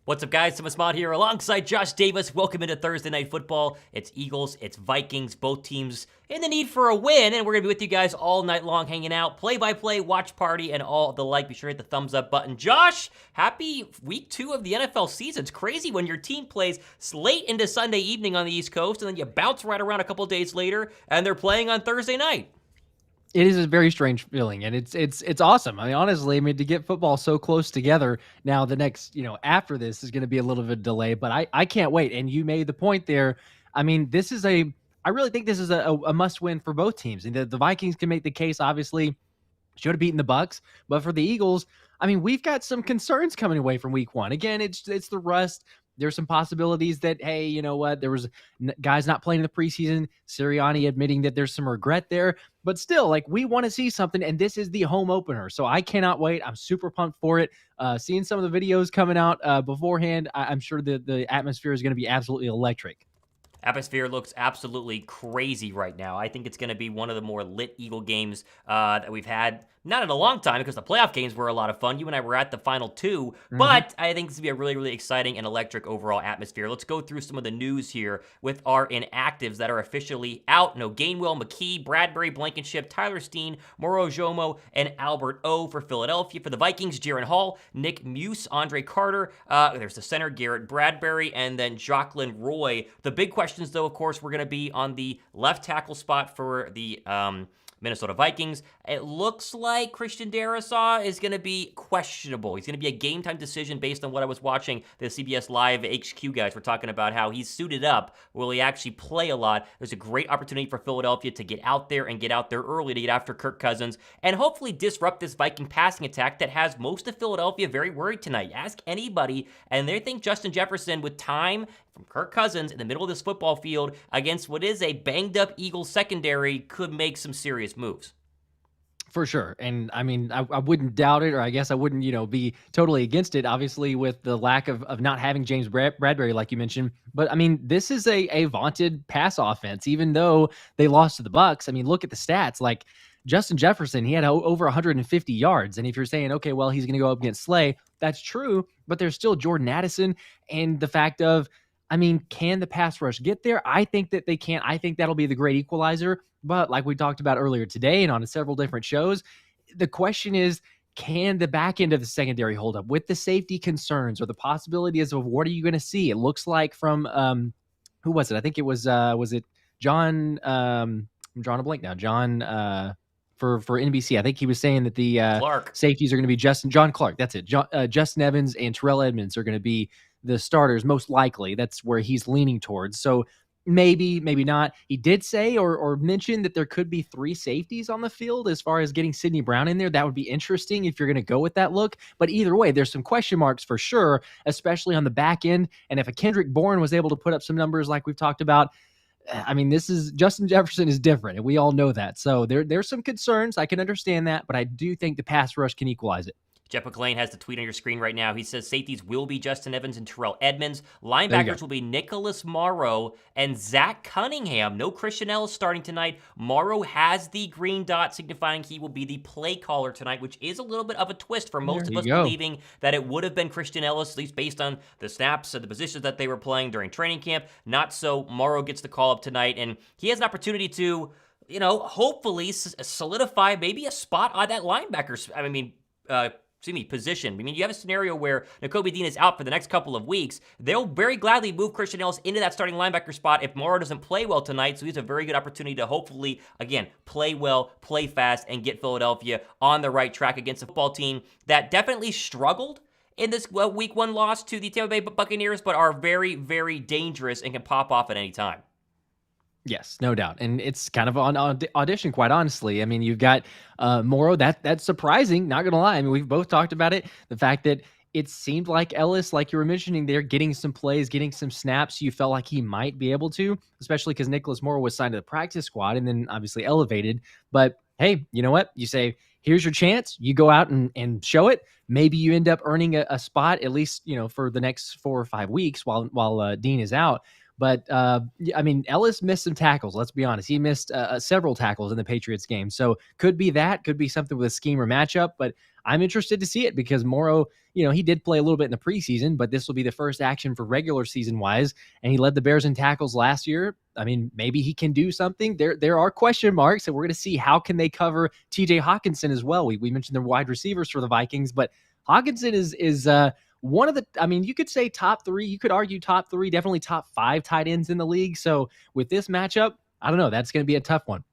What's up, guys? Thomas Mott here alongside Josh Davis. Welcome into Thursday Night Football. It's Eagles, it's Vikings, both teams in the need for a win, and we're going to be with you guys all night long hanging out, play-by-play, watch party, and all the like. Be sure to hit the thumbs up button. Josh, happy week 2 of the NFL season. It's crazy when your team plays late into Sunday evening on the East Coast, and then you bounce right around a couple days later, and they're playing on Thursday night. It is a very strange feeling, and it's awesome. I mean, honestly, to get football so close together now, the next, after this is going to be a little bit of a delay, but I can't wait. And you made the point there. I mean, I really think this is a must win for both teams. And the Vikings can make the case, obviously, should have beaten the Bucks, but for the Eagles, I mean, we've got some concerns coming away from week 1. Again, it's the rust. There's some possibilities that, hey, you know what? There was guys not playing in the preseason. Sirianni admitting that there's some regret there. But still, we want to see something, and this is the home opener. So I cannot wait. I'm super pumped for it. Seeing some of the videos coming out beforehand, I'm sure the atmosphere is going to be absolutely electric. Atmosphere looks absolutely crazy right now. I think it's going to be one of the more lit Eagle games that we've had, not in a long time, because the playoff games were a lot of fun. You and I were at the final 2, but I think this will be a really, really exciting and electric overall atmosphere. Let's go through some of the news here with our inactives that are officially out. No Gainwell, McKee, Bradbury, Blankenship, Tyler Steen, Moro Jomo, and Albert O for Philadelphia. For the Vikings, Jaron Hall, Nick Muse, Andre Carter. There's the center, Garrett Bradbury, and then Jocelyn Roy. The big questions, though, of course, we're going to be on the left tackle spot for the Minnesota Vikings. It looks like Christian Darrisaw is going to be questionable. He's going to be a game-time decision based on what I was watching. The CBS Live HQ guys were talking about how he's suited up. Will he actually play a lot? There's a great opportunity for Philadelphia to get out there and get out there early to get after Kirk Cousins and hopefully disrupt this Viking passing attack that has most of Philadelphia very worried tonight. Ask anybody, and they think Justin Jefferson, with time from Kirk Cousins in the middle of this football field against what is a banged-up Eagles secondary, could make some serious moves. For sure. And I mean, I wouldn't doubt it, or I guess I wouldn't, be totally against it, obviously, with the lack of not having James Bradbury, like you mentioned. But I mean, this is a vaunted pass offense, even though they lost to the Bucks. I mean, look at the stats. Like Justin Jefferson, he had over 150 yards. And if you're saying, okay, well, he's going to go up against Slay, that's true. But there's still Jordan Addison, and the fact of, I mean, can the pass rush get there? I think that they can. I think that'll be the great equalizer. But like we talked about earlier today and on several different shows, the question is, can the back end of the secondary hold up with the safety concerns or the possibilities of what are you going to see? It looks like from who was it? I think it was it John? I'm drawing a blank now. John for NBC. I think he was saying that the safeties are going to be John Clark. That's it. Justin Evans and Terrell Edmonds are going to be the starters, most likely. That's where he's leaning towards. So maybe not. He did say or mention that there could be 3 safeties on the field as far as getting Sidney Brown in there. That would be interesting if you're going to go with that look. But either way, there's some question marks for sure, especially on the back end. And if a Kendrick Bourne was able to put up some numbers like we've talked about, I mean, Justin Jefferson is different, and we all know that. So there's some concerns. I can understand that, but I do think the pass rush can equalize it. Jeff McLean has the tweet on your screen right now. He says safeties will be Justin Evans and Terrell Edmonds. Linebackers will be Nicholas Morrow and Zach Cunningham. No Christian Ellis starting tonight. Morrow has the green dot, signifying he will be the play caller tonight, which is a little bit of a twist for most of us believing that it would have been Christian Ellis, at least based on the snaps and the positions that they were playing during training camp. Not so. Morrow gets the call up tonight, and he has an opportunity to, hopefully solidify maybe a spot on that linebacker. Position. I mean, you have a scenario where Nakobe Dean is out for the next couple of weeks. They'll very gladly move Christian Ellis into that starting linebacker spot if Morrow doesn't play well tonight. So he's a very good opportunity to hopefully, again, play well, play fast, and get Philadelphia on the right track against a football team that definitely struggled in this week 1 loss to the Tampa Bay Buccaneers, but are very, very dangerous and can pop off at any time. Yes, no doubt. And it's kind of on audition, quite honestly. I mean, you've got Morrow. That's surprising, not going to lie. I mean, we've both talked about it. The fact that it seemed like Ellis, like you were mentioning there, getting some plays, getting some snaps, you felt like he might be able to, especially because Nicholas Morrow was signed to the practice squad and then obviously elevated. But hey, you know what? You say, here's your chance. You go out and show it. Maybe you end up earning a spot, at least, for the next 4 or 5 weeks while Dean is out. But, I mean, Ellis missed some tackles. Let's be honest. He missed several tackles in the Patriots game. So could be that. Could be something with a scheme or matchup. But I'm interested to see it because Morrow, he did play a little bit in the preseason, but this will be the first action for regular season wise. And he led the Bears in tackles last year. I mean, maybe he can do something. There are question marks, and we're going to see how can they cover TJ Hawkinson as well. We mentioned the wide receivers for the Vikings, but Hawkinson is one of the, I mean, you could say top three. You could argue top three, definitely top five tight ends in the league. So with this matchup, I don't know. That's going to be a tough one.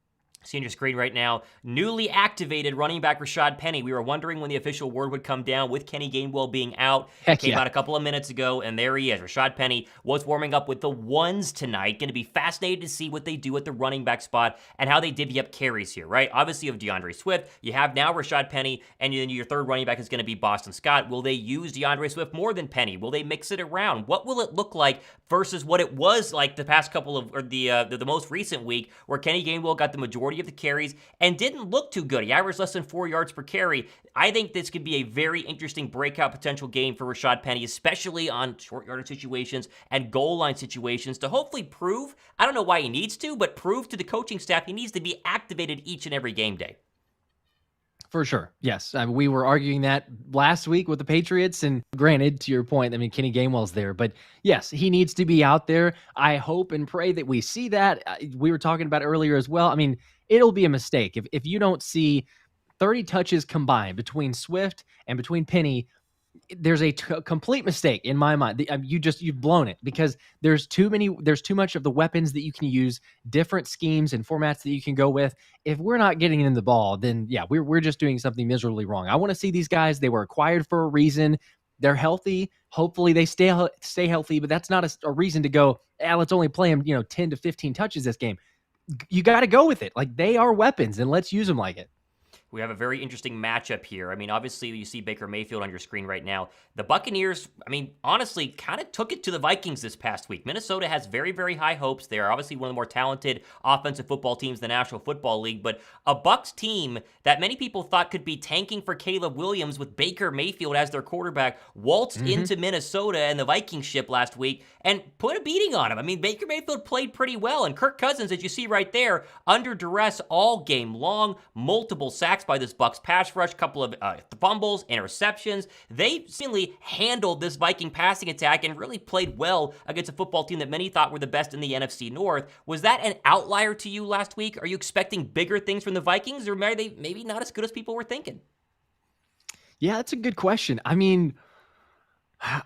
See on your screen right now, newly activated running back Rashad Penny. We were wondering when the official word would come down with Kenny Gainwell being out. Heck Came yeah. out a couple of minutes ago, and there he is. Rashad Penny was warming up with the ones tonight. Going to be fascinated to see what they do at the running back spot and how they divvy up carries here, right? Obviously, you have DeAndre Swift. You have now Rashad Penny, and then your third running back is going to be Boston Scott. Will they use DeAndre Swift more than Penny? Will they mix it around? What will it look like versus what it was like the past couple of, or the most recent week, where Kenny Gainwell got the majority of the carries and didn't look too good. He averaged less than 4 yards per carry. I think this could be a very interesting breakout potential game for Rashad Penny, especially on short yardage situations and goal line situations, to hopefully prove, I don't know why he needs to, but prove to the coaching staff he needs to be activated each and every game day. For sure. Yes. I mean, we were arguing that last week with the Patriots. And granted, to your point, I mean, Kenny Gainwell's there. But yes, he needs to be out there. I hope and pray that we see that. We were talking about earlier as well. I mean, it'll be a mistake if you don't see 30 touches combined between Swift and between Penny. There's a complete mistake in my mind. You've blown it because there's too much of the weapons that you can use, different schemes and formats that you can go with. If we're not getting in the ball, then yeah, we're just doing something miserably wrong. I want to see these guys. They were acquired for a reason. They're healthy. Hopefully they stay healthy, but that's not a reason to go, let's only play them, 10 to 15 touches this game. You got to go with it. Like, they are weapons, and let's use them like it. We have a very interesting matchup here. I mean, obviously, you see Baker Mayfield on your screen right now. The Buccaneers, I mean, honestly, kind of took it to the Vikings this past week. Minnesota has very, very high hopes. They are obviously one of the more talented offensive football teams in the National Football League, but a Bucs team that many people thought could be tanking for Caleb Williams with Baker Mayfield as their quarterback waltzed into Minnesota and the Vikings ship last week and put a beating on him. I mean, Baker Mayfield played pretty well, and Kirk Cousins, as you see right there, under duress all game long, multiple sacks by this Bucs pass rush, couple of fumbles, interceptions. They seemingly handled this Viking passing attack and really played well against a football team that many thought were the best in the NFC North. Was that an outlier to you last week? Are you expecting bigger things from the Vikings, or are they maybe not as good as people were thinking? Yeah, that's a good question. I mean,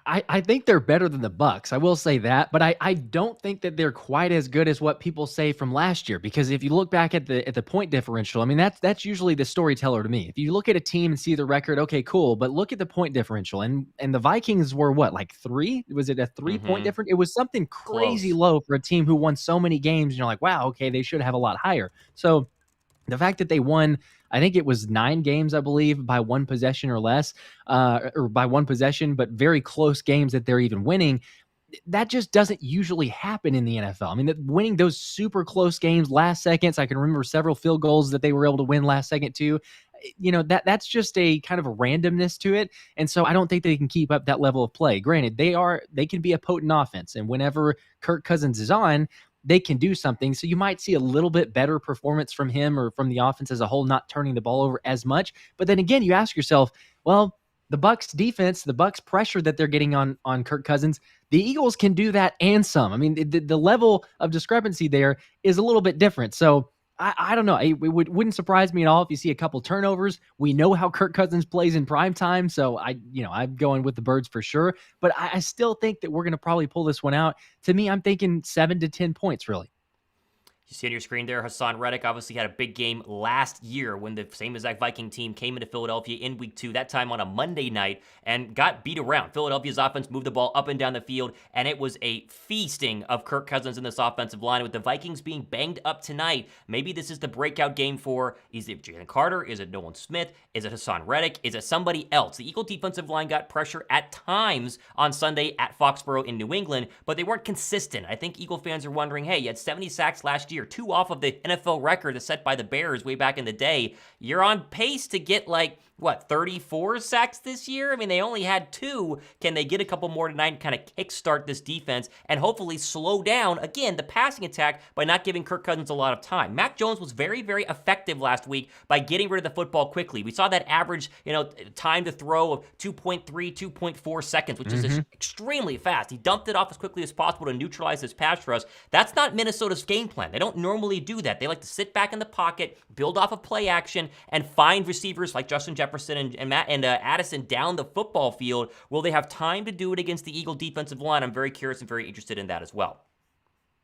I think they're better than the Bucs. I will say that, but I don't think that they're quite as good as what people say from last year. Because if you look back at the point differential, I mean, that's usually the storyteller to me. If you look at a team and see the record, okay, cool, but look at the point differential, and the Vikings were what, like 3? Was it a 3-point difference? It was something crazy low for a team who won so many games. And you're like, wow, okay, they should have a lot higher. So the fact that they won, I think it was 9 games, I believe, by one possession or less, or by one possession, but very close games that they're even winning. That just doesn't usually happen in the NFL. I mean, winning those super close games last seconds, I can remember several field goals that they were able to win last second too. That's just a kind of a randomness to it. And so I don't think they can keep up that level of play. Granted, they can be a potent offense. And whenever Kirk Cousins is on, they can do something. So you might see a little bit better performance from him or from the offense as a whole, not turning the ball over as much. But then again, you ask yourself, well, the Bucs defense, the Bucs pressure that they're getting on Kirk Cousins, the Eagles can do that and some. I mean, the level of discrepancy there is a little bit different. So I don't know. It wouldn't surprise me at all if you see a couple turnovers. We know how Kirk Cousins plays in prime time, so I'm going with the Birds for sure. But I still think that we're going to probably pull this one out. To me, I'm thinking 7 to 10 points, really. You see on your screen there, Hassan Reddick obviously had a big game last year when the same exact Viking team came into Philadelphia in week 2, that time on a Monday night, and got beat around. Philadelphia's offense moved the ball up and down the field, and it was a feasting of Kirk Cousins in this offensive line. With the Vikings being banged up tonight, maybe this is the breakout game for, is it Jalen Carter? Is it Nolan Smith? Is it Hassan Reddick? Is it somebody else? The Eagle defensive line got pressure at times on Sunday at Foxborough in New England, but they weren't consistent. I think Eagle fans are wondering, hey, you had 70 sacks last year, 2 off of the NFL record that's set by the Bears way back in the day. You're on pace to get like what, 34 sacks this year? I mean, they only had 2. Can they get a couple more tonight and kind of kickstart this defense and hopefully slow down, again, the passing attack by not giving Kirk Cousins a lot of time? Mac Jones was very, very effective last week by getting rid of the football quickly. We saw that average, time to throw of 2.3, 2.4 seconds, which is extremely fast. He dumped it off as quickly as possible to neutralize his pass rush. That's not Minnesota's game plan. They don't normally do that. They like to sit back in the pocket, build off of play action, and find receivers like Justin Jefferson and Addison down the football field. Will they have time to do it against the Eagle defensive line? I'm very curious and very interested in that as well.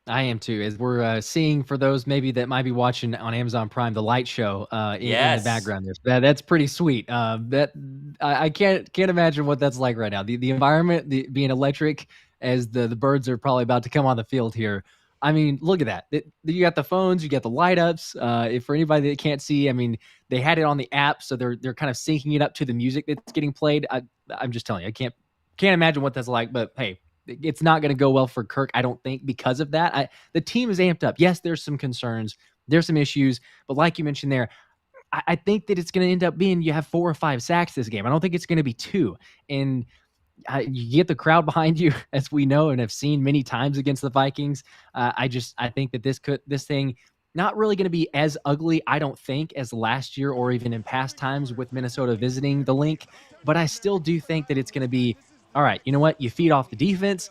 I am too, as we're seeing, for those maybe that might be watching on Amazon Prime, the light show in the background there. That's pretty sweet. I can't imagine what that's like right now. The environment, being electric, as the birds are probably about to come on the field here. I mean, look at that. You got the phones, you got the light ups. If for anybody that can't see, I mean, they had it on the app, so they're kind of syncing it up to the music that's getting played. I'm just telling you, I can't imagine what that's like. But hey, it's not going to go well for Kirk, I don't think, because of that. The team is amped up. Yes, there's some concerns, there's some issues, but like you mentioned there, I think that it's going to end up being you have 4 or 5 sacks this game. I don't think it's going to be 2. And you get the crowd behind you, as we know and have seen many times against the Vikings. I think that this thing not really going to be as ugly, I don't think, as last year or even in past times with Minnesota visiting the link. But I still do think that it's going to be, all right, you know what? You feed off the defense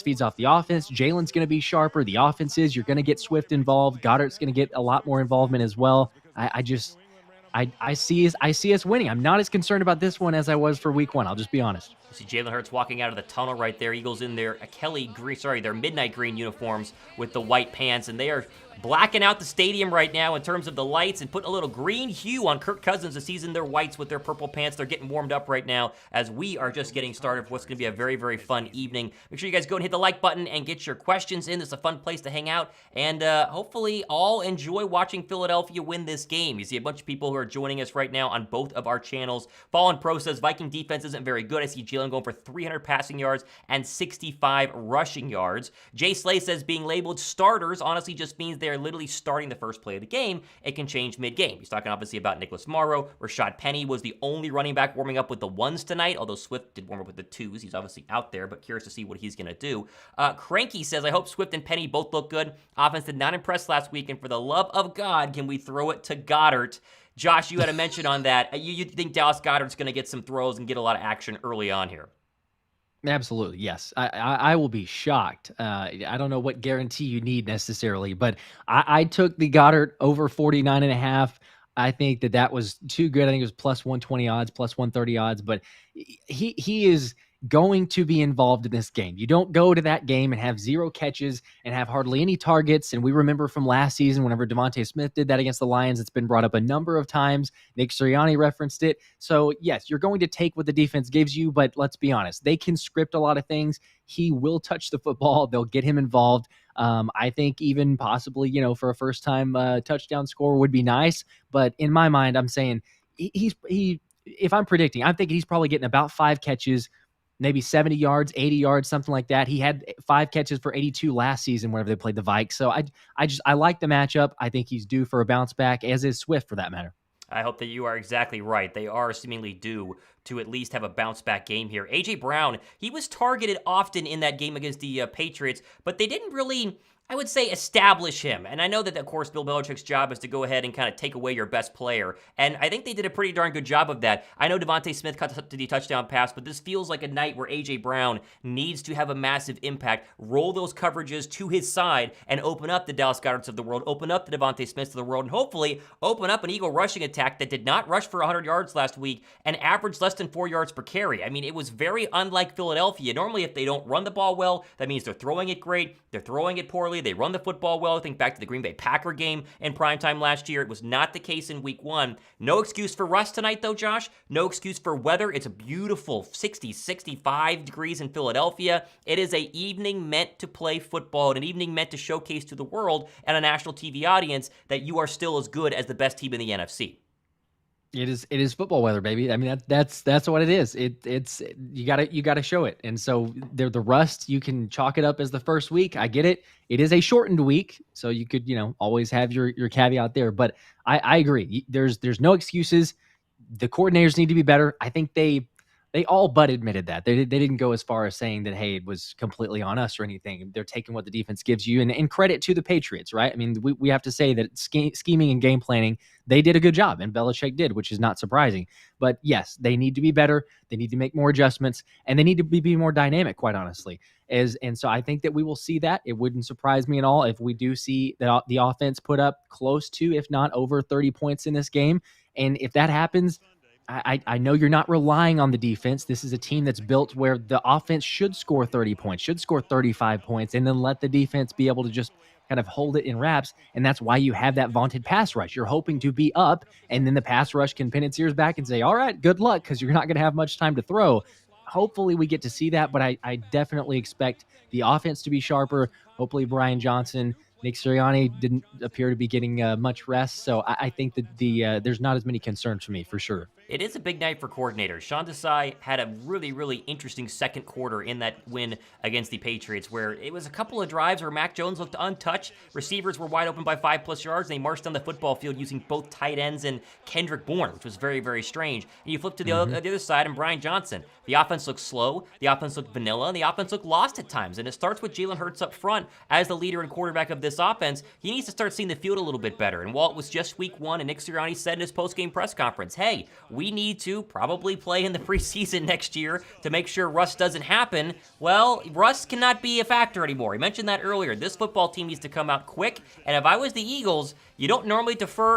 feeds off the offense. Jalen's going to be sharper. The offense is, you're going to get Swift involved. Goddard's going to get a lot more involvement as well. I see us winning. I'm not as concerned about this one as I was for week 1. I'll just be honest. You see Jalen Hurts walking out of the tunnel right there. Eagles in their their midnight green uniforms with the white pants, and they are blacking out the stadium right now in terms of the lights and putting a little green hue on Kirk Cousins to season their whites with their purple pants. They're getting warmed up right now as we are just getting started for what's going to be a very, very fun evening. Make sure you guys go and hit the like button and get your questions in. It's a fun place to hang out, and hopefully all enjoy watching Philadelphia win this game. You see a bunch of people who are joining us right now on both of our channels. Fallen Pro says Viking defense isn't very good. I see Jalen going for 300 passing yards and 65 rushing yards. Jay Slay says being labeled starters honestly just means they're literally starting the first play of the game. It can change mid-game. He's talking obviously about Nicholas Morrow. Rashad Penny was the only running back warming up with the 1s tonight, although Swift did warm up with the 2s. He's obviously out there, but curious to see what he's going to do. Cranky says, I hope Swift and Penny both look good. Offense did not impress last week, and for the love of God, can we throw it to Goddard? Josh, you had a mention on that. You think Dallas Goedert's going to get some throws and get a lot of action early on here? Absolutely, yes. I will be shocked. I don't know what guarantee you need necessarily, but I took the Goddard over 49.5. I think that was too good. I think it was plus 120 odds, plus 130 odds, but he is going to be involved in this game. You don't go to that game and have 0 catches and have hardly any targets. And we remember from last season, whenever Devontae Smith did that against the Lions, it's been brought up a number of times. Nick Sirianni referenced it. So yes, you're going to take what the defense gives you, but let's be honest, they can script a lot of things. He will touch the football. They'll get him involved. I think even possibly, for a first time touchdown score would be nice. But in my mind, I'm saying if I'm predicting, I'm thinking he's probably getting about 5 catches, maybe 70 yards, 80 yards, something like that. He had 5 catches for 82 last season whenever they played the Vikes. So I like the matchup. I think he's due for a bounce back, as is Swift for that matter. I hope that you are exactly right. They are seemingly due to at least have a bounce back game here. A.J. Brown, he was targeted often in that game against the Patriots, but they didn't really, I would say, establish him. And I know that, of course, Bill Belichick's job is to go ahead and kind of take away your best player. And I think they did a pretty darn good job of that. I know Devontae Smith cut the touchdown pass, but this feels like a night where A.J. Brown needs to have a massive impact, roll those coverages to his side, and open up the Dallas Goederts of the world, open up the Devontae Smiths of the world, and hopefully open up an Eagle rushing attack that did not rush for 100 yards last week and averaged less than 4 yards per carry. I mean, it was very unlike Philadelphia. Normally, if they don't run the ball well, that means they're throwing it great, they're throwing it poorly, they run the football well. I think back to the Green Bay Packer game in primetime last year. It was not the case in week 1. No excuse for rust tonight, though, Josh. No excuse for weather. It's a beautiful 60, 65 degrees in Philadelphia. It is an evening meant to play football, and an evening meant to showcase to the world and a national TV audience that you are still as good as the best team in the NFC. It is football weather, baby. I mean, that's what it is. It's you gotta show it. And so the rust, you can chalk it up as the first week. I get it. It is a shortened week, so you could always have your caveat there. But I agree. There's no excuses. the coordinators need to be better. I think they all but admitted that. They didn't go as far as saying that, hey, it was completely on us or anything. They're taking what the defense gives you, and credit to the Patriots, right? I mean, we have to say that scheming and game planning, they did a good job, and Belichick did, which is not surprising. But yes, they need to be better. They need to make more adjustments, and they need to be more dynamic, quite honestly. And so I think that we will see that. It wouldn't surprise me at all if we do see the offense put up close to, if not over 30 points in this game. And if that happens, I know you're not relying on the defense. This is a team that's built where the offense should score 30 points, should score 35 points, and then let the defense be able to just kind of hold it in wraps. And that's why you have that vaunted pass rush. You're hoping to be up, and then the pass rush can pin its ears back and say, all right, good luck, because you're not going to have much time to throw. Hopefully we get to see that, but I definitely expect the offense to be sharper. Hopefully Brian Johnson, Nick Sirianni didn't appear to be getting much rest, so I think that there's not as many concerns for me, for sure. It is a big night for coordinators. Sean Desai had a really, really interesting second quarter in that win against the Patriots, where it was a couple of drives where Mac Jones looked untouched. Receivers were wide open by 5+ yards, and they marched down the football field using both tight ends and Kendrick Bourne, which was very, very strange. And you flip to the other side, and Brian Johnson. The offense looked slow, the offense looked vanilla, and the offense looked lost at times. And it starts with Jalen Hurts up front as the leader and quarterback of this offense. He needs to start seeing the field a little bit better. And while it was just week one, and Nick Sirianni said in his post-game press conference, hey, we need to probably play in the preseason next year to make sure rust doesn't happen. Well, rust cannot be a factor anymore. He mentioned that earlier. This football team needs to come out quick, and if I was the Eagles, you don't normally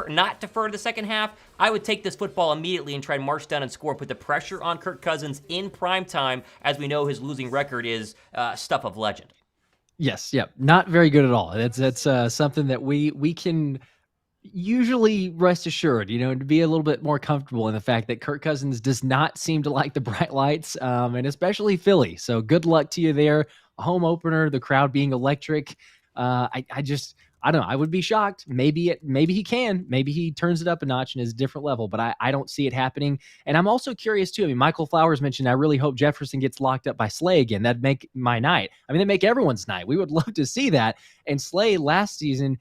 not defer to the second half. I would take this football immediately and try and march down and score, put the pressure on Kirk Cousins in prime time, as we know his losing record is stuff of legend. Yes, yeah, not very good at all. That's something that we can usually rest assured, to be a little bit more comfortable in the fact that Kirk Cousins does not seem to like the bright lights, and especially Philly. So good luck to you there. A home opener, the crowd being electric. I don't know. I would be shocked. Maybe he can. Maybe he turns it up a notch and is a different level, but I don't see it happening. And I'm also curious too. I mean, Michael Flowers mentioned, I really hope Jefferson gets locked up by Slay again. That'd make my night. I mean, that'd make everyone's night. We would love to see that. And Slay last season,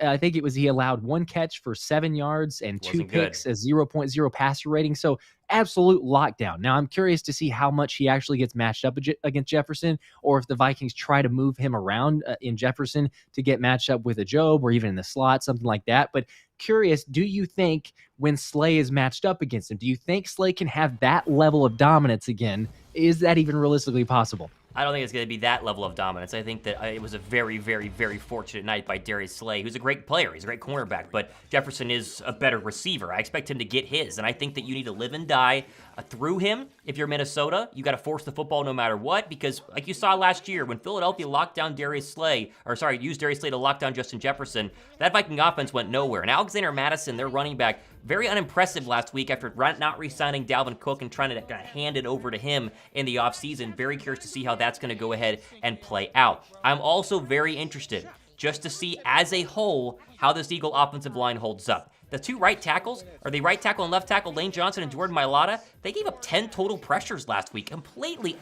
I think it was he allowed 1 catch for 7 yards and 2 picks, a 0.0 passer rating. So absolute lockdown. Now I'm curious to see how much he actually gets matched up against Jefferson, or if the Vikings try to move him around in Jefferson to get matched up with a Job or even in the slot, something like that. But curious, do you think when Slay is matched up against him, do you think Slay can have that level of dominance again? Is that even realistically possible? I don't think it's going to be that level of dominance. I think that it was a very, very, very fortunate night by Darius Slay, who's a great player. He's a great cornerback, but Jefferson is a better receiver. I expect him to get his, and I think that you need to live and die through him. If you're Minnesota, you got to force the football no matter what, because like you saw last year, when Philadelphia used Darius Slay to lock down Justin Jefferson, that Viking offense went nowhere. And Alexander Mattison, their running back, very unimpressive last week after not re-signing Dalvin Cook and trying to hand it over to him in the offseason. Very curious to see how that's going to go ahead and play out. I'm also very interested just to see as a whole how this Eagle offensive line holds up. The two right tackles, or the right tackle and left tackle, Lane Johnson and Jordan Mailata, they gave up 10 total pressures last week. Completely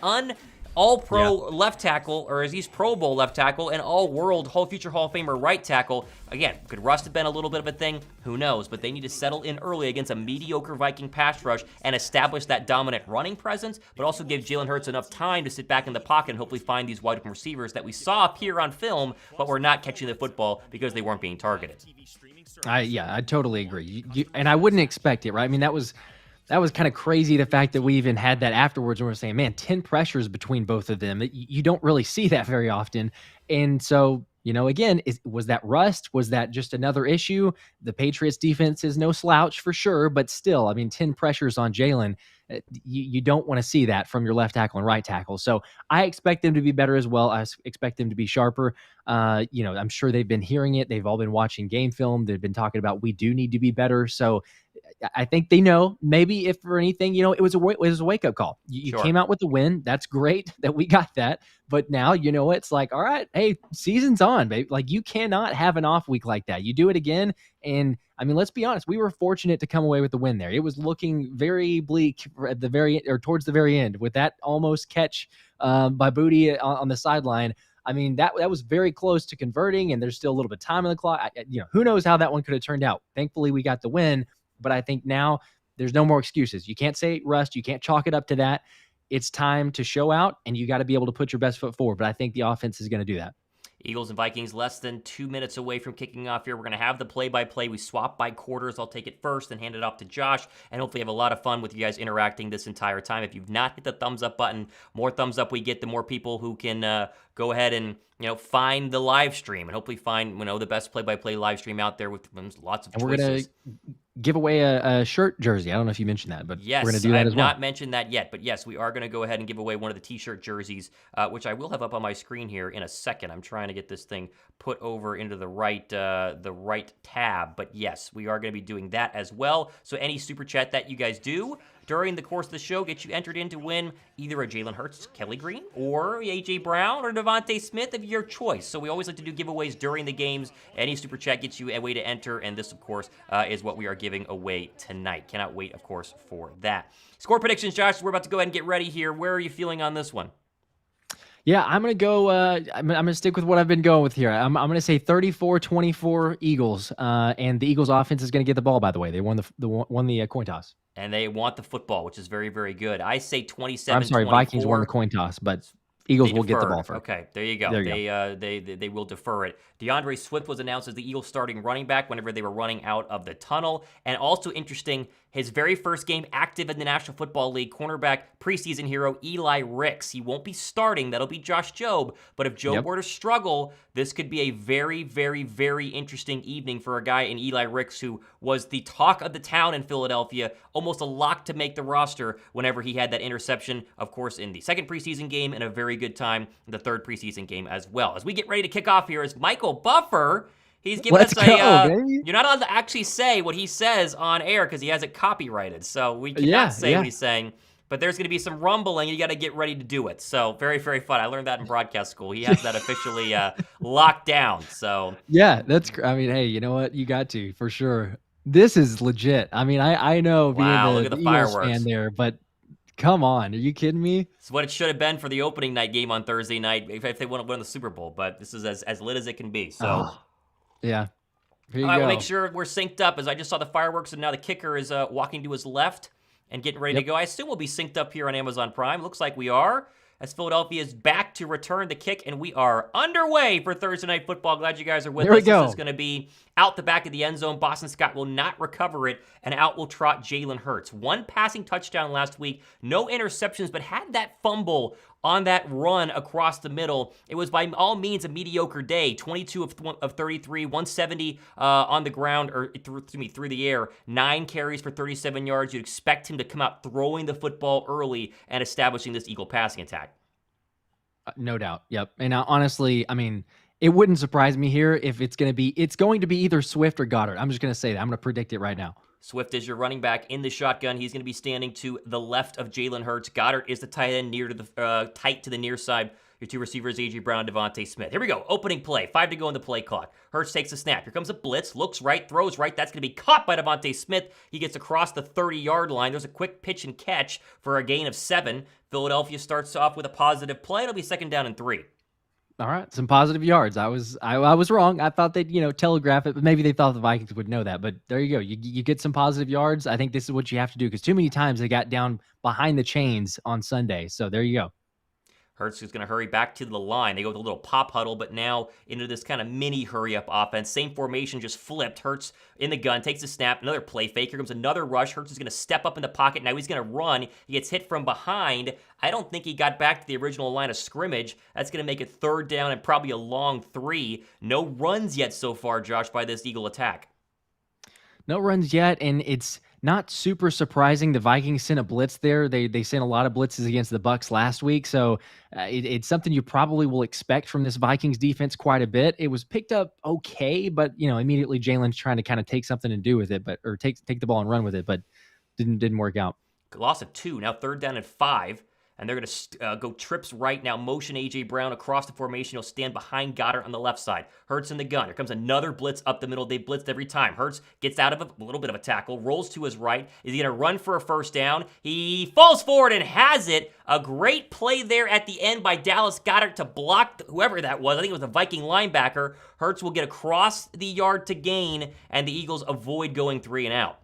all-pro left tackle, or as he's Pro Bowl left tackle, and all-world, future Hall of Famer right tackle. Again, could rust have been a little bit of a thing? Who knows? But they need to settle in early against a mediocre Viking pass rush and establish that dominant running presence, but also give Jalen Hurts enough time to sit back in the pocket and hopefully find these wide open receivers that we saw appear on film, but were not catching the football because they weren't being targeted. I totally agree. And I wouldn't expect it, right? I mean, that was kind of crazy, the fact that we even had that afterwards, and we're saying, man, 10 pressures between both of them. You don't really see that very often. And so, again, was that rust? Was that just another issue? The Patriots defense is no slouch for sure, but still, I mean, 10 pressures on Jalen, you don't want to see that from your left tackle and right tackle. So I expect them to be better as well. I expect them to be sharper. I'm sure they've been hearing it. They've all been watching game film. They've been talking about, we do need to be better. So I think they know. Maybe if for anything, it was a wake-up call. You Sure. came out with the win. That's great that we got that. But now, it's like, all right, hey, season's on, baby. Like, you cannot have an off week like that. You do it again. And I mean, let's be honest. We were fortunate to come away with the win there. It was looking very bleak at towards the very end with that almost catch by Booty on the sideline. I mean, that was very close to converting, and there's still a little bit of time on the clock. Who knows how that one could have turned out. Thankfully, we got the win. But I think now there's no more excuses. You can't say rust. You can't chalk it up to that. It's time to show out, and you got to be able to put your best foot forward. But I think the offense is going to do that. Eagles and Vikings less than 2 minutes away from kicking off here. We're going to have the play-by-play. We swap by quarters. I'll take it first and hand it off to Josh, and hopefully have a lot of fun with you guys interacting this entire time. If you've not hit the thumbs up button, more thumbs up we get, the more people who can go ahead and find the live stream and hopefully find the best play-by-play live stream out there with lots of choices. We're going to give away a shirt jersey. I don't know if you mentioned that, but yes, we're going to do that as well. I have not mentioned that yet, but yes, we are going to go ahead and give away one of the t-shirt jerseys, which I will have up on my screen here in a second. I'm trying to get this thing put over into the right tab, but yes, we are going to be doing that as well. So any super chat that you guys do during the course of the show gets you entered in to win either a Jalen Hurts, Kelly Green, or A.J. Brown, or Devontae Smith of your choice. So we always like to do giveaways during the games. Any super chat gets you a way to enter, and this, of course, is what we are giving away tonight. Cannot wait, of course, for that. Score predictions, Josh. We're about to go ahead and get ready here. Where are you feeling on this one? Yeah, I'm going to go, I'm going to stick with what I've been going with here. I'm going to say 34-24 Eagles, and the Eagles offense is going to get the ball, by the way. They won the coin toss. And they want the football, which is very, very good. I say 27-24. I'm sorry, Vikings won the coin toss, but Eagles will get the ball first. Okay, there you go. They will defer it. DeAndre Swift was announced as the Eagles starting running back whenever they were running out of the tunnel. And also interesting, his very first game active in the National Football League, cornerback preseason hero Eli Ricks. He won't be starting. That'll be Josh Jobe. But if Jobe were to struggle, this could be a very, very, very interesting evening for a guy in Eli Ricks who was the talk of the town in Philadelphia, almost a lock to make the roster whenever he had that interception, of course, in the second preseason game and a very good time in the third preseason game as well. As we get ready to kick off here is Michael Buffer. He's giving us you're not allowed to actually say what he says on air because he has it copyrighted. So we cannot say what he's saying. But there's going to be some rumbling, and you got to get ready to do it. So very, very fun. I learned that in broadcast school. He has that officially locked down. So yeah, hey, you know what? You got to, for sure. This is legit. I mean, I know being look at the Eagles fireworks fan there, but come on, are you kidding me? It's what it should have been for the opening night game on Thursday night if they want to win the Super Bowl. But this is as lit as it can be. So yeah. Here you go. We'll make sure we're synced up, as I just saw the fireworks, and now the kicker is walking to his left and getting ready to go. I assume we'll be synced up here on Amazon Prime. Looks like we are, as Philadelphia is back to return the kick, and we are underway for Thursday Night Football. Glad you guys are with us. This is going to be out the back of the end zone. Boston Scott will not recover it, and out will trot Jalen Hurts. One passing touchdown last week, no interceptions, but had that fumble on that run across the middle. It was by all means a mediocre day. 22 of 33, 170 on the ground, or through the air. 9 carries for 37 yards. You'd expect him to come out throwing the football early and establishing this Eagle passing attack. No doubt. Yep. And honestly, I mean, it wouldn't surprise me here if it's going to be either Swift or Goddard. I'm just going to say that. I'm going to predict it right now. Swift is your running back in the shotgun. He's going to be standing to the left of Jalen Hurts. Goddard is the tight end tight to the near side. Your two receivers, A.J. Brown, Devontae Smith. Here we go. Opening play. 5 to go in the play clock. Hurts takes a snap. Here comes a blitz. Looks right. Throws right. That's going to be caught by Devontae Smith. He gets across the 30-yard line. There's a quick pitch and catch for a gain of 7. Philadelphia starts off with a positive play. It'll be 2nd down and 3. All right, some positive yards. I was wrong. I thought they'd telegraph it, but maybe they thought the Vikings would know that. But there you go. You get some positive yards. I think this is what you have to do because too many times they got down behind the chains on Sunday. So there you go. Hurts is going to hurry back to the line. They go with a little pop huddle, but now into this kind of mini hurry-up offense. Same formation, just flipped. Hurts in the gun, takes a snap, another play fake. Here comes another rush. Hurts is going to step up in the pocket. Now he's going to run. He gets hit from behind. I don't think he got back to the original line of scrimmage. That's going to make it 3rd down and probably a long 3. No runs yet so far, Josh, by this Eagle attack. No runs yet, and it's not super surprising. The Vikings sent a blitz there. They sent a lot of blitzes against the Bucs last week, so it's something you probably will expect from this Vikings defense quite a bit. It was picked up okay, but immediately Jalen's trying to kind of take something and do with it, or take the ball and run with it, but didn't work out. Loss of 2. Now 3rd down and 5. And they're going to go trips right now. Motion A.J. Brown across the formation. He'll stand behind Goddard on the left side. Hurts in the gun. Here comes another blitz up the middle. They blitzed every time. Hurts gets out of a little bit of a tackle, rolls to his right. Is he going to run for a 1st down? He falls forward and has it. A great play there at the end by Dallas Goedert to block whoever that was. I think it was a Viking linebacker. Hurts will get across the yard to gain, and the Eagles avoid going 3 and out.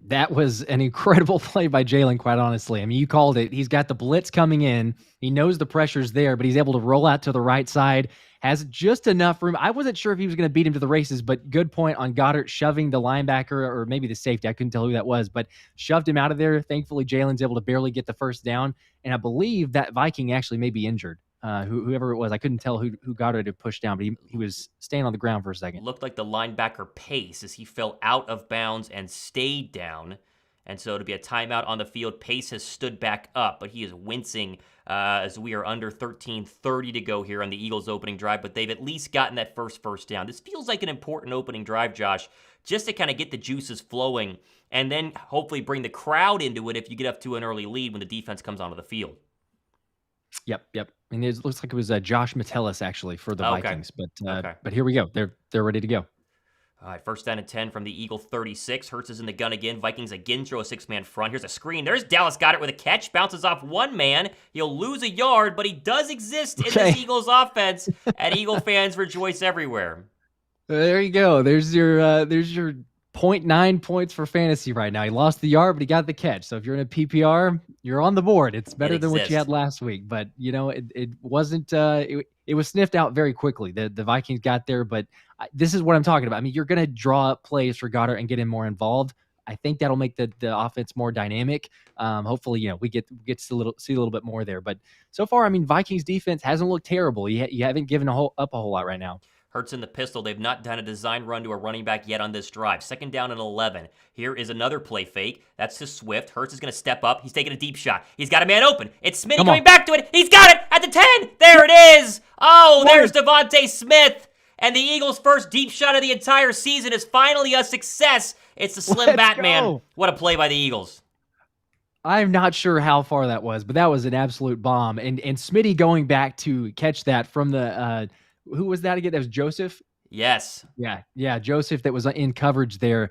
That was an incredible play by Jalen, quite honestly. I mean, you called it. He's got the blitz coming in. He knows the pressure's there, but he's able to roll out to the right side, has just enough room. I wasn't sure if he was going to beat him to the races, but good point on Goddard shoving the linebacker or maybe the safety. I couldn't tell who that was, but shoved him out of there. Thankfully, Jalen's able to barely get the first down. And I believe that Viking actually may be injured. Whoever it was, I couldn't tell who Goddard had pushed down, but he was staying on the ground for a second. Looked like the linebacker Pace as he fell out of bounds and stayed down. And so to be a timeout on the field, Pace has stood back up, but he is wincing as we are under 13:30 to go here on the Eagles' opening drive, but they've at least gotten that first down. This feels like an important opening drive, Josh, just to kind of get the juices flowing and then hopefully bring the crowd into it if you get up to an early lead when the defense comes onto the field. Yep. And it looks like it was Josh Metellus actually for the Vikings, but here we go. They're ready to go. All right, 1st down and 10 from the Eagle 36. Hurts is in the gun again. Vikings again throw a 6-man front. Here's a screen. There's Dallas Goedert with a catch. Bounces off one man. He'll lose a yard, but he does exist in this Eagles offense, and Eagle fans rejoice everywhere. There you go. There's your 0.9 points for fantasy right now. He lost the yard, but he got the catch. So if you're in a PPR, you're on the board. It's better than what you had last week. But, it wasn't it was sniffed out very quickly. The Vikings got there, but this is what I'm talking about. I mean, you're going to draw up plays for Goddard and get him more involved. I think that'll make the offense more dynamic. Hopefully, we get to see a little bit more there. But so far, I mean, Vikings defense hasn't looked terrible. You haven't given up a whole lot right now. Hurts in the pistol. They've not done a design run to a running back yet on this drive. 2nd down and 11. Here is another play fake. That's to Swift. Hurts is going to step up. He's taking a deep shot. He's got a man open. It's Smitty coming back to it. He's got it at the 10. There it is. Oh, there's Devontae Smith. And the Eagles' first deep shot of the entire season is finally a success. It's the Slim Batman. What a play by the Eagles. I'm not sure how far that was, but that was an absolute bomb. And Smitty going back to catch that from the who was that again? That was Joseph? Yes. Yeah, Joseph that was in coverage there.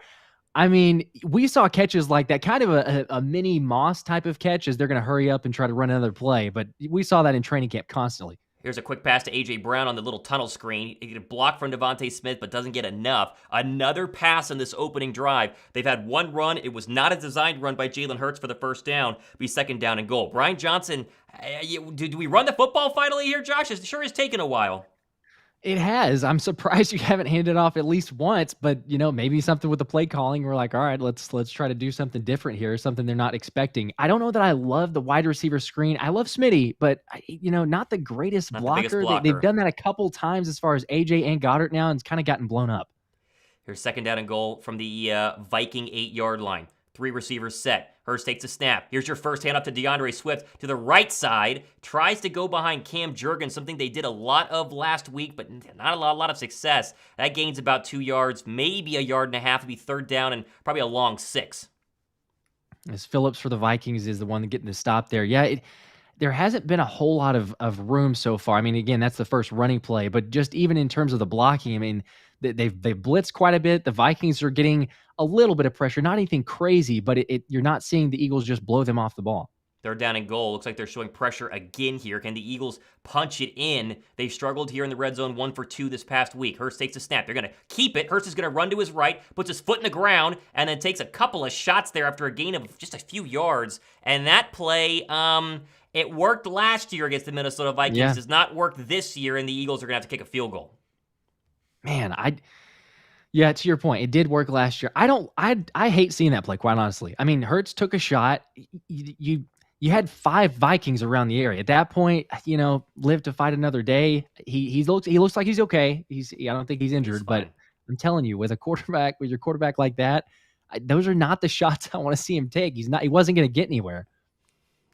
I mean, we saw catches like that, kind of a mini Moss type of catch as they're going to hurry up and try to run another play, but we saw that in training camp constantly. Here's a quick pass to A.J. Brown on the little tunnel screen. He get a block from Devontae Smith, but doesn't get enough. Another pass on this opening drive. They've had one run. It was not a designed run by Jalen Hurts for the first down. Be 2nd down and goal. Brian Johnson, do we run the football finally here, Josh? It sure has taken a while. It has. I'm surprised you haven't handed off at least once, but maybe something with the play calling. We're like, all right, let's try to do something different here, something they're not expecting. I don't know that I love the wide receiver screen. I love Smitty, but not the greatest blocker. They've done that a couple times as far as AJ and Goddard now, and it's kind of gotten blown up. Here's 2nd down and goal from the Viking 8-yard line. 3 receivers set. Hurst takes a snap. Here's your first hand up to DeAndre Swift to the right side. Tries to go behind Cam Jurgens, something they did a lot of last week, but not a lot of success. That gains about 2 yards, maybe a yard and a half. It'll be 3rd down and probably a long 6. As Phillips for the Vikings is the one getting the stop there. Yeah, there hasn't been a whole lot of room so far. I mean, again, that's the first running play, but just even in terms of the blocking, I mean, they've blitzed quite a bit. The Vikings are getting a little bit of pressure, not anything crazy, but you're not seeing the Eagles just blow them off the ball. 3rd down and goal. Looks like they're showing pressure again here. Can the Eagles punch it in? They've struggled here in the red zone 1 for 2 this past week. Hurst takes a snap. They're going to keep it. Hurst is going to run to his right, puts his foot in the ground, and then takes a couple of shots there after a gain of just a few yards. And that play, it worked last year against the Minnesota Vikings. Yeah. Does not work this year, and the Eagles are going to have to kick a field goal. Man, yeah, to your point, it did work last year. I hate seeing that play, quite honestly. I mean, Hurts took a shot. You had 5 Vikings around the area. At that point, live to fight another day. He looks like he's okay. I don't think he's injured, but I'm telling you, with your quarterback like that, those are not the shots I want to see him take. He wasn't going to get anywhere.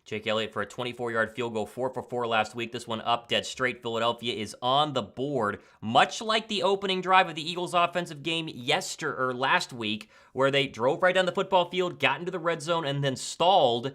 Jake Elliott for a 24-yard field goal, 4 for 4 last week. This one up dead straight. Philadelphia is on the board, much like the opening drive of the Eagles' offensive game last week, where they drove right down the football field, got into the red zone, and then stalled.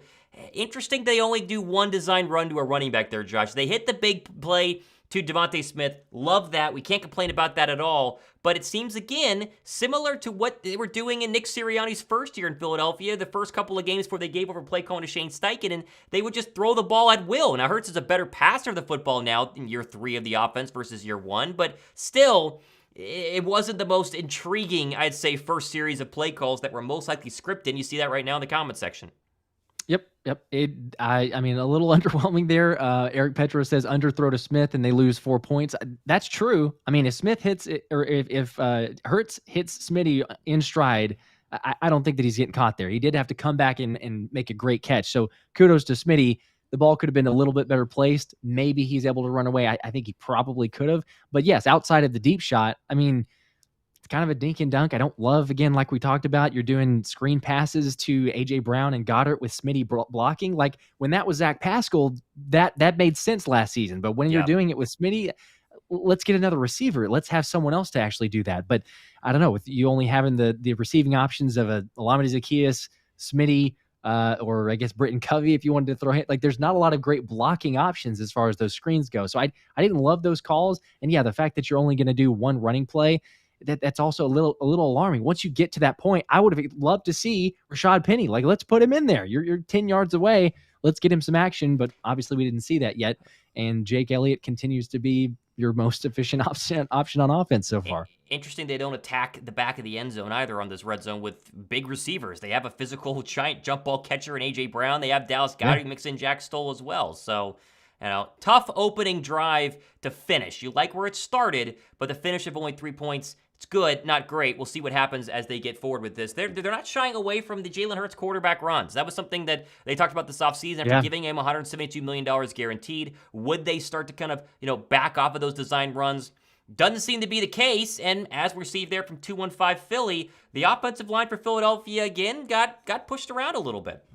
Interesting they only do one design run to a running back there, Josh. They hit the big play to Devontae Smith. Love that. We can't complain about that at all. But it seems, again, similar to what they were doing in Nick Sirianni's first year in Philadelphia, the first couple of games before they gave over play calling to Shane Steichen, and they would just throw the ball at will. Now, Hurts is a better passer of the football now in year 3 of the offense versus year 1, but still, it wasn't the most intriguing, I'd say, first series of play calls that were most likely scripted. You see that right now in the comment section. Yep. I mean, a little underwhelming there. Eric Petro says underthrow to Smith and they lose 4 points. That's true. I mean, if Smith hits it, or if Hurts hits Smitty in stride, I don't think that he's getting caught there. He did have to come back and make a great catch. So kudos to Smitty. The ball could have been a little bit better placed. Maybe he's able to run away. I think he probably could have. But yes, outside of the deep shot, I mean, it's kind of a dink and dunk. I don't love, again, like we talked about, you're doing screen passes to A.J. Brown and Goddard with Smitty blocking. Like when that was Zach Pascal, that made sense last season. But when you're doing it with Smitty, let's get another receiver. Let's have someone else to actually do that. But I don't know, with you only having the receiving options of a Alameda Zacchaeus, Smitty, or I guess Britton Covey, if you wanted to throw it, like there's not a lot of great blocking options as far as those screens go. So I didn't love those calls. And yeah, the fact that you're only going to do one running play, that's also a little alarming. Once you get to that point, I would have loved to see Rashad Penny. Like, let's put him in there. You're 10 yards away. Let's get him some action. But obviously we didn't see that yet. And Jake Elliott continues to be your most efficient option on offense so far. Interesting they don't attack the back of the end zone either on this red zone with big receivers. They have a physical giant jump ball catcher in A.J. Brown. They have Dallas Goedert mix in Jack Stoll as well. So, tough opening drive to finish. You like where it started, but the finish of only 3 points, it's good, not great. We'll see what happens as they get forward with this. They're not shying away from the Jalen Hurts quarterback runs. That was something that they talked about this offseason after giving him $172 million guaranteed. Would they start to kind of, back off of those design runs? Doesn't seem to be the case, and as we received there from 215 Philly, the offensive line for Philadelphia again got pushed around a little bit.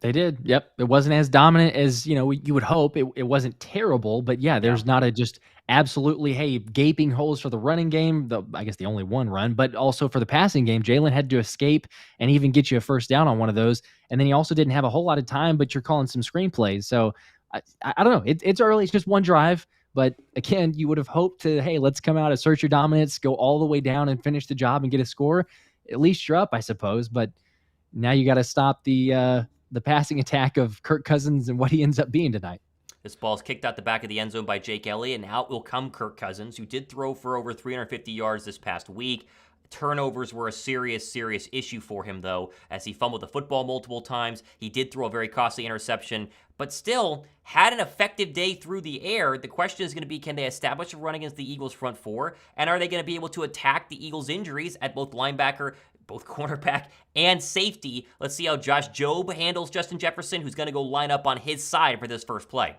They did. Yep. It wasn't as dominant as, you would hope. It wasn't terrible, but there's not a just absolutely, hey, gaping holes for the running game. I guess the only one run, but also for the passing game. Jalen had to escape and even get you a first down on one of those. And then he also didn't have a whole lot of time, but you're calling some screenplays. So I don't know. It's early. It's just one drive. But again, you would have hoped to, hey, let's come out, assert your dominance, go all the way down and finish the job and get a score. At least you're up, I suppose. But now you got to stop the passing attack of Kirk Cousins and what he ends up being tonight. This ball's kicked out the back of the end zone by Jake Elliott, and out will come Kirk Cousins, who did throw for over 350 yards this past week. Turnovers were a serious issue for him, though, as he fumbled the football multiple times. He did throw a very costly interception, but still had an effective day through the air. The question is going to be, can they establish a run against the Eagles' front four? And are they going to be able to attack the Eagles' injuries at both linebacker, both cornerback, and safety? Let's see how Josh Jobe handles Justin Jefferson, who's going to go line up on his side for this first play.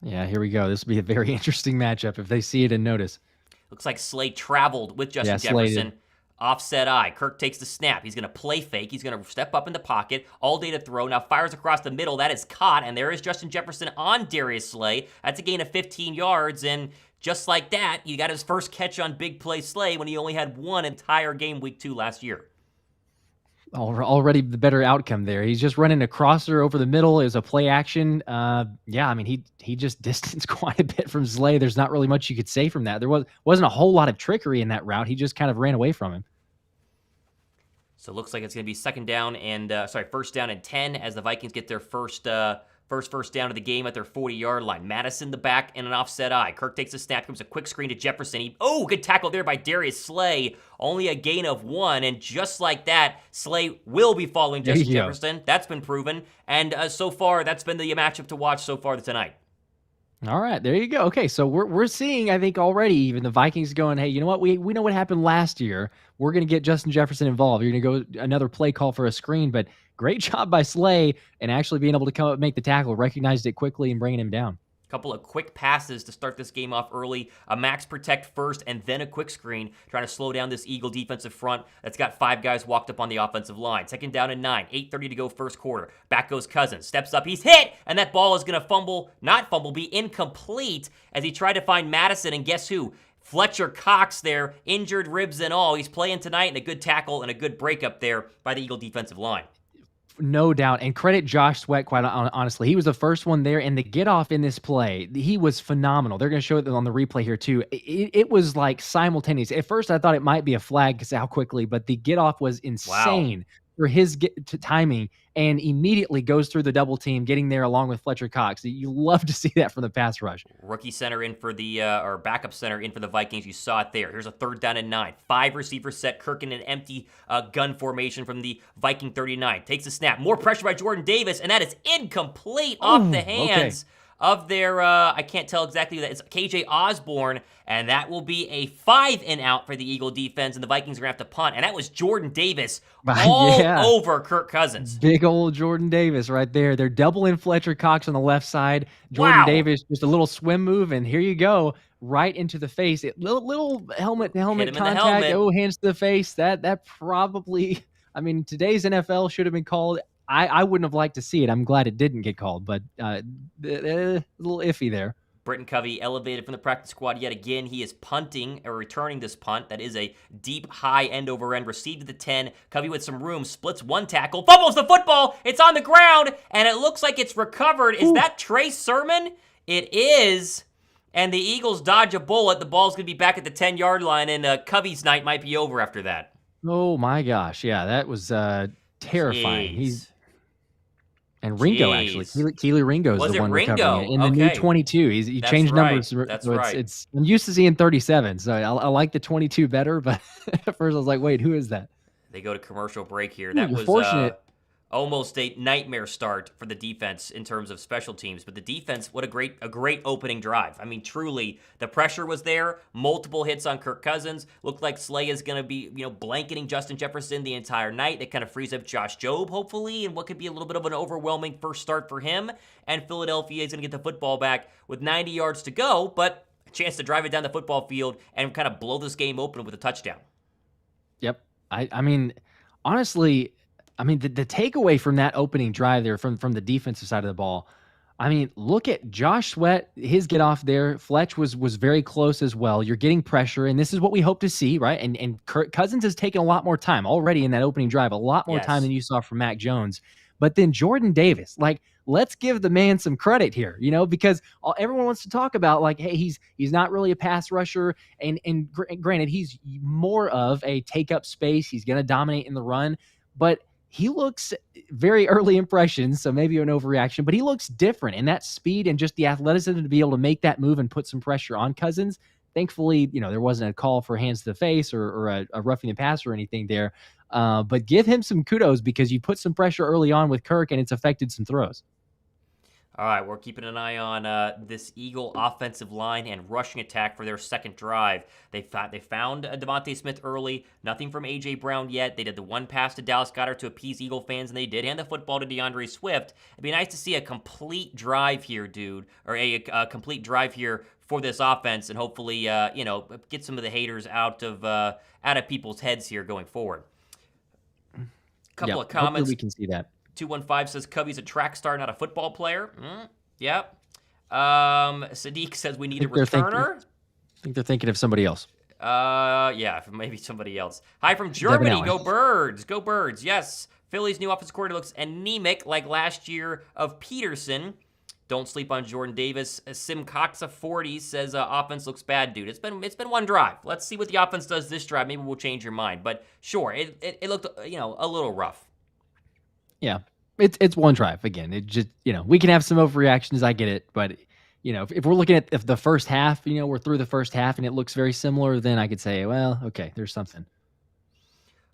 Yeah, here we go. This will be a very interesting matchup if they see it and notice. Looks like Slay traveled with Justin Jefferson. Offset eye. Kirk takes the snap. He's going to play fake. He's going to step up in the pocket. All day to throw. Now fires across the middle. That is caught, and there is Justin Jefferson on Darius Slay. That's a gain of 15 yards, and just like that, you got his first catch on big play Slay when he only had one entire game week 2 last year. Already the better outcome there. He's just running a crosser over the middle as a play action. I mean, he just distanced quite a bit from Slay. There's not really much you could say from that. There wasn't a whole lot of trickery in that route. He just kind of ran away from him. So it looks like it's going to be first down and 10 as the Vikings get their first down of the game at their 40-yard line. Madison the back and an offset eye. Kirk takes a snap, comes a quick screen to Jefferson. Good tackle there by Darius Slay. Only a gain of 1, and just like that, Slay will be following Justin Jefferson. That's been proven, and so far, that's been the matchup to watch so far tonight. All right, there you go. Okay, so we're seeing, I think, already even the Vikings going, hey, you know what? We know what happened last year. We're going to get Justin Jefferson involved. You're going to go another play call for a screen, but great job by Slay and actually being able to come up and make the tackle, recognized it quickly and bringing him down. Couple of quick passes to start this game off early. A max protect first and then a quick screen, trying to slow down this Eagle defensive front that's got 5 guys walked up on the offensive line. Second down and 9, 8:30 to go first quarter. Back goes Cousins, steps up, he's hit, and that ball is going to be incomplete as he tried to find Madison, and guess who? Fletcher Cox there, injured ribs and all. He's playing tonight, and a good tackle and a good breakup there by the Eagle defensive line. No doubt. And credit Josh Sweat, quite honestly. He was the first one there, and the get off in this play, he was phenomenal. They're going to show it on the replay here, too. It was like simultaneous. At first, I thought it might be a flag because how quickly, but the get off was insane. for his timing and immediately goes through the double team, getting there along with Fletcher Cox. You love to see that from the pass rush. Rookie center in for the, or backup center in for the Vikings. You saw it there. Here's a 3rd down and 9. 5 receivers set. Kirk in an empty gun formation from the Viking 39. Takes a snap. More pressure by Jordan Davis, and that is incomplete off the hands of their, I can't tell exactly who that is, KJ Osborne, and that will be a 5 and out for the Eagle defense, and the Vikings are going to have to punt, and that was Jordan Davis all over Kirk Cousins. Big old Jordan Davis right there. They're doubling Fletcher Cox on the left side. Jordan Davis, just a little swim move, and here you go, right into the face. Little helmet-to-helmet contact. Oh, hands to the face. That probably, I mean, today's NFL should have been called. I wouldn't have liked to see it. I'm glad it didn't get called, but a little iffy there. Britton Covey elevated from the practice squad yet again. He is punting or returning this punt. That is a deep, high end-over-end, received to the 10. Covey with some room, splits one tackle, fumbles the football. It's on the ground, and it looks like it's recovered. Is that Trey Sermon? It is. And the Eagles dodge a bullet. The ball's going to be back at the 10-yard line, and Covey's night might be over after that. Oh, my gosh. Yeah, that was terrifying. And Ringo, actually. Keely Ringo is the one recovering it. In the new 22. He changed numbers. That's right. I'm used to seeing 37, so I like the 22 better, but at first I was like, wait, who is that? They go to commercial break here. That was fortunate. Almost a nightmare start for the defense in terms of special teams. But the defense, what a great opening drive. I mean, truly, the pressure was there. Multiple hits on Kirk Cousins. Looked like Slay is going to be, blanketing Justin Jefferson the entire night. That kind of frees up Josh Jobe, hopefully, and what could be a little bit of an overwhelming first start for him. And Philadelphia is going to get the football back with 90 yards to go, but a chance to drive it down the football field and kind of blow this game open with a touchdown. Yep. I mean, honestly, the takeaway from that opening drive there from the defensive side of the ball, I mean, look at Josh Sweat, his get off there. Fletch was very close as well. You're getting pressure, and this is what we hope to see, right? And Kirk Cousins has taken a lot more time already in that opening drive, a lot more time than you saw from Mac Jones. But then Jordan Davis, let's give the man some credit here, because everyone wants to talk about hey, he's not really a pass rusher, and granted, he's more of a take up space. He's going to dominate in the run, but he looks very early impressions, so maybe an overreaction, but he looks different. And that speed and just the athleticism to be able to make that move and put some pressure on Cousins. Thankfully, there wasn't a call for hands to the face or a roughing the passer or anything there. But give him some kudos because you put some pressure early on with Kirk and it's affected some throws. All right, we're keeping an eye on this Eagle offensive line and rushing attack for their second drive. They found Devontae Smith early. Nothing from A.J. Brown yet. They did the one pass to Dallas Goedert to appease Eagle fans, and they did hand the football to DeAndre Swift. It'd be nice to see a complete drive here, dude, or a complete drive here for this offense, and hopefully, get some of the haters out of people's heads here going forward. Couple of comments. Hopefully we can see that. 215 says Covey's a track star, not a football player. Yep. Sadiq says we need a returner. I think they're thinking of somebody else. Yeah, maybe somebody else. Hi from Germany. Go Birds. Go Birds. Yes. Philly's new offensive coordinator looks anemic like last year of Peterson. Don't sleep on Jordan Davis. Sim Coxa 40 says offense looks bad, dude. It's been one drive. Let's see what the offense does this drive. Maybe we'll change your mind. But sure, it looked a little rough. Yeah, it's one drive again. It just we can have some overreactions. I get it, but if we're looking at the first half, we're through the first half and it looks very similar, then I could say, well, okay, there's something.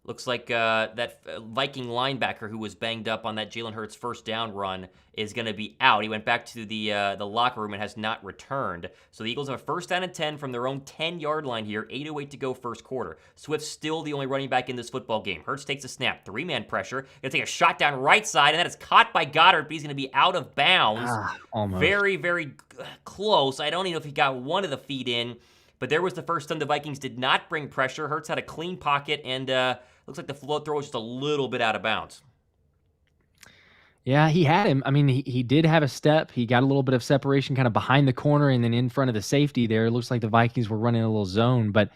Looks like that Viking linebacker who was banged up on that Jalen Hurts first down run is going to be out. He went back to the locker room and has not returned. So the Eagles have a first down and 10 from their own 10-yard line here. 8:08 to go first quarter. Swift's still the only running back in this football game. Hurts takes a snap. 3-man pressure. Going to take a shot down right side, and that is caught by Goddard, but he's going to be out of bounds. Almost. Very, very close. I don't even know if he got one of the feet in, but there was the first time the Vikings did not bring pressure. Hurts had a clean pocket, and looks like the float throw was just a little bit out of bounds. Yeah, he had him. I mean, he did have a step. He got a little bit of separation kind of behind the corner and then in front of the safety there. It looks like the Vikings were running a little zone, but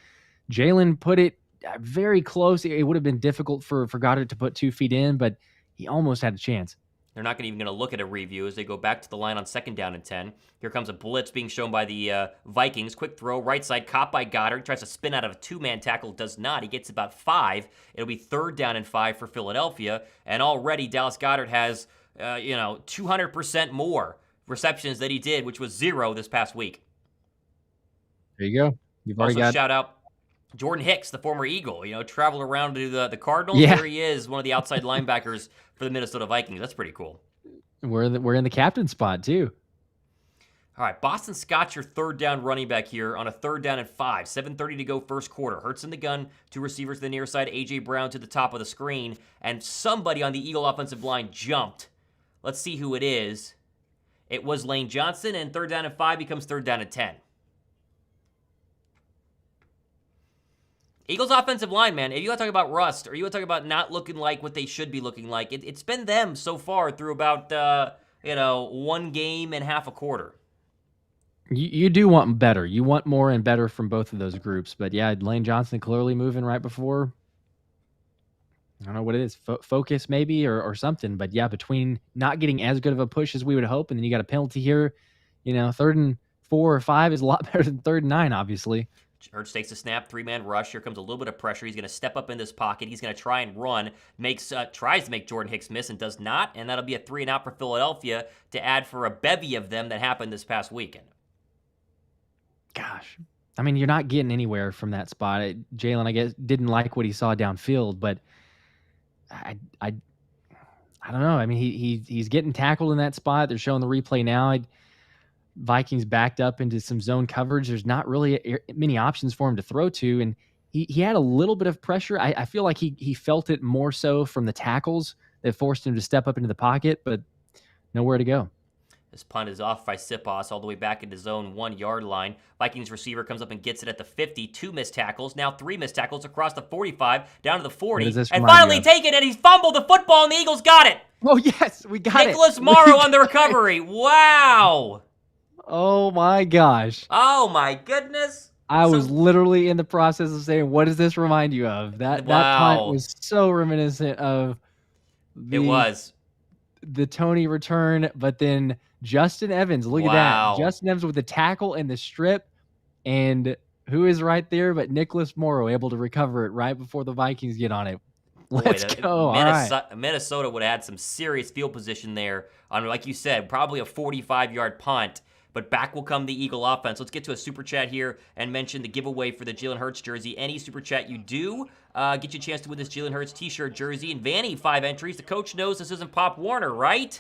Jalen put it very close. It would have been difficult for Goddard to put 2 feet in, but he almost had a chance. They're not even going to look at a review as they go back to the line on 2nd down and 10. Here comes a blitz being shown by the Vikings. Quick throw, right side, caught by Goddard. Tries to spin out of a 2-man tackle, does not. He gets about 5. It'll be 3rd down and 5 for Philadelphia. And already Dallas Goedert has, 200% more receptions than he did, which was 0 this past week. There you go. You've already Also, got shout out Jordan Hicks, the former Eagle, traveled around to the Cardinals. Yeah. Here he is, one of the outside linebackers for the Minnesota Vikings. That's pretty cool. We're in the captain spot too. All right, Boston Scott's your 3rd down running back here on a 3rd down and 5. 7:30 to go first quarter. Hurts in the gun, 2 receivers to the near side, A.J. Brown to the top of the screen, and somebody on the Eagle offensive line jumped. Let's see who it is. It was Lane Johnson, and 3rd down and 5 becomes 3rd down and 10. Eagles offensive line, man, if you want to talk about rust, or you want to talk about not looking like what they should be looking like, it's been them so far through about, 1 game and half a quarter. You do want better. You want more and better from both of those groups. But yeah, Lane Johnson clearly moving right before. I don't know what it is, focus maybe or something. But yeah, between not getting as good of a push as we would hope, and then you got a penalty here, 3rd and 4 or 5 is a lot better than 3rd and 9, obviously. Hurts takes a snap, 3-man rush. Here comes a little bit of pressure. He's going to step up in this pocket. He's going to try and run. Tries to make Jordan Hicks miss and does not. And that'll be a 3 and out for Philadelphia to add for a bevy of them that happened this past weekend. Gosh, I mean, you're not getting anywhere from that spot. Jalen, I guess, didn't like what he saw downfield, but I don't know. I mean, he's getting tackled in that spot. They're showing the replay now. Vikings backed up into some zone coverage. There's not really many options for him to throw to, and he had a little bit of pressure. I feel like he felt it more so from the tackles that forced him to step up into the pocket, but nowhere to go. This punt is off by Siposs all the way back into zone 1-yard line. Vikings receiver comes up and gets it at the 50. 2 missed tackles. Now 3 missed tackles across the 45, down to the 40. And finally taken, and he's fumbled the football, and the Eagles got it. Oh, yes, we got it. Nicholas Morrow on the recovery. Wow. Oh, my gosh. Oh, my goodness. I was literally in the process of saying, what does this remind you of? That punt was so reminiscent of the Tony return, but then Justin Evans, look at that. Justin Evans with the tackle and the strip, and who is right there but Nicholas Morrow able to recover it right before the Vikings get on it. Let's go. Minnesota would have had some serious field position there on, like you said, probably a 45-yard punt. But back will come the Eagle offense. Let's get to a super chat here and mention the giveaway for the Jalen Hurts jersey. Any super chat you do, get you a chance to win this Jalen Hurts t-shirt jersey. And Vanny, 5 entries. The coach knows this isn't Pop Warner, right?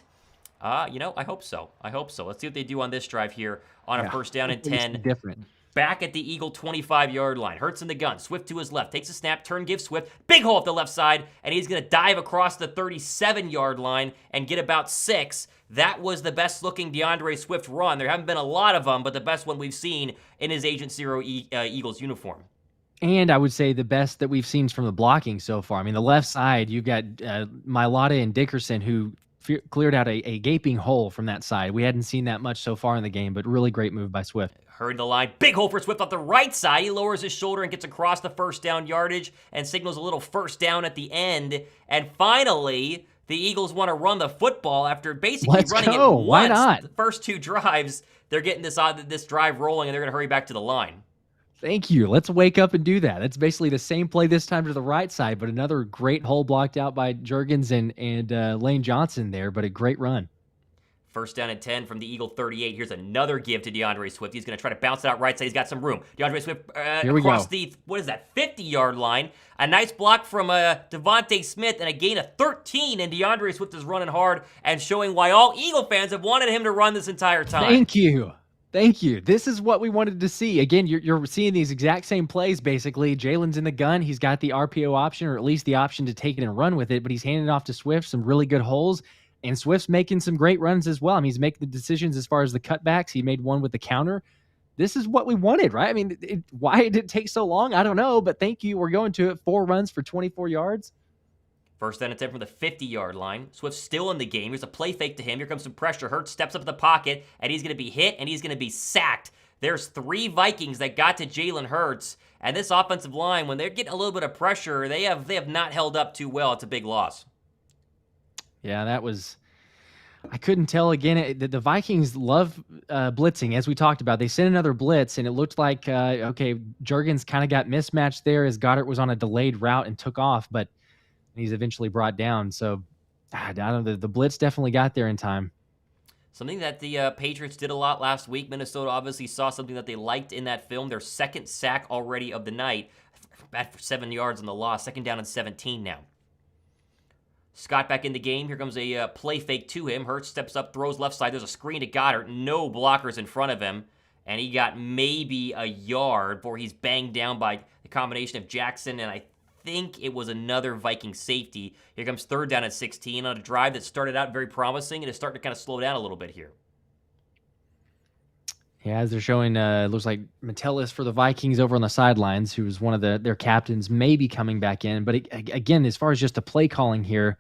I hope so. Let's see what they do on this drive here on a 1st down and 10. Different. Back at the Eagle 25-yard line. Hurts in the gun. Swift to his left. Takes a snap. Turn gives Swift. Big hole up the left side. And he's going to dive across the 37-yard line and get about 6. That was the best-looking DeAndre Swift run. There haven't been a lot of them, but the best one we've seen in his Agent Zero Eagles uniform. And I would say the best that we've seen from the blocking so far. I mean, the left side, you've got Mailata and Dickerson, who cleared out a gaping hole from that side. We hadn't seen that much so far in the game, but really great move by Swift. Hurried the line. Big hole for Swift off the right side. He lowers his shoulder and gets across the 1st down yardage and signals a little 1st down at the end. And finally, the Eagles want to run the football after basically running it once. Why not? The first 2 drives, they're getting this drive rolling, and they're going to hurry back to the line. Thank you. Let's wake up and do that. That's basically the same play this time to the right side, but another great hole blocked out by Juergens and Lane Johnson there, but a great run. 1st down and 10 from the Eagle 38. Here's another give to DeAndre Swift. He's going to try to bounce it out right side. He's got some room. DeAndre Swift across the, 50-yard line. A nice block from Devontae Smith and a gain of 13. And DeAndre Swift is running hard and showing why all Eagle fans have wanted him to run this entire time. Thank you. This is what we wanted to see. Again, you're seeing these exact same plays, basically. Jalen's in the gun. He's got the RPO option, or at least the option to take it and run with it, but he's handing it off to Swift, some really good holes. And Swift's making some great runs as well. I mean, he's making the decisions as far as the cutbacks. He made one with the counter. This is what we wanted, right? I mean, why did it take so long? I don't know, but thank you. We're going to it. 4 runs for 24 yards. 1st down and 10 from the 50-yard line. Swift's still in the game. Here's a play fake to him. Here comes some pressure. Hurts steps up in the pocket, and he's going to be hit, and he's going to be sacked. There's 3 Vikings that got to Jalen Hurts, and this offensive line, when they're getting a little bit of pressure, they have not held up too well. It's a big loss. Yeah, that was I couldn't tell again. The Vikings love blitzing, as we talked about. They sent another blitz, and it looked like okay, Jurgens kind of got mismatched there as Goddard was on a delayed route and took off, but he's eventually brought down. So I don't know. The blitz definitely got there in time. Something that the Patriots did a lot last week. Minnesota obviously saw something that they liked in that film. Their second sack already of the night. Bad for 7 yards on the loss. Second down and 17 now. Scott back in the game. Here comes a play fake to him. Hurts steps up, throws left side. There's a screen to Goddard. No blockers in front of him. And he got maybe a yard before he's banged down by the combination of Jackson and I think it was another Viking safety. Here comes third down at 16 on a drive that started out very promising and is starting to kind of slow down a little bit here. Yeah, as they're showing, it looks like Metellus for the Vikings over on the sidelines, who was one of their captains, maybe coming back in. But again, as far as just the play calling here,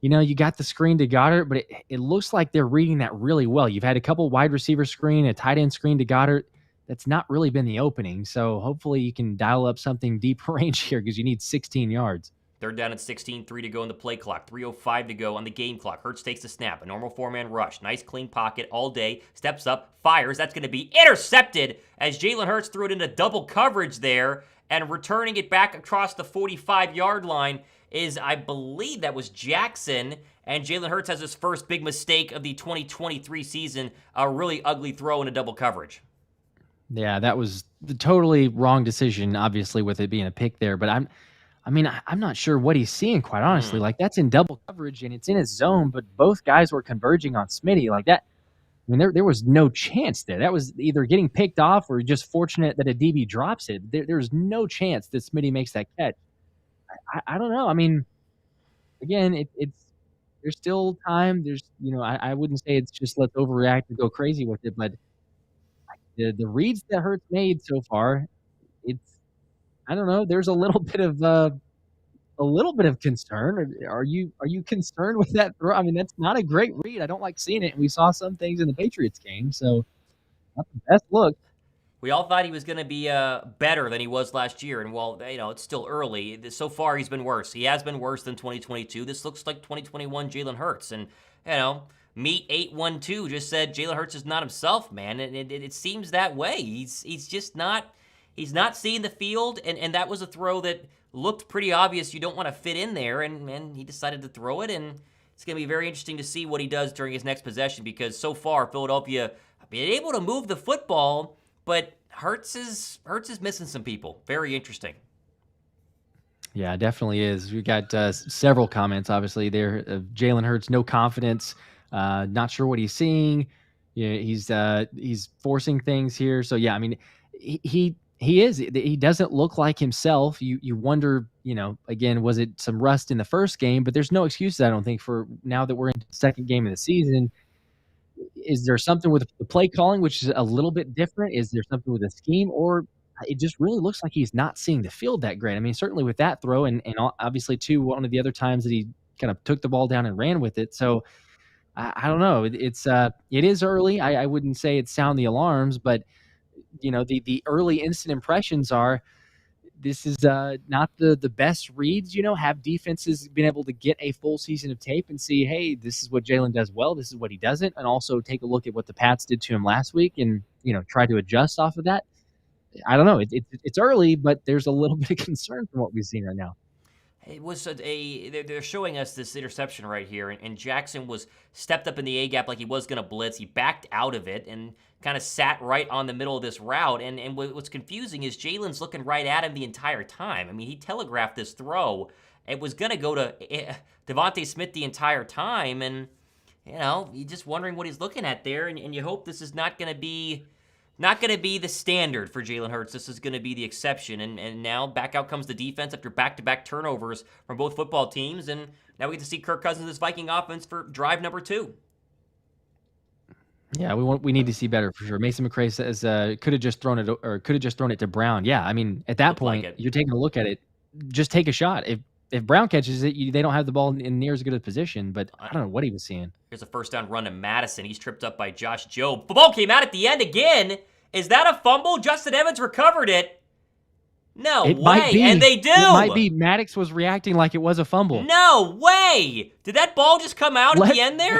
you got the screen to Goddard, but it looks like they're reading that really well. You've had a couple wide receiver screen, a tight end screen to Goddard. That's not really been the opening. So hopefully you can dial up something deeper range here because you need 16 yards. Third down at 16, 3 to go in the play clock, 3:05 to go on the game clock. Hurts takes the snap, a normal four-man rush. Nice clean pocket all day, steps up, fires. That's going to be intercepted as Jalen Hurts threw it into double coverage there, and returning it back across the 45-yard line is, I believe that was Jackson, and Jalen Hurts has his first big mistake of the 2023 season, a really ugly throw into double coverage. Yeah, that was the totally wrong decision, obviously, with it being a pick there, but I'm not sure what he's seeing, quite honestly. Like, that's in double coverage, and it's in his zone, but both guys were converging on Smitty. Like that, there was no chance there. That was either getting picked off or just fortunate that a DB drops it. There's no chance that Smitty makes that catch. I don't know. Again, it's there's still time. There's, I wouldn't say it's just let's overreact and go crazy with it, but the reads that Hurts made so far, I don't know. There's a little bit of concern. Are you concerned with that throw? That's not a great read. I don't like seeing it. And we saw some things in the Patriots game, so not the best look. We all thought he was going to be better than he was last year, and while it's still early, so far he's been worse. He has been worse than 2022. This looks like 2021 Jalen Hurts, and Meat 812 just said Jalen Hurts is not himself, man, and it seems that way. He's just not. He's not seeing the field, and that was a throw that looked pretty obvious. You don't want to fit in there, and he decided to throw it, and it's going to be very interesting to see what he does during his next possession because so far Philadelphia been able to move the football, but Hurts is missing some people. Very interesting. Yeah, it definitely is. We got several comments, obviously, there of Jalen Hurts, no confidence, not sure what he's seeing. Yeah, he's forcing things here. So yeah, he doesn't look like himself. You wonder, again, was it some rust in the first game? But there's no excuses, I don't think, for now that we're in the second game of the season. Is there something with the play calling, which is a little bit different? Is there something with the scheme? Or it just really looks like he's not seeing the field that great. Certainly with that throw and obviously, too, one of the other times that he kind of took the ball down and ran with it. So I don't know. It is early. I wouldn't say it's sound the alarms, but the early instant impressions are this is not the best reads. Have defenses been able to get a full season of tape and see, hey, this is what Jalen does well, this is what he doesn't, and also take a look at what the Pats did to him last week and try to adjust off of that. I don't know. It's early, but there's a little bit of concern from what we've seen right now. It was they're showing us this interception right here, and Jackson was stepped up in the A-gap like he was going to blitz. He backed out of it and kind of sat right on the middle of this route, and what's confusing is Jalen's looking right at him the entire time. He telegraphed this throw. It was going to go to Devontae Smith the entire time, and, you're just wondering what he's looking at there, and you hope this is not going to be the standard for Jalen Hurts. This is going to be the exception. And now back out comes the defense after back-to-back turnovers from both football teams. And now we get to see Kirk Cousins' Viking offense for drive number 2. Yeah, we need to see better for sure. Mason McRae says could have just thrown it to Brown. Yeah, at that point, you're taking a look at it. Just take a shot. If Brown catches it, they don't have the ball in near as good a position. But I don't know what he was seeing. Here's a first down run to Madison. He's tripped up by Josh Jobe. The ball came out at the end again. Is that a fumble? Justin Evans recovered it. No it way. Might be. And they do. It might be. Maddox was reacting like it was a fumble. No way. Did that ball just come out at the end there?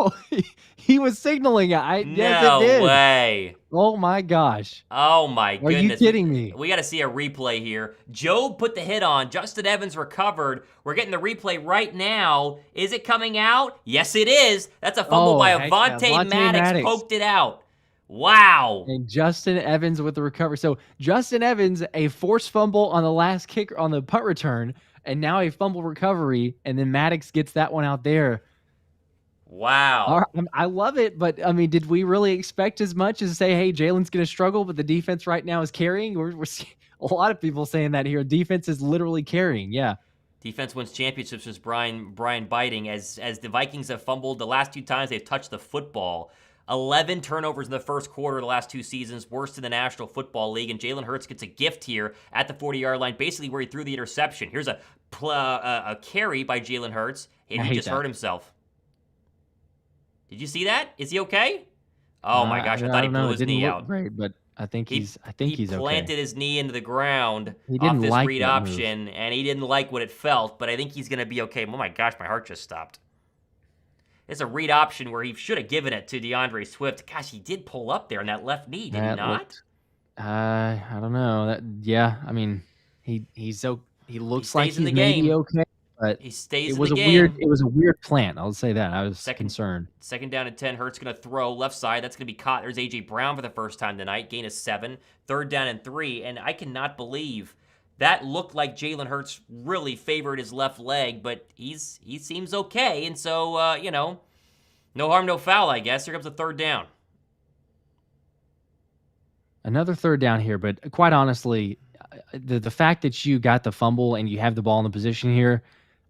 Oh, he was signaling. Yes, it No did. way. Oh my gosh. Oh my Are you goodness. kidding me? We got to see a replay here. Job put the hit on. Justin Evans recovered. We're getting the replay right now. Is it coming out? Yes, it is. That's a fumble Oh, by heck yeah. Avonte Vontae Maddox. Maddox Poked it out. Wow. and Justin Evans with the recovery. So Justin Evans, a forced fumble on the last kick on the punt return, and now a fumble recovery, and then Maddox gets that one out there. Wow. I love it, but I mean, did we really expect as much as say, hey, Jalen's going to struggle, but the defense right now is carrying? We're a lot of people saying that here. Defense is literally carrying. Yeah. Defense wins championships with Brian Biting as the Vikings have fumbled the last 2 times they've touched the football. 11 turnovers in the first quarter of the last 2 seasons, worst in the National Football League. And Jalen Hurts gets a gift here at the 40-yard line, basically where he threw the interception. Here's a carry by Jalen Hurts, and he just hurt himself. Did you see that? Is he okay? Oh my gosh, I thought he blew his knee out. Great, but I think he's okay. He planted his knee into the ground He off didn't this like read that option, and he didn't like what it felt, but I think he's going to be okay. Oh my gosh, my heart just stopped. It's a read option where he should have given it to DeAndre Swift. Gosh, he did pull up there in that left knee, did he not? I don't know. Yeah, I mean, he looks like he's in the maybe game. Okay, but He stays in the game. It was a weird plant. I'll say that. I was concerned. Second down and 10. Hurts going to throw left side. That's going to be caught. There's A.J. Brown for the first time tonight. Gain of 7. Third down and 3. And I cannot believe that looked like Jalen Hurts really favored his left leg, but he seems okay. And so, no harm, no foul, I guess. Here comes the third down. Another third down here, but quite honestly, the fact that you got the fumble and you have the ball in the position here,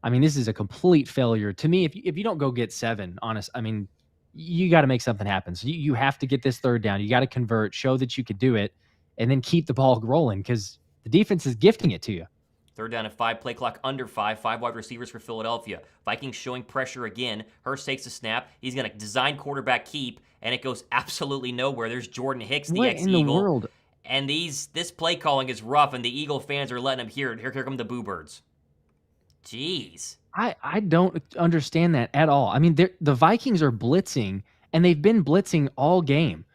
I mean, this is a complete failure. To me, if you don't go get 7, I mean, you got to make something happen. So you have to get this third down. You got to convert, show that you could do it, and then keep the ball rolling because the defense is gifting it to you. Third down and 5, play clock under 5. 5 wide receivers for Philadelphia. Vikings showing pressure again. Hurst takes the snap. He's going to design quarterback keep, and it goes absolutely nowhere. There's Jordan Hicks, the ex-Eagle. What in the world? And this play calling is rough, and the Eagle fans are letting him hear it. Here come the Boo Birds. Jeez. I don't understand that at all. I mean, the Vikings are blitzing, and they've been blitzing all game.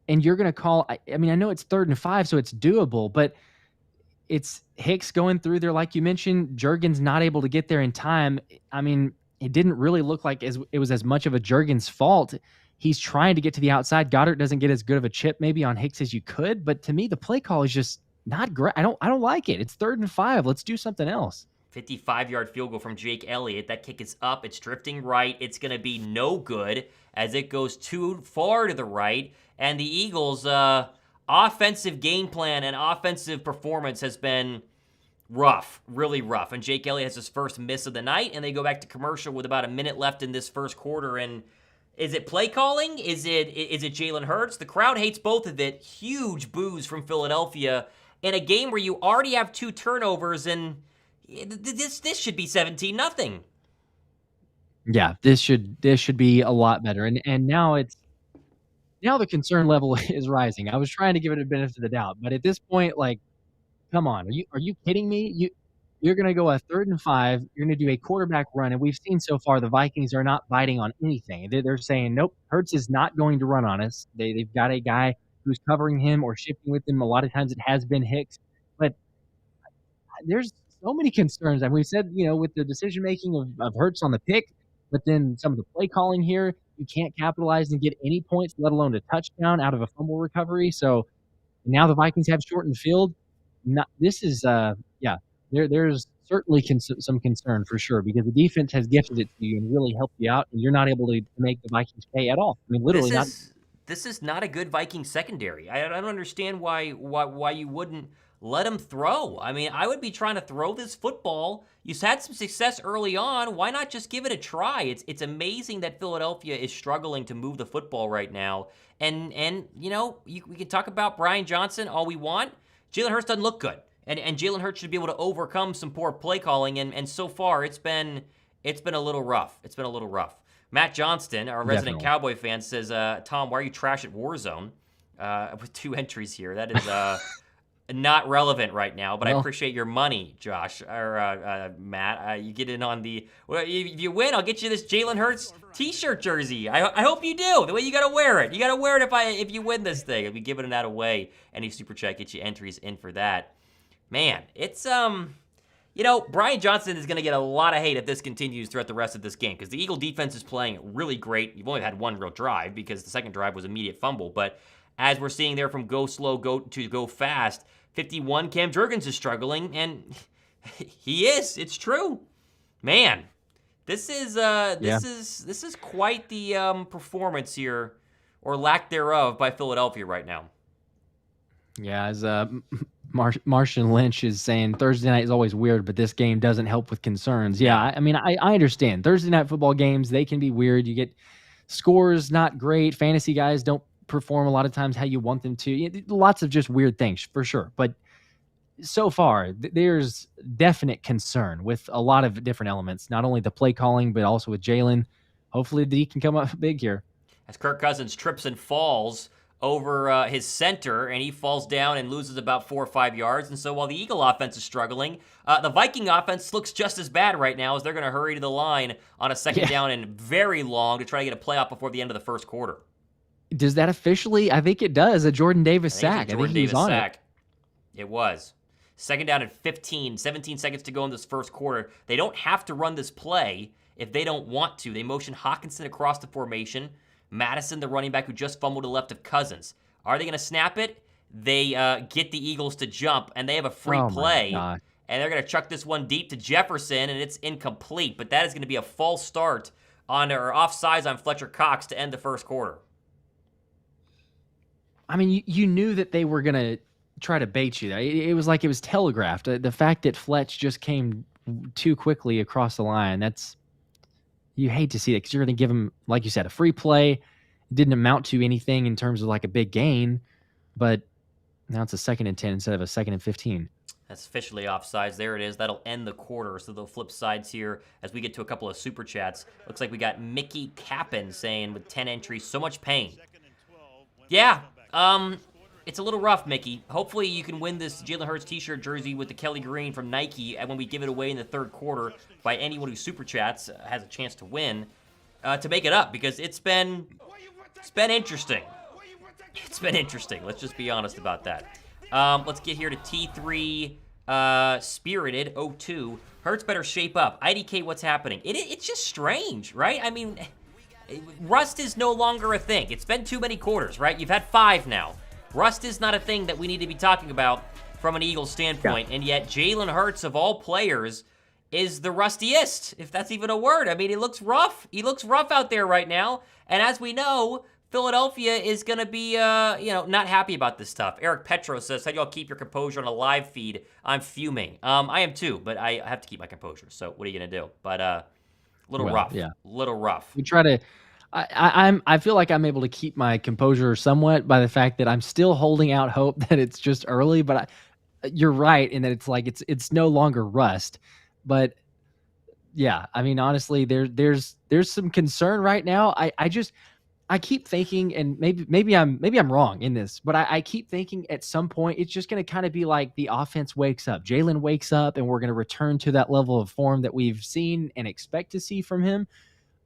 And you're going to call, I mean, I know it's 3rd and 5, so it's doable, but it's Hicks going through there, like you mentioned. Juergens not able to get there in time. I mean, it didn't really look like it was as much of a Juergens fault. He's trying to get to the outside. Goddard doesn't get as good of a chip maybe on Hicks as you could, but to me, the play call is just not great. I don't like it. It's 3rd and 5. Let's do something else. 55-yard field goal from Jake Elliott. That kick is up. It's drifting right. It's going to be no good as it goes too far to the right. And the Eagles' offensive game plan and offensive performance has been rough, really rough. And Jake Elliott has his first miss of the night, and they go back to commercial with about a minute left in this first quarter. And is it play calling? Is it Jalen Hurts? The crowd hates both of it. Huge boos from Philadelphia in a game where you already have 2 turnovers, and this should be 17-0. Yeah, this should be a lot better. And now the concern level is rising. I was trying to give it a benefit of the doubt, but at this point, like, come on, are you kidding me? You're going to go a 3rd and 5. You're going to do a quarterback run, and we've seen so far the Vikings are not biting on anything. They're saying, nope, Hurts is not going to run on us. They've got a guy who's covering him or shifting with him. A lot of times it has been Hicks, but there's so many concerns. And we said, with the decision making of Hurts on the pick, but then some of the play calling here, you can't capitalize and get any points, let alone a touchdown out of a fumble recovery. So now the Vikings have shortened field. This is, there's certainly some concern for sure because the defense has gifted it to you and really helped you out, and you're not able to make the Vikings pay at all. I mean, literally This is not a good Viking secondary. I don't understand why you wouldn't let him throw. I mean, I would be trying to throw this football. You've had some success early on. Why not just give it a try? It's amazing that Philadelphia is struggling to move the football right now. And we can talk about Brian Johnson all we want. Jalen Hurts doesn't look good. And Jalen Hurts should be able to overcome some poor play calling. And so far, it's been a little rough. It's been a little rough. Matt Johnston, our resident Cowboy fan, says, Tom, why are you trash at Warzone? With 2 entries here. That is Not relevant right now, but I Well, appreciate your money, Josh, or Matt. You get in on the, well, if you win, I'll get you this Jalen Hurts t-shirt jersey. I hope you do. The way you gotta wear it. You gotta wear it if you win this thing. I'll be giving that away. Any super chat gets you entries in for that. Man, it's, Brian Johnson is going to get a lot of hate if this continues throughout the rest of this game because the Eagle defense is playing really great. You've only had one real drive because the second drive was immediate fumble, but as we're seeing there from go slow go fast, 51 Cam Jurgens is struggling, and he is. It's true, man. This is quite the performance here, or lack thereof, by Philadelphia right now. Yeah, as Marshawn Lynch is saying, Thursday night is always weird, but this game doesn't help with concerns. Yeah, I mean, I understand. Thursday night football games, they can be weird. You get scores not great. Fantasy guys don't perform a lot of times how you want them to. Lots of just weird things, for sure. But so far, there's definite concern with a lot of different elements, not only the play calling, but also with Jalen. Hopefully, he can come up big here. As Kirk Cousins trips and falls over his center, and he falls down and loses about 4 or 5 yards. And so while the Eagle offense is struggling, the Viking offense looks just as bad right now as they're going to hurry to the line on a second down and very long to try to get a playoff before the end of the first quarter. Does that officially? I think it does. A Jordan Davis sack. I think he was on it. It was. Second down at 15, 17 seconds to go in this first quarter. They don't have to run this play if they don't want to. They motion Hawkinson across the formation. Madison, the running back who just fumbled to the left of Cousins. Are they going to snap it? They get the Eagles to jump, and they have a free play. And they're going to chuck this one deep to Jefferson, and it's incomplete. But that is going to be a false start or offsides on Fletcher Cox to end the first quarter. I mean, you knew that they were going to try to bait you. It was like it was telegraphed. The fact that Fletch just came too quickly across the line, you hate to see that because you're going to give him, like you said, a free play. It didn't amount to anything in terms of like a big gain, but now it's a 2nd and 10 instead of a 2nd and 15. That's officially offsides. There it is. That'll end the quarter. So they'll flip sides here as we get to a couple of super chats. Looks like we got Mickey Kappen saying with 10 entries, so much pain. Yeah, it's a little rough, Mickey. Hopefully you can win this Jalen Hurts t-shirt jersey with the Kelly Green from Nike, and when we give it away in the third quarter by anyone who super chats has a chance to win, to make it up, because it's been interesting. It's been interesting. Let's just be honest about that. Let's get here to T3 Spirited 02. Hurts better shape up. IDK, what's happening? It's just strange, right? I mean, rust is no longer a thing. It's been too many quarters, right? You've had 5 now. Rust is not a thing that we need to be talking about from an Eagles standpoint, and yet Jalen Hurts, of all players, is the rustiest, if that's even a word. I mean, he looks rough. He looks rough out there right now, and as we know, Philadelphia is going to be, not happy about this stuff. Eric Petro says, how do y'all keep your composure on a live feed? I'm fuming. I am too, but I have to keep my composure, so what are you going to do? But, little rough. Yeah. Little rough. We try to... I feel like I'm able to keep my composure somewhat by the fact that I'm still holding out hope that it's just early, but you're right in that it's like it's no longer rust. But yeah, I mean, honestly, there's some concern right now. I keep thinking, and maybe I'm wrong in this, but I keep thinking at some point it's just going to kind of be like the offense wakes up. Jalen wakes up, and we're going to return to that level of form that we've seen and expect to see from him.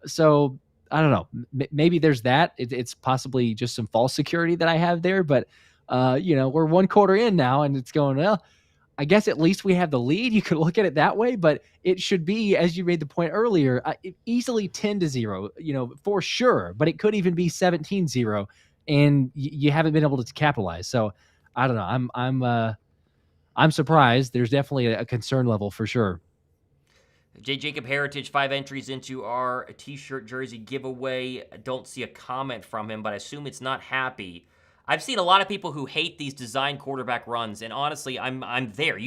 So I don't know. Maybe there's that. It's possibly just some false security that I have there, but we're 1 quarter in now, and it's going, well, I guess at least we have the lead. You could look at it that way, but it should be, as you made the point earlier, easily 10-0, for sure, but it could even be 17-0, and you haven't been able to capitalize. So I don't know. I'm surprised. There's definitely a concern level for sure. J. Jacob Heritage, 5 entries into our t-shirt jersey giveaway. I don't see a comment from him, but I assume it's not happy. I've seen a lot of people who hate these design quarterback runs, and honestly, I'm there.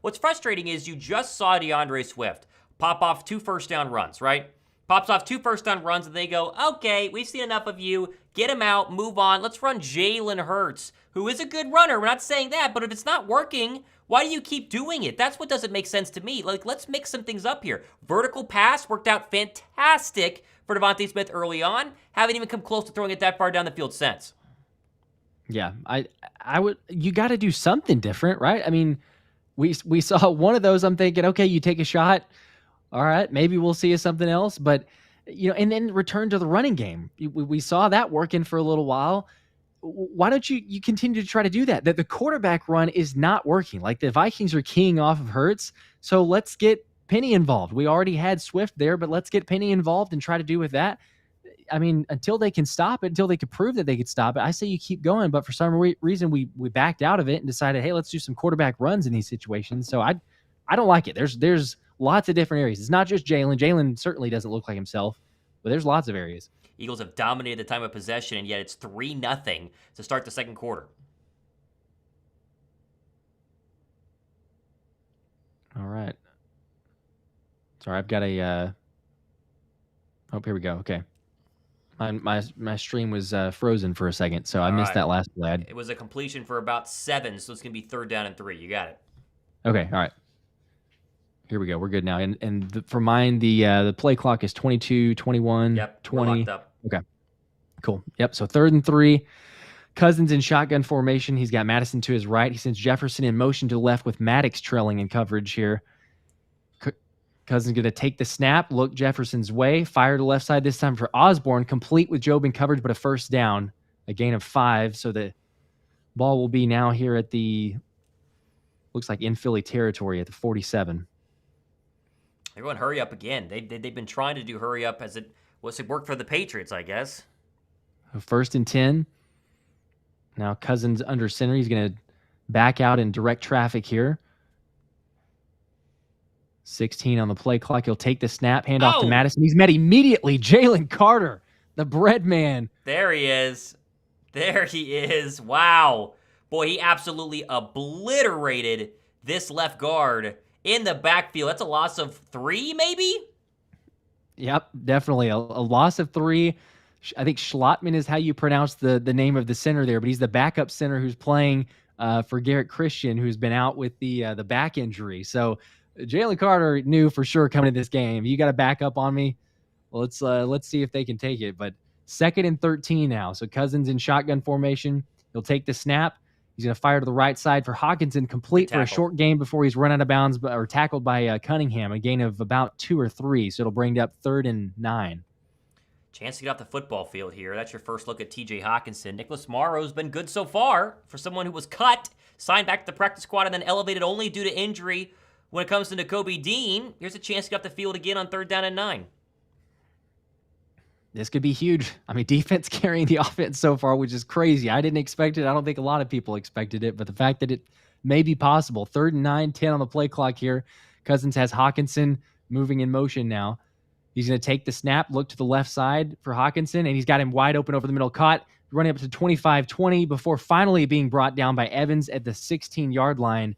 What's frustrating is you just saw DeAndre Swift pop off 2 first down runs, right? Pops off 2 first down runs, and they go, okay, we've seen enough of you. Get him out, move on. Let's run Jalen Hurts, who is a good runner. We're not saying that, but if it's not working, why do you keep doing it? That's what doesn't make sense to me. Like, let's mix some things up here. Vertical pass worked out fantastic for Devontae Smith early on. Haven't even come close to throwing it that far down the field since. Yeah, I would. You got to do something different, right? I mean, we saw one of those. I'm thinking, okay, you take a shot. All right, maybe we'll see something else. But and then return to the running game. We saw that working for a little while. Why don't you continue to try to do that? That the quarterback run is not working. Like the Vikings are keying off of Hurts, so let's get Penny involved. We already had Swift there, but let's get Penny involved and try to do with that. I mean, until they can stop it, until they could prove that they could stop it, I say you keep going. But for some reason, we backed out of it and decided, hey, let's do some quarterback runs in these situations. So I don't like it. There's lots of different areas. It's not just Jalen. Jalen certainly doesn't look like himself, but there's lots of areas. Eagles have dominated the time of possession, and yet it's 3-0 to start the second quarter. All right. Sorry, I've got a. Oh, here we go. Okay. My stream was frozen for a second, so I missed that last play. It was a completion for about 7, so it's going to be 3rd down and 3. You got it. Okay, all right. Here we go. We're good now. And for mine, the play clock is 22, 21, Yep, 20. we're locked up. Okay, cool. Yep, so 3rd and 3. Cousins in shotgun formation. He's got Madison to his right. He sends Jefferson in motion to the left with Maddox trailing in coverage here. Cousins going to take the snap, look Jefferson's way, fire to the left side this time for Osborne, complete with Jobe in coverage, but a first down, a gain of 5. So the ball will be now here at looks like in Philly territory at the 47. They're going hurry up again. They've been trying to do hurry up as it worked for the Patriots, I guess. 1st and 10. Now Cousins under center. He's going to back out in direct traffic here. 16 on the play clock. He'll take the snap, hand off to Madison. He's met immediately. Jalen Carter, the bread man. There he is. There he is. Wow. Boy, he absolutely obliterated this left guard in the backfield. That's a loss of 3, maybe? Yep, definitely. A loss of 3. I think Schlottman is how you pronounce the name of the center there, but he's the backup center who's playing for Garrett Christian, who's been out with the back injury. So Jalen Carter knew for sure coming to this game, you got to back up on me. Well, let's see if they can take it. But 2nd and 13 now. So Cousins in shotgun formation. He'll take the snap. He's going to fire to the right side for Hockenson, complete for a short gain before he's run out of bounds or tackled by Cunningham, a gain of about 2 or 3. So it'll bring up 3rd and 9. Chance to get off the football field here. That's your first look at TJ Hockenson. Nicholas Morrow's been good so far for someone who was cut, signed back to the practice squad, and then elevated only due to injury. When it comes to Nakobe Dean, here's a chance to get off the field again on 3rd down and 9. This could be huge. I mean, defense carrying the offense so far, which is crazy. I didn't expect it. I don't think a lot of people expected it, but the fact that it may be possible. 3rd and 9, 10 on the play clock here. Cousins has Hockenson moving in motion now. He's going to take the snap, look to the left side for Hockenson, and he's got him wide open over the middle, caught, running up to 25-20 before finally being brought down by Evans at the 16-yard line.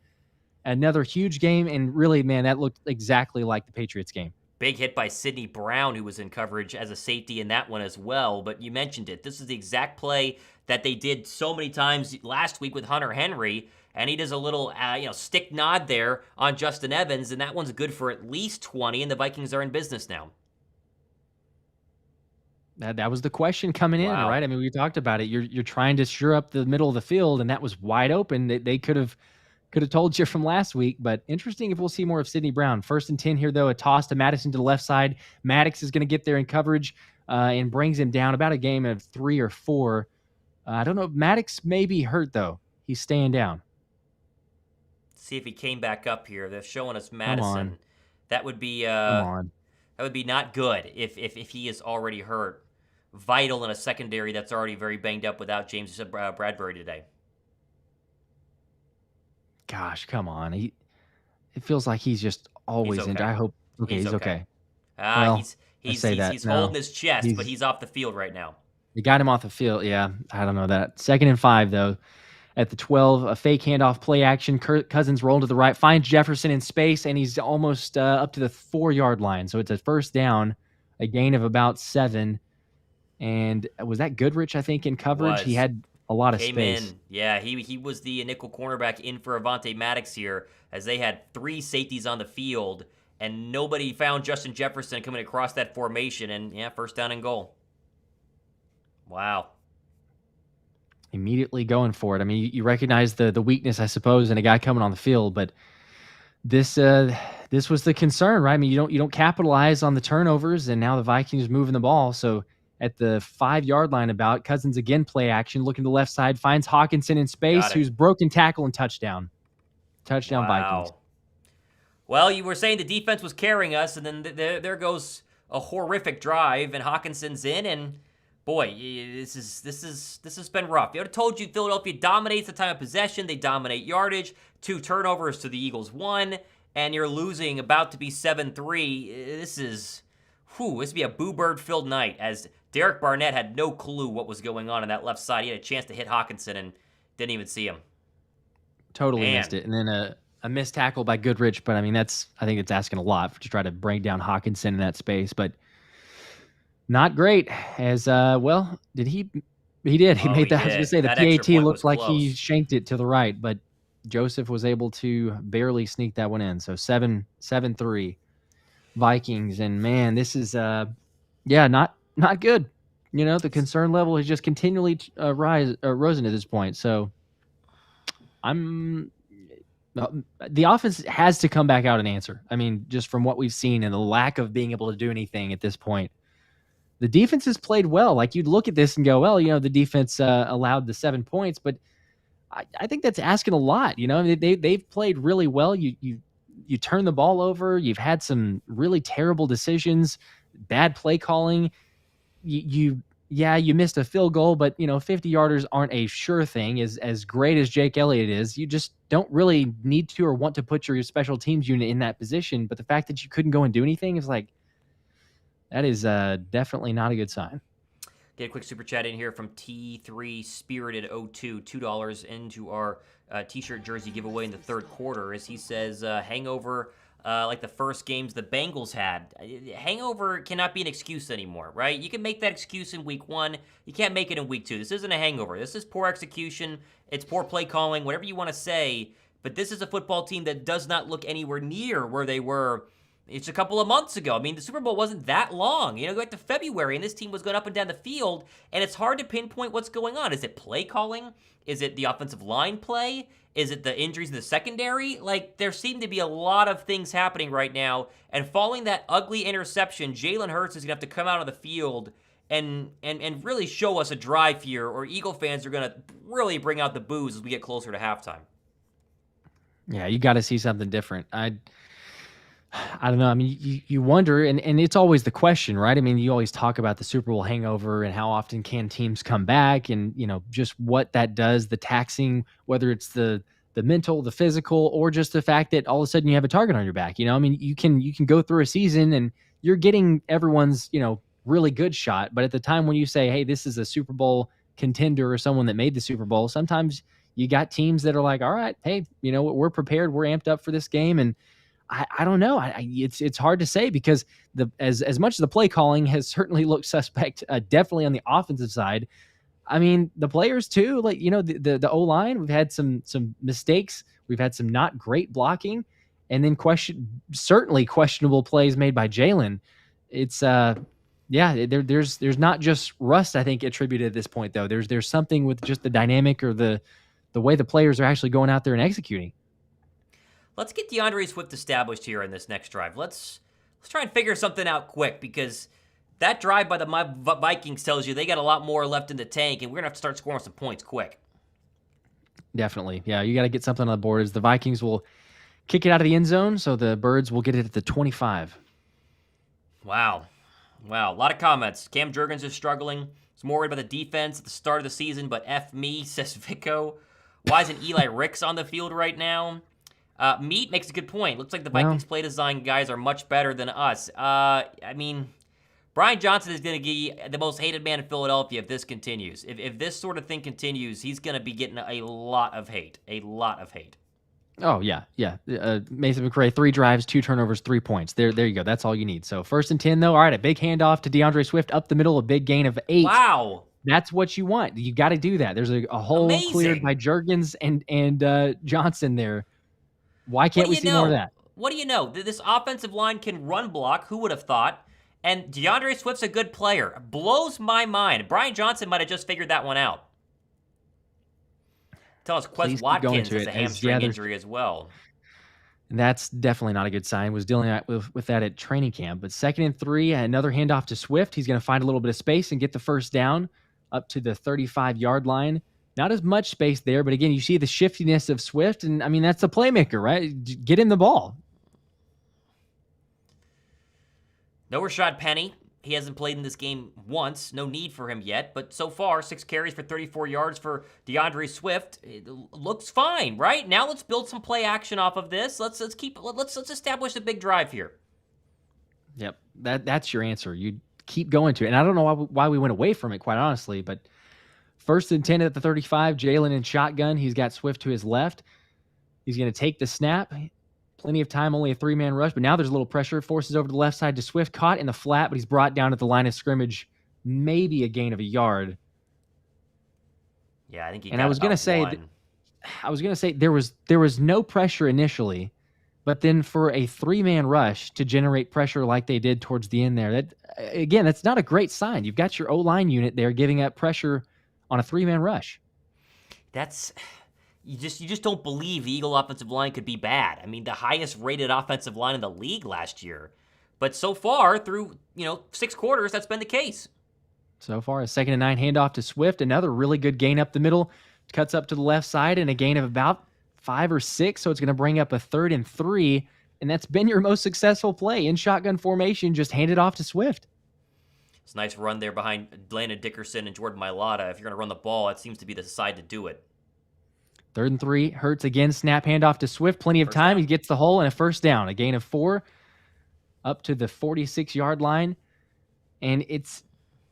Another huge game, and really, man, that looked exactly like the Patriots game. Big hit by Sidney Brown, who was in coverage as a safety in that one as well. But you mentioned it. This is the exact play that they did so many times last week with Hunter Henry, and he does a little stick nod there on Justin Evans, and that one's good for at least 20, and the Vikings are in business now. That was the question coming in, right? I mean, we talked about it. You're trying to shore up the middle of the field, and that was wide open. They could have told you from last week, but interesting if we'll see more of Sidney Brown. 1st and 10 here, though, a toss to Madison to the left side. Maddox is going to get there in coverage and brings him down about a game of 3 or 4. I don't know if Maddox may be hurt, though. He's staying down. See if he came back up here. They're showing us Madison. That would be that would be not good if he is already hurt. Vital in a secondary that's already very banged up without James Bradbury today. Gosh, come on. It feels like he's just always in. I hope he's okay. He's holding his chest, but he's off the field right now. They got him off the field. Yeah, I don't know that. 2nd and 5, though. At the 12, a fake handoff play action. Cousins roll to the right, finds Jefferson in space, and he's almost up to the 4-yard line. So it's a first down, a gain of about 7. And was that Goodrich, I think, in coverage? He had a lot of space. Yeah, he was the nickel cornerback in for Avonte Maddox here, as they had 3 safeties on the field, and nobody found Justin Jefferson coming across that formation, and first down and goal. Wow. immediately going for it. I mean, you recognize the weakness, I suppose, in a guy coming on the field, but this was the concern, right? I mean, you don't capitalize on the turnovers, and now the Vikings moving the ball. So at the 5-yard line, about Cousins again, play action, looking to the left side, finds Hawkinson in space, Got it. who's broken tackle and touchdown. Touchdown Vikings. Wow. Well, you were saying the defense was carrying us, and then there goes a horrific drive, and Hawkinson's in, and boy, this has been rough. I would have told you Philadelphia dominates the time of possession. They dominate yardage. 2 turnovers to the Eagles 1, and you're losing, about to be 7-3. This would be a Boo Bird-filled night, as Derek Barnett had no clue what was going on that left side. He had a chance to hit Hawkinson and didn't even see him. Totally missed it. And then a missed tackle by Goodrich, but I mean, I think it's asking a lot to try to bring down Hawkinson in that space, but not great. As well, did he did. He made that. I was gonna say the PAT looked like he shanked it to the right, but Joseph was able to barely sneak that one in. So 7-3 Vikings, and man, this is not good. You know, the concern level has just continually risen at this point. So the offense has to come back out and answer. I mean, just from what we've seen and the lack of being able to do anything at this point. The defense has played well. Like, you'd look at this and go, well, you know, the defense allowed the 7 points, but I think that's asking a lot. You know, I mean, they've played really well. You turn the ball over. You've had some really terrible decisions, bad play calling. You missed a field goal, but you know, 50-yarders aren't a sure thing. As great as Jake Elliott is, you just don't really need to or want to put your special teams unit in that position. But the fact that you couldn't go and do anything is like, that is definitely not a good sign. Get a quick super chat in here from T3 Spirited 02, $2 into our t-shirt jersey giveaway in the third quarter, as he says, hangover like the first games the Bengals had. Hangover cannot be an excuse anymore, right? You can make that excuse in week 1. You can't make it in week 2. This isn't a hangover. This is poor execution. It's poor play calling, whatever you want to say. But this is a football team that does not look anywhere near where they were. It's a couple of months ago. I mean, the Super Bowl wasn't that long. You know, go back to February, and this team was going up and down the field, and it's hard to pinpoint what's going on. Is it play calling? Is it the offensive line play? Is it the injuries in the secondary? Like, there seem to be a lot of things happening right now, and following that ugly interception, Jalen Hurts is going to have to come out on the field and really show us a drive here, or Eagle fans are going to really bring out the boos as we get closer to halftime. Yeah, you got to see something different. I don't know. I mean, you wonder, and it's always the question, right? I mean, you always talk about the Super Bowl hangover and how often can teams come back, and you know, just what that does, the taxing, whether it's the mental, the physical, or just the fact that all of a sudden you have a target on your back. You know, I mean, you can go through a season and you're getting everyone's, you know, really good shot, but at the time when you say, hey, this is a Super Bowl contender or someone that made the Super Bowl, sometimes you got teams that are like, all right, hey, you know, we're prepared, we're amped up for this game, and I don't know. It's hard to say, because as much as the play calling has certainly looked suspect, definitely on the offensive side. I mean, the players too. Like, you know, the O-line, we've had some mistakes. We've had some not great blocking, and then certainly questionable plays made by Jalen. It's there's not just rust, I think, attributed at this point though. There's something with just the dynamic or the way the players are actually going out there and executing. Let's get DeAndre Swift established here in this next drive. Let's try and figure something out quick, because that drive by the Vikings tells you they got a lot more left in the tank, and we're going to have to start scoring some points quick. Definitely. Yeah, you got to get something on the board, as the Vikings will kick it out of the end zone, so the Birds will get it at the 25. Wow. A lot of comments. Cam Jurgens is struggling. He's more worried about the defense at the start of the season, but F me, says Vico. Why isn't Eli Ricks on the field right now? Meat makes a good point. Looks like the Vikings play design guys are much better than us. I mean, Brian Johnson is going to be the most hated man in Philadelphia if this continues. If this sort of thing continues, he's going to be getting a lot of hate. A lot of hate. Oh, yeah. Mason McRae, 3 drives, 2 turnovers, 3 points. There you go. That's all you need. So 1st and 10, though. All right, a big handoff to DeAndre Swift up the middle, a big gain of 8. Wow. That's what you want. You got to do that. There's a hole cleared by Jurgens and Johnson there. Why can't we see more of that? What do you know? This offensive line can run block. Who would have thought? And DeAndre Swift's a good player. Blows my mind. Brian Johnson might have just figured that one out. Tell us Quez Please keep going Watkins to has it a as yeah, hamstring there's injury as well. and that's definitely not a good sign. Was dealing with that at training camp. But 2nd and 3, another handoff to Swift. He's going to find a little bit of space and get the first down up to the 35-yard line. Not as much space there, but again, you see the shiftiness of Swift, and I mean that's the playmaker, right? Get him the ball. No Rashad Penny. He hasn't played in this game once. No need for him yet. But so far, 6 carries for 34 yards for DeAndre Swift. It looks fine, right? Now let's build some play action off of this. Let's establish a big drive here. Yep, that's your answer. You keep going to it, and I don't know why we went away from it, quite honestly. But 1st and 10 at the 35, Jalen in shotgun. He's got Swift to his left. He's going to take the snap. Plenty of time, only a 3-man rush, but now there's a little pressure. Forces over to the left side to Swift, caught in the flat, but he's brought down at the line of scrimmage, maybe a gain of a yard. Yeah, I think he and got I was going to say there was no pressure initially, but then for a 3-man rush to generate pressure like they did towards the end there, that's not a great sign. You've got your O-line unit there giving up pressure on a 3-man rush. You just don't believe the Eagle offensive line could be bad. I mean, the highest rated offensive line in the league last year. But so far, through 6 quarters, that's been the case. So far, a 2nd and 9 handoff to Swift. Another really good gain up the middle. Cuts up to the left side and a gain of about 5 or 6. So it's going to bring up a 3rd and 3. And that's been your most successful play in shotgun formation. Just hand it off to Swift. It's a nice run there behind Landon Dickerson and Jordan Mailata. If you're going to run the ball, it seems to be the side to do it. 3rd and 3. Hurts again. Snap handoff to Swift. Plenty of time. He gets the hole and a first down. A gain of 4 up to the 46-yard line. And it's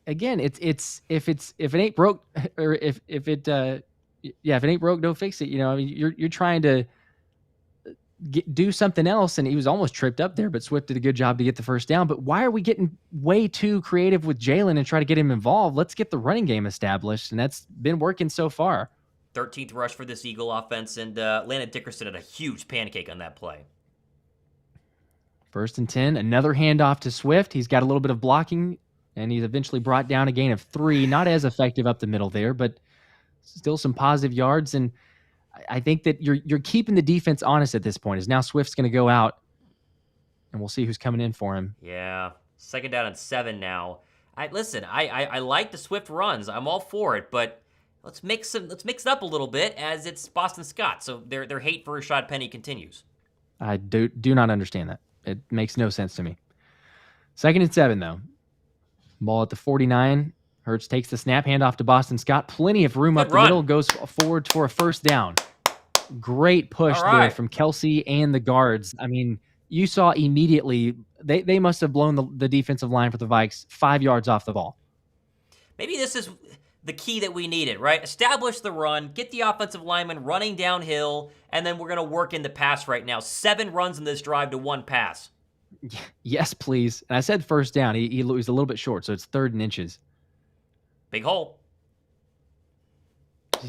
if it ain't broke, or if it ain't broke, don't fix it. I mean, you're trying to do something else, and he was almost tripped up there, but Swift did a good job to get the first down. But why are we getting way too creative with Jalen and try to get him involved? Let's get the running game established, and that's been working so far. 13th rush for this Eagle offense, and Landon Dickerson had a huge pancake on that play. 1st and 10, another handoff to Swift. He's got a little bit of blocking, and he's eventually brought down a gain of 3. Not as effective up the middle there, but still some positive yards. And I think that you're keeping the defense honest at this point. Is now Swift's going to go out, and we'll see who's coming in for him. Yeah, 2nd down and 7 now. I like the Swift runs. I'm all for it, but let's mix it up a little bit, as it's Boston Scott. So their hate for Rashad Penny continues. I do not understand that. It makes no sense to me. 2nd and 7 though. Ball at the 49. Hurts takes the snap, handoff to Boston Scott. Plenty of room up the middle. Goes forward for a first down. Great push there from Kelsey and the guards. I mean, you saw immediately they must have blown the defensive line for the Vikes 5 yards off the ball. Maybe this is the key that we needed, right? Establish the run, get the offensive lineman running downhill, and then we're going to work in the pass right now. 7 runs in this drive to 1 pass. Yes, please. And I said first down. He was a little bit short, so it's 3rd and inches. Big hole.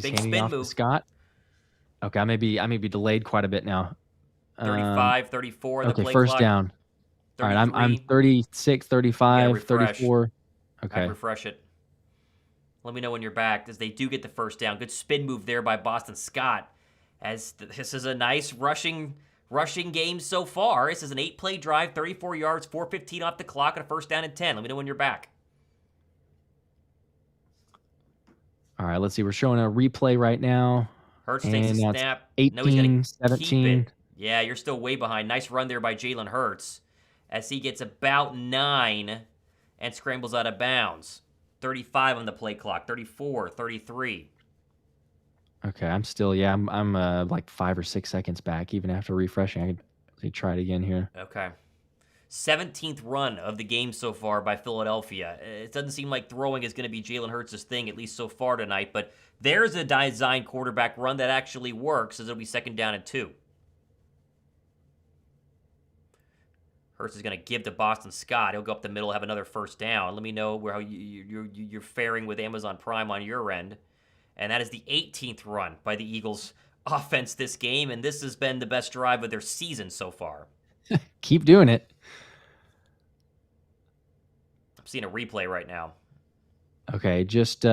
Big spin move. Scott. Okay, I may be delayed quite a bit now. 35, 34 in the play first clock. Down. 33. All right, I'm 36, 35, 34. Okay. Refresh it. Let me know when you're back, as they do get the first down. Good spin move there by Boston Scott, as this is a nice rushing game so far. This is an 8-play drive, 34 yards, 4:15 off the clock, and a first down and 10. Let me know when you're back. All right, let's see. We're showing a replay right now. Hurts takes a snap. 18, 17. Yeah, you're still way behind. Nice run there by Jalen Hurts, as he gets about 9 and scrambles out of bounds. 35 on the play clock, 34, 33. Okay, I'm like 5 or 6 seconds back, even after refreshing. I could try it again here. Okay. 17th run of the game so far by Philadelphia. It doesn't seem like throwing is going to be Jalen Hurts' thing, at least so far tonight, but there's a design quarterback run that actually works, as it'll be 2nd down and 2. Hurts is going to give to Boston Scott. He'll go up the middle, have another first down. Let me know how you're faring with Amazon Prime on your end. And that is the 18th run by the Eagles offense this game, and this has been the best drive of their season so far. Keep doing it. I'm seeing a replay right now. Okay, just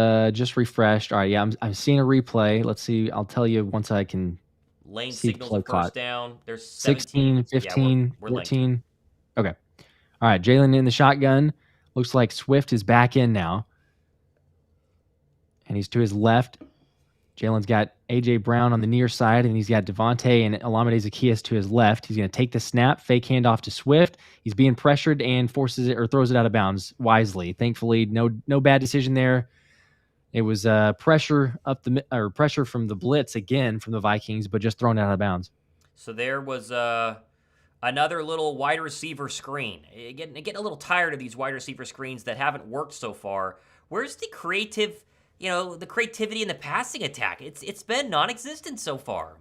refreshed. All right, yeah, I'm seeing a replay. Let's see. I'll tell you once I can Lane see the signals a play clock. first down. There's 17. 16, Yeah, we're 15, we're linked. 14. Okay. All right, Jalen in the shotgun. Looks like Swift is back in now. And he's to his left. Jalen's got A.J. Brown on the near side, and he's got Devontae and Olamide Zaccheaus to his left. He's going to take the snap, fake handoff to Swift. He's being pressured and forces it or throws it out of bounds wisely. Thankfully, no bad decision there. It was pressure pressure from the blitz again from the Vikings, but just thrown out of bounds. So there was another little wide receiver screen. Getting a little tired of these wide receiver screens that haven't worked so far. Where's the the creativity in the passing attack? It's been non-existent so far.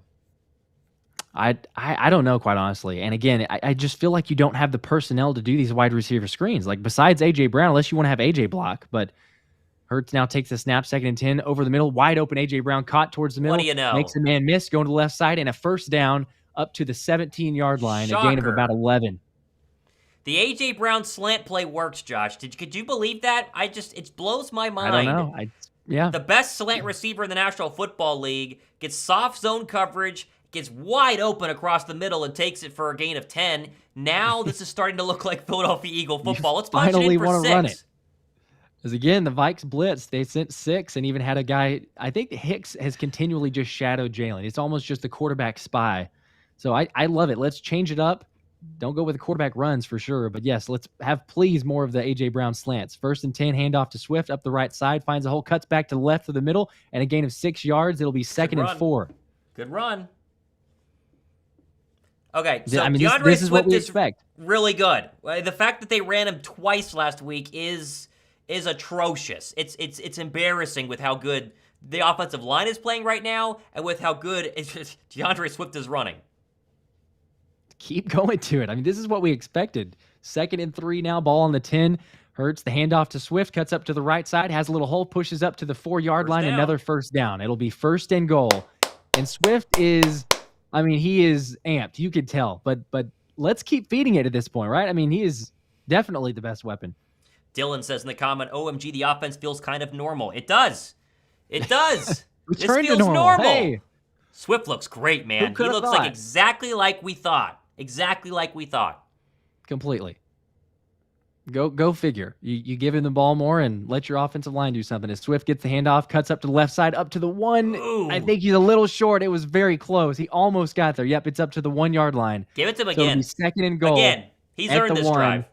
I don't know, quite honestly. And again, I just feel like you don't have the personnel to do these wide receiver screens. Like, besides A.J. Brown, unless you want to have A.J. block. But Hurts now takes the snap, 2nd and 10, over the middle. Wide open A.J. Brown, caught towards the middle. What do you know? Makes a man miss, going to the left side, and a first down up to the 17-yard line. Shocker. A gain of about 11. The A.J. Brown slant play works, Josh. Could you believe that? It blows my mind. I don't know. Yeah. The best slant receiver in the National Football League gets soft zone coverage, gets wide open across the middle, and takes it for a gain of 10. Now this is starting to look like Philadelphia Eagle football. Let's punch it in for 6. Run it. Because again, the Vikes blitz, they sent 6 and even had a guy. I think Hicks has continually just shadowed Jalen. It's almost just a quarterback spy. So I love it. Let's change it up. Don't go with the quarterback runs for sure. But yes, let's have please more of the A.J. Brown slants. 1st and 10, handoff to Swift up the right side, finds a hole, cuts back to the left of the middle, and a gain of 6 yards. It'll be 2nd and 4. Good run. Okay, so this is what we expect. Really good. The fact that they ran him twice last week is atrocious. It's embarrassing with how good the offensive line is playing right now and with how good DeAndre Swift is running. Keep going to it. I mean, this is what we expected. 2nd and 3 now, ball on the 10. Hurts the handoff to Swift, cuts up to the right side, has a little hole, pushes up to the 4-yard line, another first down. It'll be 1st and goal. And Swift is, he is amped. You could tell. But let's keep feeding it at this point, right? He is definitely the best weapon. Dylan says in the comment, OMG, the offense feels kind of normal. It does. It does. This feels normal. Hey. Swift looks great, man. He looks like exactly like we thought. Exactly like we thought. Completely. Go figure. You give him the ball more and let your offensive line do something. As Swift gets the handoff, cuts up to the left side, up to the 1. Ooh. I think he's a little short. It was very close. He almost got there. Yep, it's up to the 1-yard line. Give it to him again. It'll be 2nd and goal. Again, he's earned this drive.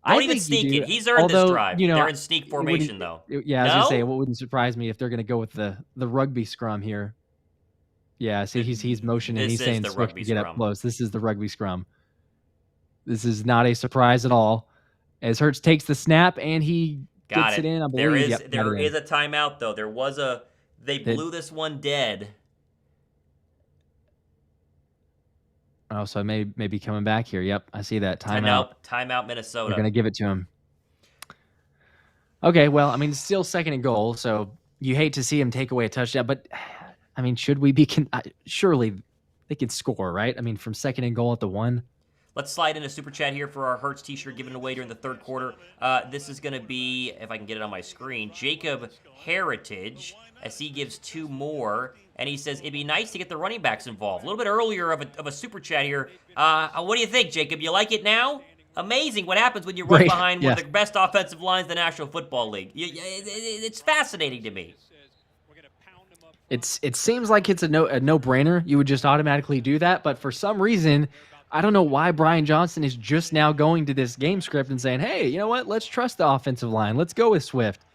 Don't even sneak it. He's earned this drive. They're in sneak formation, though. Yeah, I was going to say, what wouldn't surprise me if they're going to go with the rugby scrum here. Yeah, see, he's motioning. He's saying Swift to get up close. This is the rugby scrum. This is not a surprise at all. As Hurts takes the snap and he gets it in, I believe. There is a timeout, though. They blew this one dead. Oh, so I may be coming back here. Yep, I see that. Timeout, Minnesota. They're going to give it to him. Okay, well, it's still 2nd and goal, so you hate to see him take away a touchdown, but, should we be surely they could score, right? From 2nd and goal at the 1. Let's slide in a super chat here for our Hurts t-shirt given away during the 3rd quarter. This is going to be, if I can get it on my screen, Jacob Heritage, as he gives 2 more. And he says, it'd be nice to get the running backs involved. A little bit earlier of a super chat here. What do you think, Jacob? You like it now? Amazing what happens when you run behind one of the best offensive lines in the National Football League. It's fascinating to me. It seems like it's a no-brainer. You would just automatically do that. But for some reason, I don't know why Brian Johnson is just now going to this game script and saying, hey, you know what? Let's trust the offensive line. Let's go with Swift.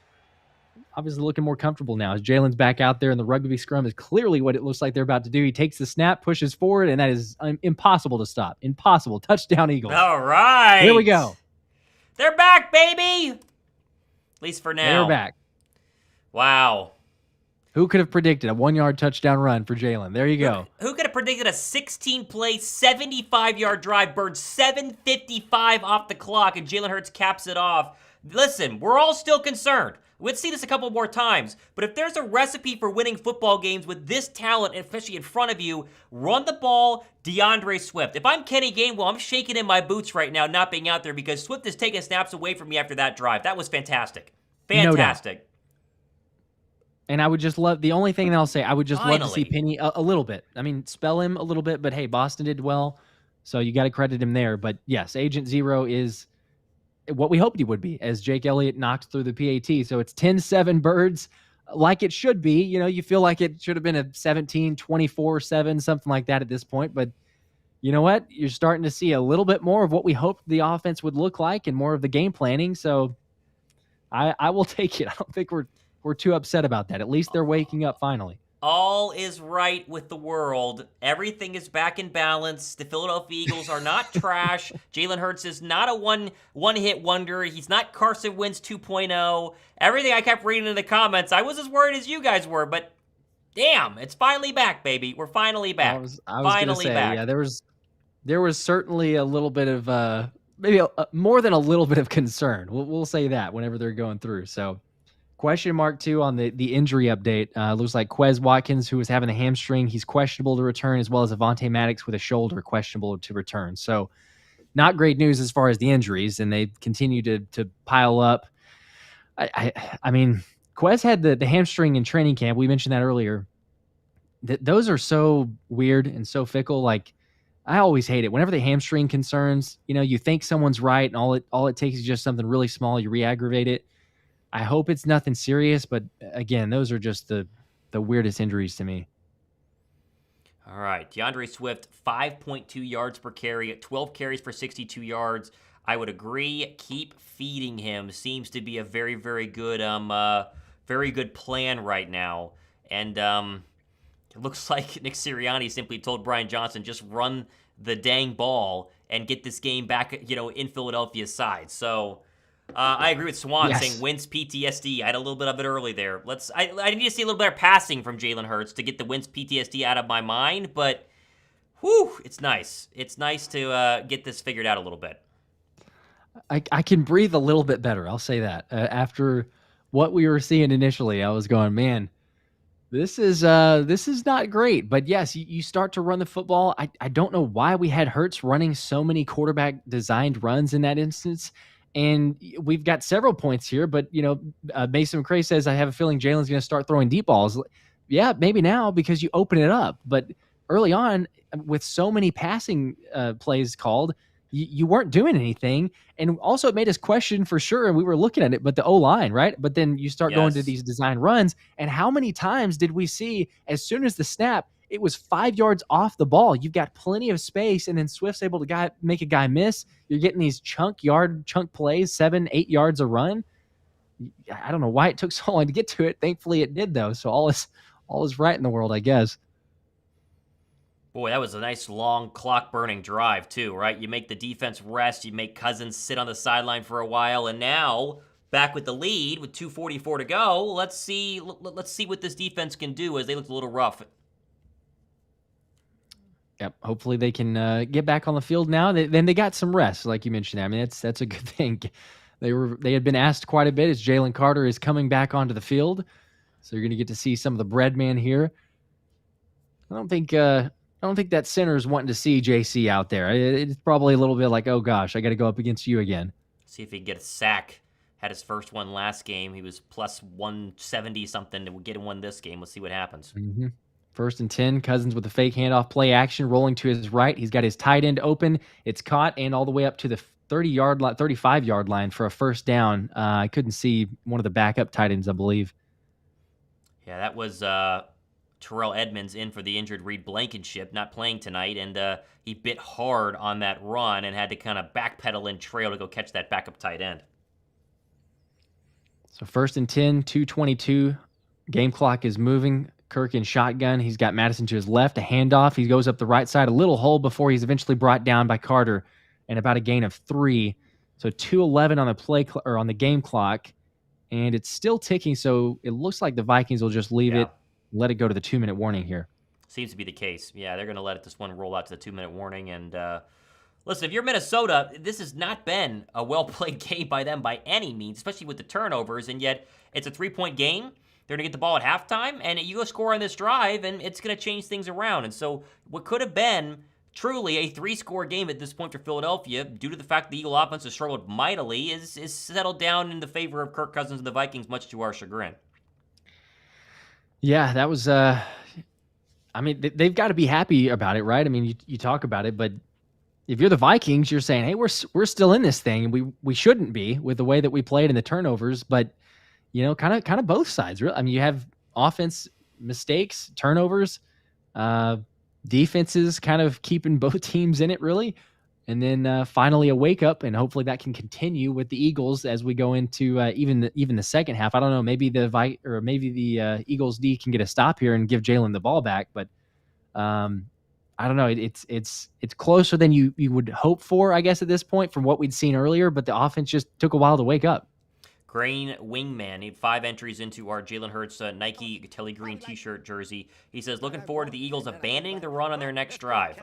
Obviously looking more comfortable now as Jalen's back out there, and the rugby scrum is clearly what it looks like they're about to do. He takes the snap, pushes forward, and that is impossible to stop. Impossible. Touchdown, Eagles. All right. Here we go. They're back, baby. At least for now. They're back. Wow. Who could have predicted a 1-yard touchdown run for Jalen? There you go. Who could have predicted a 16-play, 75-yard drive, burned 7:55 off the clock, and Jalen Hurts caps it off? Listen, we're all still concerned. Let's see this a couple more times. But if there's a recipe for winning football games with this talent, especially in front of you, run the ball, DeAndre Swift. If I'm Kenny Gainwell, I'm shaking in my boots right now not being out there because Swift is taking snaps away from me after that drive. That was fantastic. No doubt. Fantastic. And I would just love the only thing that I'll say, I would just love to see Finally. Penny a little bit. I mean, spell him a little bit, but hey, Boston did well, so you got to credit him there. But yes, Agent Zero is what we hoped he would be, as Jake Elliott knocked through the PAT. So it's 10-7 Birds, like it should be. You know, you feel like it should have been a 17-24-7, something like that at this point. But you know what? You're starting to see a little bit more of what we hoped the offense would look like and more of the game planning. So I will take it. I don't think we're too upset about that. At least they're waking up finally. All is right with the world. Everything is back in balance. The Philadelphia Eagles are not trash. Jalen Hurts is not a one-hit wonder. He's not Carson Wentz 2.0. Everything I kept reading in the comments, I was as worried as you guys were, but damn, it's finally back, baby. We're finally back. I was going to say, back. Yeah, there was certainly a little bit of maybe more than a little bit of concern. We'll say that whenever they're going through. So question mark too on the injury update. Looks like Quez Watkins, who was having a hamstring, he's questionable to return, as well as Avonte Maddox with a shoulder questionable to return. So not great news as far as the injuries, and they continue to pile up. I mean, Quez had the hamstring in training camp. We mentioned that earlier. Those are so weird and so fickle. Like, I always hate it. Whenever the hamstring concerns, you know, you think someone's right, and all it takes is just something really small. You re-aggravate it. I hope it's nothing serious, but again, those are just the weirdest injuries to me. All right, DeAndre Swift, 5.2 yards per carry, 12 carries for 62 yards. I would agree. Keep feeding him. Seems to be a very, very good plan right now. And it looks like Nick Sirianni simply told Brian Johnson, just run the dang ball and get this game back, you know, in Philadelphia's side. So I agree with Swan saying Wentz PTSD. I had a little bit of it early there. I need to see a little better passing from Jalen Hurts to get the Wentz PTSD out of my mind, but whew, it's nice. It's nice to get this figured out a little bit. I can breathe a little bit better. I'll say that. After what we were seeing initially, I was going, man, this is not great. But yes, you start to run the football. I don't know why we had Hurts running so many quarterback designed runs in that instance. And we've got several points here, but you know, Mason McCray says, I have a feeling Jalen's going to start throwing deep balls. Yeah, maybe now because you open it up. But early on, with so many passing plays called, you weren't doing anything. And also it made us question for sure. And we were looking at it, but the O-line, right? But then you start going to these design runs. And how many times did we see as soon as the snap, it was 5 yards off the ball? You've got plenty of space. And then Swift's able to make a guy miss. You're getting these chunk plays, 7-8 yards a run. I don't know why it took so long to get to it. Thankfully it did though. So all is right in the world, I guess. Boy, that was a nice long clock-burning drive, too, right? You make the defense rest, you make Cousins sit on the sideline for a while, and now, back with the lead, with 2:44 to go, let's see what this defense can do as they looked a little rough. Yep, hopefully they can get back on the field now. Then they got some rest, like you mentioned. I mean, that's a good thing. They had been asked quite a bit as Jalen Carter is coming back onto the field, so you're going to get to see some of the bread man here. I don't think that center's wanting to see JC out there. It's probably a little bit like, oh gosh, I got to go up against you again. See if he can get a sack. Had his first one last game. He was plus 170 something to get one this game. Let's see what happens. Mm-hmm. 1st and 10. Cousins with a fake handoff play action, rolling to his right. He's got his tight end open. It's caught and all the way up to the 35-yard line for a first down. I couldn't see one of the backup tight ends, I believe. Yeah, that was Terrell Edmonds in for the injured Reed Blankenship, not playing tonight, and he bit hard on that run and had to kind of backpedal and trail to go catch that backup tight end. So 1st and 10, 2:22. Game clock is moving. Kirk in shotgun. He's got Madison to his left, a handoff. He goes up the right side, a little hole before he's eventually brought down by Carter, and about a gain of 3. So 2:11 on the on the game clock, and it's still ticking. So it looks like the Vikings will just leave it, let it go to the 2-minute warning here. Seems to be the case. Yeah, they're going to let this one roll out to the 2-minute warning. And listen, if you're Minnesota, this has not been a well-played game by them by any means, especially with the turnovers, and yet it's a 3-point game. They're going to get the ball at halftime, and you go score on this drive, and it's going to change things around. And so what could have been truly a 3-score game at this point for Philadelphia, due to the fact the Eagle offense has struggled mightily, is settled down in the favor of Kirk Cousins and the Vikings, much to our chagrin. Yeah, that was. I mean, they've got to be happy about it, right? I mean, you talk about it, but if you're the Vikings, you're saying, "Hey, we're still in this thing, and we shouldn't be with the way that we played in the turnovers." But kind of both sides. Really, I mean, you have offense mistakes, turnovers, uh, defenses kind of keeping both teams in it, really, and then finally a wake up, and hopefully that can continue with the Eagles as we go into even the second half. I don't know, maybe the Eagles D can get a stop here and give Jalen the ball back, but I don't know. It's closer than you would hope for, I guess, at this point from what we'd seen earlier. But the offense just took a while to wake up. Green Wingman. He had 5 entries into our Jalen Hurts Nike Telly Green t-shirt jersey. He says, looking forward to the Eagles abandoning the run on their next drive.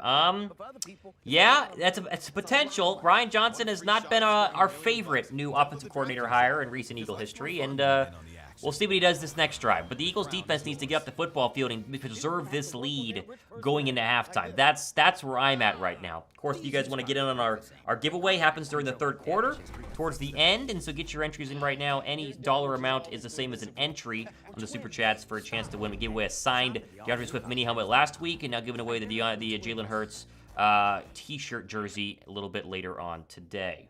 Yeah, that's a potential. Brian Johnson has not been our favorite new offensive coordinator hire in recent Eagle history, and we'll see what he does this next drive. But the Eagles defense needs to get up the football field and preserve this lead going into halftime. That's where I'm at right now. Of course, if you guys want to get in on our giveaway, happens during the third quarter, towards the end, and so get your entries in right now. Any dollar amount is the same as an entry on the Super Chats for a chance to win. We gave away a signed DeAndre Swift mini helmet last week, and now giving away the Jalen Hurts t-shirt jersey a little bit later on today.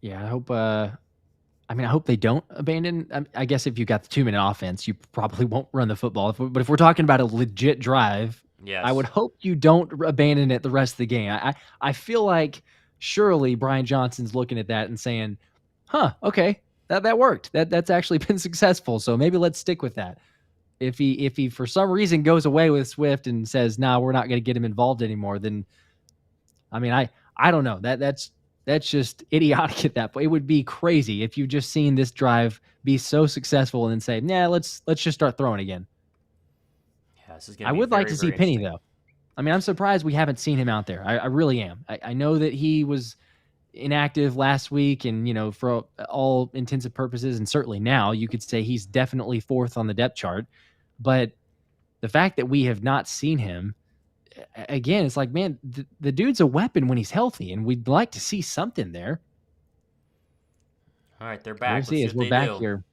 Yeah, I hope. I mean, I hope they don't abandon. I guess if you got the 2-minute offense, you probably won't run the football. But if we're talking about a legit drive, yes, I would hope you don't abandon it the rest of the game. I feel like surely Brian Johnson's looking at that and saying, "Huh, okay, that worked. That's actually been successful. So maybe let's stick with that." If he for some reason goes away with Swift and says, "No, we're not going to get him involved anymore," then I mean, I don't know. That's just idiotic at that point. It would be crazy if you just seen this drive be so successful and then say, "Nah, let's just start throwing again." Yeah, this is gonna I be would like very, to see very Penny though. I mean, I'm surprised we haven't seen him out there. I really am. I know that he was inactive last week, and for all intents and purposes, and certainly now, you could say he's definitely 4th on the depth chart. But the fact that we have not seen him again, it's like, man, the dude's a weapon when he's healthy, and we'd like to see something there. All right, they're We'll back. Let's see see as what we're they back do. here.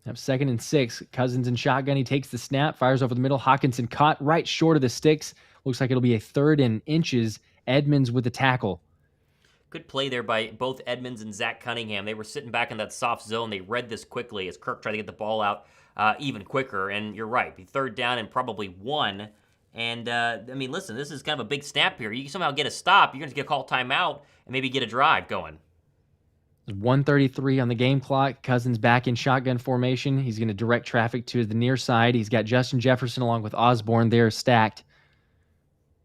Have 2nd and 6. Cousins in shotgun. He takes the snap, fires over the middle. Hawkinson caught right short of the sticks. Looks like it'll be a 3rd and inches. Edmonds with the tackle. Good play there by both Edmonds and Zach Cunningham. They were sitting back in that soft zone. They read this quickly as Kirk tried to get the ball out even quicker. And you're right, be 3rd down and probably 1. And, I mean, listen, this is kind of a big snap here. You can somehow get a stop. You're going to get a call timeout and maybe get a drive going. 1:33 on the game clock. Cousins back in shotgun formation. He's going to direct traffic to the near side. He's got Justin Jefferson along with Osborne there stacked.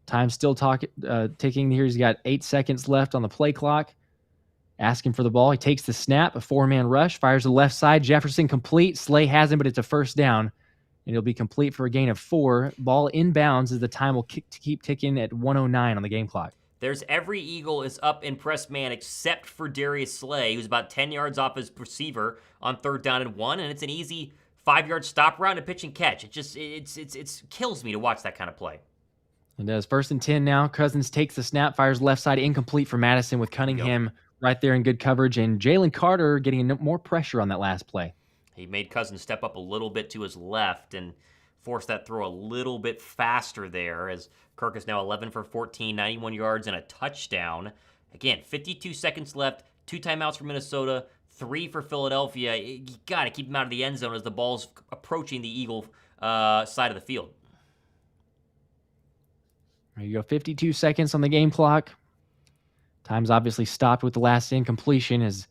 Time still ticking here. He's got 8 seconds left on the play clock. Asking for the ball. He takes the snap. A 4-man rush. Fires to the left side. Jefferson complete. Slay has him, but it's a 1st down. And it'll be complete for a gain of 4. Ball inbounds as the time will keep ticking at 1:09 on the game clock. There's every Eagle is up in press man except for Darius Slay, who's about 10 yards off his receiver on 3rd down and 1, and it's an easy 5-yard stop route and pitch and catch. It kills me to watch that kind of play. It does. 1st and 10 now. Cousins takes the snap, fires left side, incomplete for Madison with Cunningham right there in good coverage, and Jalen Carter getting more pressure on that last play. He made Cousins step up a little bit to his left and forced that throw a little bit faster there, as Kirk is now 11 for 14, 91 yards and a touchdown. Again, 52 seconds left, 2 timeouts for Minnesota, 3 for Philadelphia. You got to keep him out of the end zone as the ball's approaching the Eagle side of the field. There you go. 52 seconds on the game clock. Time's obviously stopped with the last incompletion, as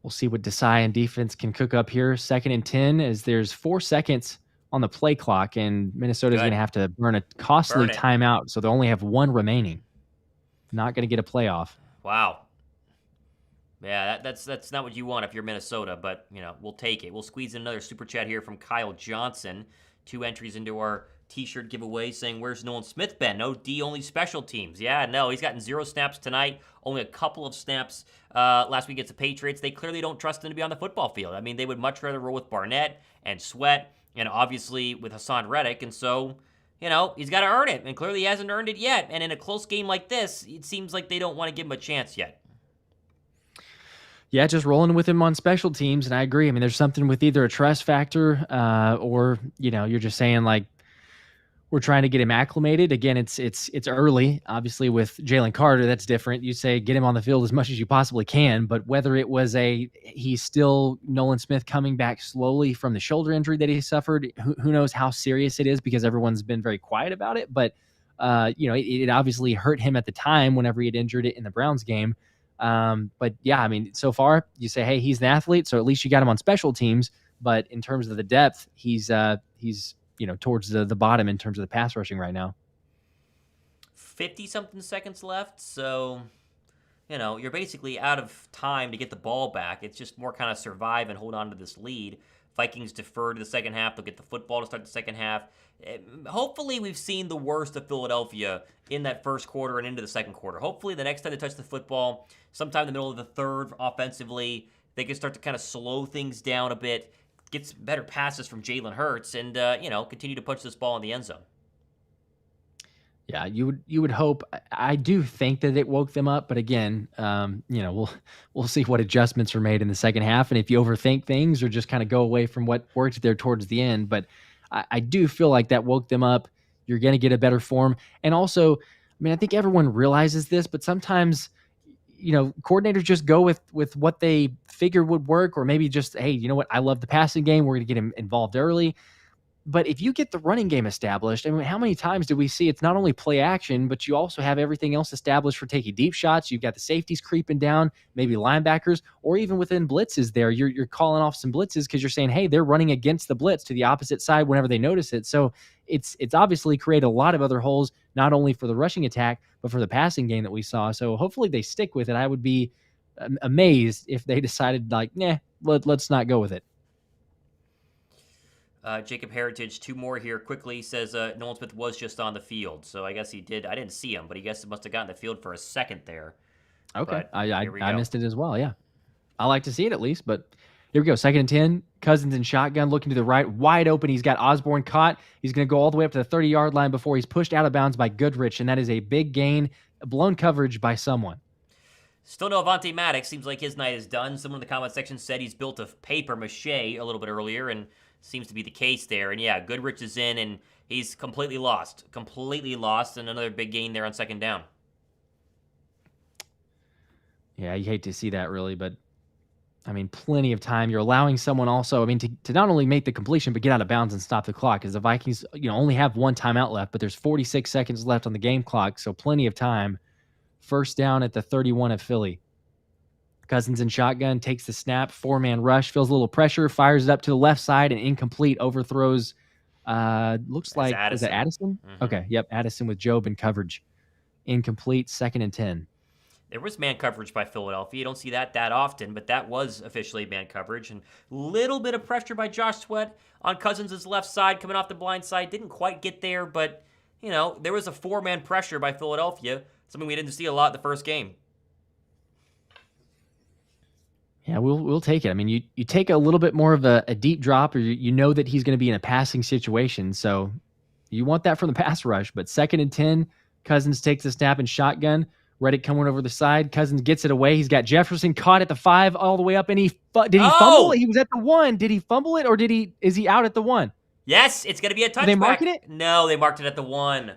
we'll see what Desai and defense can cook up here. 2nd and 10, as there's 4 seconds on the play clock, and Minnesota's going to have to burn a costly timeout, so they only have 1 remaining. Not going to get a playoff. Wow. Yeah, that's not what you want if you're Minnesota, but we'll take it. We'll squeeze in another super chat here from Kyle Johnson. 2 entries into our t-shirt giveaway saying, "Where's Nolan Smith been? No D, only special teams." Yeah, no, he's gotten 0 snaps tonight, only a couple of snaps last week against the Patriots. They clearly don't trust him to be on the football field. I mean, they would much rather roll with Barnett and Sweat and obviously with Hassan Reddick, and so, he's got to earn it, and clearly he hasn't earned it yet. And in a close game like this, it seems like they don't want to give him a chance yet. Yeah, just rolling with him on special teams, and I agree. I mean, there's something with either a trust factor, or you're just saying like we're trying to get him acclimated. Again, it's early. Obviously, with Jalen Carter, that's different. You say get him on the field as much as you possibly can, but whether it was he's still Nolan Smith coming back slowly from the shoulder injury that he suffered, who knows how serious it is because everyone's been very quiet about it. But it obviously hurt him at the time whenever he had injured it in the Browns game. But yeah, I mean, so far you say, hey, he's an athlete, so at least you got him on special teams. But in terms of the depth, he's towards the bottom in terms of the pass rushing right now. 50-something seconds left, so, you're basically out of time to get the ball back. It's just more kind of survive and hold on to this lead. Vikings defer to the second half. They'll get the football to start the second half. Hopefully we've seen the worst of Philadelphia in that first quarter and into the second quarter. Hopefully the next time they touch the football, sometime in the middle of the third offensively, they can start to kind of slow things down a bit, get some better passes from Jalen Hurts, and, continue to punch this ball in the end zone. Yeah, you would hope. I do think that it woke them up, but again, we'll see what adjustments are made in the second half, and if you overthink things or just kind of go away from what worked there towards the end. But I do feel like that woke them up. You're going to get a better form, and also, I mean, I think everyone realizes this, but sometimes, coordinators just go with what they figure would work, or maybe just, hey, you know what? I love the passing game. We're going to get him involved early. But if you get the running game established, I mean, how many times do we see it's not only play action, but you also have everything else established for taking deep shots. You've got the safeties creeping down, maybe linebackers, or even within blitzes there. You're calling off some blitzes because you're saying, hey, they're running against the blitz to the opposite side whenever they notice it. So it's obviously created a lot of other holes, not only for the rushing attack, but for the passing game that we saw. So hopefully they stick with it. I would be amazed if they decided like, let's not go with it. Jacob Heritage, 2 more here quickly, says Nolan Smith was just on the field. So I guess he did. I didn't see him, but he must have gotten the field for a second there. Okay. I missed it as well, yeah. I like to see it at least, but here we go. 2nd and 10. Cousins in shotgun, looking to the right, wide open. He's got Osborne caught. He's going to go all the way up to the 30-yard line before he's pushed out of bounds by Goodrich, and that is a big gain, blown coverage by someone. Still no Avonte Maddox. Seems like his night is done. Someone in the comment section said he's built of paper mache a little bit earlier, and seems to be the case there. And yeah, Goodrich is in, and he's completely lost. And another big gain there on 2nd down. Yeah, you hate to see that really, but I mean, plenty of time. You're allowing someone also, I mean, to not only make the completion, but get out of bounds and stop the clock, because the Vikings, only have 1 timeout left, but there's 46 seconds left on the game clock, so plenty of time. 1st down at the 31 of Philly. Cousins in shotgun, takes the snap, 4-man rush, feels a little pressure, fires it up to the left side, and incomplete, overthrows, looks like, is it Addison? Mm-hmm. Okay, yep, Addison with Job in coverage. Incomplete, 2nd and 10. There was man coverage by Philadelphia. You don't see that often, but that was officially man coverage. And little bit of pressure by Josh Sweat on Cousins' left side, coming off the blind side. Didn't quite get there, but, there was a 4-man pressure by Philadelphia, something we didn't see a lot in the first game. Yeah, we'll take it. I mean, you take a little bit more of a deep drop, or you know that he's going to be in a passing situation, so you want that from the pass rush. But 2nd and 10, Cousins takes the snap and shotgun. Reddick coming over the side. Cousins gets it away. He's got Jefferson caught at the 5 all the way up, and did he fumble it? He was at the 1. Did he fumble it, or is he out at the 1? Yes, it's going to be a touchback. Are they marking it? No, they marked it at the 1.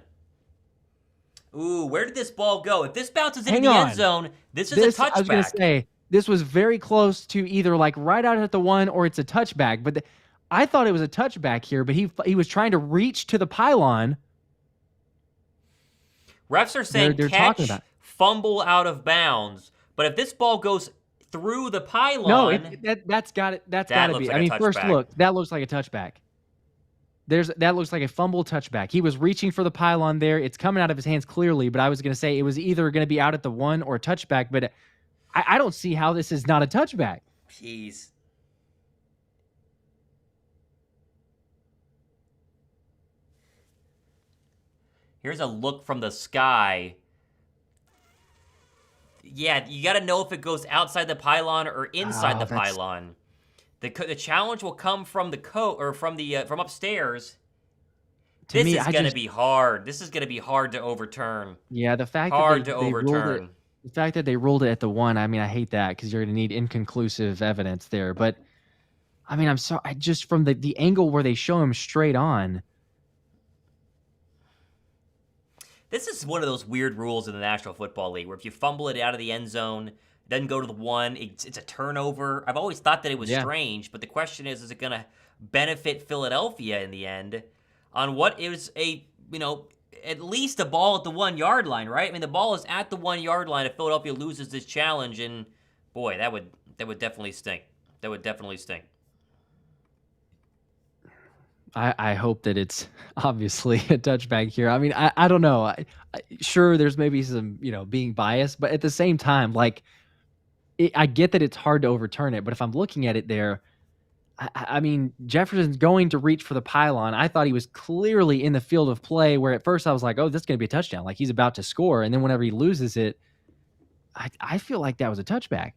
Ooh, where did this ball go? If this bounces into the end zone, this is a touchback. I was going to say, this was very close to either like right out at the 1 or it's a touchback. But I thought it was a touchback here, but he was trying to reach to the pylon. Refs are saying they're catch, fumble out of bounds. But if this ball goes through the pylon... No, that's got it. That's got to be. Like I mean, first look, that looks like a touchback. That looks like a fumble touchback. He was reaching for the pylon there. It's coming out of his hands clearly, but I was going to say it was either going to be out at the 1 or a touchback, but I don't see how this is not a touchback. Jeez. Here's a look from the sky. Yeah, you got to know if it goes outside the pylon or inside the pylon. The challenge will come from the from upstairs. To This me, is going to be hard. This is going to be hard to overturn. yeah, the fact that Hard to they ruled it, overturn. the fact that they ruled it at the 1, I mean, I hate that because you're gonna need inconclusive evidence there. But I mean, I'm sorry, I just from the angle where they show him straight on. This is one of those weird rules in the National Football League where if you fumble it out of the end zone, it doesn't go to the 1, it's a turnover. I've always thought that it was Yeah. strange, but the question is it going to benefit Philadelphia in the end on what is at least a ball at the 1-yard line, right? I mean, the ball is at the 1-yard line if Philadelphia loses this challenge, and boy, that would definitely stink. That would definitely stink. I hope that it's obviously a touchback here. I mean, I don't know. Sure, there's maybe some, being biased, but at the same time, like, I get that it's hard to overturn it, but if I'm looking at it there, I mean, Jefferson's going to reach for the pylon. I thought he was clearly in the field of play where at first I was like, oh, this is going to be a touchdown. Like, he's about to score. And then whenever he loses it, I feel like that was a touchback.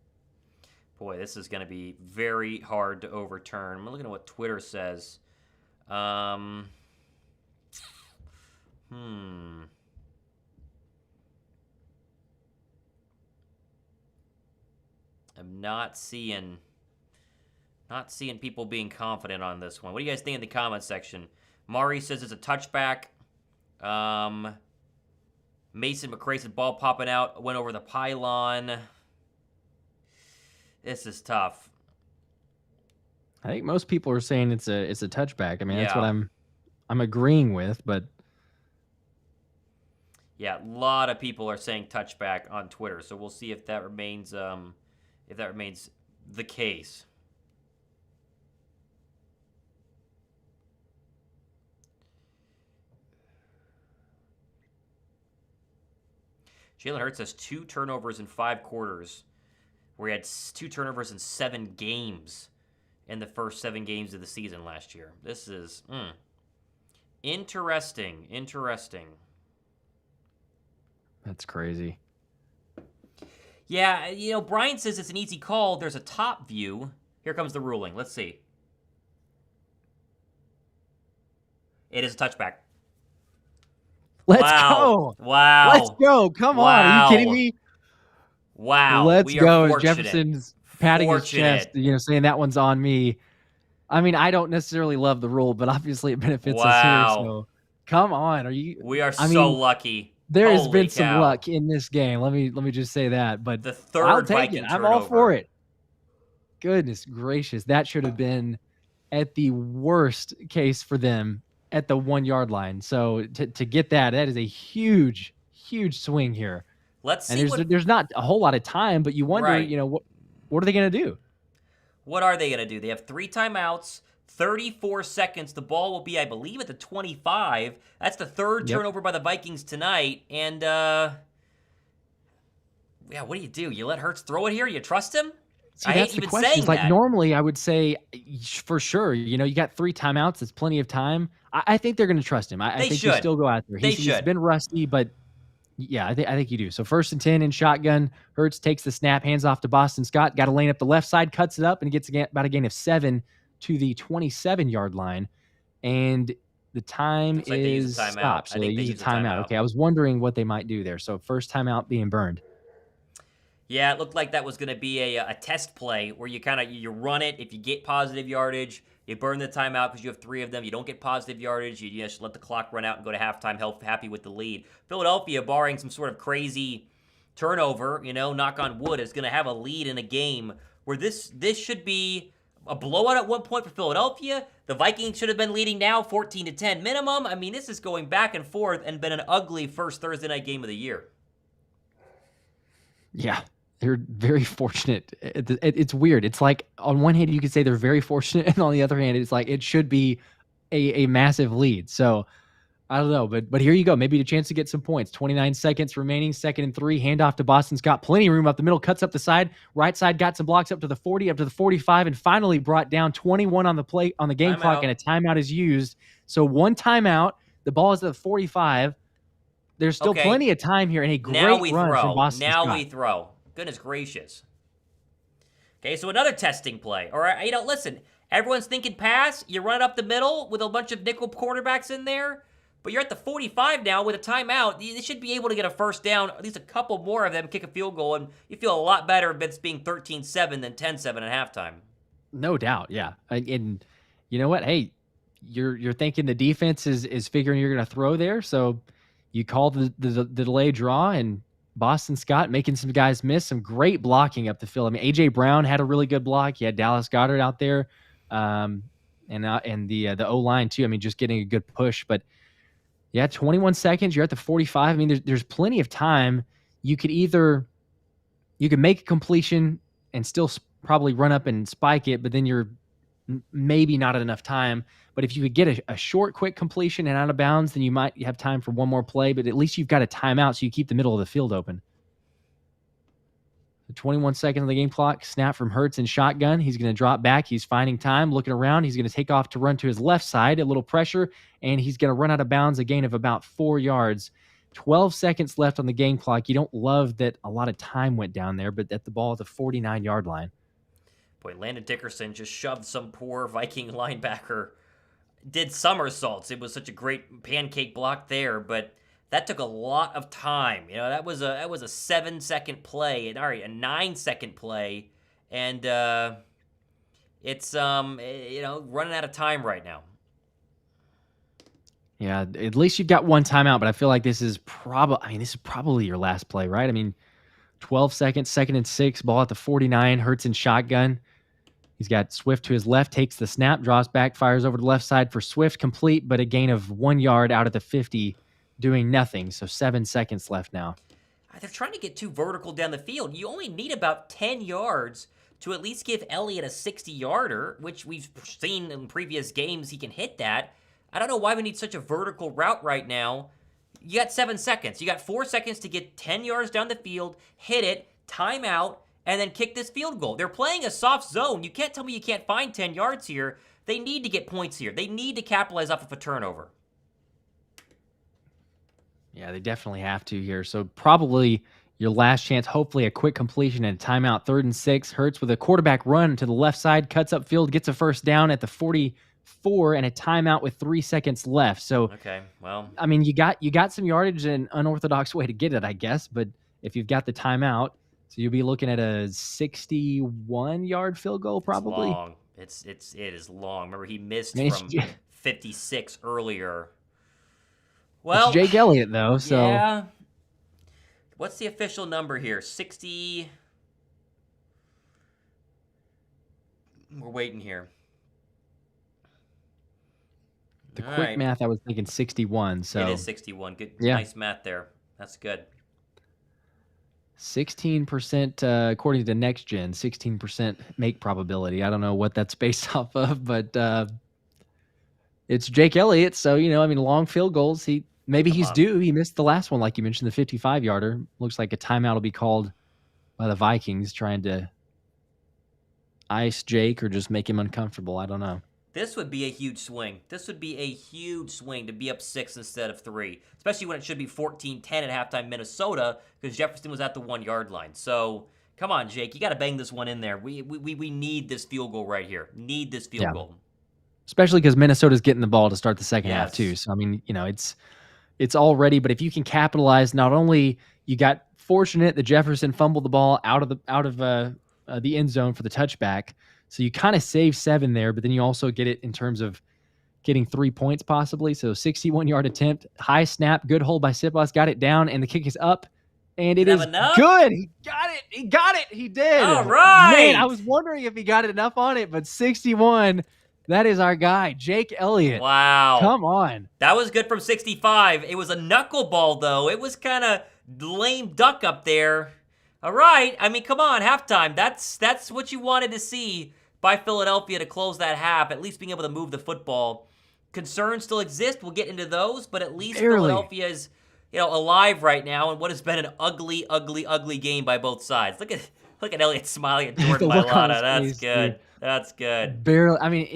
Boy, this is going to be very hard to overturn. I'm looking at what Twitter says. I'm not seeing people being confident on this one. What do you guys think in the comments section? Mari says it's a touchback. Mason McCray said ball popping out, went over the pylon. This is tough. I think most people are saying it's a touchback. I mean, that's what Yeah. I'm agreeing with, but Yeah, a lot of people are saying touchback on Twitter, so we'll see if that remains the case. Jalen Hurts has 2 turnovers in 5 quarters, where he had 2 turnovers in 7 games in the first 7 games of the season last year. This is interesting. that's crazy. Yeah, Brian says it's an easy call. There's a top view. Here comes the ruling. Let's see. It is a touchback. Let's Wow. go. Wow. Let's go. Come on. Are you kidding me? Wow. Let's We are go. fortunate. Jefferson's patting his chest, saying that one's on me. I mean, I don't necessarily love the rule, but obviously it benefits us here. So come on. Are you? We are so lucky. There has Holy been some cow. luck in this game. Let me just say that. But The third I'll take Viking it. I'm all turnover. for it. Goodness gracious. That should have been at the worst case for them at the 1-yard line. So to get that is a huge swing here. Let's see. And there's not a whole lot of time, but you wonder, Right. what are they going to do? What are they going to do? They have 3 timeouts, 34 seconds. The ball will be, I believe, at the 25. That's the third turnover by the Vikings tonight. And, what do you do? You let Hurts throw it here? You trust him? See, that's the question. Like, normally I would say for sure, you got 3 timeouts. That's plenty of time. I think they're going to trust him. I think you still go out there. He's been rusty, but yeah, I think you do. So 1st and 10 in shotgun. Hurts takes the snap, hands off to Boston Scott. Got to lane up the left side, cuts it up, and gets about a gain of 7 to the 27-yard line. And the time is stopped. So they use a timeout. Okay, I was wondering what they might do there. So first timeout being burned. Yeah, it looked like that was going to be a test play where you you run it. If you get positive yardage, you burn the timeout because you have 3 of them. You don't get positive yardage. You just let the clock run out and go to halftime happy with the lead. Philadelphia, barring some sort of crazy turnover, knock on wood, is going to have a lead in a game where this should be a blowout at one point for Philadelphia. The Vikings should have been leading now 14-10 minimum. I mean, this is going back and forth and been an ugly first Thursday night game of the year. Yeah. They're very fortunate. It's weird. It's like on one hand you could say they're very fortunate, and on the other hand it's like it should be a massive lead. So I don't know, but here you go. Maybe a chance to get some points. 29 seconds remaining, 2nd and 3. Handoff to Boston Scott. Plenty of room up the middle. Cuts up the side. Right side got some blocks up to the 40, up to the 45, and finally brought down 21 on the game clock, and a timeout is used. So 1 timeout. The ball is at the 45. There's still plenty of time here, and a great run from Boston Scott. Now we throw. Goodness gracious. Okay, so another testing play. All right, listen, everyone's thinking pass. You run it up the middle with a bunch of nickel quarterbacks in there. But you're at the 45 now with a timeout. They should be able to get a first down, at least a couple more of them, kick a field goal, and you feel a lot better if it's being 13-7 than 10-7 at halftime. No doubt, yeah. And you know what? Hey, you're thinking the defense is figuring you're going to throw there, so you call the delay draw, and Boston Scott making some guys miss. Some great blocking up the field. I mean, A.J. Brown had a really good block. You had Dallas Goedert out there, and the O-line too. I mean, just getting a good push. But yeah, 21 seconds. You're at the 45. I mean, there's plenty of time. You could make a completion and still probably run up and spike it, but then you're maybe not at enough time. But if you could get a short, quick completion and out of bounds, then you might have time for one more play, but at least you've got a timeout so you keep the middle of the field open. The 21 seconds on the game clock, snap from Hurts and shotgun. He's going to drop back. He's finding time, looking around. He's going to take off to run to his left side, a little pressure, and he's going to run out of bounds, a gain of about 4 yards. 12 seconds left on the game clock. You don't love that a lot of time went down there, but at the ball at the 49-yard line. Boy, Landon Dickerson just shoved some poor Viking linebacker. Did somersaults. It was such a great pancake block there, but that took a lot of time. You know, that was a 7-second play, and a 9-second play, and it's running out of time right now. Yeah, at least you've got one timeout, but I feel like this is probably your last play, right? I mean, 12 seconds, 2nd and 6, ball at the 49, Hurts in shotgun. He's got Swift to his left, takes the snap, draws back, fires over to the left side for Swift, complete, but a gain of 1 yard out at the 50, doing nothing. So 7 seconds left now. They're trying to get too vertical down the field. You only need about 10 yards to at least give Elliott a 60-yarder, which we've seen in previous games he can hit that. I don't know why we need such a vertical route right now. You got 7 seconds. You got 4 seconds to get 10 yards down the field, hit it, timeout, and then kick this field goal. They're playing a soft zone. You can't tell me you can't find 10 yards here. They need to get points here. They need to capitalize off of a turnover. Yeah, they definitely have to here. So probably your last chance, hopefully a quick completion and a timeout. 3rd and 6. Hurts with a quarterback run to the left side, cuts upfield, gets a first down at the 44, and a timeout with 3 seconds left. So, okay, well, I mean, you got some yardage and unorthodox way to get it, I guess. But if you've got the timeout, so you'll be looking at a 61-yard field goal, probably. It's long. It is long. Remember, he missed from 56 earlier. Well, it's Jake Elliott, though, so. Yeah. What's the official number here? 60. We're waiting here. The quick math, I was thinking 61. So it is 61. Good, yeah. Nice math there. That's good. 16%, according to Next Gen, 16% make probability. I don't know what that's based off of, but it's Jake Elliott. So, long field goals. He's due. He missed the last one, like you mentioned, the 55-yarder. Looks like a timeout will be called by the Vikings, trying to ice Jake or just make him uncomfortable. I don't know. This would be a huge swing. This would be a huge swing to be up 6 instead of 3, especially when it should be 14-10 at halftime Minnesota because Jefferson was at the 1-yard line. So, come on, Jake. You got to bang this one in there. We need this field goal right here. Need this field goal. Especially because Minnesota's getting the ball to start the second half, too. So, I mean, it's all ready, but if you can capitalize, not only you got fortunate that Jefferson fumbled the ball out of the end zone for the touchback, so you kind of save 7 there, but then you also get it in terms of getting 3 points possibly. So 61-yard attempt, high snap, good hold by Siposs, got it down, and the kick is up, and it is good. He got it. He did. All right. Man, I was wondering if he got enough on it, but 61. That is our guy, Jake Elliott. Wow. Come on. That was good from 65. It was a knuckleball, though. It was kind of lame duck up there. All right. I mean, come on, halftime. That's what you wanted to see by Philadelphia to close that half, at least being able to move the football. Concerns still exist. We'll get into those, but at least Philadelphia is, alive right now in what has been an ugly, ugly, ugly game by both sides. Look at Elliott smiling at Jordan Mailata. That's good. Dude. That's good. Barely. I mean,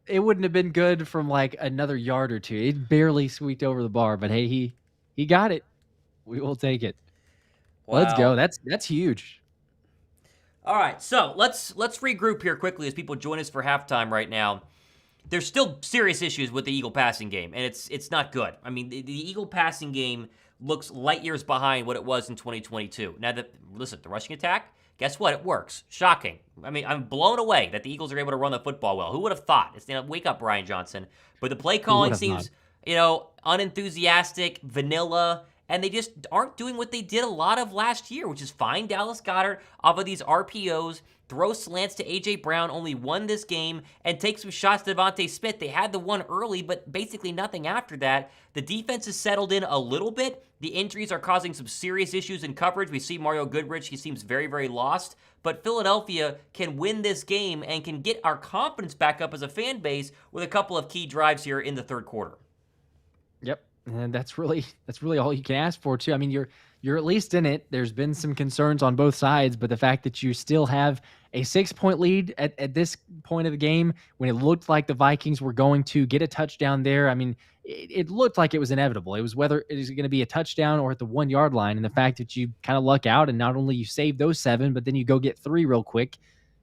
it wouldn't have been good from like another yard or two. It barely squeaked over the bar, but hey, he got it. We will take it. Wow. Let's go. That's huge. All right, so let's regroup here quickly as people join us for halftime right now. there's still serious issues with the Eagle passing game, and it's not good. I mean, the Eagle passing game looks light years behind what it was in 2022. Now, listen, the rushing attack, guess what? It works. Shocking. I mean, I'm blown away that the Eagles are able to run the football well. Who would have thought? It's wake up, Brian Johnson. But the play calling seems, unenthusiastic, vanilla, and they just aren't doing what they did a lot of last year, which is find Dallas Goedert off of these RPOs, throw slants to A.J. Brown, only won this game, and take some shots to Devontae Smith. They had the one early, but basically nothing after that. The defense has settled in a little bit. The injuries are causing some serious issues in coverage. We see Mario Goodrich. He seems very, very lost. But Philadelphia can win this game and can get our confidence back up as a fan base with a couple of key drives here in the third quarter. Yep. And that's really all you can ask for too. I mean, you're at least in it. There's been some concerns on both sides, but the fact that you still have a 6-point lead at this point of the game, when it looked like the Vikings were going to get a touchdown there, I mean, it looked like it was inevitable. It was whether it is going to be a touchdown or at the 1 yard line. And the fact that you kind of luck out and not only you save those 7, but then you go get 3 real quick,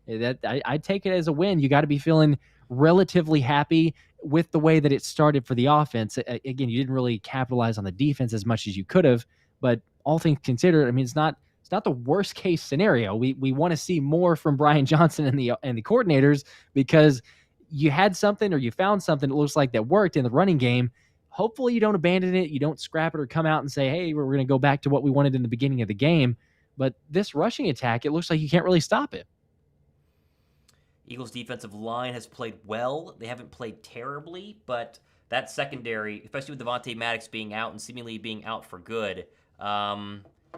that I take it as a win. You got to be feeling relatively happy with the way that it started for the offense. Again, you didn't really capitalize on the defense as much as you could have, but all things considered, I mean, it's not the worst case scenario. We want to see more from Brian Johnson and the coordinators, because you had something or you found something that looks like that worked in the running game. Hopefully you don't abandon it. You don't scrap it or come out and say, hey, we're going to go back to what we wanted in the beginning of the game. But this rushing attack, it looks like you can't really stop it. Eagles' defensive line has played well. They haven't played terribly, but that secondary, especially with Devontae Maddox being out and seemingly being out for good,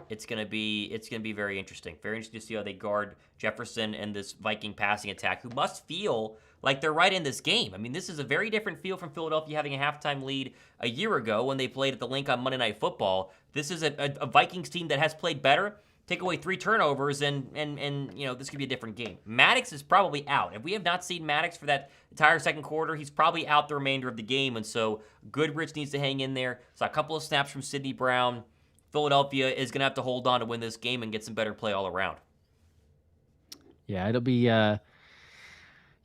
it's gonna be very interesting. Very interesting to see how they guard Jefferson and this Viking passing attack, who must feel like they're right in this game. I mean, this is a very different feel from Philadelphia having a halftime lead a year ago when they played at the Link on Monday Night Football. This is a Vikings team that has played better. Take away 3 turnovers, and this could be a different game. Maddox is probably out. If we have not seen Maddox for that entire second quarter, he's probably out the remainder of the game, and so Goodrich needs to hang in there. So a couple of snaps from Sidney Brown. Philadelphia is going to have to hold on to win this game and get some better play all around. Yeah, it'll be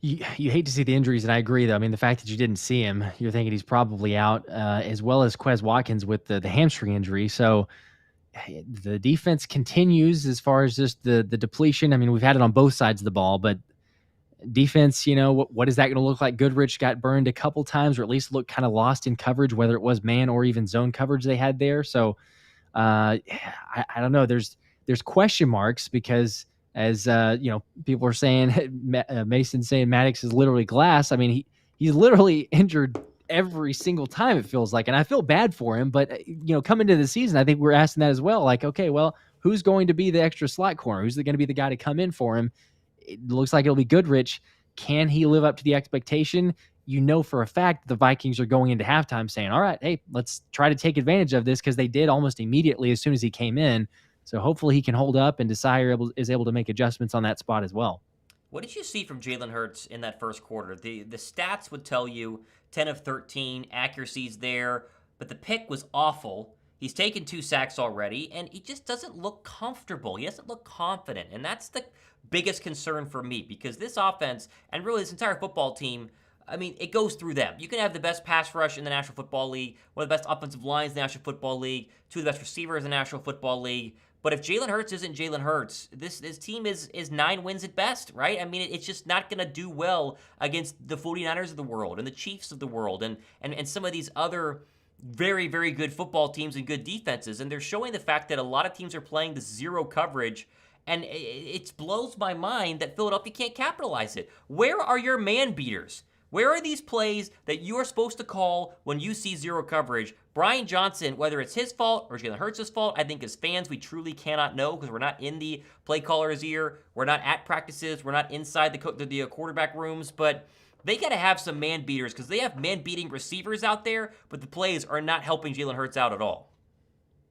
you hate to see the injuries, and I agree, though. I mean, the fact that you didn't see him, you're thinking he's probably out, as well as Quez Watkins with the hamstring injury. So the defense continues as far as just the depletion. I mean, we've had it on both sides of the ball, but defense, what is that going to look like? Goodrich got burned a couple times, or at least looked kind of lost in coverage, whether it was man or even zone coverage they had there. So I don't know. There's question marks because, as people are saying, Mason saying Maddox is literally glass. I mean, he's literally injured every single time, it feels like, and I feel bad for him. But coming into the season, I think we're asking that as well. Like, okay, well, who's going to be the extra slot corner? Who's going to be the guy to come in for him? It looks like it'll be Goodrich. Can he live up to the expectation? For a fact the Vikings are going into halftime saying, all right, hey, let's try to take advantage of this, because they did almost immediately as soon as he came in. So hopefully he can hold up, and Desire is able to make adjustments on that spot as well. What did you see from Jalen Hurts in that first quarter? The stats would tell you 10 of 13, accuracy's there, but the pick was awful. He's taken 2 sacks already, and he just doesn't look comfortable. He doesn't look confident, and that's the biggest concern for me, because this offense, and really this entire football team, I mean, it goes through them. You can have the best pass rush in the National Football League, one of the best offensive lines in the National Football League, 2 of the best receivers in the National Football League. But if Jalen Hurts isn't Jalen Hurts, this team is 9 wins at best, right? I mean, it's just not going to do well against the 49ers of the world and the Chiefs of the world and some of these other very, very good football teams and good defenses. And they're showing the fact that a lot of teams are playing the zero coverage, and it blows my mind that Philadelphia can't capitalize it. Where are your man beaters? Where are these plays that you are supposed to call when you see zero coverage? Brian Johnson, whether it's his fault or Jalen Hurts' fault, I think as fans we truly cannot know, because we're not in the play caller's ear, we're not at practices, we're not inside the quarterback rooms, but they got to have some man beaters, because they have man beating receivers out there, but the plays are not helping Jalen Hurts out at all.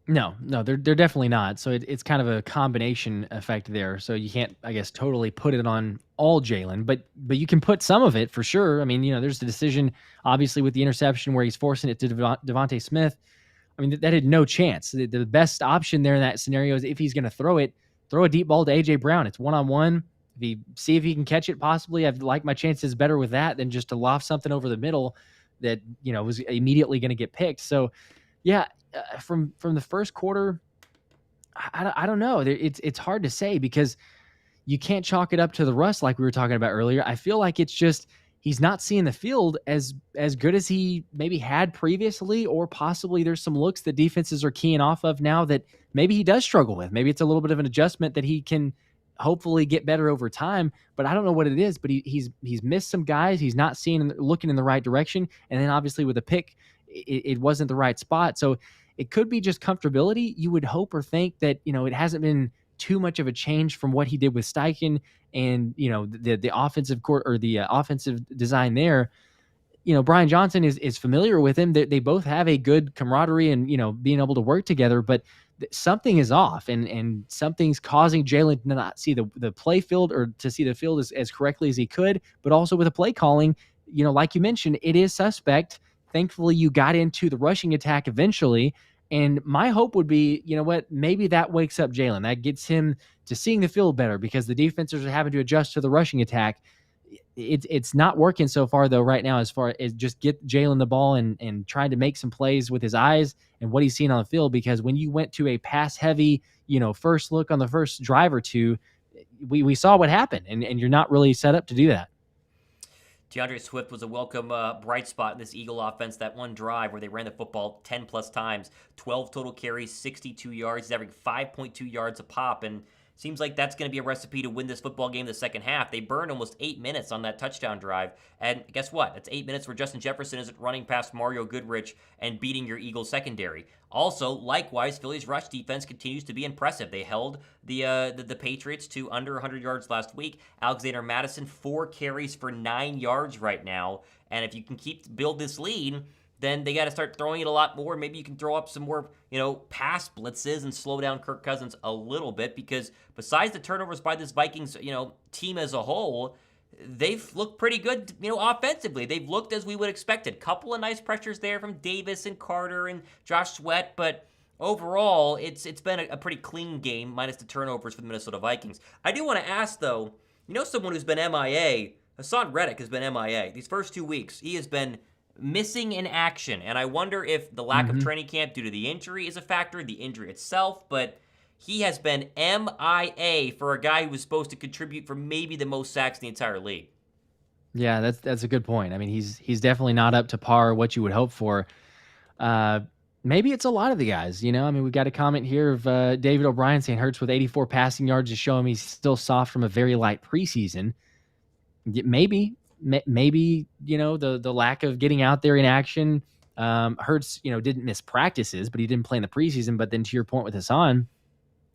No, they're definitely not. So it's kind of a combination effect there. So you can't, I guess, totally put it on all Jalen, but you can put some of it for sure. I mean, there's the decision, obviously, with the interception where he's forcing it to Devontae Smith. I mean, that had no chance. The best option there in that scenario is, if he's going to throw a deep ball to A.J. Brown. It's one-on-one. If see if he can catch it possibly. I've like my chances better with that than just to loft something over the middle that, was immediately going to get picked. So yeah, from the first quarter, I don't know. It's hard to say because you can't chalk it up to the rust like we were talking about earlier. I feel like it's just he's not seeing the field as good as he maybe had previously, or possibly there's some looks that defenses are keying off of now that maybe he does struggle with. Maybe it's a little bit of an adjustment that he can hopefully get better over time, but I don't know what it is. But he's missed some guys. He's not looking in the right direction, and then obviously with a pick, it wasn't the right spot. So it could be just comfortability. You would hope or think that it hasn't been too much of a change from what he did with Steichen and the offensive court or the offensive design there. Brian Johnson is familiar with him. They both have a good camaraderie and being able to work together, but something is off and something's causing Jalen to not see the play field or to see the field as correctly as he could. But also with the play calling, like you mentioned, it is suspect. Thankfully, you got into the rushing attack eventually. And my hope would be, maybe that wakes up Jalen. That gets him to seeing the field better because the defenses are having to adjust to the rushing attack. It's not working so far, though, right now, as far as just get Jalen the ball and trying to make some plays with his eyes and what he's seeing on the field. Because when you went to a pass-heavy, first look on the first drive or two, we saw what happened, and you're not really set up to do that. DeAndre Swift was a welcome bright spot in this Eagle offense. That one drive where they ran the football 10-plus times, 12 total carries, 62 yards. He's averaging 5.2 yards a pop, and seems like that's going to be a recipe to win this football game the second half. They burned almost 8 minutes on that touchdown drive, and guess what? That's 8 minutes where Justin Jefferson isn't running past Mario Goodrich and beating your Eagles secondary. Also, likewise, Philly's rush defense continues to be impressive. They held the Patriots to under 100 yards last week. Alexander Mattison, 4 carries for 9 yards right now. And if you can build this lead, then they got to start throwing it a lot more. Maybe you can throw up some more, pass blitzes and slow down Kirk Cousins a little bit, because besides the turnovers by this Vikings, team as a whole, they've looked pretty good, offensively. They've looked as we would expected. Couple of nice pressures there from Davis and Carter and Josh Sweat, but overall, it's been a pretty clean game, minus the turnovers for the Minnesota Vikings. I do want to ask, though, someone who's been MIA, Hassan Reddick has been MIA. These first 2 weeks, he has been missing in action, and I wonder if the lack of training camp due to the injury is a factor, the injury itself, but he has been MIA for a guy who was supposed to contribute for maybe the most sacks in the entire league. Yeah, that's a good point. I mean, he's definitely not up to par what you would hope for. Maybe it's a lot of the guys, I mean, we've got a comment here of David O'Brien saying Hurts with 84 passing yards to show him he's still soft from a very light preseason. Maybe, the lack of getting out there in action. Hurts, didn't miss practices, but he didn't play in the preseason. But then to your point with Hassan,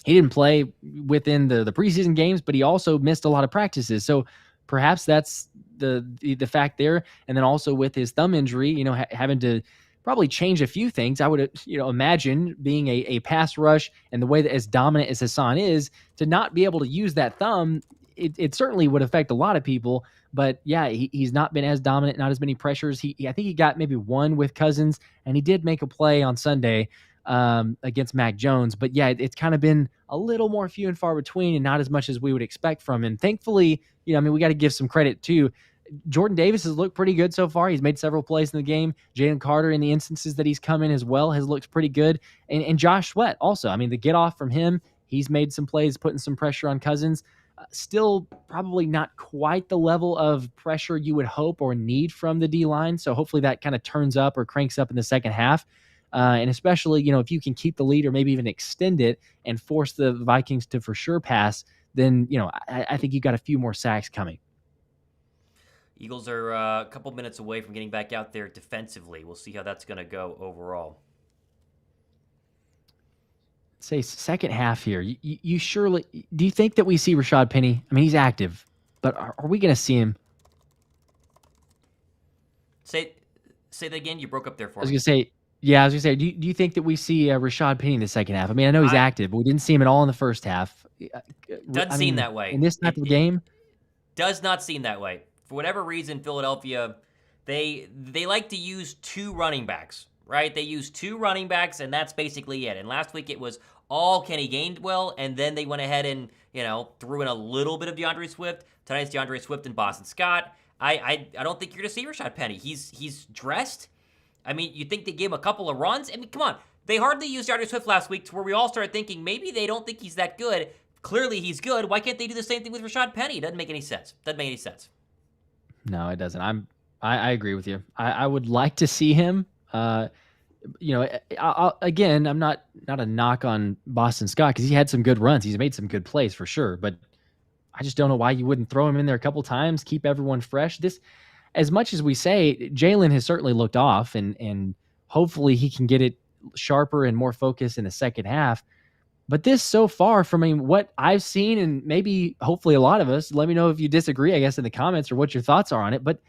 he didn't play within the preseason games, but he also missed a lot of practices. So perhaps that's the fact there. And then also with his thumb injury, having to probably change a few things. I would, imagine being a pass rush and the way that as dominant as Hassan is, to not be able to use that thumb, it certainly would affect a lot of people. But yeah, he's not been as dominant, not as many pressures. I think he got maybe one with Cousins, and he did make a play on Sunday against Mac Jones. But yeah, it's kind of been a little more few and far between, and not as much as we would expect from him. Thankfully, we got to give some credit too. Jordan Davis has looked pretty good so far. He's made several plays in the game. Jalen Carter, in the instances that he's come in as well, has looked pretty good. And Josh Sweat also. I mean, the get off from him, he's made some plays, putting some pressure on Cousins. Still probably not quite the level of pressure you would hope or need from the D-line. So hopefully that kind of turns up or cranks up in the second half. And especially, if you can keep the lead or maybe even extend it and force the Vikings to for sure pass, then, I think you got a few more sacks coming. Eagles are a couple minutes away from getting back out there defensively. We'll see how that's going to go overall. Say second half here. You surely, do you think that we see Rashad Penny? I mean, he's active, but are we going to see him? Say that again. You broke up there for me. I was going to say, do you think that we see Rashad Penny in the second half? I mean, I know he's active, but we didn't see him at all in the first half. Doesn't seem that way. In this type of game? Does not seem that way. For whatever reason, Philadelphia, they like to use 2 running backs, right? They use 2 running backs, and that's basically it. And last week it was all Kenny Gainwell, and then they went ahead and, threw in a little bit of DeAndre Swift. Tonight's DeAndre Swift and Boston Scott. I don't think you're going to see Rashad Penny. He's dressed. I mean, you think they gave him a couple of runs? I mean, come on. They hardly used DeAndre Swift last week to where we all started thinking maybe they don't think he's that good. Clearly he's good. Why can't they do the same thing with Rashad Penny? It doesn't make any sense. No, it doesn't. I agree with you. I would like to see him. Again, I'm not a knock on Boston Scott because he had some good runs. He's made some good plays for sure, but I just don't know why you wouldn't throw him in there a couple times, keep everyone fresh. This, as much as we say, Jalen has certainly looked off, and hopefully he can get it sharper and more focused in the second half. But this so far, from what I've seen, and maybe hopefully a lot of us, let me know if you disagree, I guess, in the comments or what your thoughts are on it. But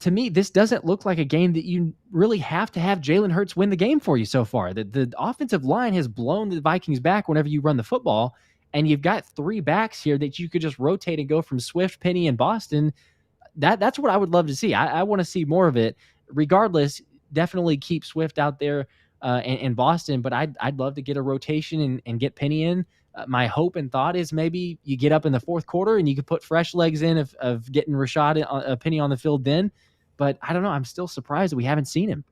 to me, this doesn't look like a game that you really have to have Jalen Hurts win the game for you so far. The offensive line has blown the Vikings back whenever you run the football, and you've got three backs here that you could just rotate and go from Swift, Penny, and Boston. That's what I would love to see. I want to see more of it. Regardless, definitely keep Swift out there and Boston, but I'd love to get a rotation and get Penny in. My hope and thought is maybe you get up in the fourth quarter and you could put fresh legs in of getting Rashad Penny on the field then. But I don't know. I'm still surprised that we haven't seen him.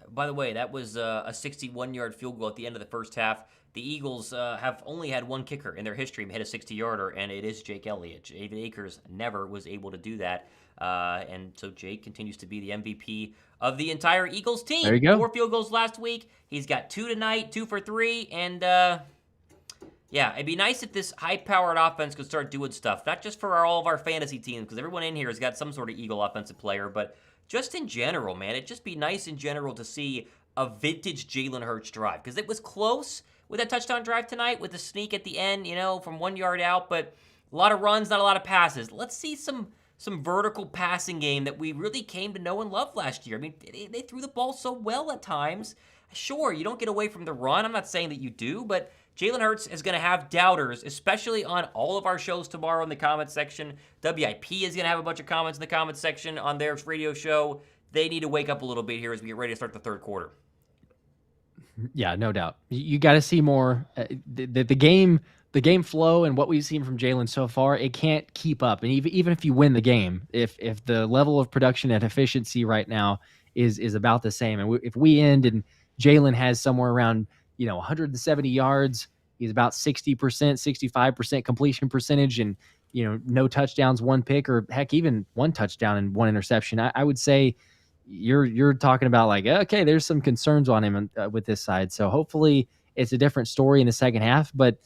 By the way, that was a 61-yard field goal at the end of the first half. The Eagles have only had one kicker in their history hit a 60-yarder, and it is Jake Elliott. David Akers never was able to do that. And so Jake continues to be the MVP of the entire Eagles team. There you go. 4 field goals last week. He's got 2 tonight, 2 for 3. And, yeah, it'd be nice if this high-powered offense could start doing stuff, not just for all of our fantasy teams, because everyone in here has got some sort of Eagle offensive player, but just in general, man. It'd just be nice in general to see a vintage Jalen Hurts drive, because it was close with that touchdown drive tonight with the sneak at the end, from 1 yard out, but a lot of runs, not a lot of passes. Let's see some vertical passing game that we really came to know and love last year. I mean, they threw the ball so well at times. Sure, you don't get away from the run. I'm not saying that you do, but Jalen Hurts is going to have doubters, especially on all of our shows tomorrow in the comments section. WIP is going to have a bunch of comments in the comments section on their radio show. They need to wake up a little bit here as we get ready to start the third quarter. Yeah, no doubt. You got to see more. The game flow and what we've seen from Jalen so far, it can't keep up. And even if you win the game, if the level of production and efficiency right now is about the same, and if we end and Jalen has somewhere around 170 yards, he's about 60%, 65% completion percentage, and no touchdowns, 1 pick, or heck, even 1 touchdown and 1 interception, I would say you're talking about like, okay, there's some concerns on him with this side. So hopefully it's a different story in the second half. But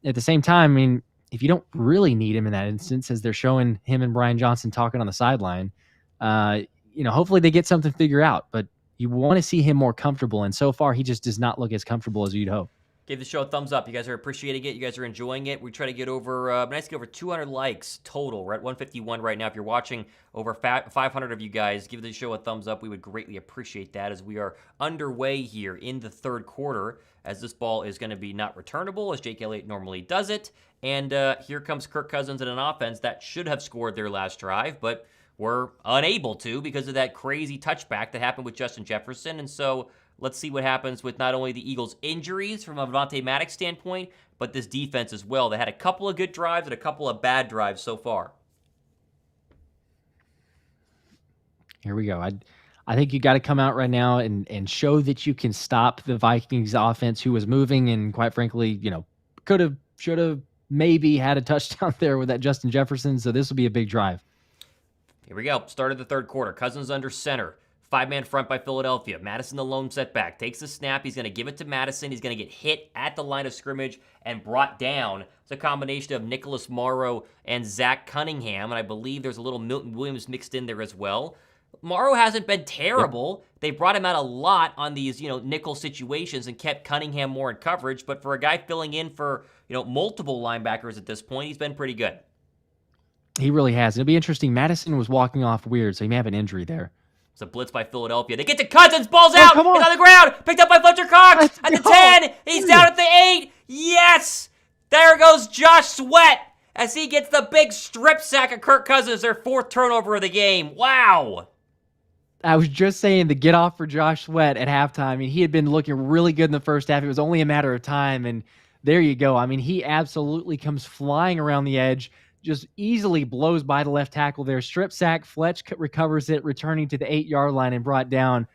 at the same time, I mean, if you don't really need him in that instance, as they're showing him and Brian Johnson talking on the sideline, hopefully they get something figured out. But you want to see him more comfortable, and so far he just does not look as comfortable as you'd hope. Give the show a thumbs up. You guys are appreciating it. You guys are enjoying it. We try to get over, nice to get over 200 likes total. We're at 151 right now. If you're watching, over 500 of you guys, give the show a thumbs up. We would greatly appreciate that as we are underway here in the third quarter, as this ball is going to be not returnable, as Jake Elliott normally does it. And here comes Kirk Cousins in an offense that should have scored their last drive, but were unable to because of that crazy touchback that happened with Justin Jefferson. And so let's see what happens with not only the Eagles' injuries from a Avonte Maddox standpoint, but this defense as well. They had a couple of good drives and a couple of bad drives so far. Here we go. I think you got to come out right now and show that you can stop the Vikings offense, who was moving and, quite frankly, could have, should have, maybe had a touchdown there with that Justin Jefferson. So this will be a big drive. Here we go. Start of the third quarter. Cousins under center. 5-man front by Philadelphia. Madison the lone setback. Takes the snap. He's going to give it to Madison. He's going to get hit at the line of scrimmage and brought down. It's a combination of Nicholas Morrow and Zach Cunningham, and I believe there's a little Milton Williams mixed in there as well. Morrow hasn't been terrible. Yep. They brought him out a lot on these, nickel situations and kept Cunningham more in coverage, but for a guy filling in for, multiple linebackers at this point, he's been pretty good. He really has. It'll be interesting. Madison was walking off weird, so he may have an injury there. It's a blitz by Philadelphia. They get to Cousins. Ball's out. He's on the ground. Picked up by Fletcher Cox at the 10. He's down at the 8. Yes. There goes Josh Sweat as he gets the big strip sack of Kirk Cousins, their 4th turnover of the game. Wow. I was just saying the get off for Josh Sweat at halftime. I mean, he had been looking really good in the first half. It was only a matter of time, and there you go. I mean, he absolutely comes flying around the edge, just easily blows by the left tackle there. Strip sack, Fletch recovers it, returning to the 8-yard line and brought down.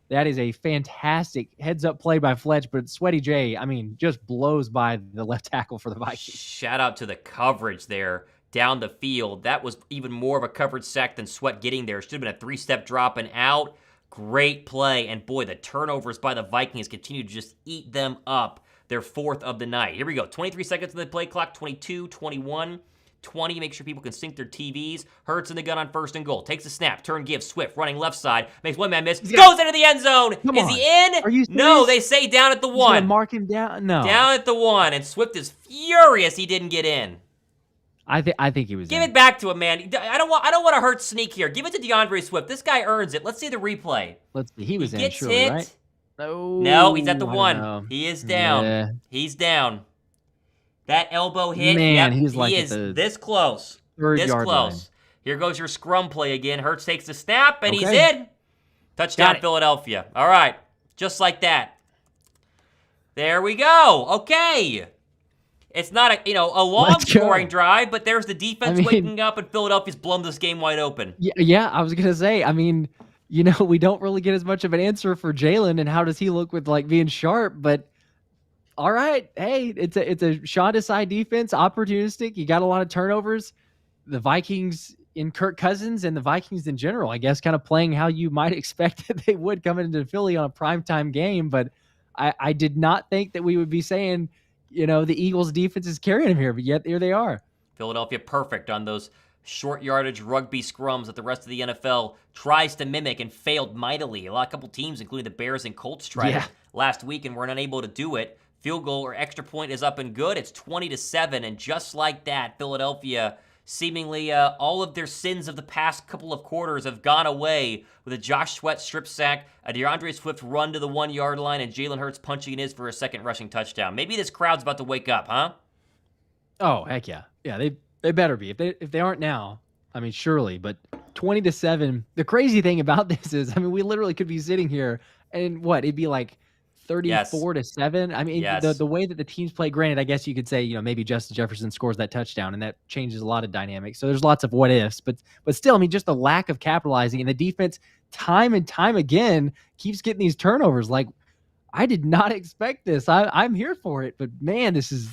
That is a fantastic heads-up play by Fletch, but Sweaty J, I mean, just blows by the left tackle for the Vikings. Shout out to the coverage there down the field. That was even more of a coverage sack than Sweat getting there. Should have been a 3-step drop and out. Great play. And boy, the turnovers by the Vikings continue to just eat them up. Their 4th of the night. Here we go. 23 seconds on the play clock. 22, 21, 20. Make sure people can sync their TVs. Hurts in the gun on 1st and goal. Takes a snap. Turn, give. Swift running left side. Makes one man miss. Goes into the end zone. Is he in? Are you serious? No, they say down at the 1. Mark him down? No. Down at the 1. And Swift is furious he didn't get in. I think he was. Give it back to him, man. I don't want to hurt Sneak here. Give it to DeAndre Swift. This guy earns it. Let's see the replay. Let's see. He was gets surely, hit. Right? No, he's at the 1. He is down. Yeah. He's down. That elbow hit. Man, yep, he's like he is this close. This close. Line. Here goes your scrum play again. Hurts takes the snap, and he's Okay. in. Touchdown, Philadelphia. All right. Just like that. There we go. Okay. It's not a long scoring drive, but there's the defense waking up, and Philadelphia's blown this game wide open. Yeah, I was gonna say. I mean, we don't really get as much of an answer for Jalen, and how does he look with like being sharp? But all right, hey, it's a Sean Desai defense, opportunistic. You got a lot of turnovers. The Vikings in Kirk Cousins and the Vikings in general, I guess, kind of playing how you might expect that they would coming into Philly on a primetime game. But I did not think that we would be saying, the Eagles defense is carrying them here, but yet here they are. Philadelphia perfect on those short yardage rugby scrums that the rest of the NFL tries to mimic and failed mightily. A couple teams, including the Bears and Colts, tried it last week and were unable to do it. Field goal or extra point is up and good. It's 20-7, and just like that, Philadelphia, seemingly all of their sins of the past couple of quarters have gone away with a Josh Sweat strip sack, a DeAndre Swift run to the 1-yard line, and Jalen Hurts punching in his for a second rushing touchdown. Maybe this crowd's about to wake up, huh? Oh, heck yeah. Yeah, they better be. If they aren't now, I mean, surely. But 20-7, the crazy thing about this is, I mean, we literally could be sitting here and it'd be like 34-7. I mean, the way that the teams play, granted, I guess you could say, maybe Justin Jefferson scores that touchdown and that changes a lot of dynamics. So there's lots of what ifs, but still, I mean, just the lack of capitalizing, and the defense time and time again keeps getting these turnovers. Like, I did not expect this. I'm here for it, but man, this is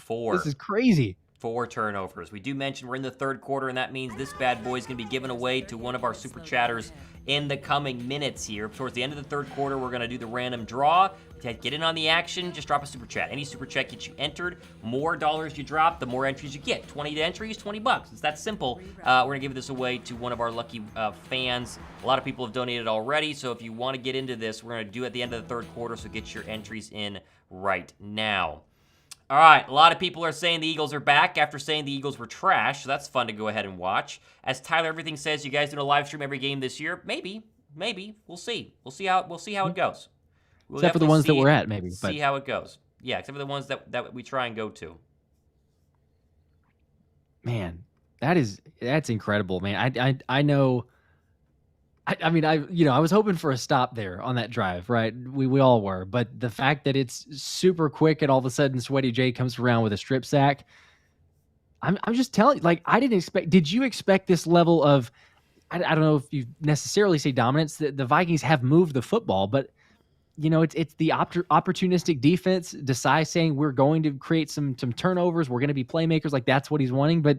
crazy. 4 turnovers. We do mention we're in the 3rd quarter, and that means this bad boy is going to be given away to one of our super chatters in the coming minutes here. Towards the end of the 3rd quarter, we're going to do the random draw. To get in on the action, just drop a super chat. Any super chat gets you entered. More dollars you drop, the more entries you get. 20 entries, $20. It's that simple. We're going to give this away to one of our lucky fans. A lot of people have donated already, so if you want to get into this, we're going to do it at the end of the 3rd quarter, so get your entries in right now. All right, a lot of people are saying the Eagles are back after saying the Eagles were trash, so that's fun to go ahead and watch. As Tyler Everything says, you guys doing a live stream every game this year? Maybe. We'll see. We'll see how it goes. Except for the ones that we're at, maybe. See how it goes. Yeah, except for the ones that we try and go to. Man, that's incredible, man. I know. I mean, I was hoping for a stop there on that drive, right? We all were, but the fact that it's super quick and all of a sudden Sweaty J comes around with a strip sack, I'm just telling you, like, I didn't expect. Did you expect this level of? I don't know if you necessarily say dominance. The Vikings have moved the football, but it's the opportunistic defense. Desai saying we're going to create some turnovers. We're going to be playmakers. Like, that's what he's wanting, but.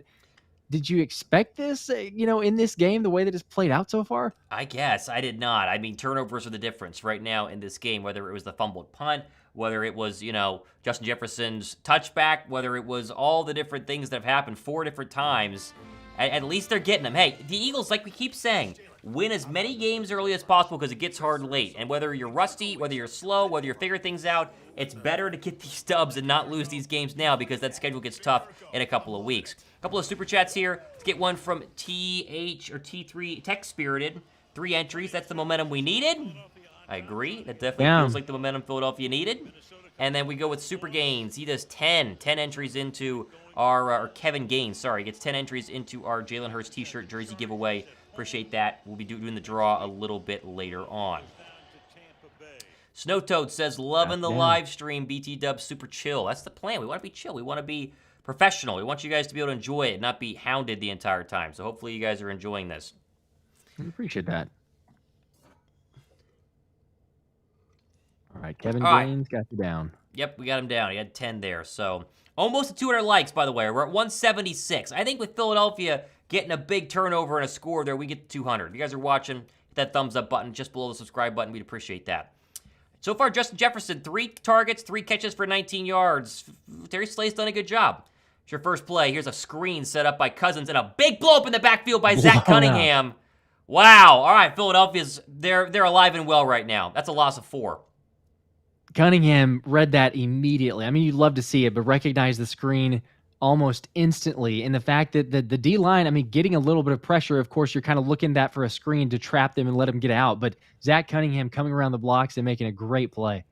Did you expect this, in this game, the way that it's played out so far? I guess. I did not. I mean, turnovers are the difference right now in this game, whether it was the fumbled punt, whether it was, Justin Jefferson's touchback, whether it was all the different things that have happened 4 different times. At least they're getting them. Hey, the Eagles, like we keep saying, win as many games early as possible because it gets hard late. And whether you're rusty, whether you're slow, whether you're figuring things out, it's better to get these dubs and not lose these games now because that schedule gets tough in a couple of weeks. A couple of super chats here. Let's get one from TH or T3 Tech Spirited. 3 entries. That's the momentum we needed. I agree. That definitely feels like the momentum Philadelphia needed. And then we go with Super Gains. He does 10 entries into our Kevin Gaines, sorry, gets 10 entries into our Jalen Hurts t-shirt jersey giveaway Appreciate that. We'll be doing the draw a little bit later on. Snowtoad says, loving the live stream, BT Dub super chill. That's the plan. We want to be chill. We want to be professional. We want you guys to be able to enjoy it, not be hounded the entire time. So hopefully you guys are enjoying this. I appreciate that. All right, Kevin Gaines got you down. Yep, we got him down. He had 10 there. So almost 200 likes, by the way. We're at 176. I think with Philadelphia getting a big turnover and a score there, we get to 200. If you guys are watching, hit that thumbs up button just below the subscribe button. We'd appreciate that. So far, Justin Jefferson, 3 targets, 3 catches for 19 yards. Terry Slay's done a good job. It's your first play. Here's a screen set up by Cousins and a big blow up in the backfield by Zach Cunningham. Wow. All right, Philadelphia's, they're alive and well right now. That's a loss of 4. Cunningham read that immediately. I mean, you'd love to see it, but recognized the screen almost instantly. And the fact that the D-line, I mean, getting a little bit of pressure, of course, you're kind of looking that for a screen to trap them and let them get out. But Zach Cunningham coming around the blocks and making a great play.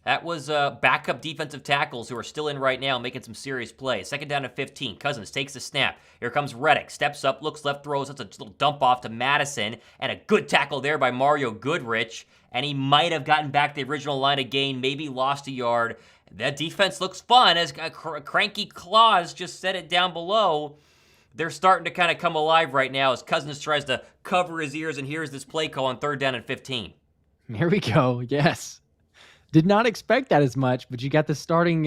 That was backup defensive tackles who are still in right now making some serious plays. 2nd down to 15. Cousins takes the snap. Here comes Reddick. Steps up, looks left, throws. That's a little dump off to Madison. And a good tackle there by Mario Goodrich. And he might have gotten back the original line of gain, maybe lost a yard. That defense looks fun, as Cranky Claus just said it down below. They're starting to kind of come alive right now as Cousins tries to cover his ears, and here's this play call on 3rd down and 15. Here we go, yes. Did not expect that as much, but you got the starting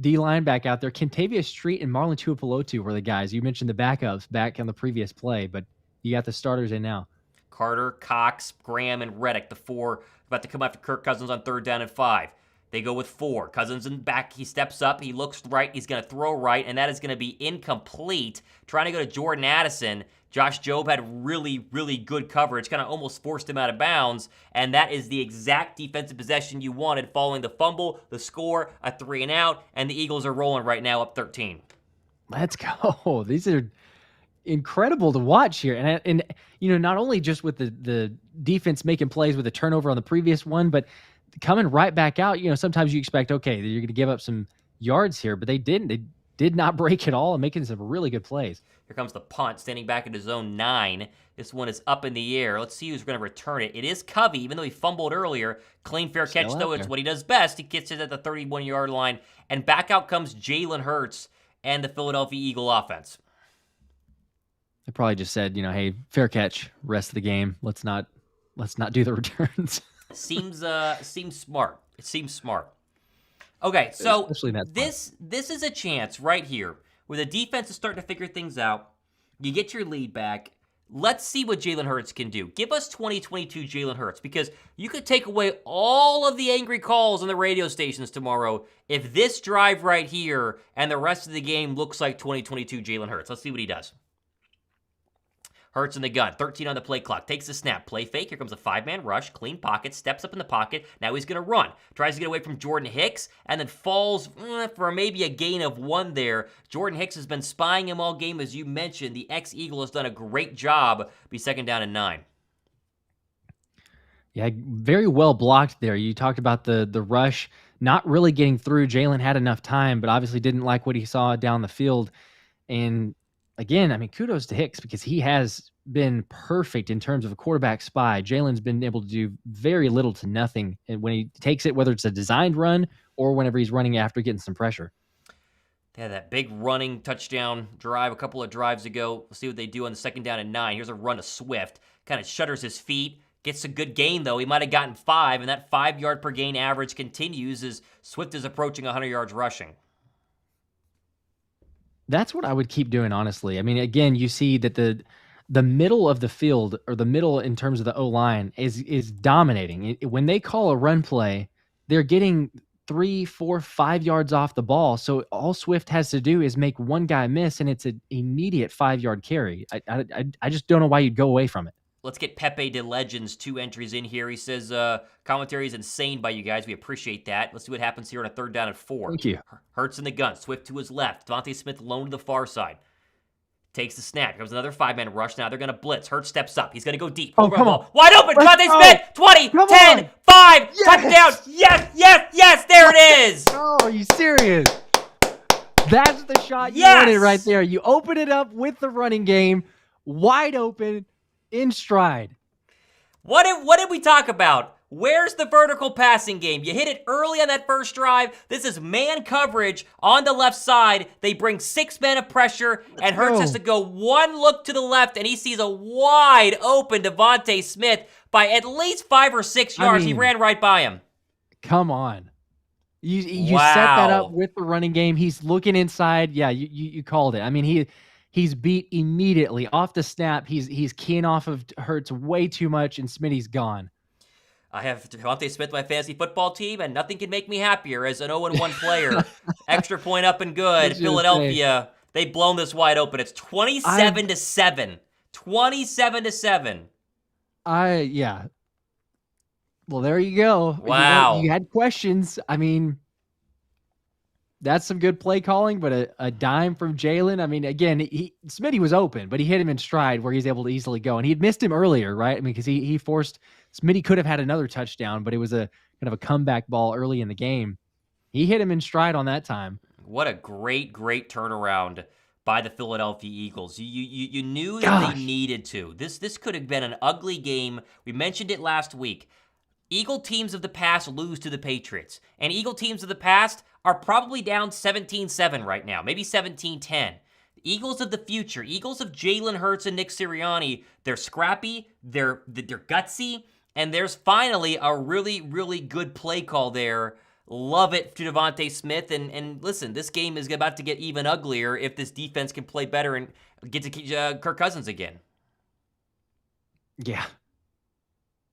D-line back out there. Kentavious Street and Marlon Tuipulotu were the guys. You mentioned the backups back on the previous play, but you got the starters in now. Carter, Cox, Graham, and Reddick, the 4, about to come after Kirk Cousins on 3rd down and 5. They go with 4. Cousins in back. He steps up. He looks right. He's going to throw right, and that is going to be incomplete. Trying to go to Jordan Addison. Josh Jobe had really, really good coverage. Kind of almost forced him out of bounds, and that is the exact defensive possession you wanted following the fumble, the score, a 3-and-out, and the Eagles are rolling right now up 13. Let's go. These are incredible to watch here. And you know, not only just with the defense making plays with a turnover on the previous one, but coming right back out. You know, sometimes you expect, okay, you're going to give up some yards here, but they didn't. They did not break at all and making some really good plays. Here comes the punt, standing back into zone 9. This one is up in the air. Let's see who's going to return it. It is Covey, even though he fumbled earlier. Clean, fair catch, though. It's what he does best. He gets it at the 31-yard line, and back out comes Jalen Hurts and the Philadelphia Eagle offense. They probably just said, you know, hey, fair catch, rest of the game. Let's not do the returns. Seems smart. It seems smart. Okay, so this is a chance right here where the defense is starting to figure things out. You get your lead back. Let's see what Jalen Hurts can do. Give us 2022 Jalen Hurts, because you could take away all of the angry calls on the radio stations tomorrow if this drive right here and the rest of the game looks like 2022 Jalen Hurts. Let's see what he does. Hurts in the gun, 13 on the play clock, takes the snap, play fake, here comes a 5-man rush, clean pocket, steps up in the pocket, now he's going to run, tries to get away from Jordan Hicks, and then falls for maybe a gain of 1 there. Jordan Hicks has been spying him all game, as you mentioned. The ex-Eagle has done a great job. Be 2nd down and 9. Yeah, very well blocked there. You talked about the rush not really getting through. Jalen had enough time, but obviously didn't like what he saw down the field. And again, I mean, kudos to Hicks, because he has been perfect in terms of a quarterback spy. Jalen's been able to do very little to nothing. And when he takes it, whether it's a designed run or whenever he's running after getting some pressure. They had that big running touchdown drive a couple of drives ago. We'll see what they do on the 2nd down and 9. Here's a run to Swift. Kind of shudders his feet. Gets a good gain, though. He might have gotten 5, and that 5-yard per gain average continues as Swift is approaching 100 yards rushing. That's what I would keep doing, honestly. I mean, again, you see that the middle of the field, or the middle in terms of the O-line, is dominating. When they call a run play, they're getting 3, 4, 5 yards off the ball. So all Swift has to do is make one guy miss, and it's an immediate 5-yard carry. I just don't know why you'd go away from it. Let's get Pepe de Legends 2 entries in here. He says, commentary is insane by you guys. We appreciate that. Let's see what happens here on a 3rd down and 4. Thank you. Hurts in the gun. Swift to his left. Devontae Smith alone to the far side. Takes the snap. Here comes another 5-man rush. Now they're going to blitz. Hurts steps up. He's going to go deep. Oh, come on. Wide open. Devontae Smith. 20, 10, 5. Yes. Touchdown. Yes, yes, yes. There it is. Oh, are you serious? That's the shot you wanted right there. You open it up with the running game. Wide open. in stride. What did we talk about? Where's the vertical passing game? You hit it early on that first drive. This is man coverage on the left side. They bring 6 men of pressure, and Hurts has to go one look to the left, and he sees a wide open Devontae Smith by at least 5 or 6 yards. He ran right by him. Come on. You set that up with the running game. He's looking inside. Yeah, you called it. I mean, he's beat immediately off the snap. He's keying off of Hurts way too much, and Smitty's gone. I have Devontae Smith, my fantasy football team, and nothing can make me happier as an 0-1 player. Extra point up and good. Philadelphia, they've blown this wide open. It's 27-7. 27-7. Yeah. Well, there you go. Wow. You had questions. I mean, that's some good play calling, but a dime from Jalen. I mean, again, Smitty was open, but he hit him in stride where he's able to easily go. And he had missed him earlier, right? I mean, because he forced Smitty could have had another touchdown, but it was a kind of a comeback ball early in the game. He hit him in stride on that time. What a great turnaround by the Philadelphia Eagles. You knew that they needed to. This could have been an ugly game. We mentioned it last week. Eagle teams of the past lose to the Patriots, and Eagle teams of the past are probably down 17-7 right now, maybe 17-10. Eagles of the future, Eagles of Jalen Hurts and Nick Sirianni, they're scrappy, they're gutsy, and there's finally a really, really good play call there. Love it to Devontae Smith, and listen, this game is about to get even uglier if this defense can play better and get to Kirk Cousins again. Yeah.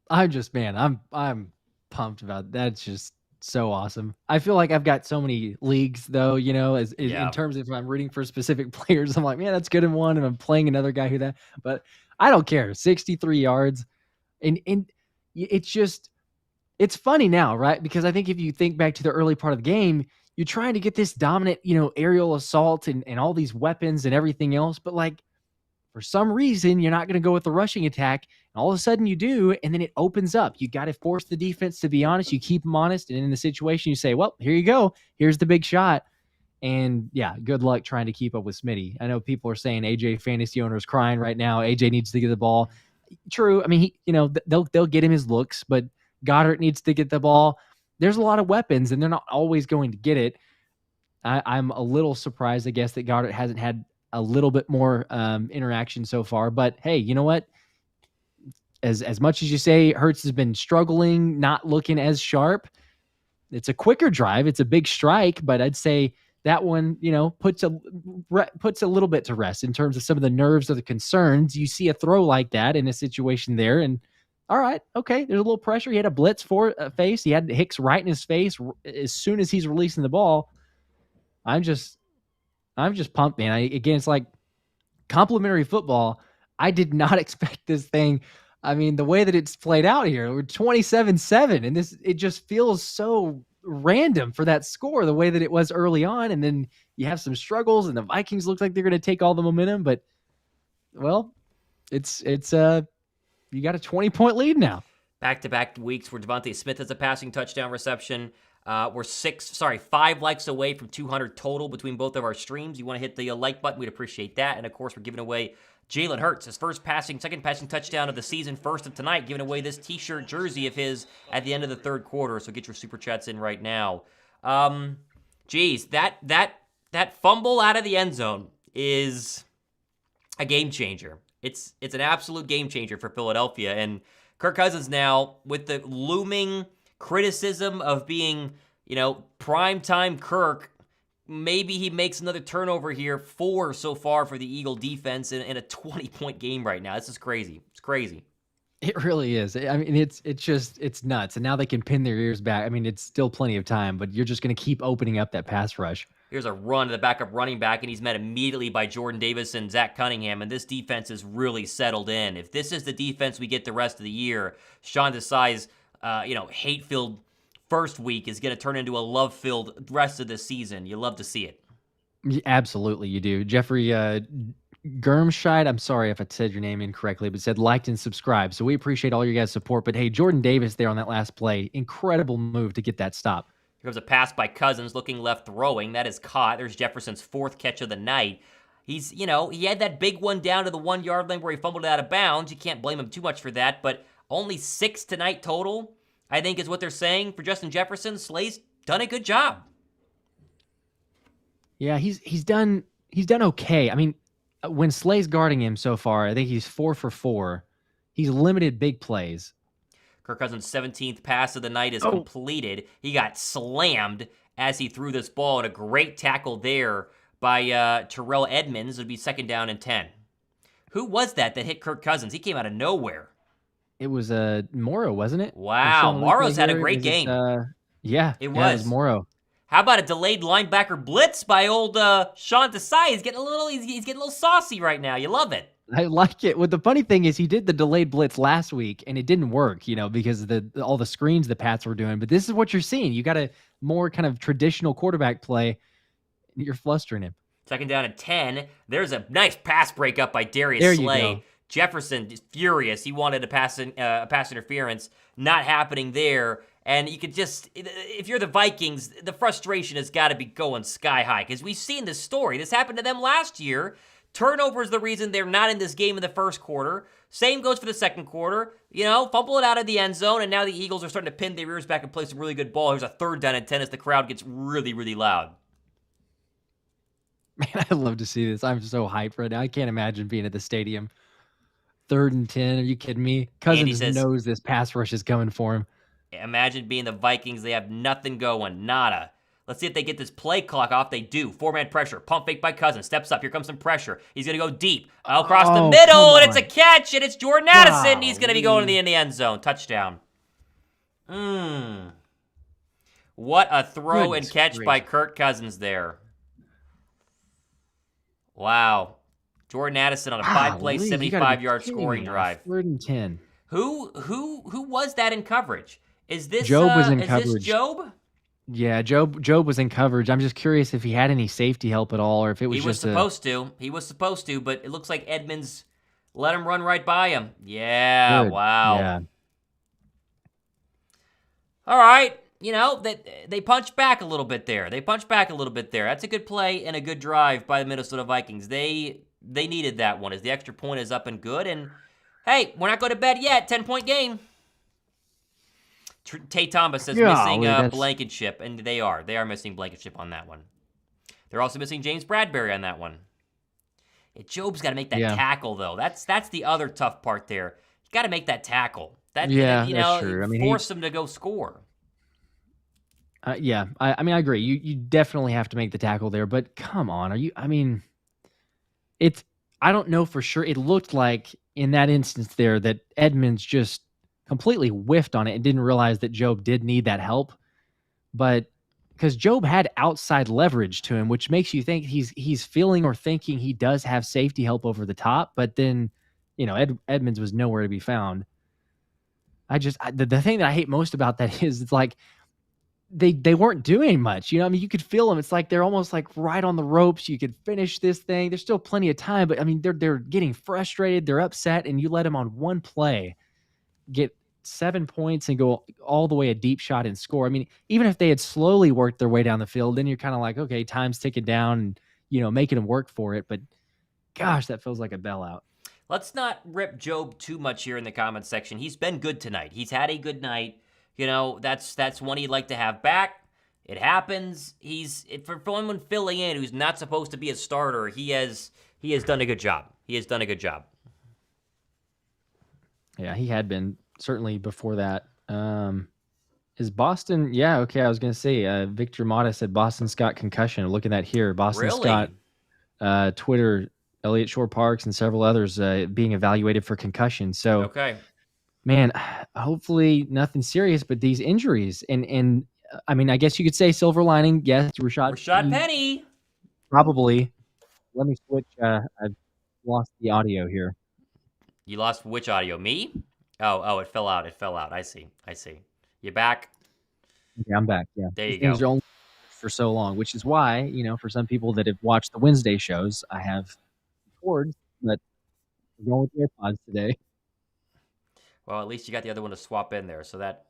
I'm pumped about that. That's just so awesome. I feel like I've got so many leagues though, in terms of if I'm rooting for specific players, I'm like, man, that's good in one, and I'm playing another guy who that, but I don't care. 63 yards. And it's funny now, right? Because I think if you think back to the early part of the game, you're trying to get this dominant, aerial assault and all these weapons and everything else, but like, for some reason, you're not going to go with the rushing attack, and all of a sudden you do, and then it opens up. You got to force the defense to be honest. You keep them honest, and in the situation, you say, well, here you go. Here's the big shot. And, yeah, good luck trying to keep up with Smitty. I know people are saying AJ fantasy owners crying right now. AJ needs to get the ball. True. I mean, they'll get him his looks, but Goddard needs to get the ball. There's a lot of weapons, and they're not always going to get it. I'm a little surprised, I guess, that Goddard hasn't had a little bit more interaction so far, but hey, you know what? As much as you say Hurts has been struggling, not looking as sharp, it's a quicker drive. It's a big strike, but I'd say that one, puts a little bit to rest in terms of some of the nerves or the concerns. You see a throw like that in a situation there, and all right, okay, there's a little pressure. He had a blitz for face. He had Hicks right in his face as soon as he's releasing the ball. I'm just pumped, man. Again, it's like complimentary football. I did not expect this thing. I mean, the way that it's played out here, we're 27-7, and it just feels so random for that score, the way that it was early on, and then you have some struggles, and the Vikings look like they're going to take all the momentum, but, well, it's you got a 20-point lead now. Back-to-back weeks where Devontae Smith has a passing touchdown reception. We're 5 likes away from 200 total between both of our streams. You want to hit the like button, we'd appreciate that. And of course, we're giving away Jalen Hurts, his second passing touchdown of the season, first of tonight, giving away this t-shirt jersey of his at the end of the third quarter. So get your super chats in right now. Geez, that fumble out of the end zone is a game changer. It's an absolute game changer for Philadelphia. And Kirk Cousins now, with the looming criticism of being, primetime Kirk, maybe he makes another turnover here, 4 so far for the Eagle defense in a 20-point game right now. This is crazy. It's crazy. It really is. I mean, it's nuts. And now they can pin their ears back. I mean, it's still plenty of time, but you're just going to keep opening up that pass rush. Here's a run to the backup running back, and he's met immediately by Jordan Davis and Zach Cunningham, and this defense is really settled in. If this is the defense we get the rest of the year, Sean Desai's hate-filled first week is going to turn into a love-filled rest of the season. You love to see it. Absolutely, you do. Jeffrey Germscheid, I'm sorry if I said your name incorrectly, but said liked and subscribed. So we appreciate all your guys' support. But hey, Jordan Davis there on that last play, incredible move to get that stop. Here comes a pass by Cousins, looking left, throwing. That is caught. There's Jefferson's 4th catch of the night. He's, he had that big one down to the 1 yard line where he fumbled it out of bounds. You can't blame him too much for that, but only 6 tonight total, I think is what they're saying for Justin Jefferson. Slay's done a good job. Yeah, he's done okay. I mean, when Slay's guarding him so far, I think he's 4 for 4. He's limited big plays. Kirk Cousins' 17th pass of the night is completed. He got slammed as he threw this ball, and a great tackle there by Terrell Edmonds. It would be 2nd down and 10. Who was that hit Kirk Cousins? He came out of nowhere. It was Morrow, wasn't it? Wow, Morrow's had a great game. Yeah, it was Morrow. How about a delayed linebacker blitz by old Sean Desai? He's getting a little saucy right now. You love it. I like it. Well, the funny thing is he did the delayed blitz last week, and it didn't work, because of all the screens the Pats were doing. But this is what you're seeing. You got a more kind of traditional quarterback play, and you're flustering him. 2nd down and 10. There's a nice pass breakup by Darius Slay. Jefferson is furious. He wanted a pass interference. Not happening there. And you could just, if you're the Vikings, the frustration has got to be going sky high. Because we've seen this story. This happened to them last year. Turnover is the reason they're not in this game in the first quarter. Same goes for the second quarter. Fumble it out of the end zone, and now the Eagles are starting to pin their ears back and play some really good ball. Here's a 3rd down and 10 as the crowd gets really, really loud. Man, I love to see this. I'm so hyped right now. I can't imagine being at the stadium. 3rd and 10. Are you kidding me? Cousins knows this pass rush is coming for him. Imagine being the Vikings. They have nothing going. Nada. Let's see if they get this play clock off. They do. 4-man pressure. Pump fake by Cousins. Steps up. Here comes some pressure. He's going to go deep. Across the middle, and it's a catch, and it's Jordan Addison. He's going to be going in the end zone. Touchdown. What a throw and catch by Kirk Cousins there. Wow. Jordan Addison on a 5-play, 75-yard scoring drive. 3rd and 10. Who was that in coverage? Is this Job was in coverage. Is this Job? Yeah, Job was in coverage. I'm just curious if he had any safety help at all, or if it was just supposed to. He was supposed to, but it looks like Edmonds let him run right by him. Yeah, good. Wow. Yeah. All right. They punched back a little bit there. That's a good play and a good drive by the Minnesota Vikings. They needed that one as the extra point is up and good. And, hey, we're not going to bed yet. 10-point game. Tay Thomas says missing Blankenship, and they are. They are missing Blankenship on that one. They're also missing James Bradbury on that one. Job's got to make that tackle, though. That's the other tough part there. You got to make that tackle. That's true. Force him to go score. I agree. You definitely have to make the tackle there, but come on. I don't know for sure. It looked like in that instance there that Edmonds just completely whiffed on it and didn't realize that Job did need that help. But because Job had outside leverage to him, which makes you think he's feeling or thinking he does have safety help over the top, but then, Edmonds was nowhere to be found. The thing that I hate most about that is it's like they weren't doing much. You could feel them. It's like they're almost like right on the ropes. You could finish this thing. There's still plenty of time, but they're getting frustrated. They're upset, and you let them on one play get 7 points and go all the way a deep shot and score. Even if they had slowly worked their way down the field, then you're kind of like, okay, time's ticking down and, making them work for it. But gosh, that feels like a bailout. Let's not rip Job too much here in the comments section. He's been good tonight. He's had a good night. That's one he'd like to have back. It happens. For someone filling in who's not supposed to be a starter, he has done a good job. Yeah, he had been certainly before that. Is Boston? Yeah, okay. I was gonna say Victor Mata said Boston's got concussion. I'm looking at here, Boston's got Twitter, Elliott Shore Parks, and several others being evaluated for concussion. So okay. Man, hopefully nothing serious, but these injuries and I guess you could say silver lining. Yes, Rashad Penny. Probably. Let me switch. I've lost the audio here. You lost which audio? Me? Oh, it fell out. I see. You back? Okay, I'm back. Yeah. There you go. Things are only for so long, which is why, for some people that have watched the Wednesday shows, I have cords, but we're going with the AirPods today. Well, at least you got the other one to swap in there, so that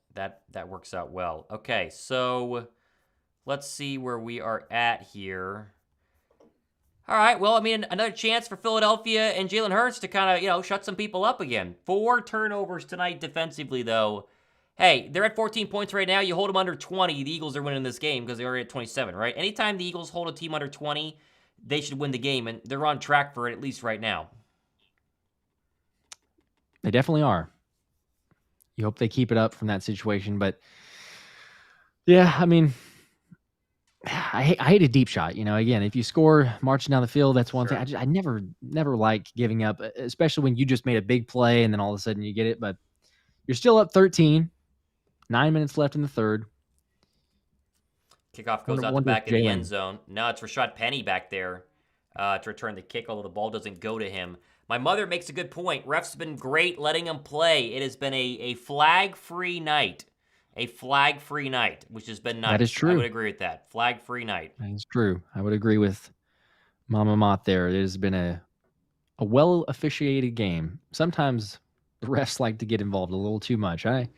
works out well. Okay, so let's see where we are at here. All right, well, I mean, another chance for Philadelphia and Jalen Hurts to kind of, shut some people up again. 4 turnovers tonight defensively, though. Hey, they're at 14 points right now. You hold them under 20, the Eagles are winning this game because they're already at 27, right? Anytime the Eagles hold a team under 20, they should win the game, and they're on track for it at least right now. They definitely are. You hope they keep it up from that situation, but yeah, I mean, I hate a deep shot. Again, if you score marching down the field, that's one Sure. thing. I never like giving up, especially when you just made a big play and then all of a sudden you get it. But you're still up 13, 9 minutes left in the third. Kickoff goes out the Wonder if back of the end Jalen. zone. No, it's Rashad Penny back there to return the kick, although the ball doesn't go to him. My mother makes a good point. Refs have been great letting him play. It has been a flag-free night. A flag-free night, which has been nice. That is true. I would agree with that. Flag-free night. That is true. I would agree with Mama Mott there. It has been a well officiated game. Sometimes the refs like to get involved a little too much. I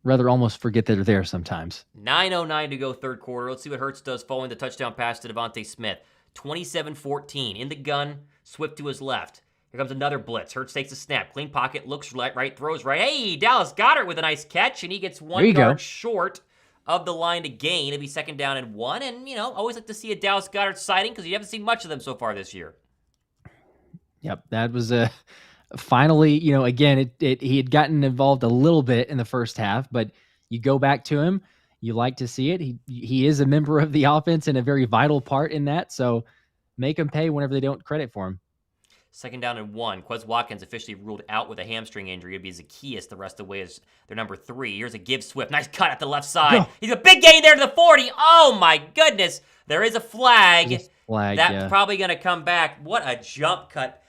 rather almost forget that they're there sometimes. 9:09 to go third quarter. Let's see what Hurts does following the touchdown pass to Devontae Smith. 27-14. In the gun, Swift to his left. Here comes another blitz. Hurts takes a snap. Clean pocket, looks right, throws right. Hey, Dallas Goedert with a nice catch, and he gets 1 yard short of the line to gain. It'll be 2nd down and 1. And, always like to see a Dallas Goedert sighting because you haven't seen much of them so far this year. Yep, that was finally, again, he had gotten involved a little bit in the first half, but you go back to him, you like to see it. He is a member of the offense and a very vital part in that, so make him pay whenever they don't credit for him. 2nd down and 1. Quez Watkins officially ruled out with a hamstring injury. It'd be Zacchaeus the rest of the way as their number 3. Here's a give Swift. Nice cut at the left side. No. He's a big gain there to the 40. Oh, my goodness. There is a flag. That's probably going to come back. What a jump cut.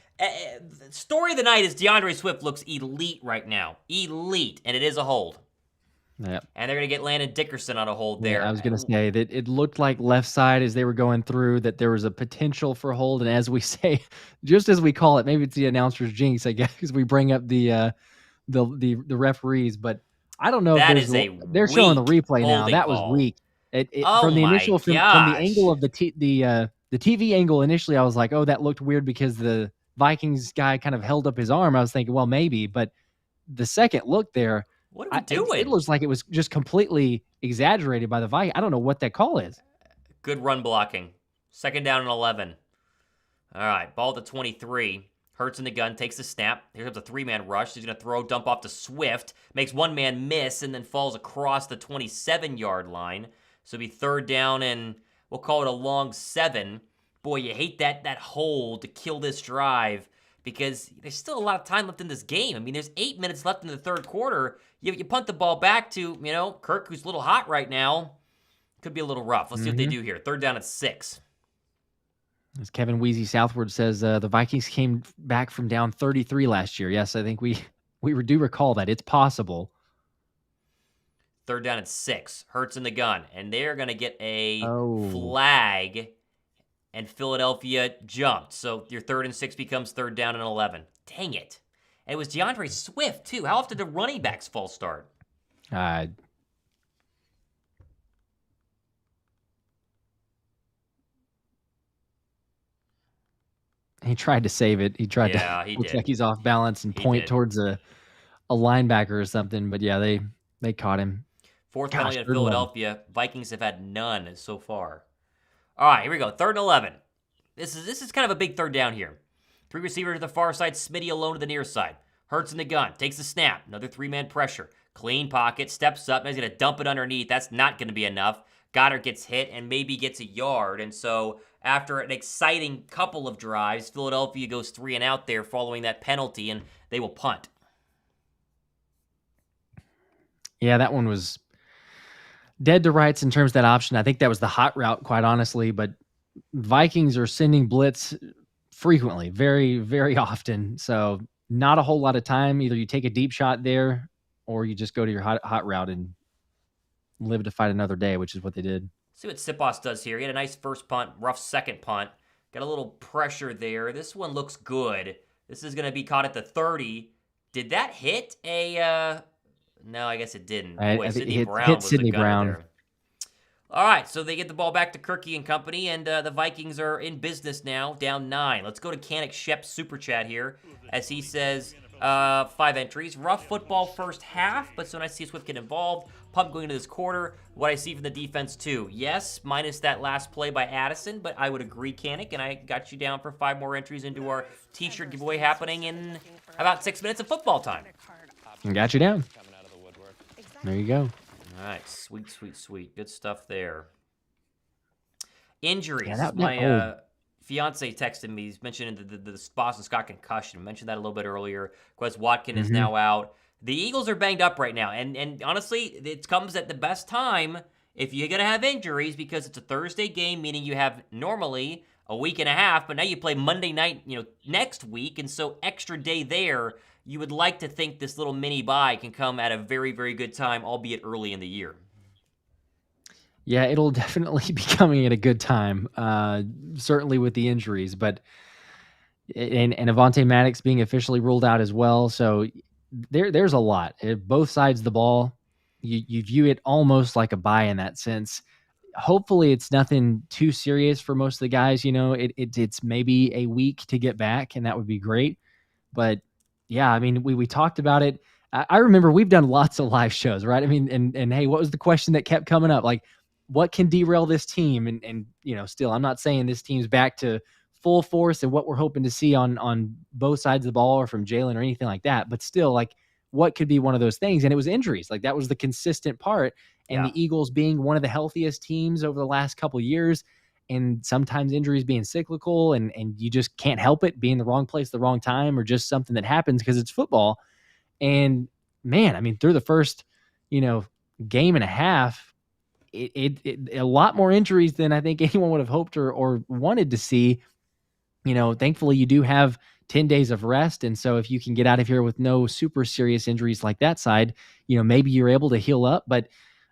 Story of the night is DeAndre Swift looks elite right now. Elite. And it is a hold. Yep. And they're going to get Landon Dickerson on a hold there. Yeah, I was going to say that it looked like left side as they were going through that there was a potential for hold. And as we say, just as we call it, maybe it's the announcer's jinx, I guess, because we bring up the referees. But I don't know that if they're showing the replay now. That call. Was weak. Oh from the my initial from the angle of the TV angle initially, I was like, oh, that looked weird because the Vikings guy kind of held up his arm. I was thinking, well, maybe, but the second look there. What are we doing? It looks like it was just completely exaggerated by the Vikings. I don't know what that call is. Good run blocking. 2nd down and 11. All right, ball to 23. Hurts in the gun, takes the snap. Here comes a 3-man rush. He's going to throw, dump off to Swift. Makes 1 man miss and then falls across the 27-yard line. So it'll be 3rd down and we'll call it a long 7. Boy, you hate that hold to kill this drive because there's still a lot of time left in this game. I mean, there's 8 minutes left in the third quarter. You punt the ball back to, Kirk, who's a little hot right now. Could be a little rough. Let's see what they do here. 3rd down and 6. As Kevin Wheezy Southward says, the Vikings came back from down 33 last year. Yes, I think we do recall that. It's possible. 3rd down and 6. Hurts in the gun. And they're going to get a flag. And Philadelphia jumped. So your 3rd and 6 becomes 3rd down and 11. Dang it. And it was DeAndre Swift, too. How often do running backs false start? He tried to save it. He tried he looks did. like he's off balance and point towards a linebacker or something. But yeah, they caught him. 4th penalty in Philadelphia. Vikings have had none so far. All right, here we go. 3rd and 11. This is kind of a big 3rd down here. 3 receivers to the far side, Smitty alone to the near side. Hurts in the gun, takes the snap, another 3-man pressure. Clean pocket, steps up, now he's going to dump it underneath. That's not going to be enough. Goddard gets hit and maybe gets a yard. And so after an exciting couple of drives, Philadelphia goes 3 and out there following that penalty, and they will punt. Yeah, that one was dead to rights in terms of that option. I think that was the hot route, quite honestly, but Vikings are sending blitz frequently, very, very often. So not a whole lot of time. Either you take a deep shot there or you just go to your hot route and live to fight another day, which is what they did. See what Sipos does here. He had a nice first punt, rough second punt. Got a little pressure there. This one looks good. This is going to be caught at the 30. Did that hit a... No, I guess it didn't. Boy, Sidney Brown was the gunner there. All right, so they get the ball back to Kirky and company, and the Vikings are in business now, down 9. Let's go to Canik Shep's super chat here, as he says, 5 entries. Rough football first half, but so nice to see Swift get involved. Pump going into this quarter. What I see from the defense, too. Yes, minus that last play by Addison, but I would agree, Canik, and I got you down for 5 more entries into our T-shirt giveaway happening in about 6 minutes of football time. Got you down. There you go. All right, sweet, sweet, sweet. Good stuff there. Injuries. Yeah, My fiance texted me. He's mentioning the Boston Scott concussion. Mentioned that a little bit earlier. Quez Watkin is now out. The Eagles are banged up right now, and honestly, it comes at the best time if you're gonna have injuries because it's a Thursday game, meaning you have normally a week and a half, but now you play Monday night, next week, and so extra day there. You would like to think this little mini bye can come at a very, very good time, albeit early in the year. Yeah, it'll definitely be coming at a good time, certainly with the injuries. But and Avonte Maddox being officially ruled out as well, so there's a lot. Both sides of the ball, you view it almost like a bye in that sense. Hopefully, it's nothing too serious for most of the guys. It's maybe a week to get back, and that would be great. But yeah, I mean, we talked about it. I remember we've done lots of live shows, right? I mean, and hey, what was the question that kept coming up? Like, what can derail this team? And still, I'm not saying this team's back to full force and what we're hoping to see on both sides of the ball or from Jalen or anything like that. But still, like, what could be one of those things? And it was injuries. Like, that was the consistent part. And the Eagles being one of the healthiest teams over the last couple of years, and sometimes injuries being cyclical, and you just can't help it, being the wrong place, the wrong time, or just something that happens because it's football. And man, I mean, through the first, game and a half, it a lot more injuries than I think anyone would have hoped or wanted to see. Thankfully you do have 10 days of rest. And so if you can get out of here with no super serious injuries like that side, maybe you're able to heal up. But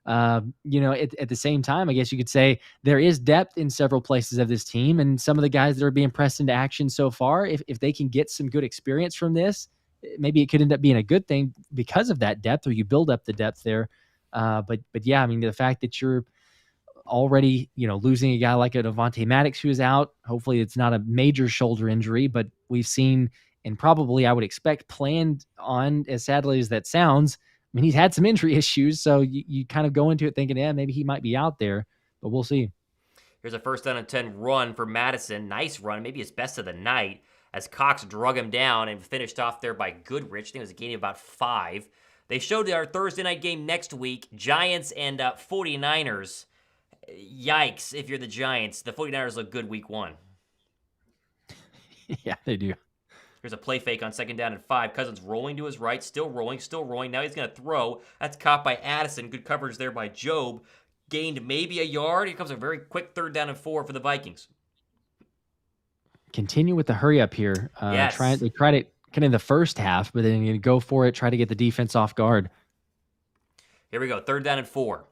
at the same time, I guess you could say there is depth in several places of this team, and some of the guys that are being pressed into action so far, if they can get some good experience from this, maybe it could end up being a good thing because of that depth, or you build up the depth there. But yeah, I mean, the fact that you're already, losing a guy like an Avonte Maddox who is out, hopefully it's not a major shoulder injury, but we've seen, and probably I would expect planned on, as sadly as that sounds, I mean, he's had some injury issues, so you kind of go into it thinking, yeah, maybe he might be out there, but we'll see. Here's a 1st down and 10 run for Madison. Nice run, maybe his best of the night, as Cox drug him down and finished off there by Goodrich. I think it was a gain of about 5. They showed our Thursday night game next week, Giants and 49ers. Yikes, if you're the Giants. The 49ers look good week 1. Yeah, they do. Here's a play fake on 2nd down and 5. Cousins rolling to his right, still rolling. Now he's going to throw. That's caught by Addison. Good coverage there by Job. Gained maybe a yard. Here comes a very quick 3rd down and 4 for the Vikings. Continue with the hurry up here. Yes. They tried it kind of in the first half, but then you go for it, try to get the defense off guard. Here we go, 3rd down and 4.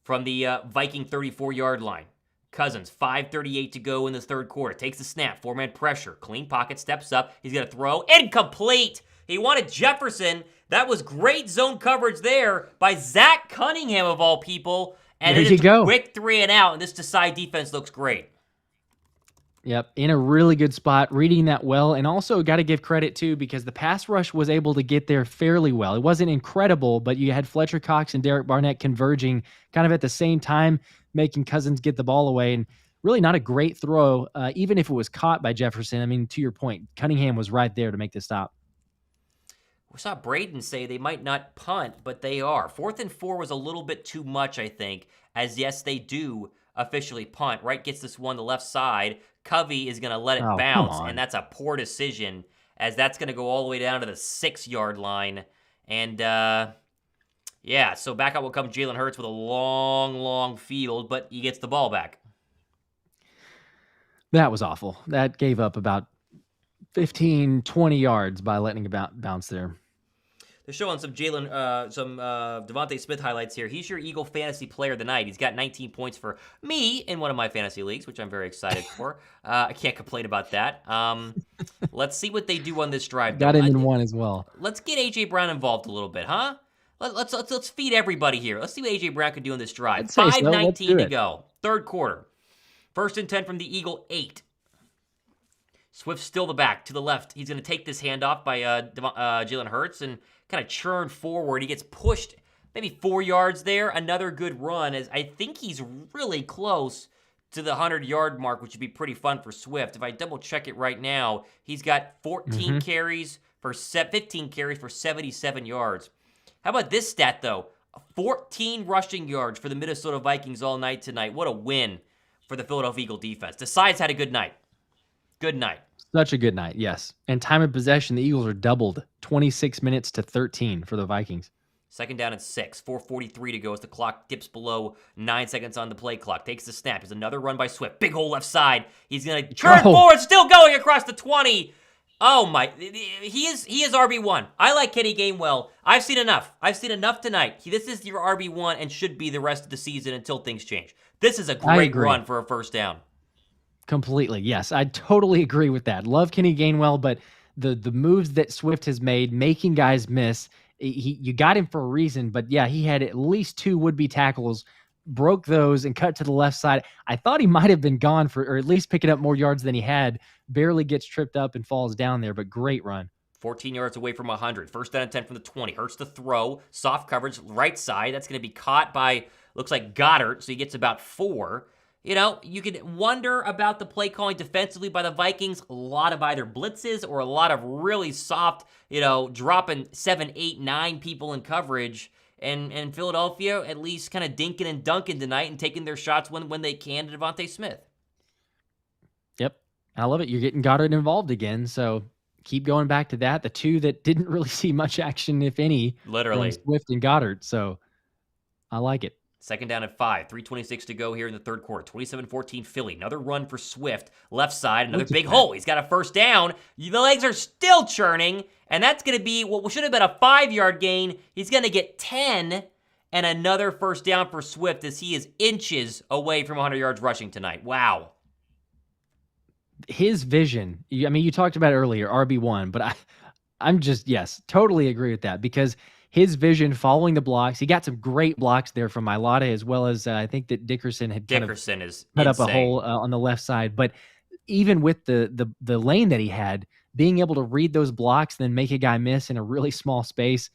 From the Viking 34-yard line. Cousins, 5:38 to go in the 3rd quarter. Takes the snap, 4-man pressure. Clean pocket, steps up. He's going to throw. Incomplete! He wanted Jefferson. That was great zone coverage there by Zach Cunningham, of all people. And there you go. Quick 3 and out, and this Desai defense looks great. Yep, in a really good spot, reading that well, and also got to give credit too, because the pass rush was able to get there fairly well. It wasn't incredible, but you had Fletcher Cox and Derek Barnett converging kind of at the same time, making Cousins get the ball away, and really not a great throw, even if it was caught by Jefferson. I mean, to your point, Cunningham was right there to make the stop. We saw Braden say they might not punt, but they are. 4th and 4 was a little bit too much, I think, as yes, they do officially punt. Wright gets this one to the left side. Covey is going to let it bounce, and that's a poor decision, as that's going to go all the way down to the 6-yard line. And, yeah, so back out will come Jalen Hurts with a long field, but he gets the ball back. That was awful. That gave up about 15, 20 yards by letting it bounce there. They're showing some Devontae Smith highlights here. He's your Eagle fantasy player of the night. He's got 19 points for me in one of my fantasy leagues, which I'm very excited for. I can't complain about that. Let's see what they do on this drive. Got him in one as well. Let's get A.J. Brown involved a little bit, huh? Let's feed everybody here. Let's see what A.J. Brown can do in this drive. I'd say so. Let's do 5:19 to it. go. Third quarter. 1st and 10 from the Eagle 8. Swift still the back to the left. He's going to take this handoff by Jalen Hurts and kind of churn forward. He gets pushed maybe 4 yards there. Another good run, as I think he's really close to the 100-yard mark, which would be pretty fun for Swift. If I double check it right now, he's got 15 carries for 77 yards. How about this stat, though? 14 rushing yards for the Minnesota Vikings all night tonight. What a win for the Philadelphia Eagle defense. The Sides had a good night. Good night. Such a good night, yes. And time of possession, the Eagles are doubled, 26 minutes to 13 for the Vikings. 2nd down and 6, 4:43 to go as the clock dips below 9 seconds on the play clock. Takes the snap. There's another run by Swift. Big hole left side. He's going to turn forward, still going across the 20. Oh my, he is RB1. I like Kenny Gainwell. I've seen enough. I've seen enough tonight. This is your RB1 and should be the rest of the season until things change. This is a great run for a first down. Completely, yes. I totally agree with that. Love Kenny Gainwell, but the moves that Swift has made, making guys miss, you got him for a reason, but yeah, he had at least 2 would-be tackles, broke those, and cut to the left side. I thought he might have been gone or at least picking up more yards than he had. Barely gets tripped up and falls down there, but great run. 14 yards away from 100. 1st down and 10 from the 20. Hurts the throw. Soft coverage, right side. That's going to be caught by, looks like Goddard, so he gets about 4. You know, you could wonder about the play calling defensively by the Vikings. A lot of either blitzes or a lot of really soft, dropping 7, 8, 9 people in coverage. And Philadelphia at least kind of dinking and dunking tonight and taking their shots when they can to Devontae Smith. Yep. I love it. You're getting Goddard involved again, so keep going back to that. The 2 that didn't really see much action, if any, literally, from Swift and Goddard, so I like it. 2nd down and 5, 3:26 to go here in the third quarter. 27-14 Philly. Another run for Swift. Left side, another big hole. He's got a first down. The legs are still churning, and that's going to be what should have been a 5-yard gain. He's going to get 10, and another first down for Swift as he is inches away from 100 yards rushing tonight. Wow. His vision, I mean, you talked about it earlier, RB1, but I'm just, yes, totally agree with that because his vision following the blocks, he got some great blocks there from Mailata as well as I think that Dickerson had is cut up a hole on the left side. But even with the lane that he had, being able to read those blocks, then make a guy miss in a really small space,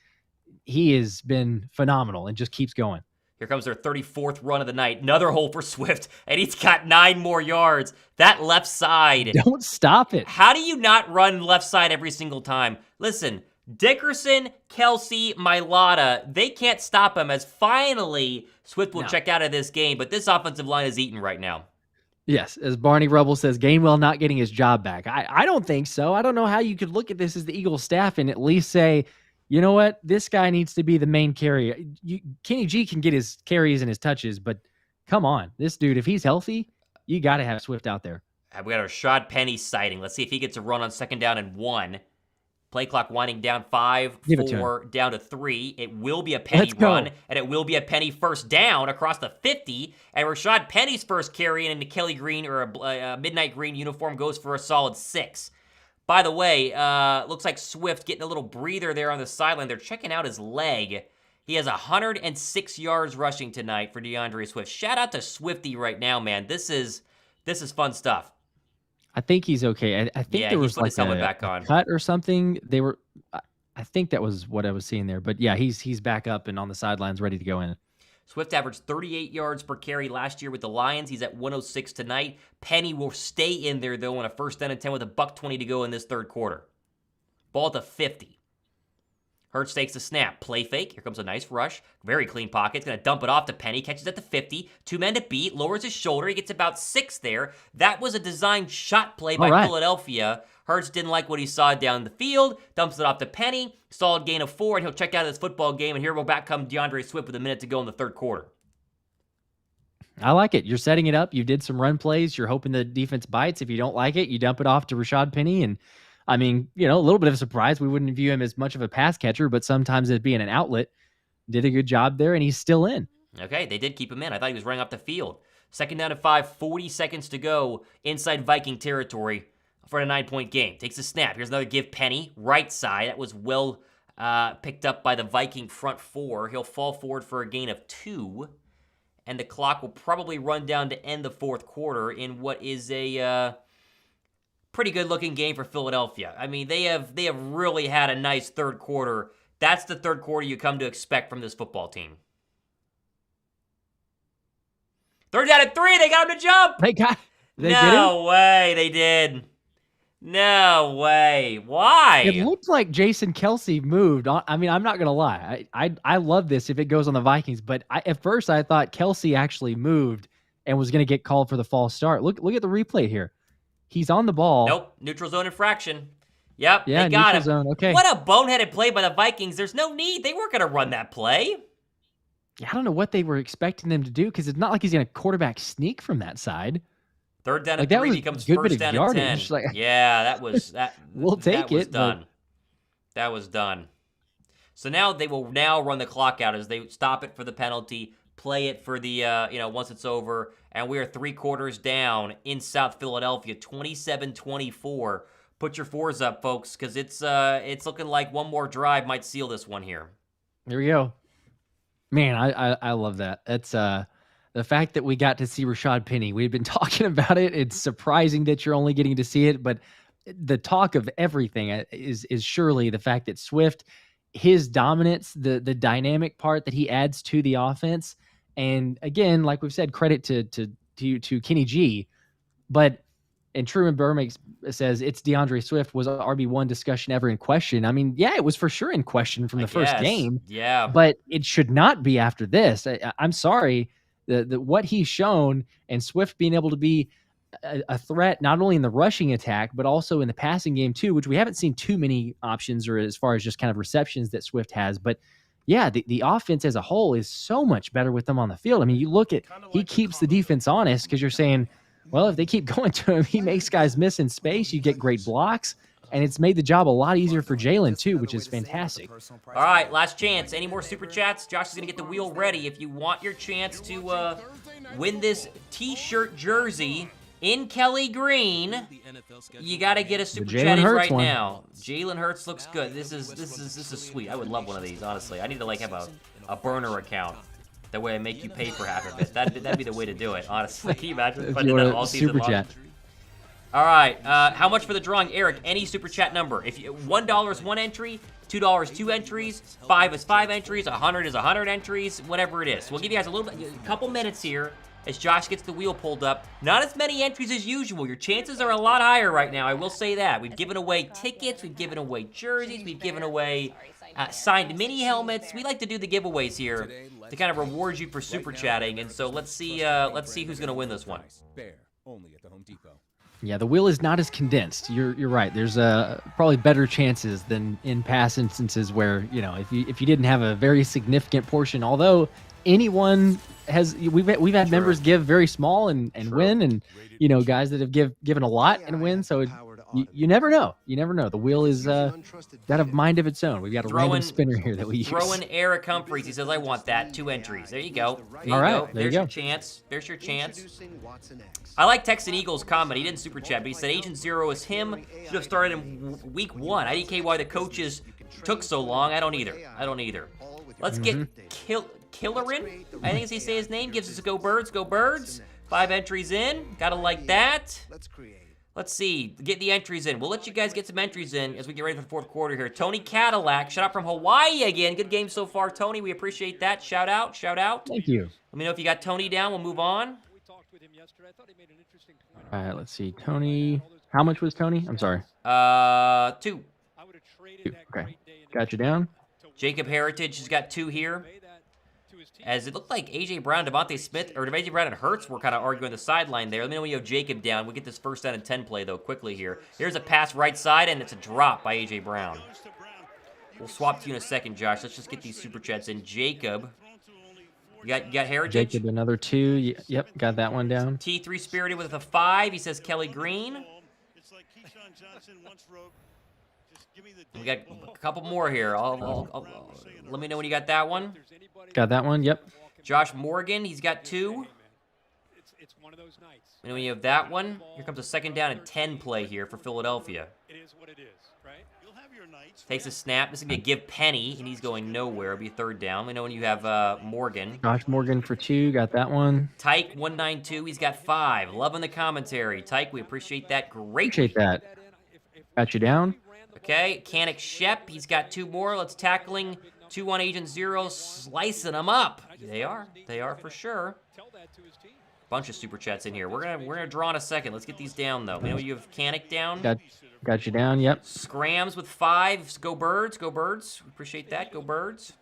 he has been phenomenal and just keeps going. Here comes their 34th run of the night. Another hole for Swift, and he's got 9 more yards. That left side. Don't stop it. How do you not run left side every single time? Listen, Dickerson, Kelsey, Mailata, they can't stop him as finally Swift will check out of this game, but this offensive line is eaten right now. Yes, as Barney Rubble says, Gainwell not getting his job back. I don't think so. I don't know how you could look at this as the Eagles staff and at least say, you know what? This guy needs to be the main carrier. Kenny G can get his carries and his touches, but come on. This dude, if he's healthy, you got to have Swift out there. We got a Rashad Penny sighting. Let's see if he gets a run on 2nd down and 1. Play clock winding down 5, 4, down to 3. It will be a Penny run, and it will be a Penny first down across the 50. And Rashad Penny's first carry in a Kelly Green or a Midnight Green uniform goes for a solid 6. By the way, looks like Swift getting a little breather there on the sideline. They're checking out his leg. He has 106 yards rushing tonight for DeAndre Swift. Shout out to Swifty right now, man. This is fun stuff. I think he's okay. I think there was like a cut or something. I think that was what I was seeing there. But yeah, he's back up and on the sidelines, ready to go in. Swift averaged 38 yards per carry last year with the Lions. He's at 106 tonight. Penny will stay in there, though, on a 1st down and 10 with $1:20 to go in this third quarter. Ball at the 50. Hurts takes the snap. Play fake. Here comes a nice rush. Very clean pocket. He's going to dump it off to Penny. Catches at the 50. 2 men to beat. Lowers his shoulder. He gets about 6 there. That was a designed shot play by Philadelphia. Hurts didn't like what he saw down the field. Dumps it off to Penny. Solid gain of 4, and he'll check out of this football game. And here will back come DeAndre Swift with a minute to go in the third quarter. I like it. You're setting it up. You did some run plays. You're hoping the defense bites. If you don't like it, you dump it off to Rashad Penny. And I mean, a little bit of a surprise. We wouldn't view him as much of a pass catcher, but sometimes it being an outlet. Did a good job there, and he's still in. Okay, they did keep him in. I thought he was running off the field. 2nd down and 5, 40 seconds to go inside Viking territory for a 9-point game. Takes a snap. Here's another give Penny. Right side. That was well picked up by the Viking front four. He'll fall forward for a gain of 2. And the clock will probably run down to end the fourth quarter in what is a pretty good-looking game for Philadelphia. I mean, they have really had a nice third quarter. That's the third quarter you come to expect from this football team. Third down and 3. They got him to jump. They did No way. They did. No way. Why? It looked like Jason Kelce moved. I mean, I'm not going to lie. I love this if it goes on the Vikings, but at first I thought Kelce actually moved and was going to get called for the false start. Look at the replay here. He's on the ball. Nope. Neutral zone infraction. Yep, yeah, they got him. Zone. Okay. What a boneheaded play by the Vikings. There's no need. They weren't going to run that play. Yeah, I don't know what they were expecting them to do because it's not like he's going to quarterback sneak from that side. Third down and 3 becomes first down and 10. Yeah, that was that. We'll take that was it. Done. That was done. So now they will run the clock out as they stop it for the penalty, play it for the once it's over, and we are 3 quarters down in South Philadelphia, 27-24. Put your 4s up, folks, because it's looking like one more drive might seal this one here. There we go. Man, I love that. That's the fact that we got to see Rashad Penny. We've been talking about it. It's surprising that you're only getting to see it, but the talk of everything is surely the fact that Swift, his dominance, the dynamic part that he adds to the offense, and again, like we've said, credit to Kenny G, and Truman Burr says it's DeAndre Swift. Was RB1 discussion ever in question? I mean, yeah, it was for sure in question from the first game. Yeah, but it should not be after this. I'm sorry. What he's shown and Swift being able to be a threat not only in the rushing attack but also in the passing game too, which we haven't seen too many options or as far as just kind of receptions that Swift has. But yeah, the offense as a whole is so much better with them on the field. I mean, you look at he keeps the defense honest because you're saying, well, if they keep going to him, he makes guys miss in space. You get great blocks. And it's made the job a lot easier for Jalen, too, which is fantastic. All right, last chance. Any more Super Chats? Josh is going to get the wheel ready. If you want your chance to win this T-shirt jersey in Kelly Green, you got to get a Super Chat right now. Jalen Hurts looks good. This is sweet. I would love one of these, honestly. I need to have a burner account. That way I make you pay for half of it. That'd be the way to do it, honestly. Can you imagine putting that all season long? Chat. All right, how much for the drawing, Eric? Any Super Chat number. If $1 is 1 entry, $2 2 entries, 5 is 5 entries, 100 is 100 entries, whatever it is. We'll give you guys a couple minutes here as Josh gets the wheel pulled up. Not as many entries as usual. Your chances are a lot higher right now, I will say that. We've given away tickets, we've given away jerseys, we've given away signed mini helmets. We like to do the giveaways here to kind of reward you for Super Chatting, and so let's see who's going to win this one. Only at the Home Depot. Yeah, the wheel is not as condensed. You're right. There's probably better chances than in past instances where, if you didn't have a very significant portion, although anyone has, we've had members give very small and win, and guys that have given a lot and win. So you never know. You never know. The wheel is got a mind of its own. We've got a random spinner here that we use. Throw in Eric Humphreys. He says, I want that. 2 entries. There you go. All right. There's your chance. There's your chance. I like Texan Eagles' comment. He didn't super chat, but he said Agent Zero is him. Should have started in week 1. I didn't get why the coaches took so long. I don't either. Let's get Killerin. I think as he say his name. Gives us a go Birds. Go Birds. 5 entries in. Gotta like that. Let's see. Get the entries in. We'll let you guys get some entries in as we get ready for the fourth quarter here. Tony Cadillac. Shout out from Hawaii again. Good game so far, Tony. We appreciate that. Shout out. Thank you. Let me know if you got Tony down. We'll move on. All right, let's see. Tony. How much was Tony? I'm sorry. 2. 2. Okay. Got you down. Jacob Heritage has got 2 here. As it looked like A.J. Brown, Devontae Smith, or A.J. Brown and Hurts were kind of arguing the sideline there. Let me know when you have Jacob down. We'll get this first down and 10 play, though, quickly here. Here's a pass right side, and it's a drop by A.J. Brown. We'll swap to you in a second, Josh. Let's just get these Super Chats in. Jacob. You got Heritage? Jacob, another 2. Yep, got that one down. T3 Spirited with a 5. He says Kelly Green. We got a couple more here. Let me know when you got that one. Got that one, yep. Josh Morgan, he's got 2. And when you have that one, here comes a 2nd down and 10 play here for Philadelphia. Takes a snap. This is going to be a give Penny, and he's going nowhere. It'll be 3rd down. We know when you have Morgan. Josh Morgan for 2. Got that one. Tyke, 192. He's got 5. Loving the commentary. Tyke, we appreciate that greatly. Appreciate that. Got you down. Okay, Canic Shep, he's got 2 more. Let's tackling 2-1 Agent 0, slicing them up. They are for sure. Bunch of super chats in here. We're gonna draw in a second. Let's get these down though. We know you have Canic down. Got you down. Yep. Scrams with 5. Go Birds. Go Birds. Appreciate that. Go Birds.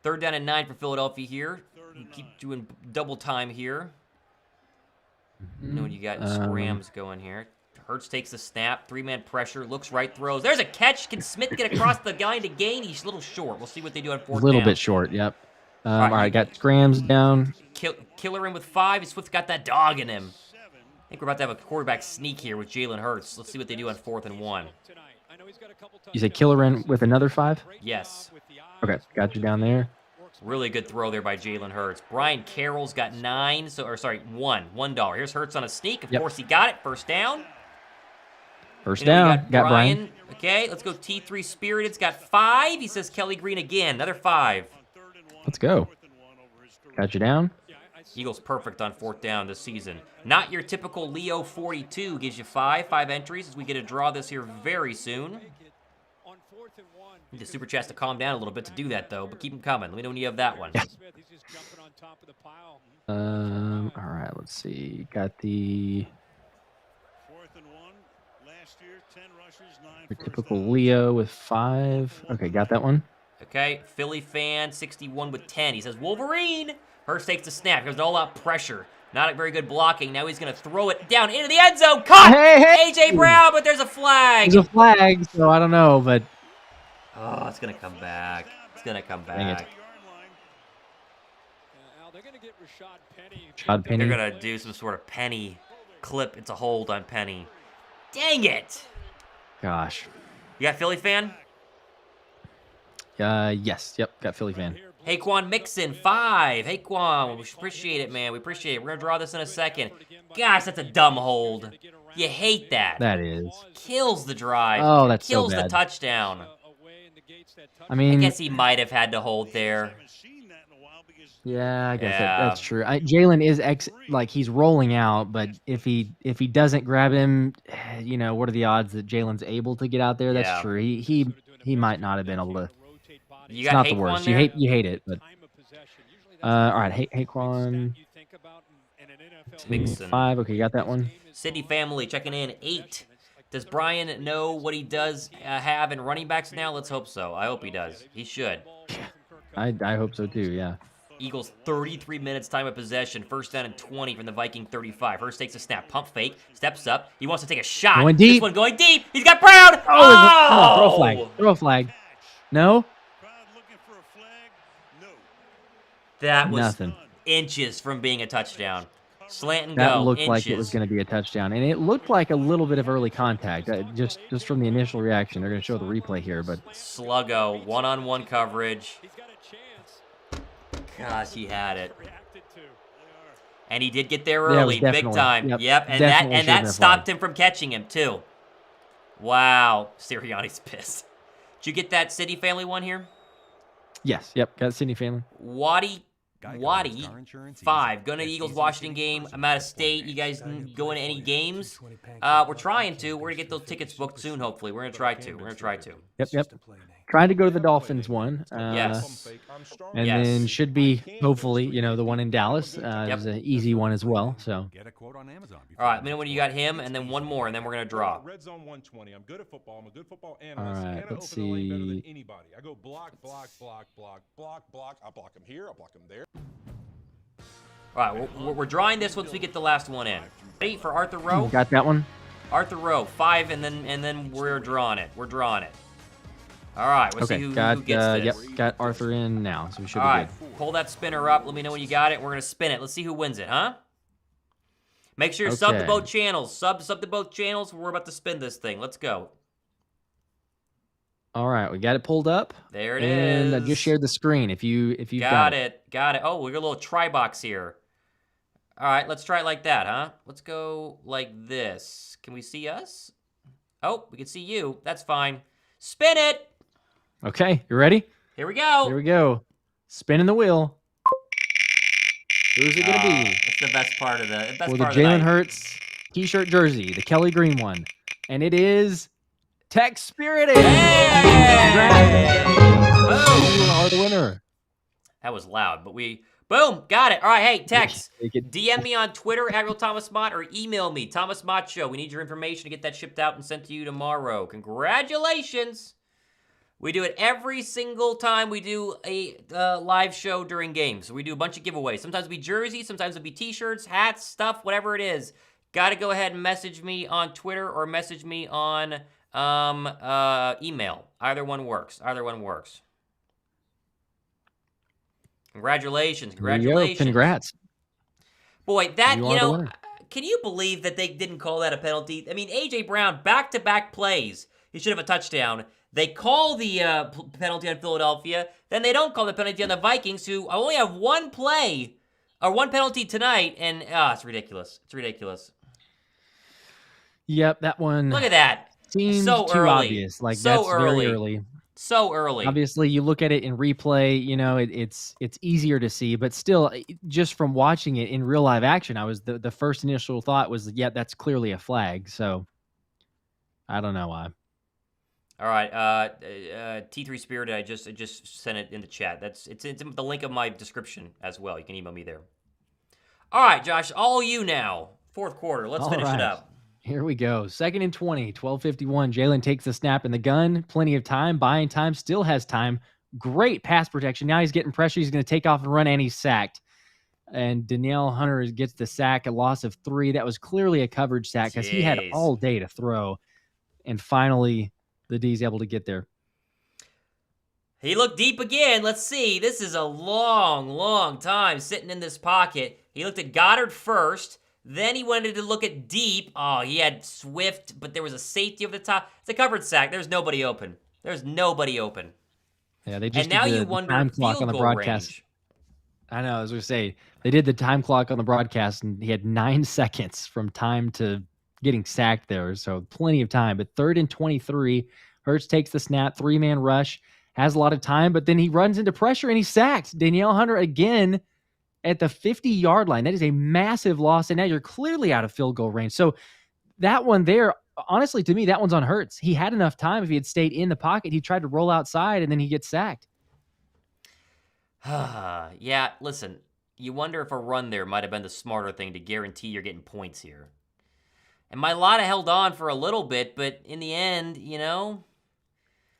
3rd down and 9 for Philadelphia here. You keep doing double time here. You know when you got Scrams going here. Hurts takes the snap. 3-man pressure. Looks right. Throws. There's a catch. Can Smith get across the line to gain? He's a little short. We'll see what they do on 4th down. A little bit short. Yep. All right. Got Scrams down. Killer in with 5. Swift's got that dog in him. I think we're about to have a quarterback sneak here with Jalen Hurts. Let's see what they do on 4th and 1. You said Killer in with another 5? Yes. Okay. Got you down there. Really good throw there by Jalen Hurts. Brian Carroll's got 9. $1. Here's Hurts on a sneak. Of course he got it. 1st down. First down. Got Brian. Okay, let's go T3 Spirited's got 5. He says Kelly Green again. Another 5. Let's go. Got you down. Eagles perfect on 4th down this season. Not your typical Leo 42 gives you 5 entries as we get to draw this here very soon. Need the super chats to calm down a little bit to do that though, but keep them coming. Let me know when you have that one. All right, let's see. Got the typical Leo with 5. Okay, got that one. Okay, Philly fan 61 with 10. He says Wolverine. Hurst takes the snap. There's all out pressure. Not a very good blocking. Now he's going to throw it down into the end zone. Caught! Hey! A.J. Brown, but there's a flag. There's a flag, so I don't know, but... Oh, it's going to come back. It's going to come Dang it. back. Rashad Penny. They're going to do some sort of Penny clip. It's a hold on Penny. Dang it. Gosh. You got Philly fan? Yes. Yep, got Philly fan. Haquan Mixon, 5. Haquan, we appreciate it, man. We appreciate it. We're going to draw this in a second. Gosh, that's a dumb hold. You hate that. That is. Kills the drive. Oh, that's Kills so the bad. touchdown. I mean... I guess he might have had to hold there. Yeah, I guess that's true. Jalen is he's rolling out, but if he doesn't grab him, you know, what are the odds that Jalen's able to get out there? That's true. He might not have been able to. You it's got not the Haquan worst. there? You hate it, but all right, Haquan. Mixon. 5. Okay, got that one. City family checking in 8. Does Brian know what he does have in running backs now? Let's hope so. I hope he does. He should. I hope so too. Yeah. Eagles 33 minutes time of possession. 1st down and 20 from the Viking 35. Hurst takes a snap. Pump fake. Steps up. He wants to take a shot. Going deep. This one going deep. He's got Brown. Throw a flag. Throw a flag. No. That was Nothing. inches from being a touchdown. Slant and That go. looked inches. like it was going to be a touchdown, and it looked like a little bit of early contact. Just from the initial reaction, they're going to show the replay here, but Sluggo, one-on-one coverage. Gosh, he had it. And he did get there early, big time. Yep, and that stopped him from catching him, too. Wow, Sirianni's pissed. Did you get that City family one here? yes, yep, got Sydney family. Waddy, 5. Going to the Eagles-Washington game. I'm out of state. You guys going to any games? We're trying to. We're going to get those tickets booked soon, hopefully. We're going to try to. Yep. Trying to go to the Dolphins one. Yes. And then should be, hopefully, you know, the one in Dallas. Is an easy one as well. So. All right, when you got him, and then one more, and then we're going to draw. Red zone 120. I'm good at football. I'm a good football All analyst. right, And I let's open the lane better than see. anybody. I go block. I block him here. I block him there. All right, we're drawing this once we get the last one in. Ready for Arthur Rowe? Got that one? Arthur Rowe, 5, and then we're drawing it. We're drawing it. All right, we'll see who gets this. Yep, got Arthur in now, so we should All be right, pull that spinner up. Let me know when you got it. We're gonna spin it. Let's see who wins it, huh? Make sure you sub to Okay. both channels. Sub to both channels. We're about to spin this thing. Let's go. All right, we got it pulled up. There it and is. I just shared the screen. If you Got it. Oh, we got a little try box here. All right, let's try it like that, huh? Let's go like this. Can we see us? Oh, we can see you. That's fine. Spin it. Okay, you ready? Here we go. Here we go. Spinning the wheel. Who's it gonna be? It's the best part of the For the night. Jalen Hurts t-shirt jersey, the Kelly Green one, and it is Tech Spirited. Hey! You are the winner. That was loud, but boom, got it. All right, hey, Tex, Take it. DM me on Twitter, @RealThomasMott, or email me, ThomasMott Show. We need your information to get that shipped out and sent to you tomorrow. Congratulations. We do it every single time we do a live show during games. So we do a bunch of giveaways. Sometimes it'll be jerseys, sometimes it'll be t-shirts, hats, stuff, whatever it is. Got to go ahead and message me on Twitter or message me on email. Either one works. Congratulations. Congrats. Boy, that, You are the winner. can you believe that they didn't call that a penalty? I mean, A.J. Brown, back-to-back plays. He should have a touchdown. They call the penalty on Philadelphia. Then they don't call the penalty on the Vikings, who only have one play, or one penalty tonight, and it's ridiculous. Yep, that one. Look at that. Seems So too early. obvious. Like, So that's early. very early. So early. Obviously, you look at it in replay, it's easier to see, but still, just from watching it in real live action, I was the first initial thought was, yeah, that's clearly a flag. So I don't know why. All right, T3 Spirited, I just sent it in the chat. It's in the link of my description as well. You can email me there. All right, Josh, all you now. Fourth quarter. Let's finish it up. Here we go. 2nd and 20, 12:51. Jalen takes the snap in the gun. Plenty of time. Buying time. Still has time. Great pass protection. Now he's getting pressure. He's going to take off and run, and he's sacked. And Danielle Hunter gets the sack, a loss of 3. That was clearly a coverage sack because he had all day to throw. And finally, the D's able to get there. He looked deep again. Let's see. This is a long time sitting in this pocket. He looked at Goddard first. Then he wanted to look at deep. Oh, he had Swift, but there was a safety over the top. It's a covered sack. There's nobody open. Yeah, they just and now did you the wonder time clock on the broadcast. Range. I know, as we say, they did the time clock on the broadcast, and he had 9 seconds from time to getting sacked there, so plenty of time. But 3rd and 23, Hurts takes the snap, 3-man rush, has a lot of time, but then he runs into pressure and he's sacked. Danielle Hunter again at the 50-yard line. That is a massive loss, and now you're clearly out of field goal range. So that one there, honestly, to me, that one's on Hurts. He had enough time. If he had stayed in the pocket, he tried to roll outside, and then he gets sacked. Yeah, listen, you wonder if a run there might have been the smarter thing to guarantee you're getting points here. And Mailata held on for a little bit, but in the end,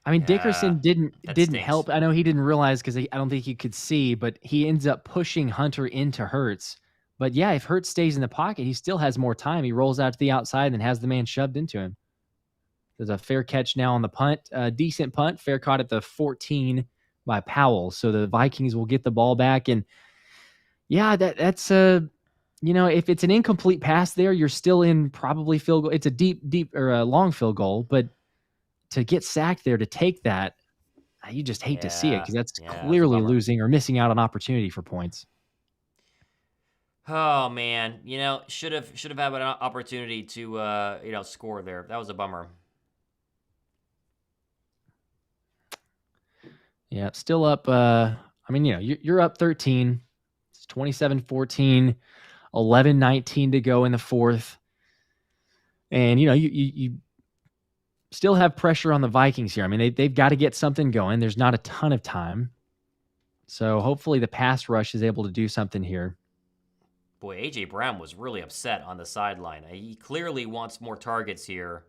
I mean, Dickerson didn't stinks. help. I know he didn't realize because I don't think he could see, but he ends up pushing Hunter into Hurts. But yeah, if Hurts stays in the pocket, he still has more time. He rolls out to the outside and has the man shoved into him. There's a fair catch now on the punt. Decent punt. Fair caught at the 14 by Powell. So the Vikings will get the ball back. And yeah, that's if it's an incomplete pass there, you're still in probably field goal. It's a deep or a long field goal, but to get sacked there, to take that, you just hate to see it because that's clearly losing or missing out on opportunity for points. Oh man, should have had an opportunity to score there. That was a bummer. Yeah, still up. You're up 13. It's 27-14, 11-19 to go in the fourth, and you still have pressure on the Vikings here. I mean, they've got to get something going. There's not a ton of time. So hopefully the pass rush is able to do something here. Boy, A.J. Brown was really upset on the sideline. He clearly wants more targets here.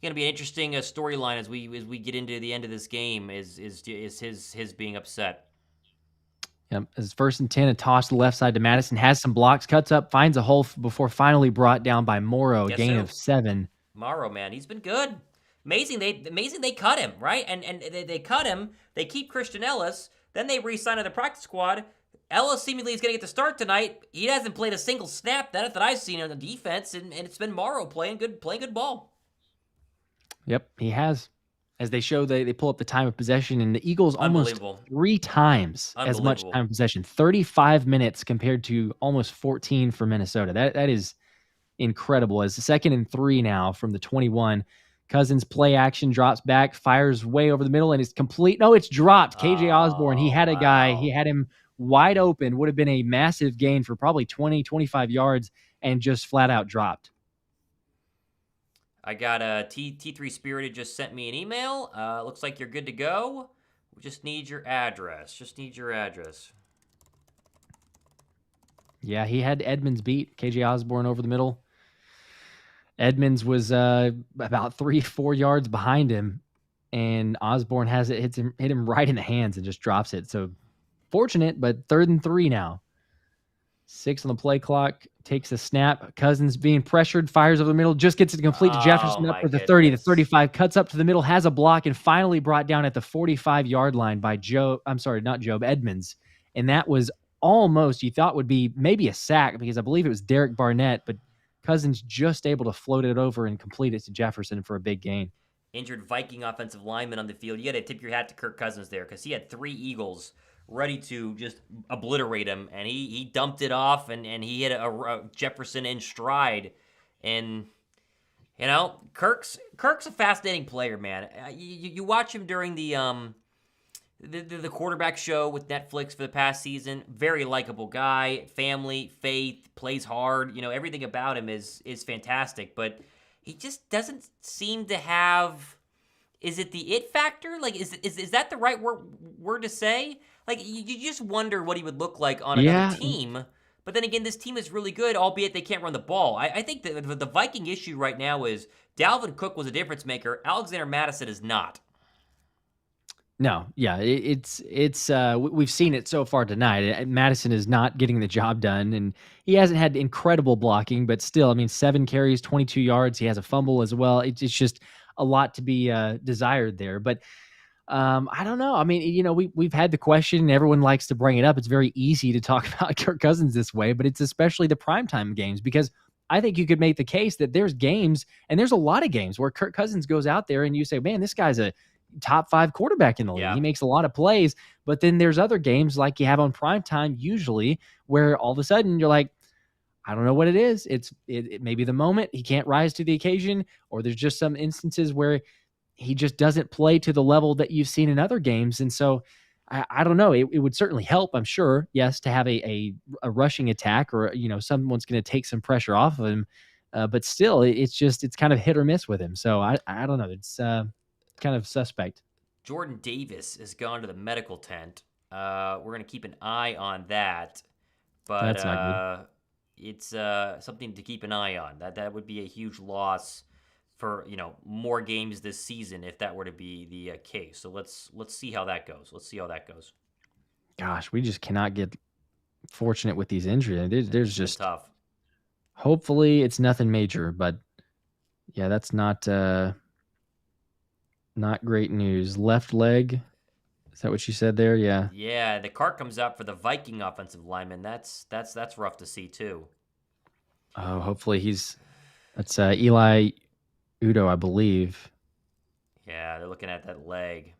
Going to be an interesting storyline as we get into the end of this game is his being upset. Yep. As 1st and 10, a toss to the left side to Madison, has some blocks, cuts up, finds a hole before finally brought down by Morrow, gain of 7. Morrow, man, he's been good. Amazing they cut him, right? And they cut him. They keep Christian Ellis. Then they re-sign to the practice squad. Ellis seemingly is going to get the start tonight. He hasn't played a single snap that I've seen on the defense, and it's been Morrow playing good ball. Yep, he has. as they show they pull up the time of possession, and the Eagles almost Unbelievable. 3 times as much Unbelievable. time of possession, 35 minutes compared to almost 14 for Minnesota. That is incredible. As the 2nd and 3 now from the 21. Cousins play action, drops back, fires way over the middle, and it's complete. No, it's dropped. KJ Osborne, he Oh, had a guy, he wow. had him wide open, would have been a massive gain for probably 20, 25 yards, and just flat out dropped. I got a T3 Spirited just sent me an email. Looks like you're good to go. We just need your address. Yeah, he had Edmonds beat. KJ Osborne over the middle. Edmonds was about 3-4 yards behind him, and Osborne has it, hit him right in the hands and just drops it. So fortunate, but 3rd and 3 now. 6 on the play clock, takes a snap. Cousins being pressured, fires over the middle, just gets it complete to Jefferson, up my for the 30, the goodness. 35, cuts up to the middle, has a block, and finally brought down at the 45-yard line by Edmonds. And that was almost, you thought would be maybe a sack, because I believe it was Derek Barnett, but Cousins just able to float it over and complete it to Jefferson for a big gain. Injured Viking offensive lineman on the field. You got to tip your hat to Kirk Cousins there, because he had 3 Eagles ready to just obliterate him, and he dumped it off, and he hit a Jefferson in stride. And you know, Kirk's a fascinating player, man. You watch him during the quarterback show with Netflix for the past season. Very likable guy, family, faith, plays hard. You know, everything about him is fantastic, but he just doesn't seem to have. Is it the it factor? Like, is that the right word to say? Like, you just wonder what he would look like on another team. But then again, this team is really good, albeit they can't run the ball. I think that the Viking issue right now is Dalvin Cook was a difference maker. Alexander Mattison is not. No, yeah, it's we've seen it so far tonight. Madison is not getting the job done, and he hasn't had incredible blocking, but still, I mean, 7 carries, 22 yards. He has a fumble as well. It's just a lot to be desired there. But I don't know. I mean, you know, we've had the question, and everyone likes to bring it up. It's very easy to talk about Kirk Cousins this way, but it's especially the primetime games, because I think you could make the case that there's games, and there's a lot of games where Kirk Cousins goes out there and you say, man, this guy's a top 5 quarterback in the league. Yeah. He makes a lot of plays, but then there's other games like you have on primetime usually where all of a sudden you're like, I don't know what it is. It may be the moment he can't rise to the occasion, or there's just some instances where he just doesn't play to the level that you've seen in other games. And so I don't know. It would certainly help, I'm sure, yes, to have a rushing attack, or, you know, someone's going to take some pressure off of him. But still, it's kind of hit or miss with him. So I don't know. It's kind of suspect. Jordan Davis has gone to the medical tent. We're going to keep an eye on that. But That's not good. It's something to keep an eye on. That would be a huge loss for, you know, more games this season if that were to be the case. So let's see how that goes. Gosh, we just cannot get fortunate with these injuries. There's just tough. Hopefully it's nothing major, but yeah, that's not great news. Left leg. Is that what you said there? Yeah. Yeah, the cart comes out for the Viking offensive lineman. That's rough to see too. Oh, hopefully that's Eli Udo, I believe. Yeah, they're looking at that leg.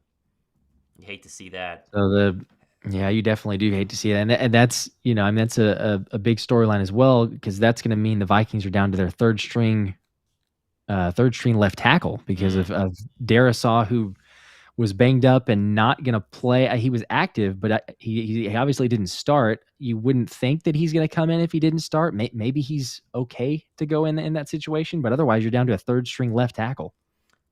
You hate to see that. So you definitely do hate to see that, and that's, you know, I mean, that's a big storyline as well, because that's going to mean the Vikings are down to their third string left tackle because of Darisaw, who was banged up and not going to play. He was active, but he obviously didn't start. You wouldn't think that he's going to come in if he didn't start. Maybe he's okay to go in that situation, but otherwise you're down to a third string left tackle.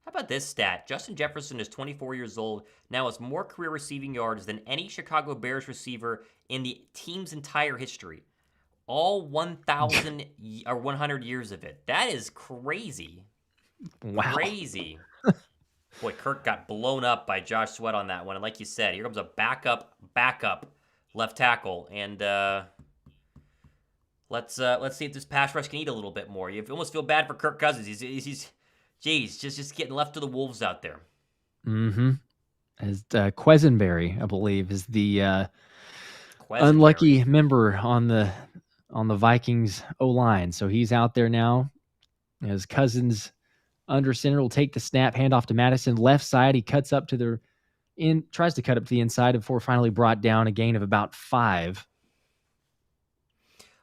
How about this stat? Justin Jefferson is 24 years old, now has more career receiving yards than any Chicago Bears receiver in the team's entire history. All 1,000 or 100 years of it. That is crazy. Wow. Crazy. Boy, Kirk got blown up by Josh Sweat on that one. And like you said, here comes a backup left tackle. And let's see if this pass rush can eat a little bit more. You almost feel bad for Kirk Cousins. He's just getting left to the wolves out there. Mm-hmm. As Quisenberry, I believe, is the unlucky member on the Vikings O-line. So he's out there now as Cousins under center, will take the snap, hand off to Madison. Left side, he cuts up to the tries to cut up to the inside before finally brought down, a gain of about 5.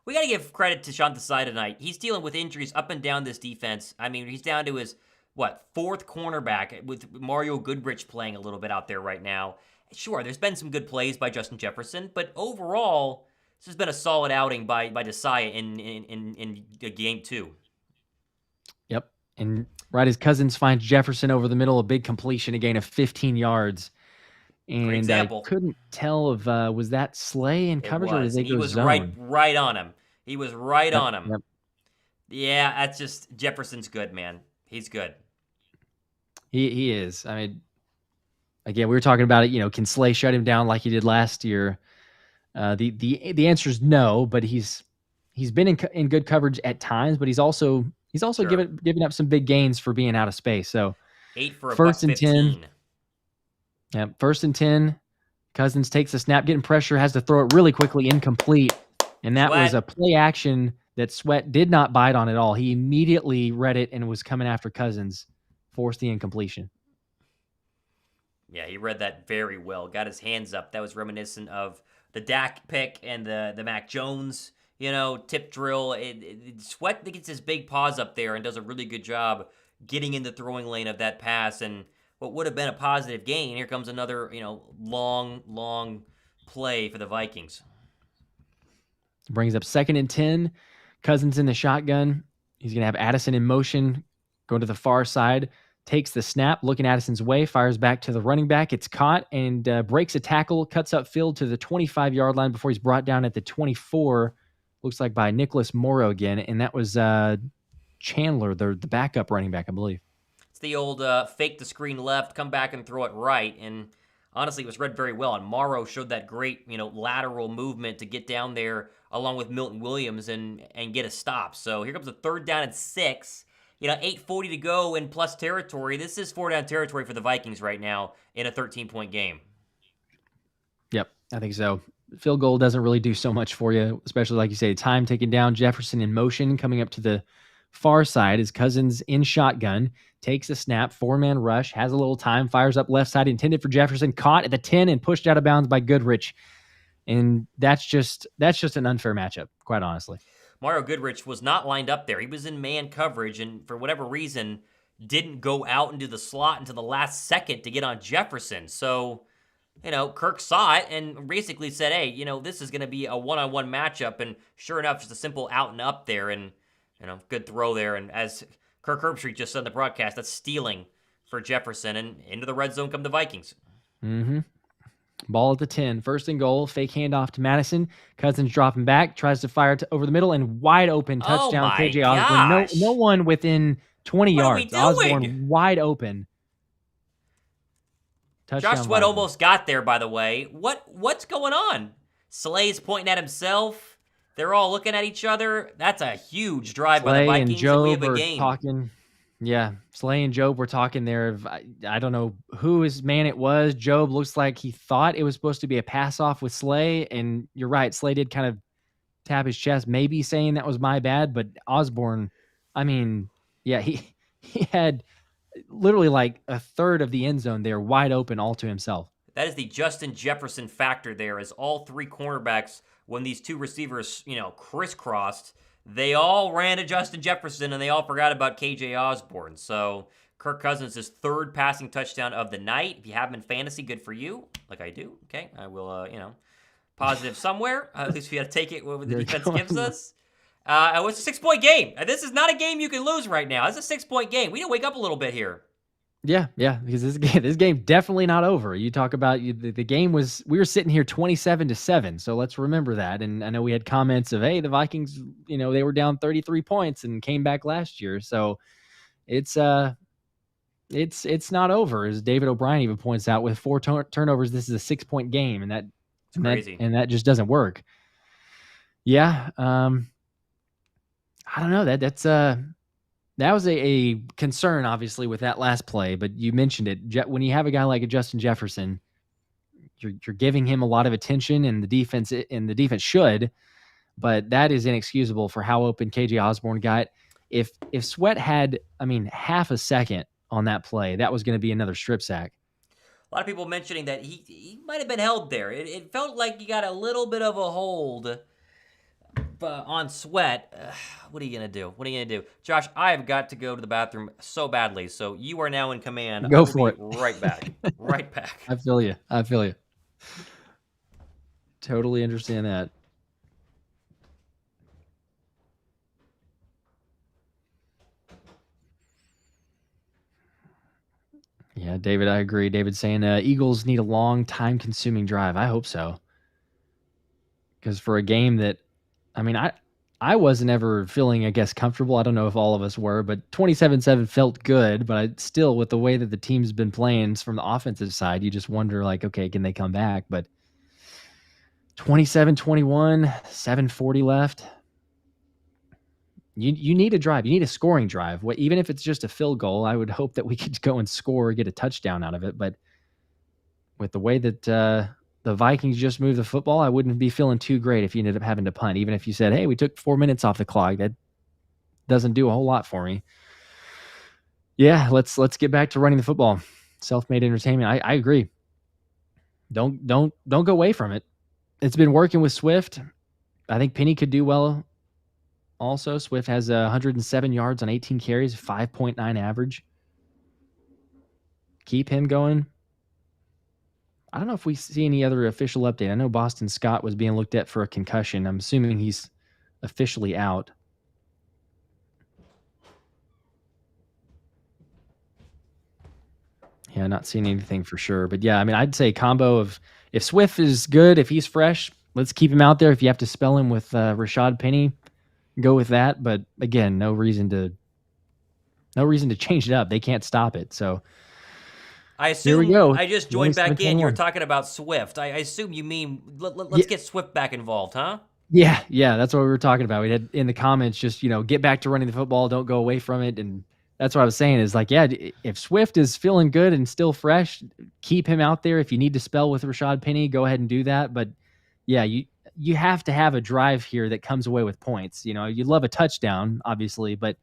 We got to give credit to Sean Desai tonight. He's dealing with injuries up and down this defense. I mean, he's down to his, fourth cornerback with Mario Goodrich playing a little bit out there right now. Sure, there's been some good plays by Justin Jefferson, but overall, this has been a solid outing by Desai in game 2. Yep. And right as Cousins finds Jefferson over the middle, a big completion, a gain of 15 yards. And I couldn't tell if was that Slay in coverage or did they go zone? He was right on him. He was right on him. Yep. Yeah, that's just Jefferson's good, man. He's good. He is. I mean, again, we were talking about it. Can Slay shut him down like he did last year? The answer is no. But he's been in good coverage at times. But he's also sure. giving up some big gains for being out of space. So 8 for a first and 10. Yeah, 1st and 10. Cousins takes the snap, getting pressure, has to throw it really quickly, incomplete. And that was a play action that Sweat did not bite on at all. He immediately read it and was coming after Cousins, forced the incompletion. Yeah, he read that very well. Got his hands up. That was reminiscent of the Dak pick and the Mac Jones, tip drill. Sweat gets his big paws up there and does a really good job getting in the throwing lane of that pass. And what would have been a positive gain, here comes another, long play for the Vikings. Brings up 2nd and 10. Cousins in the shotgun. He's going to have Addison in motion, going to the far side, takes the snap, looking Addison's way, fires back to the running back. It's caught and breaks a tackle, cuts upfield to the 25-yard line before he's brought down at the 24, looks like by Nicholas Morrow again. And that was Chandler, the backup running back, I believe. The old fake the screen left, come back and throw it right. And honestly, it was read very well. And Morrow showed that great, lateral movement to get down there along with Milton Williams and get a stop. So here comes a 3rd down and 6. 8:40 to go in plus territory. This is 4-down territory for the Vikings right now in a 13-point game. Yep, I think so. Field goal doesn't really do so much for you, especially like you say, time taking down Jefferson in motion, coming up to the far side is Cousins in shotgun, takes a snap, 4-man rush, has a little time, fires up left side, intended for Jefferson, caught at the 10 and pushed out of bounds by Goodrich. And that's just an unfair matchup, quite honestly. Mario Goodrich was not lined up there. He was in man coverage and for whatever reason didn't go out into the slot until the last second to get on Jefferson. So, Kirk saw it and basically said, hey, this is going to be a one-on-one matchup. And sure enough, just a simple out and up there. And good throw there. And as Kirk Herbstreit just said in the broadcast, that's stealing for Jefferson. And into the red zone come the Vikings. Mm-hmm. Ball at the 10. 1st and goal. Fake handoff to Madison. Cousins dropping back. Tries to fire over the middle. And wide open touchdown. KJ Osborne. No one within 20 yards. Osborne wide open. Touchdown. Josh Sweat almost got there, by the way. What's going on? Slay's pointing at himself. They're all looking at each other. That's a huge drive by the Vikings. And Job we have a game. Talking. Yeah, Slay and Job were talking there. I don't know whose man it was. Job looks like he thought it was supposed to be a pass off with Slay, and you're right. Slay did kind of tap his chest, maybe saying that was my bad. But Osborne, he had literally like a third of the end zone there wide open all to himself. That is the Justin Jefferson factor there, as all 3 cornerbacks, when these 2 receivers, crisscrossed, they all ran to Justin Jefferson and they all forgot about KJ Osborne. So Kirk Cousins' 3rd passing touchdown of the night. If you have him in fantasy, good for you, like I do. Okay, I will, positive somewhere. At least we got to take it what the defense gives us. It was a 6-point game. This is not a game you can lose right now. It's a 6-point game. We need to wake up a little bit here. Yeah, because this game definitely not over. You talk about the game we were sitting here 27-7, so let's remember that. And I know we had comments of, hey, the Vikings, they were down 33 points and came back last year, so it's not over. As David O'Brien even points out, with 4 turnovers, this is a 6-point game, and that's crazy. That just doesn't work. Yeah, I don't know. That was a concern, obviously, with that last play, but you mentioned it. When you have a guy like a Justin Jefferson, you're giving him a lot of attention, and the defense should, but that is inexcusable for how open KJ Osborne got. If Sweat had, I mean, half a second on that play, that was going to be another strip sack. A lot of people mentioning that he might have been held there. It felt like he got a little bit of a hold on Sweat. What are you going to do? What are you going to do? Josh, I have got to go to the bathroom so badly, so you are now in command. Go I will for be it. right back. Right back. I feel you. I feel you. Totally understand that. Yeah, David, I agree. David saying Eagles need a long, time-consuming drive. I hope so. Because for a game that, I mean, I wasn't ever feeling, I guess, comfortable. I don't know if all of us were, but 27-7 felt good. But I still, with the way that the team's been playing from the offensive side, you just wonder, like, okay, can they come back? But 27-21, 7:40 left. You need a drive. You need a scoring drive. Even if it's just a field goal, I would hope that we could go and score or get a touchdown out of it. But with the way that the Vikings just moved the football, I wouldn't be feeling too great if you ended up having to punt. Even if you said, hey, we took 4 minutes off the clock, that doesn't do a whole lot for me. Yeah, let's get back to running the football. Self-made entertainment. I agree. Don't go away from it. It's been working with Swift. I think Penny could do well. Also, Swift has 107 yards on 18 carries, 5.9 average. Keep him going. I don't know if we see any other official update. I know Boston Scott was being looked at for a concussion. I'm assuming he's officially out. Yeah, not seeing anything for sure. But yeah, I mean, I'd say combo of if Swift is good, if he's fresh, let's keep him out there. If you have to spell him with Rashad Penny, go with that. But again, no reason to change it up. They can't stop it. So I assume, here we go. I just joined back in. You were talking about Swift. I assume you mean let's get Swift back involved, huh? Yeah, that's what we were talking about. We had in the comments just, get back to running the football, don't go away from it. And that's what I was saying is like, yeah, if Swift is feeling good and still fresh, keep him out there. If you need to spell with Rashad Penny, go ahead and do that. But yeah, you have to have a drive here that comes away with points. You'd love a touchdown, obviously, but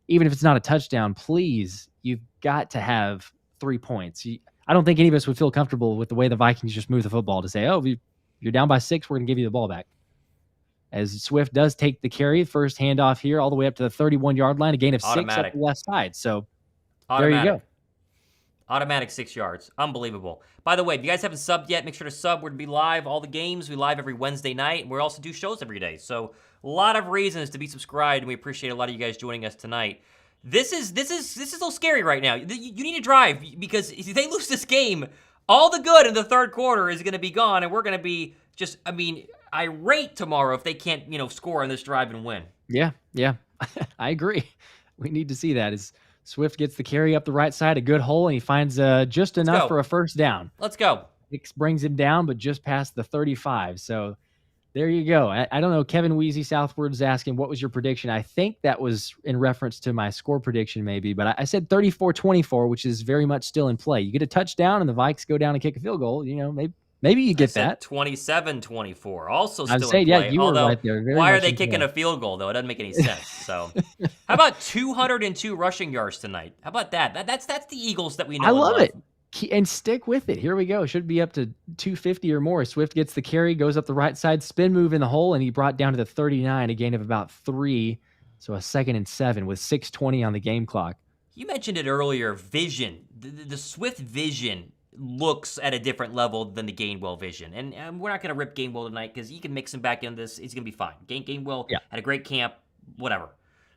even if it's not a touchdown, please, you've got to have 3 points. I don't think any of us would feel comfortable with the way the Vikings just move the football to say, oh, you're down by 6, we're going to give you the ball back. As Swift does take the carry, first handoff here all the way up to the 31-yard line, a gain of 6 up the left side. So there you go. Automatic 6 yards. Unbelievable. By the way, if you guys haven't subbed yet, make sure to sub. We're going to be live all the games. We live every Wednesday night. We also do shows every day. So a lot of reasons to be subscribed, and we appreciate a lot of you guys joining us tonight. This is a little scary right now. You need to drive, because if they lose this game, all the good in the third quarter is going to be gone, and we're going to be just, irate tomorrow if they can't, score on this drive and win. Yeah. I agree. We need to see that as Swift gets the carry up the right side, a good hole, and he finds just enough for a first down. Let's go. Hicks brings him down, but just past the 35. So there you go. I don't know. Kevin Wheezy Southward's asking, what was your prediction? I think that was in reference to my score prediction maybe, but I said 34-24, which is very much still in play. You get a touchdown and the Vikes go down and kick a field goal, maybe you get that. 27-24, also still in play. Yeah, you were right there. Why are they kicking a field goal, though? It doesn't make any sense. So, how about 202 rushing yards tonight? How about that? That's the Eagles that we know. I love it. And stick with it. Here we go. Should be up to 250 or more. Swift gets the carry, goes up the right side, spin move in the hole, and he brought down to the 39, a gain of about 3. So a 2nd and 7 with 6:20 on the game clock. You mentioned it earlier, vision. The Swift vision looks at a different level than the Gainwell vision. And we're not going to rip Gainwell tonight because you can mix him back in this. He's going to be fine. Gainwell had a great camp, whatever.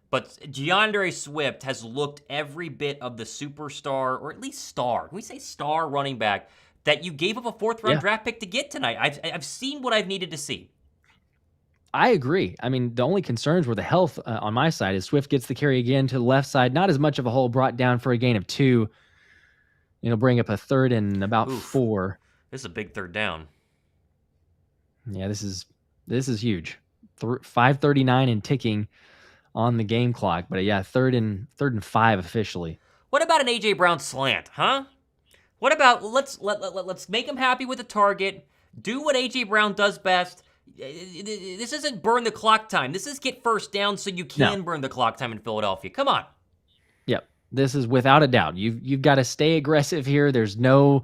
But DeAndre Swift has looked every bit of the superstar, or at least star. Can we say star running back that you gave up a 4th-round draft pick to get tonight? I've seen what I've needed to see. I agree. The only concerns were the health on my side. As Swift gets the carry again to the left side, not as much of a hole, brought down for a gain of 2. Bring up a 3rd and about 4. This is a big 3rd down. Yeah, this is huge. 5:39 and ticking on the game clock, but yeah, 3rd and 5 officially. What about an AJ Brown slant, huh? What about let's make him happy with the target. Do what AJ Brown does best. This isn't burn the clock time. This is get first down so you can burn the clock time in Philadelphia. Come on. Yep. This is without a doubt. You've got to stay aggressive here. There's no,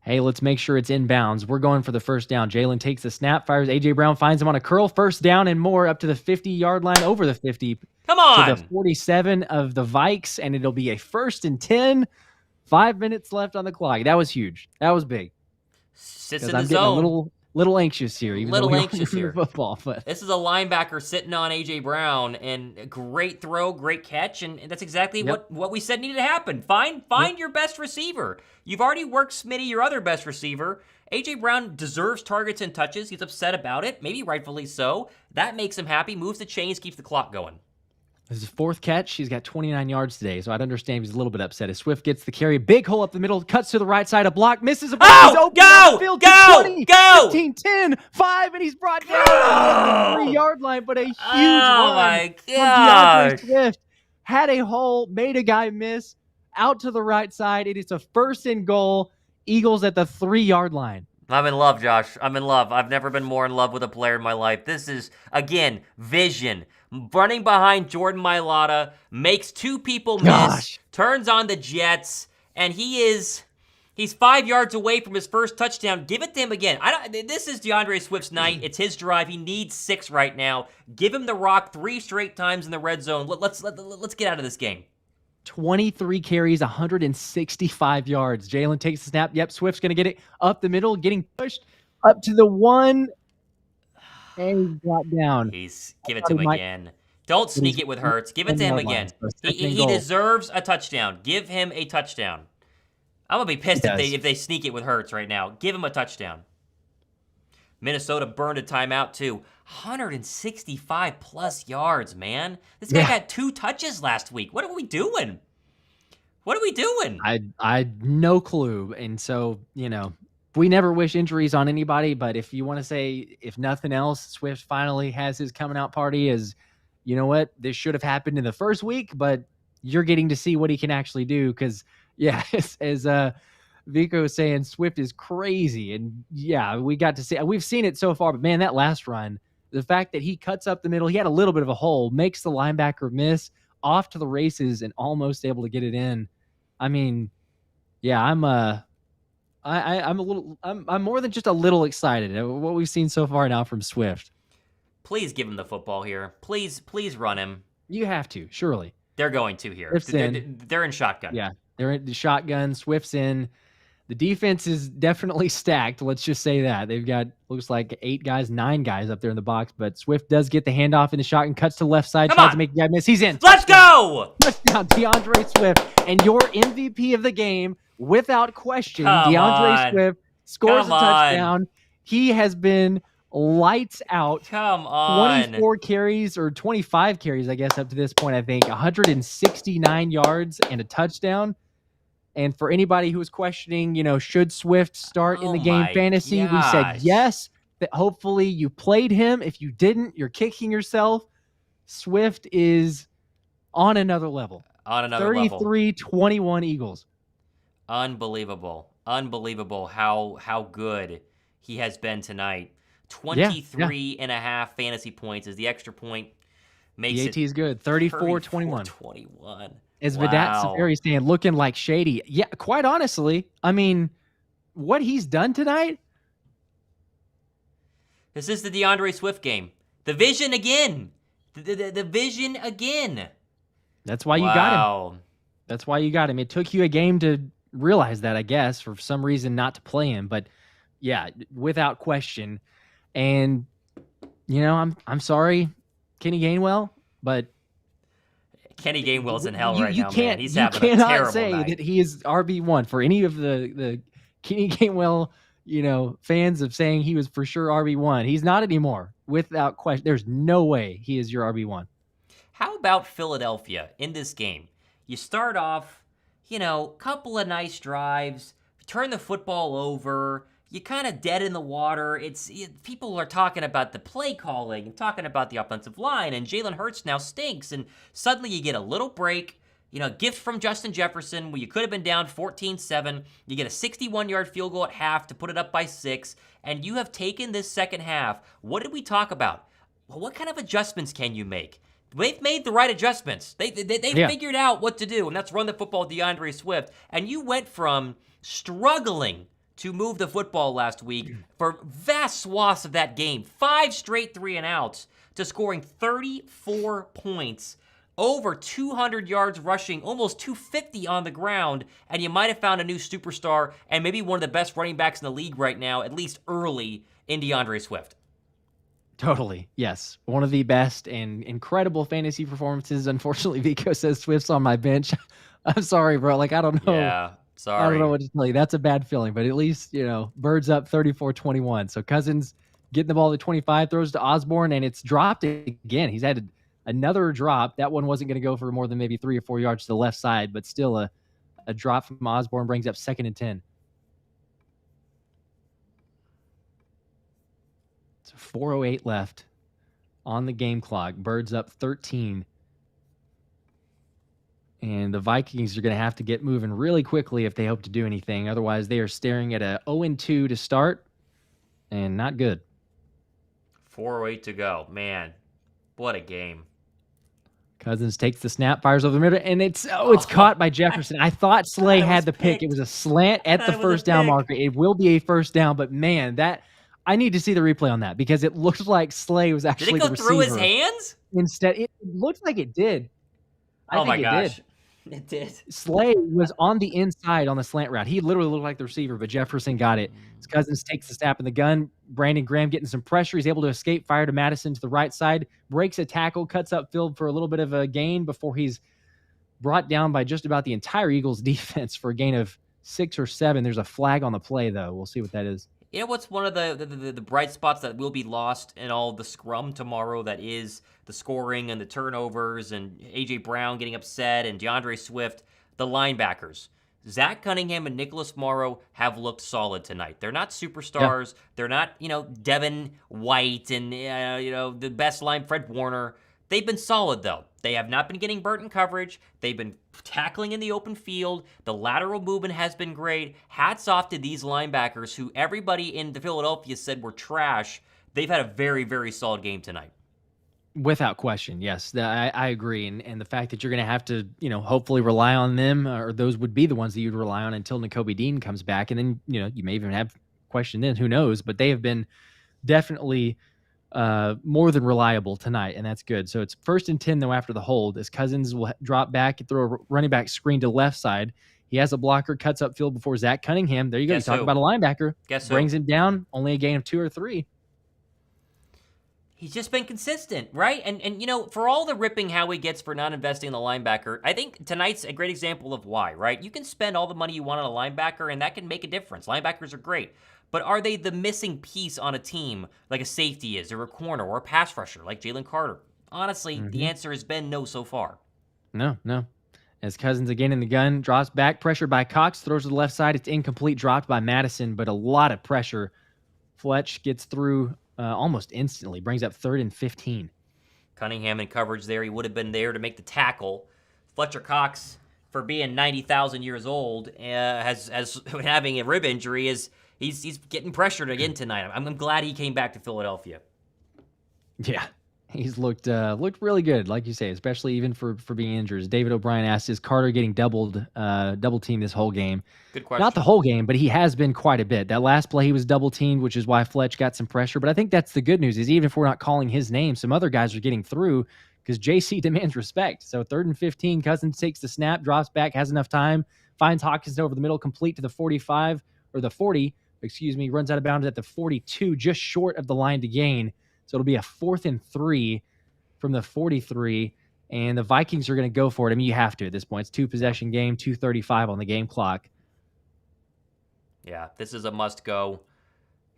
hey, let's make sure it's inbounds. We're going for the first down. Jalen takes the snap, fires. A.J. Brown finds him on a curl. First down and more up to the 50-yard line, over the 50. Come on. To the 47 of the Vikes, and it'll be a 1st and 10. 5 minutes left on the clock. That was huge. That was big. Sits in the I'm zone. getting a little anxious here. Even little though we anxious here. Football, but this is a linebacker sitting on A.J. Brown, and a great throw, great catch, and that's exactly what we said needed to happen. Find your best receiver. You've already worked Smitty, your other best receiver. A.J. Brown deserves targets and touches. He's upset about it, maybe rightfully so. That makes him happy, moves the chains, keeps the clock going. This is his 4th catch. He's got 29 yards today, so I'd understand he's a little bit upset. As Swift gets the carry, big hole up the middle, cuts to the right side, a block, misses a block. Oh, he's open go, field, go, 20, go. 15, 10, 5, and he's brought down at the 3-yard line, but a huge run my from God. DeAndre Swift. Had a hole, made a guy miss, out to the right side. It is a 1st and goal. Eagles at the 3-yard line. I'm in love, Josh. I'm in love. I've never been more in love with a player in my life. This is, again, vision. Running behind Jordan Mailata, makes 2 people miss, turns on the Jets, and he's 5 yards away from his first touchdown. Give it to him again. This is DeAndre Swift's night. It's his drive. He needs 6 right now. Give him the rock 3 straight times in the red zone. Let's get out of this game. 23 carries, 165 yards. Jalen takes the snap. Yep, Swift's going to get it up the middle, getting pushed up to the 1. And he got down. Give it to him again. Don't sneak it with Hurts. Give it to him again. He deserves a touchdown. Give him a touchdown. I'm going to be pissed if they sneak it with Hurts right now. Give him a touchdown. Minnesota burned a timeout too. 165+ yards, man. This guy got 2 touches last week. What are we doing? What are we doing? I no clue. And so, we never wish injuries on anybody, but if you want to say, if nothing else, Swift finally has his coming out party as, you know what, this should have happened in the first week, but you're getting to see what he can actually do. Because, as Vico was saying, Swift is crazy. And we got to see, we've seen it so far, but man, that last run, the fact that he cuts up the middle, he had a little bit of a hole, makes the linebacker miss, off to the races, and almost able to get it in. I mean, I'm more than just a little excited at what we've seen so far now from Swift. Please give him the football here. Please run him. You have to, surely. They're going to here. They're in shotgun. Yeah, they're in the shotgun. Swift's in. The defense is definitely stacked. Let's just say that. They've got, looks like 9 guys up there in the box, but Swift does get the handoff in the shotgun, cuts to the left side, tries to make the guy miss. He's in. Let's go! Touchdown, DeAndre Swift. And your MVP of the game, without question, DeAndre Swift scores a touchdown. He has been lights out. Come on. 24 carries or 25 carries, I guess, up to this point, I think. 169 yards and a touchdown. And for anybody who was questioning, should Swift start in the game fantasy, we said yes, that hopefully you played him. If you didn't, you're kicking yourself. Swift is on another level. 33-21 Eagles. Unbelievable how good he has been tonight. 23.5 fantasy points is the extra point. Makes the AT is good. 34-21. 21. As Vedat Safari saying, looking like shady. Yeah, quite honestly, I mean, what he's done tonight. This is the DeAndre Swift game. The vision again. The vision again. That's why you got him. That's why you got him. It took you a game to realize that, I guess, for some reason not to play him. But yeah, without question. And, I'm sorry, Kenny Gainwell, but Kenny Gainwell's in hell right now, man. He's having a terrible night. You cannot say that he is RB1 for any of the Kenny Gainwell, fans of saying he was for sure RB1. He's not anymore, without question. There's no way he is your RB1. How about Philadelphia in this game? You start off, couple of nice drives, turn the football over, you kind of dead in the water. People are talking about the play calling and talking about the offensive line, and Jalen Hurts now stinks, and suddenly you get a little break. gift from Justin Jefferson where you could have been down 14-7. You get a 61-yard field goal at half to put it up by 6, and you have taken this second half. What did we talk about? Well, what kind of adjustments can you make? They've made the right adjustments. They figured out what to do, and that's run the football with DeAndre Swift. And you went from struggling to move the football last week for vast swaths of that game, 5 straight 3-and-outs, to scoring 34 points, over 200 yards rushing, almost 250 on the ground, and you might have found a new superstar and maybe one of the best running backs in the league right now, at least early, in DeAndre Swift. Totally. Yes. One of the best and incredible fantasy performances. Unfortunately, Vico says Swift's on my bench. I'm sorry, bro. Like, I don't know. Yeah, sorry. I don't know what to tell you. That's a bad feeling, but at least, Birds up 34-21. So Cousins getting the ball to 25, throws to Osborne, and it's dropped again. He's had another drop. That one wasn't going to go for more than maybe 3 or 4 yards to the left side, but still a drop from Osborne brings up 2nd and 10. 4:08 left on the game clock. Birds up 13. And the Vikings are going to have to get moving really quickly if they hope to do anything. Otherwise, they are staring at a 0-2 to start, and not good. 4:08 to go. Man, what a game. Cousins takes the snap, fires over the middle, and it's caught by Jefferson. I thought Slay had the pick. It was a slant at the first down marker. It will be a first down, but man, I need to see the replay on that because it looked like Slay was actually the receiver. Did it go through his hands? Instead, it looked like it did. Oh my gosh. It did. Slay was on the inside on the slant route. He literally looked like the receiver, but Jefferson got it. His Cousins takes the snap in the gun. Brandon Graham getting some pressure. He's able to escape, fire to Madison to the right side, breaks a tackle, cuts upfield for a little bit of a gain before he's brought down by just about the entire Eagles defense for a gain of 6 or 7. There's a flag on the play, though. We'll see what that is. You know what's one of the bright spots that will be lost in all the scrum tomorrow? That is the scoring and the turnovers and A.J. Brown getting upset and DeAndre Swift, the linebackers. Zach Cunningham and Nicholas Morrow have looked solid tonight. They're not superstars. Yeah. They're not, Devin White and, the best line, Fred Warner. They've been solid, though. They have not been getting burnt in coverage. They've been tackling in the open field. The lateral movement has been great. Hats off to these linebackers who everybody in Philadelphia said were trash. They've had a very, very solid game tonight. Without question, yes. I agree. And the fact that you're going to have to, hopefully rely on them, or those would be the ones that you'd rely on until Nakobe Dean comes back. And then, you may even have question then, who knows? But they have been definitely more than reliable tonight, and that's good. So it's 1st and 10, though, after the hold, as Cousins will drop back and throw a running back screen to the left side. He has a blocker, cuts upfield before Zach Cunningham. There you go. You talk about a linebacker. Brings him down, only a gain of 2 or 3. He's just been consistent, right? And for all the ripping Howie gets for not investing in the linebacker, I think tonight's a great example of why, right? You can spend all the money you want on a linebacker, and that can make a difference. Linebackers are great. But are they the missing piece on a team like a safety is, or a corner, or a pass rusher like Jalen Carter? Honestly, the answer has been no so far. No. As Cousins again in the gun, drops back, pressured by Cox, throws to the left side. It's incomplete, dropped by Madison, but a lot of pressure. Fletch gets through almost instantly, brings up 3rd and 15. Cunningham in coverage there. He would have been there to make the tackle. Fletcher Cox, for being 90,000 years old, has having a rib injury, he's getting pressured again tonight. I'm glad he came back to Philadelphia. Yeah, he's looked really good, like you say, especially even for being injured. As David O'Brien asked, is Carter getting double teamed this whole game? Good question. Not the whole game, but he has been quite a bit. That last play he was double teamed, which is why Fletch got some pressure. But I think that's the good news is even if we're not calling his name, some other guys are getting through because JC demands respect. So 3rd and 15, Cousins takes the snap, drops back, has enough time, finds Hawkins over the middle, complete to the 45 or the 40. Runs out of bounds at the 42, just short of the line to gain. So it'll be a 4th and 3 from the 43, and the Vikings are going to go for it. I mean, you have to at this point. It's 2-possession game, 2:35 on the game clock. Yeah, this is a must-go.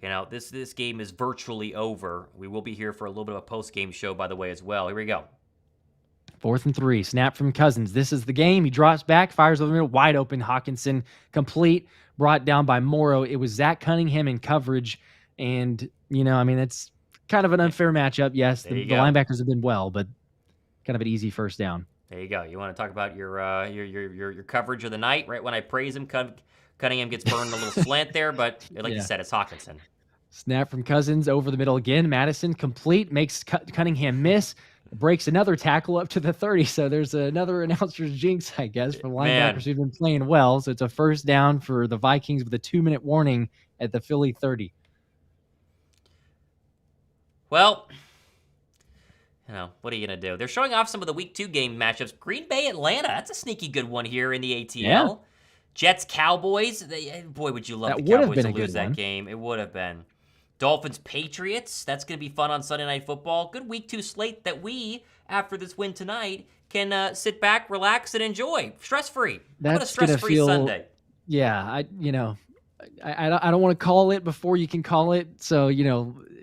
This game is virtually over. We will be here for a little bit of a post-game show, by the way, as well. Here we go. 4th and 3, snap from Cousins. This is the game. He drops back, fires over the middle, wide open. Hawkinson complete, brought down by Morrow. It was Zach Cunningham in coverage, and it's kind of an unfair matchup. Yes, the linebackers have been well, but kind of an easy first down. There you go. You want to talk about your coverage of the night, right? When I praise him, Cunningham gets burned a little slant there, but like you Yeah. said, it's Hawkinson. Snap from Cousins over the middle again. Madison complete, makes Cunningham miss, breaks another tackle up to the 30. So there's another announcer's jinx, I guess, for linebackers who've been playing well. So it's a first down for the Vikings with a 2-minute warning at the Philly 30. Well, what are you going to do? They're showing off some of the Week 2 game matchups. Green Bay, Atlanta. That's a sneaky good one here in the ATL. Yeah. Jets, Cowboys. Boy, would you love That the would have Cowboys been to a lose good that one. game. It would have been. Dolphins, Patriots. That's going to be fun on Sunday Night Football. Good Week 2 slate that we, after this win tonight, can sit back, relax, and enjoy. Stress-free. How about a stress-free Sunday? Yeah, I don't want to call it before you can call it. So,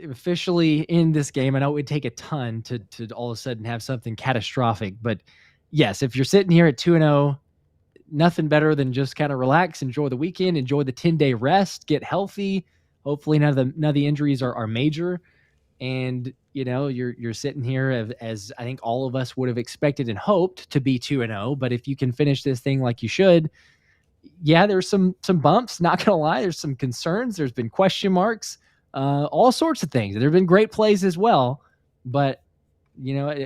officially in this game, I know it would take a ton to all of a sudden have something catastrophic. But yes, if you're sitting here at 2-0, nothing better than just kind of relax, enjoy the weekend, enjoy the 10-day rest, get healthy. Hopefully none of the injuries are major. And, you're sitting here as I think all of us would have expected and hoped to be 2-0. But if you can finish this thing like you should, yeah, there's some bumps, not gonna lie. There's some concerns. There's been question marks, all sorts of things. There have been great plays as well, but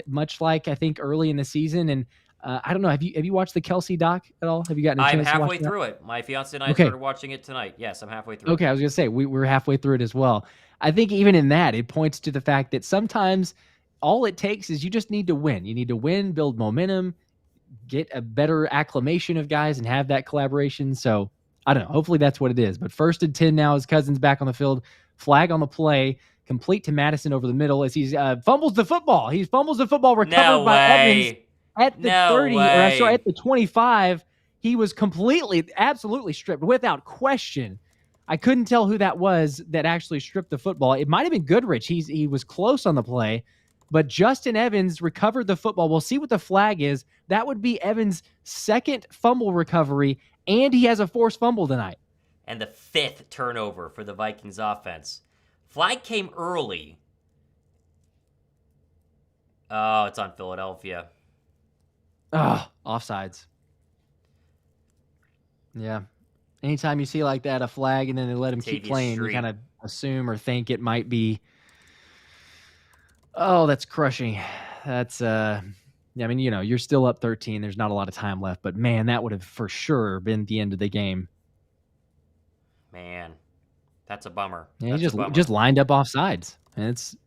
much like I think early in the season, and I don't know, have you watched the Kelsey doc at all? Have you gotten a chance to watch I'm halfway through it. My fiance and I Okay. started watching it tonight. Yes, I'm halfway through Okay, it. I was gonna say we're halfway through it as well. I think even in that, it points to the fact that sometimes all it takes is you just need to win. You need to win, build momentum, get a better acclimation of guys, and have that collaboration. So I don't know. Hopefully that's what it is. But 1st and 10 now as Cousins back on the field. Flag on the play, complete to Madison over the middle as he fumbles the football. He fumbles the football, recovered by Evans at the 30, or sorry, at the 25. He was absolutely stripped without question. I couldn't tell who that was that actually stripped the football. It might have been Goodrich. He was close on the play, but Justin Evans recovered the football. We'll see what the flag is. That would be Evans' 2nd fumble recovery, and he has a forced fumble tonight. And the 5th turnover for the Vikings offense. Flag came early. Oh, it's on Philadelphia. Oh, offsides. Yeah. Anytime you see like that, a flag, and then they let him keep playing, you kind of assume or think it might be, oh, that's crushing. That's, I mean, you're still up 13. There's not a lot of time left, but man, that would have for sure been the end of the game. Man, that's a bummer. Yeah, he just lined up offsides, and it's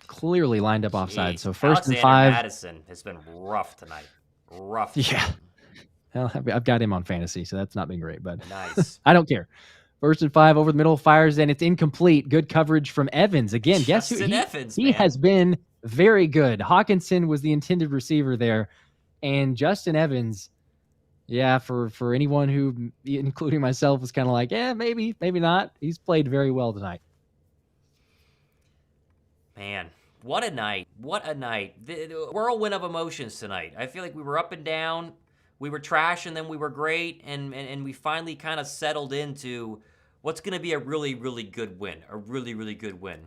clearly lined up offsides. So 1st and 5. Madison has been rough tonight. Rough. Yeah. Well, I've got him on fantasy, so that's not been great, but nice. I don't care. 1st and 5 over the middle, fires, and it's incomplete. Good coverage from Evans. Again, guess who? He has been very good. Hawkinson was the intended receiver there, and Justin Evans, yeah, for anyone who, including myself, was kind of like, yeah, maybe not. He's played very well tonight. Man, what a night. What a night. The whirlwind of emotions tonight. I feel like we were up and down. We were trash, and then we were great, and we finally kind of settled into what's going to be a really, really good win. A really, really good win.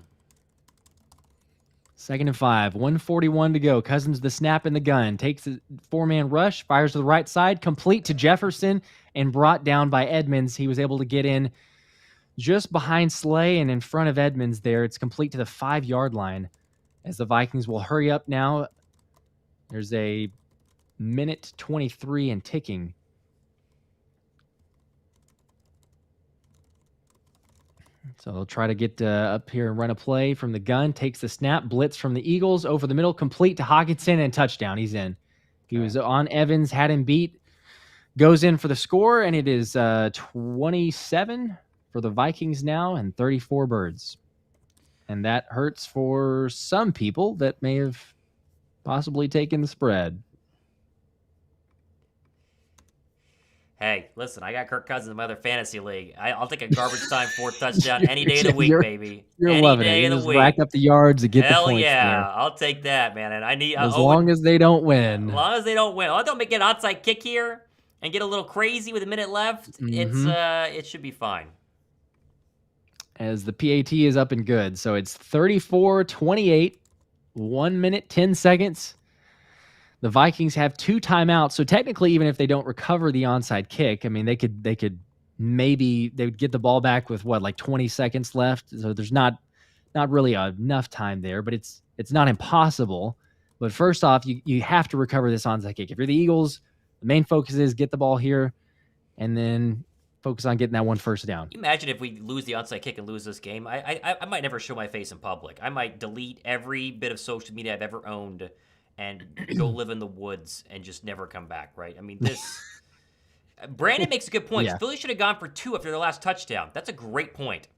2nd and 5, 1:41 to go. Cousins the snap in the gun, takes a 4-man rush, fires to the right side, complete to Jefferson, and brought down by Edmonds. He was able to get in just behind Slay and in front of Edmonds there. It's complete to the 5-yard line as the Vikings will hurry up now. There's a minute 23 and ticking. So they'll try to get up here and run a play from the gun. Takes the snap, blitz from the Eagles over the middle, complete to Hawkinson, and touchdown. He's in. He was on Evans, had him beat. Goes in for the score, and it is 27 for the Vikings now and 34 Birds. And that hurts for some people that may have possibly taken the spread. Hey, listen, I got Kirk Cousins in my other fantasy league. I'll take a garbage time 4th touchdown any day of the week, baby. You're any loving day it. You of the just week. Rack up the yards and get Hell the points yeah, there. I'll take that, man. And I need as long as they don't win. As long as they don't win. I'll don't get an outside kick here and get a little crazy with a minute left. It should be fine. As the PAT is up and good, so it's 34-28, 1 minute 10 seconds. The Vikings have 2 timeouts, so technically, even if they don't recover the onside kick, I mean, they could maybe they would get the ball back with like 20 seconds left. So there's not really enough time there, but it's not impossible. But first off, you have to recover this onside kick. If you're the Eagles, the main focus is get the ball here, and then focus on getting that one first down. Can you imagine if we lose the onside kick and lose this game? I might never show my face in public. I might delete every bit of social media I've ever owned and go live in the woods and just never come back, right? I mean, this... Brandon makes a good point. Yeah. Philly should have gone for 2 after their last touchdown. That's a great point.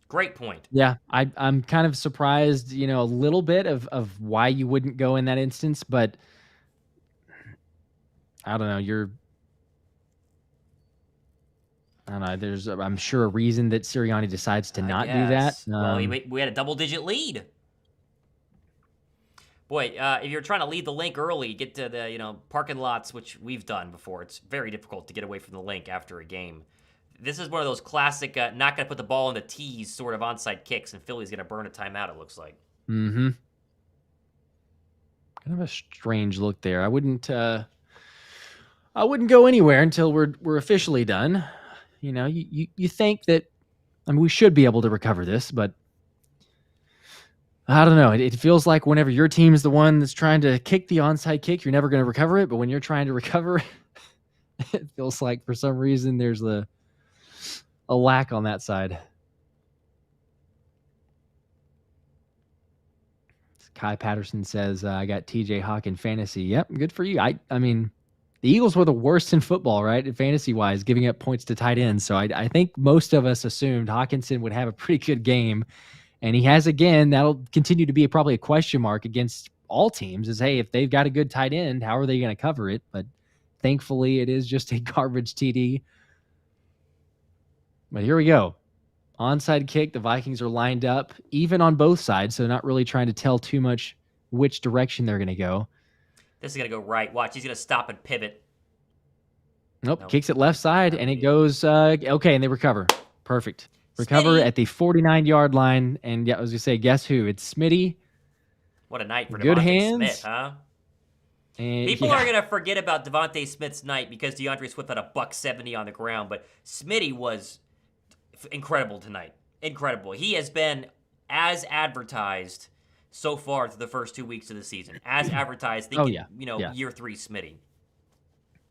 Great point. Yeah, I'm kind of surprised, a little bit of why you wouldn't go in that instance, but I don't know. I don't know. There's, I'm sure, a reason that Sirianni decides to not do that. Well, we had a double-digit lead. Boy, if you're trying to leave the link early, get to the parking lots, which we've done before. It's very difficult to get away from the link after a game. This is one of those classic, not going to put the ball in the tees sort of onside kicks, and Philly's going to burn a timeout, it looks like. Mm-hmm. Kind of a strange look there. I wouldn't go anywhere until we're officially done. You think that, I mean, we should be able to recover this, but I don't know. It feels like whenever your team is the one that's trying to kick the onside kick, you're never going to recover it. But when you're trying to recover, it feels like for some reason there's a lack on that side. Kai Patterson says, I got TJ Hawk in fantasy. Yep, good for you. I mean, the Eagles were the worst in football, right? Fantasy-wise, giving up points to tight ends. So I think most of us assumed Hawkinson would have a pretty good game. And he has again. That'll continue to be probably a question mark against all teams is, hey, if they've got a good tight end, how are they going to cover it? But thankfully, it is just a garbage TD. But here we go. Onside kick. The Vikings are lined up, even on both sides, so not really trying to tell too much which direction they're going to go. This is going to go right. Watch, he's going to stop and pivot. Nope. Kicks it left side, and it goes, okay, and they recover. Perfect. Recover Smitty. At the 49-yard line, and yeah, I was going to say, guess who? It's Smitty. What a night for Good Devontae hands. Smith, huh? And People are going to forget about Devontae Smith's night because DeAndre Swift had a $170 on the ground, but Smitty was incredible tonight. Incredible. He has been as advertised so far through the first 2 weeks of the season. As advertised, thinking, year 3 Smitty.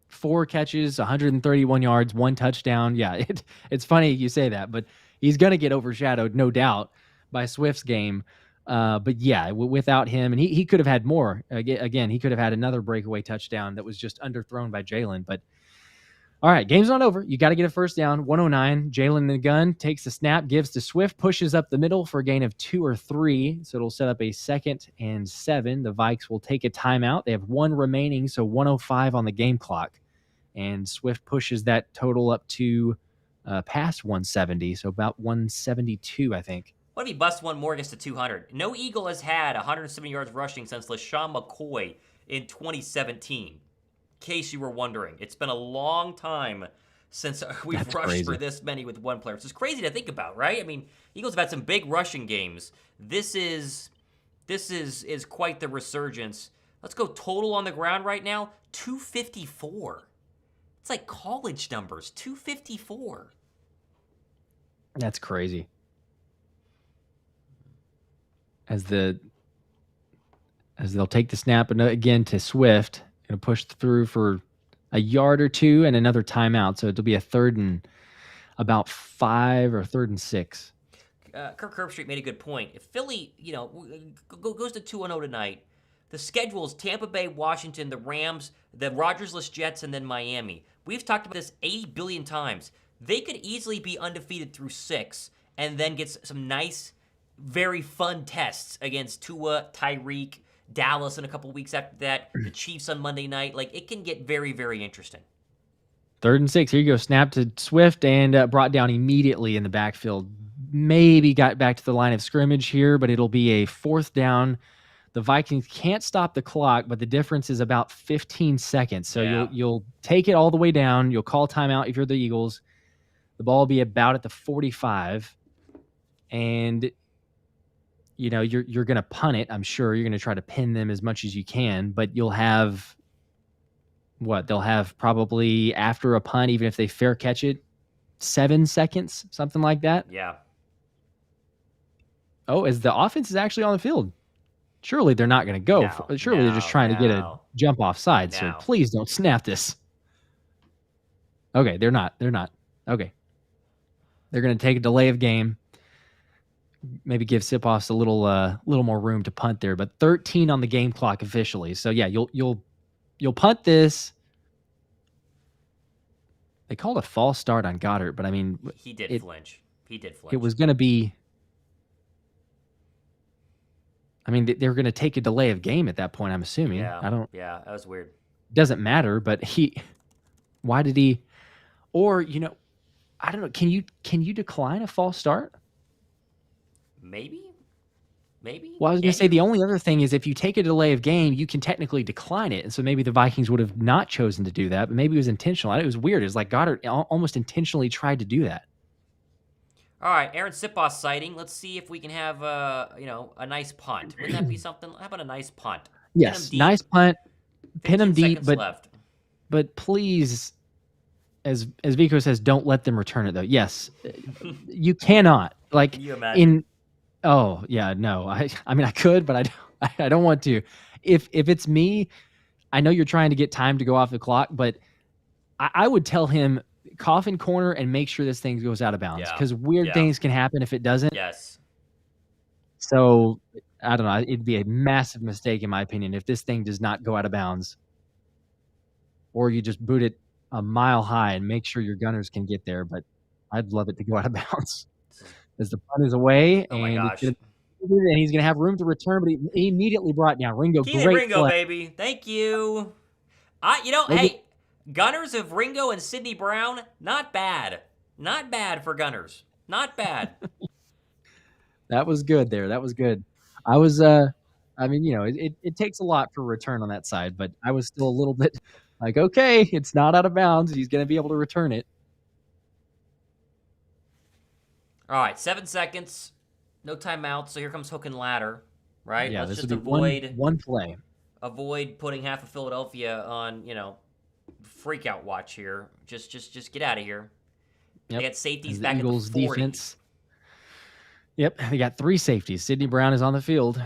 4 catches, 131 yards, 1 touchdown. Yeah, it's funny you say that, but he's going to get overshadowed, no doubt, by Swift's game. But yeah, without him, and he could have had more. Again, he could have had another breakaway touchdown that was just underthrown by Jalen. But all right, game's not over. You got to get a first down. 109. Jalen in the gun takes the snap, gives to Swift, pushes up the middle for a gain of 2 or 3. So it'll set up a 2nd and 7. The Vikes will take a timeout. They have 1 remaining, so 1:05 on the game clock. And Swift pushes that total up to past 170, so about 172, I think. What if he busts one more, gets to 200? No Eagle has had 170 yards rushing since LaShawn McCoy in 2017. In case you were wondering, it's been a long time since we've rushed for this many with one player. It's just crazy to think about, right? I mean, Eagles have had some big rushing games. This is quite the resurgence. Let's go total on the ground right now, 254. It's like college numbers, 254. That's crazy. As they'll take the snap and again to Swift, going to push through for a yard or 2 and another timeout. So it'll be a 3rd and about 5 or 3rd and 6. Kirk Herbstreit made a good point. If Philly, goes to 2-0 tonight, the schedule is Tampa Bay, Washington, the Rams, the Rodgers-less Jets, and then Miami. We've talked about this 80 billion times. They could easily be undefeated through 6 and then get some nice, very fun tests against Tua, Tyreek, Dallas in a couple weeks after that, the Chiefs on Monday night. Like, it can get very, very interesting. 3rd and 6. Here you go. Snap to Swift and brought down immediately in the backfield. Maybe got back to the line of scrimmage here, but it'll be a 4th down. The Vikings can't stop the clock, but the difference is about 15 seconds. So you'll take it all the way down. You'll call timeout if you're the Eagles. The ball will be about at the 45. And you're going to punt it. I'm sure you're going to try to pin them as much as you can, but you'll have what? They'll have probably after a punt, even if they fair catch it, 7 seconds, something like that. Yeah. Oh, as the offense is actually on the field. Surely they're not going to go. Surely they're just trying to get a jump off side. So please don't snap this. Okay, they're not. Okay. They're going to take a delay of game. Maybe give Siposs a little more room to punt there, but 13 on the game clock officially. So yeah, you'll punt this. They called a false start on Goddard, but I mean, he did flinch. It was going to be. I mean, they're going to take a delay of game at that point. I'm assuming. Yeah. Yeah, that was weird. Doesn't matter, but why did he? Or I don't know. Can you decline a false start? Maybe. Well, I was going to say the only other thing is if you take a delay of game, you can technically decline it. And so maybe the Vikings would have not chosen to do that, but maybe it was intentional. It was weird. It was like Goddard almost intentionally tried to do that. All right, Aaron Siposs sighting. Let's see if we can have a nice punt. Wouldn't that be something? How about a nice punt? Yes, nice punt. Pin them deep, but please, as Vico says, don't let them return it though. Yes, you cannot. Like can you imagine? Oh yeah, no. I mean I could, but I don't want to. If it's me, I know you're trying to get time to go off the clock, but I would tell him coffin corner and make sure this thing goes out of bounds because weird things can happen if it doesn't. Yes. So I don't know. It'd be a massive mistake in my opinion if this thing does not go out of bounds, or you just boot it a mile high and make sure your gunners can get there. But I'd love it to go out of bounds as the punt is away. Oh my gosh. And he's going to have room to return, but he immediately brought down Ringo. Great Ringo, play. Baby. Thank you. Hey, Gunners of Ringo and Sidney Brown, not bad. Not bad for Gunners. Not bad. That was good there. That was good. I was, I mean, it takes a lot for return on that side, but I was still a little bit like, okay, it's not out of bounds. He's going to be able to return it. All right, 7 seconds. No timeouts. So here comes hook and ladder, right? Yeah, Let's this just would be one play. Avoid putting half of Philadelphia on, freak out watch here. Just get out of here. Yep. They got safeties back at the 40. Defense. Yep, they got 3 safeties. Sidney Brown is on the field.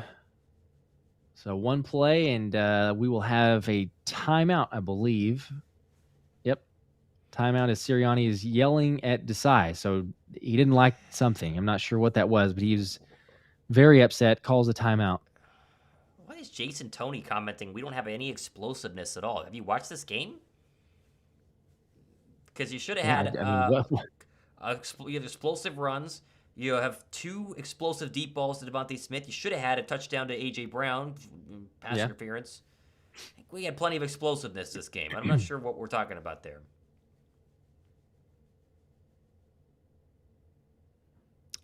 So one play, and we will have a timeout, I believe. Yep, timeout as Sirianni is yelling at Desai. So he didn't like something. I'm not sure what that was, but he was very upset, calls a timeout. Why is Jason Toney commenting, we don't have any explosiveness at all? Have you watched this game? Because you should have had you have explosive runs. You have 2 explosive deep balls to Devontae Smith. You should have had a touchdown to A.J. Brown, pass interference. I think we had plenty of explosiveness this game. I'm not sure what we're talking about there.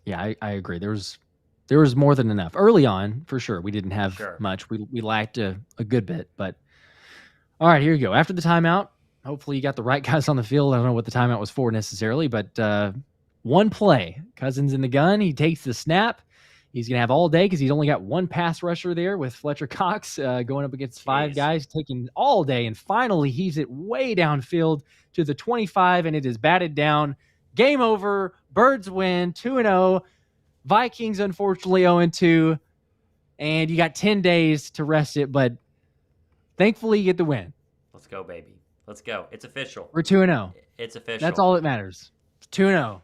Yeah, I agree. There was more than enough. Early on, for sure, we didn't have much. We lacked a good bit. But, all right, here you go. After the timeout, hopefully you got the right guys on the field. I don't know what the timeout was for necessarily, but one play. Cousins in the gun. He takes the snap. He's going to have all day because he's only got 1 pass rusher there with Fletcher Cox going up against 5 guys, taking all day. And finally, heaves it way downfield to the 25, and it is batted down. Game over. Birds win 2-0. Vikings, unfortunately, 0-2. And you got 10 days to rest it, but thankfully you get the win. Let's go, baby. Let's go. It's official. We're 2-0. It's official. That's all that matters. It's 2-0.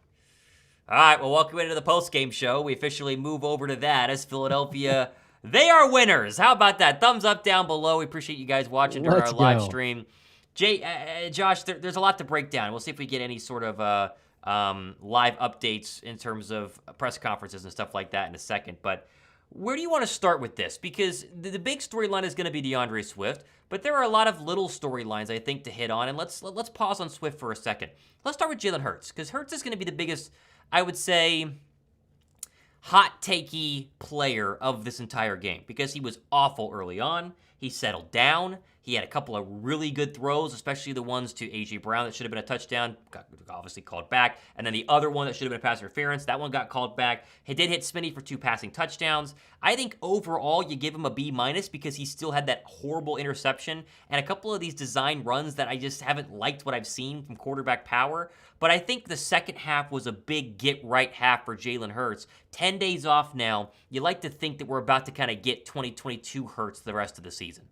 All right, well, welcome into the post-game show. We officially move over to that as Philadelphia, they are winners. How about that? Thumbs up down below. We appreciate you guys watching during our live stream. Josh, there's a lot to break down. We'll see if we get any sort of live updates in terms of press conferences and stuff like that in a second. But where do you want to start with this? Because the big storyline is going to be DeAndre Swift, but there are a lot of little storylines, I think, to hit on. And let's pause on Swift for a second. Let's start with Jalen Hurts, because Hurts is going to be the biggest, I would say, hot takey player of this entire game, because he was awful early on. He settled down. He had a couple of really good throws, especially the ones to A.J. Brown that should have been a touchdown, got obviously called back. And then the other one that should have been a pass interference, that one got called back. He did hit Smitty for 2 passing touchdowns. I think overall you give him a B- because he still had that horrible interception and a couple of these design runs that I just haven't liked what I've seen from quarterback power. But I think the second half was a big get-right half for Jalen Hurts. 10 days off now. You like to think that we're about to kind of get 2022 Hurts the rest of the season.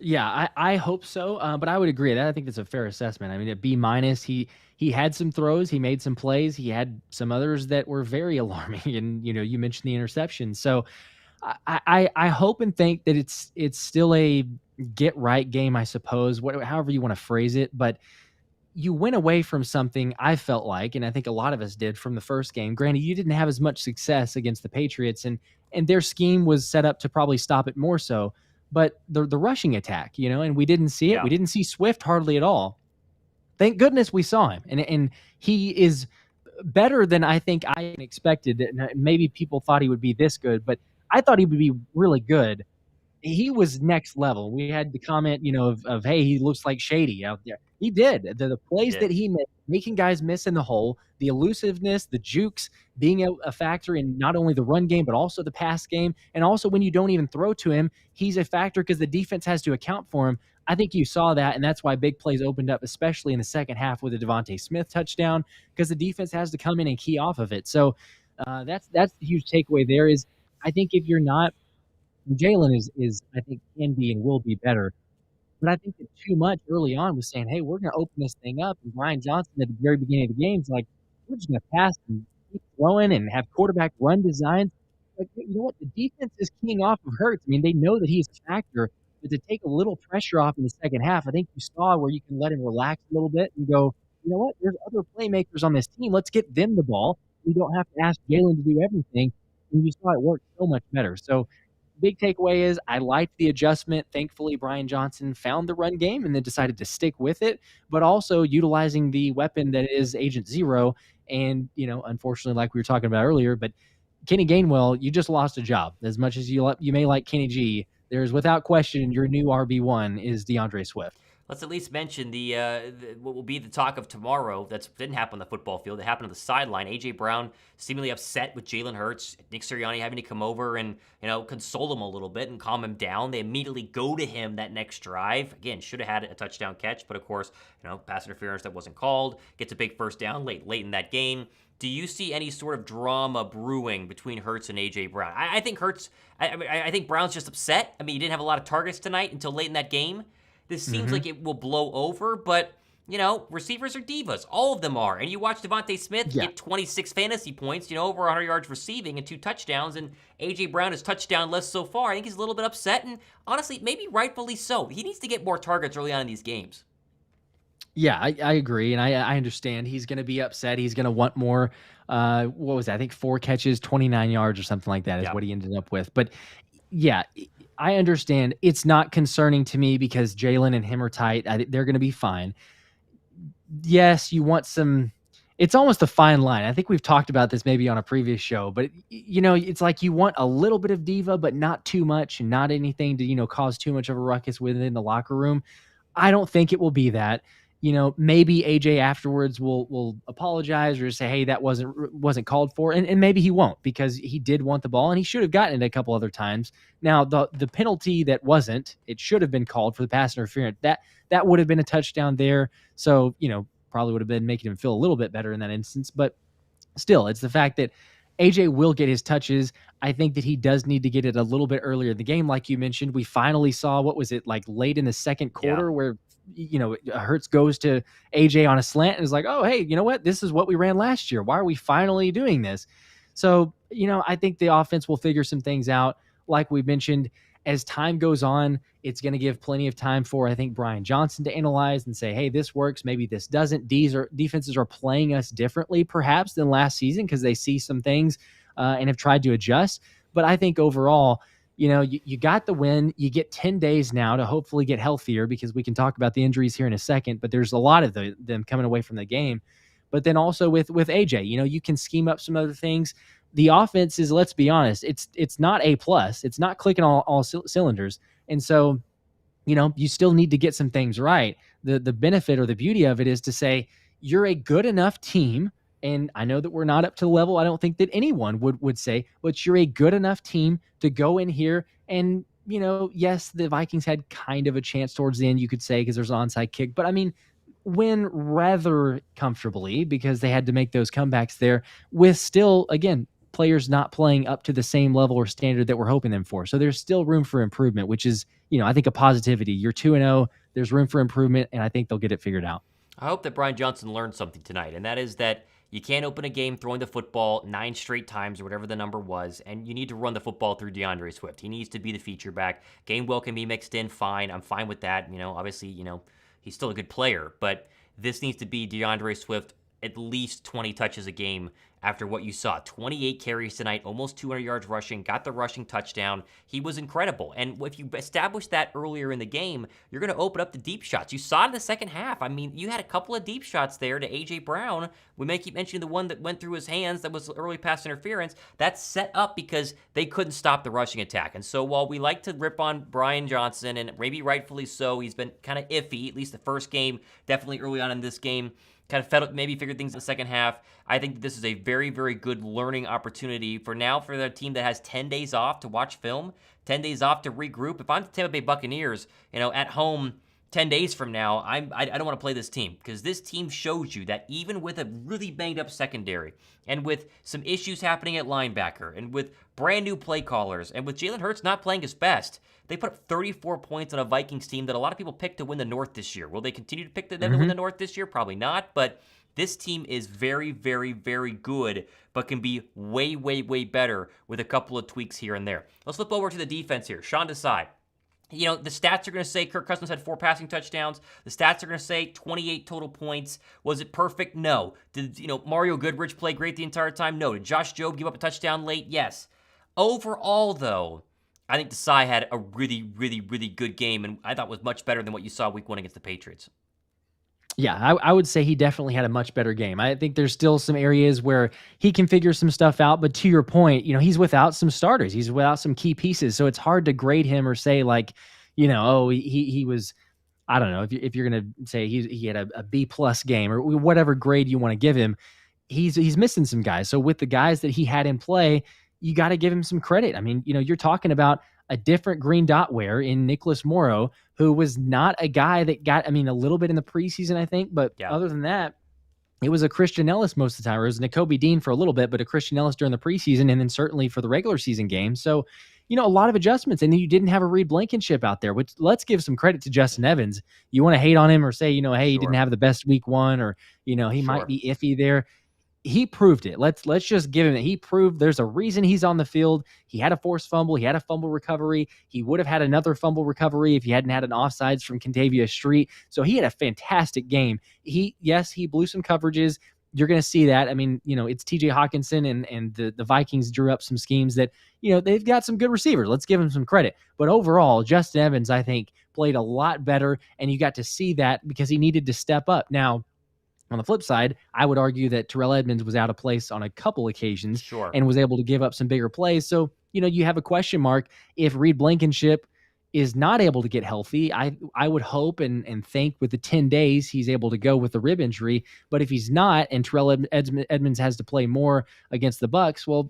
Yeah, I hope so. But I would agree that I think that's a fair assessment. I mean, at B-, he had some throws, he made some plays, he had some others that were very alarming, and you mentioned the interception. So I hope and think that it's still a get right game, I suppose, however you want to phrase it. But you went away from something, I felt like, and I think a lot of us did, from the first game. Granted, you didn't have as much success against the Patriots, and their scheme was set up to probably stop it more so. But the rushing attack, and we didn't see it. Yeah. We didn't see Swift hardly at all. Thank goodness we saw him, and he is better than I think I expected. Maybe people thought he would be this good, but I thought he would be really good. He was next level. We had the comment, of hey, he looks like Shady out there. He did. The plays that he made, making guys miss in the hole, the elusiveness, the jukes, being a factor in not only the run game, but also the pass game. And also when you don't even throw to him, he's a factor because the defense has to account for him. I think you saw that, and that's why big plays opened up, especially in the second half with the Devontae Smith touchdown, because the defense has to come in and key off of it. So that's the huge takeaway there is I think if you're not, Jalen is I think can be and will be better. But I think that too much early on was saying, hey, we're going to open this thing up. And Brian Johnson at the very beginning of the game is like, we're just going to pass and keep throwing and have quarterback run designs. Like, you know what? The defense is keying off of Hurts. I mean, they know that he's a factor. But to take a little pressure off in the second half, I think you saw where you can let him relax a little bit and go, you know what? There's other playmakers on this team. Let's get them the ball. We don't have to ask Jalen to do everything. And you saw it work so much better. So big takeaway is I liked the adjustment. Thankfully, Brian Johnson found the run game and then decided to stick with it, but also utilizing the weapon that is Agent Zero. And, unfortunately, like we were talking about earlier, but Kenny Gainwell, you just lost a job. As much as you may like Kenny G, there's without question your new RB1 is DeAndre Swift. Let's at least mention the what will be the talk of tomorrow. That didn't happen on the football field. It happened on the sideline. A.J. Brown seemingly upset with Jalen Hurts. Nick Sirianni having to come over and console him a little bit and calm him down. They immediately go to him that next drive. Again, should have had a touchdown catch, but of course, pass interference that wasn't called. Gets a big first down late in that game. Do you see any sort of drama brewing between Hurts and A.J. Brown? I think Hurts. I think Brown's just upset. I mean, he didn't have a lot of targets tonight until late in that game. This seems like it will blow over, but, receivers are divas. All of them are. And you watch Devontae Smith get 26 fantasy points, over 100 yards receiving and 2 touchdowns, and A.J. Brown is touchdown-less so far. I think he's a little bit upset, and honestly, maybe rightfully so. He needs to get more targets early on in these games. Yeah, I agree, and I understand. He's going to be upset. He's going to want more. What was that? I think 4 catches, 29 yards or something like that is what he ended up with. But, yeah, I understand. It's not concerning to me because Jalen and him are tight. They're going to be fine. Yes, you want some – it's almost a fine line. I think we've talked about this maybe on a previous show. But, it's like you want a little bit of diva but not too much and not anything to, cause too much of a ruckus within the locker room. I don't think it will be that. Maybe AJ afterwards will apologize or say, hey, that wasn't called for. And maybe he won't because he did want the ball and he should have gotten it a couple other times. Now, the penalty that it should have been called for the pass interference. That would have been a touchdown there. So, probably would have been making him feel a little bit better in that instance. But still, it's the fact that AJ will get his touches. I think that he does need to get it a little bit earlier in the game. Like you mentioned, we finally saw, what was it, like late in the second quarter where Hurts goes to AJ on a slant and is like, oh, hey, you know what? This is what we ran last year. Why are we finally doing this? So, I think the offense will figure some things out. Like we mentioned, as time goes on, it's going to give plenty of time for, I think, Brian Johnson to analyze and say, hey, this works. Maybe this doesn't. Defenses are playing us differently, perhaps, than last season because they see some things and have tried to adjust. But I think overall, you got the win. You get 10 days now to hopefully get healthier because we can talk about the injuries here in a second, but there's a lot of them coming away from the game. But then also with AJ, you can scheme up some other things. The offense is, let's be honest, it's not A+. It's not clicking all cylinders. And so you still need to get some things right. The benefit or the beauty of it is to say you're a good enough team. And I know that we're not up to the level I don't think that anyone would say, but you're a good enough team to go in here and, yes, the Vikings had kind of a chance towards the end, you could say, because there's an onside kick. But I mean, win rather comfortably because they had to make those comebacks there with still, again, players not playing up to the same level or standard that we're hoping them for. So there's still room for improvement, which is, I think a positivity. You're 2-0, there's room for improvement, and I think they'll get it figured out. I hope that Brian Johnson learned something tonight, and that is that you can't open a game throwing the football 9 straight times or whatever the number was, and you need to run the football through DeAndre Swift. He needs to be the feature back. Gainwell can be mixed in, fine. I'm fine with that. Obviously, he's still a good player, but this needs to be DeAndre Swift at least 20 touches a game after what you saw. 28 carries tonight, almost 200 yards rushing, got the rushing touchdown. He was incredible. And if you establish that earlier in the game, you're going to open up the deep shots. You saw it in the second half. I mean, you had a couple of deep shots there to A.J. Brown. We may keep mentioning the one that went through his hands that was early pass interference. That's set up because they couldn't stop the rushing attack. And so while we like to rip on Brian Johnson, and maybe rightfully so, he's been kind of iffy, at least the first game, definitely early on in this game, kind of maybe figured things in the second half. I think this is a very, very good learning opportunity for the team that has 10 days off to watch film, 10 days off to regroup. If I'm the Tampa Bay Buccaneers, at home 10 days from now, I don't want to play this team because this team shows you that even with a really banged up secondary and with some issues happening at linebacker and with brand new play callers and with Jalen Hurts not playing his best, they put up 34 points on a Vikings team that a lot of people picked to win the North this year. Will they continue to pick them to win the North this year? Probably not, but this team is very, very, very good, but can be way, way, way better with a couple of tweaks here and there. Let's flip over to the defense here. Sean Desai. The stats are going to say Kirk Cousins had 4 passing touchdowns. The stats are going to say 28 total points. Was it perfect? No. Did, Mario Goodrich play great the entire time? No. Did Josh Jobe give up a touchdown late? Yes. Overall, though, I think Desai had a really, really, really good game, and I thought was much better than what you saw week 1 against the Patriots. Yeah, I would say he definitely had a much better game. I think there's still some areas where he can figure some stuff out, but to your point, he's without some starters. He's without some key pieces, so it's hard to grade him or say like, he was, I don't know, if you're going to say he had a B+ game or whatever grade you want to give him, he's missing some guys. So with the guys that he had in play, you got to give him some credit. I mean, you're talking about a different green dot wearer in Nicholas Morrow, who was not a guy that got, a little bit in the preseason, I think, but other than that, it was a Christian Ellis most of the time. Or it was Nakobe Dean for a little bit, but a Christian Ellis during the preseason, and then certainly for the regular season game. So, a lot of adjustments, and then you didn't have a Reed Blankenship out there, which let's give some credit to Justin Evans. You want to hate on him or say, hey, he didn't have the best week 1, or, he might be iffy there. He proved it. Let's just give him it. He proved there's a reason he's on the field. He had a forced fumble. He had a fumble recovery. He would have had another fumble recovery if he hadn't had an offsides from Kentavious Street. So he had a fantastic game. He blew some coverages. You're going to see that. It's TJ Hawkinson and the Vikings drew up some schemes that, they've got some good receivers. Let's give him some credit. But overall, Justin Evans, I think, played a lot better, and you got to see that because he needed to step up. Now, on the flip side, I would argue that Terrell Edmonds was out of place on a couple occasions and was able to give up some bigger plays. So, you have a question mark if Reed Blankenship is not able to get healthy. I would hope and think with the 10 days he's able to go with the rib injury. But if he's not and Terrell Edmonds has to play more against the Bucs, well,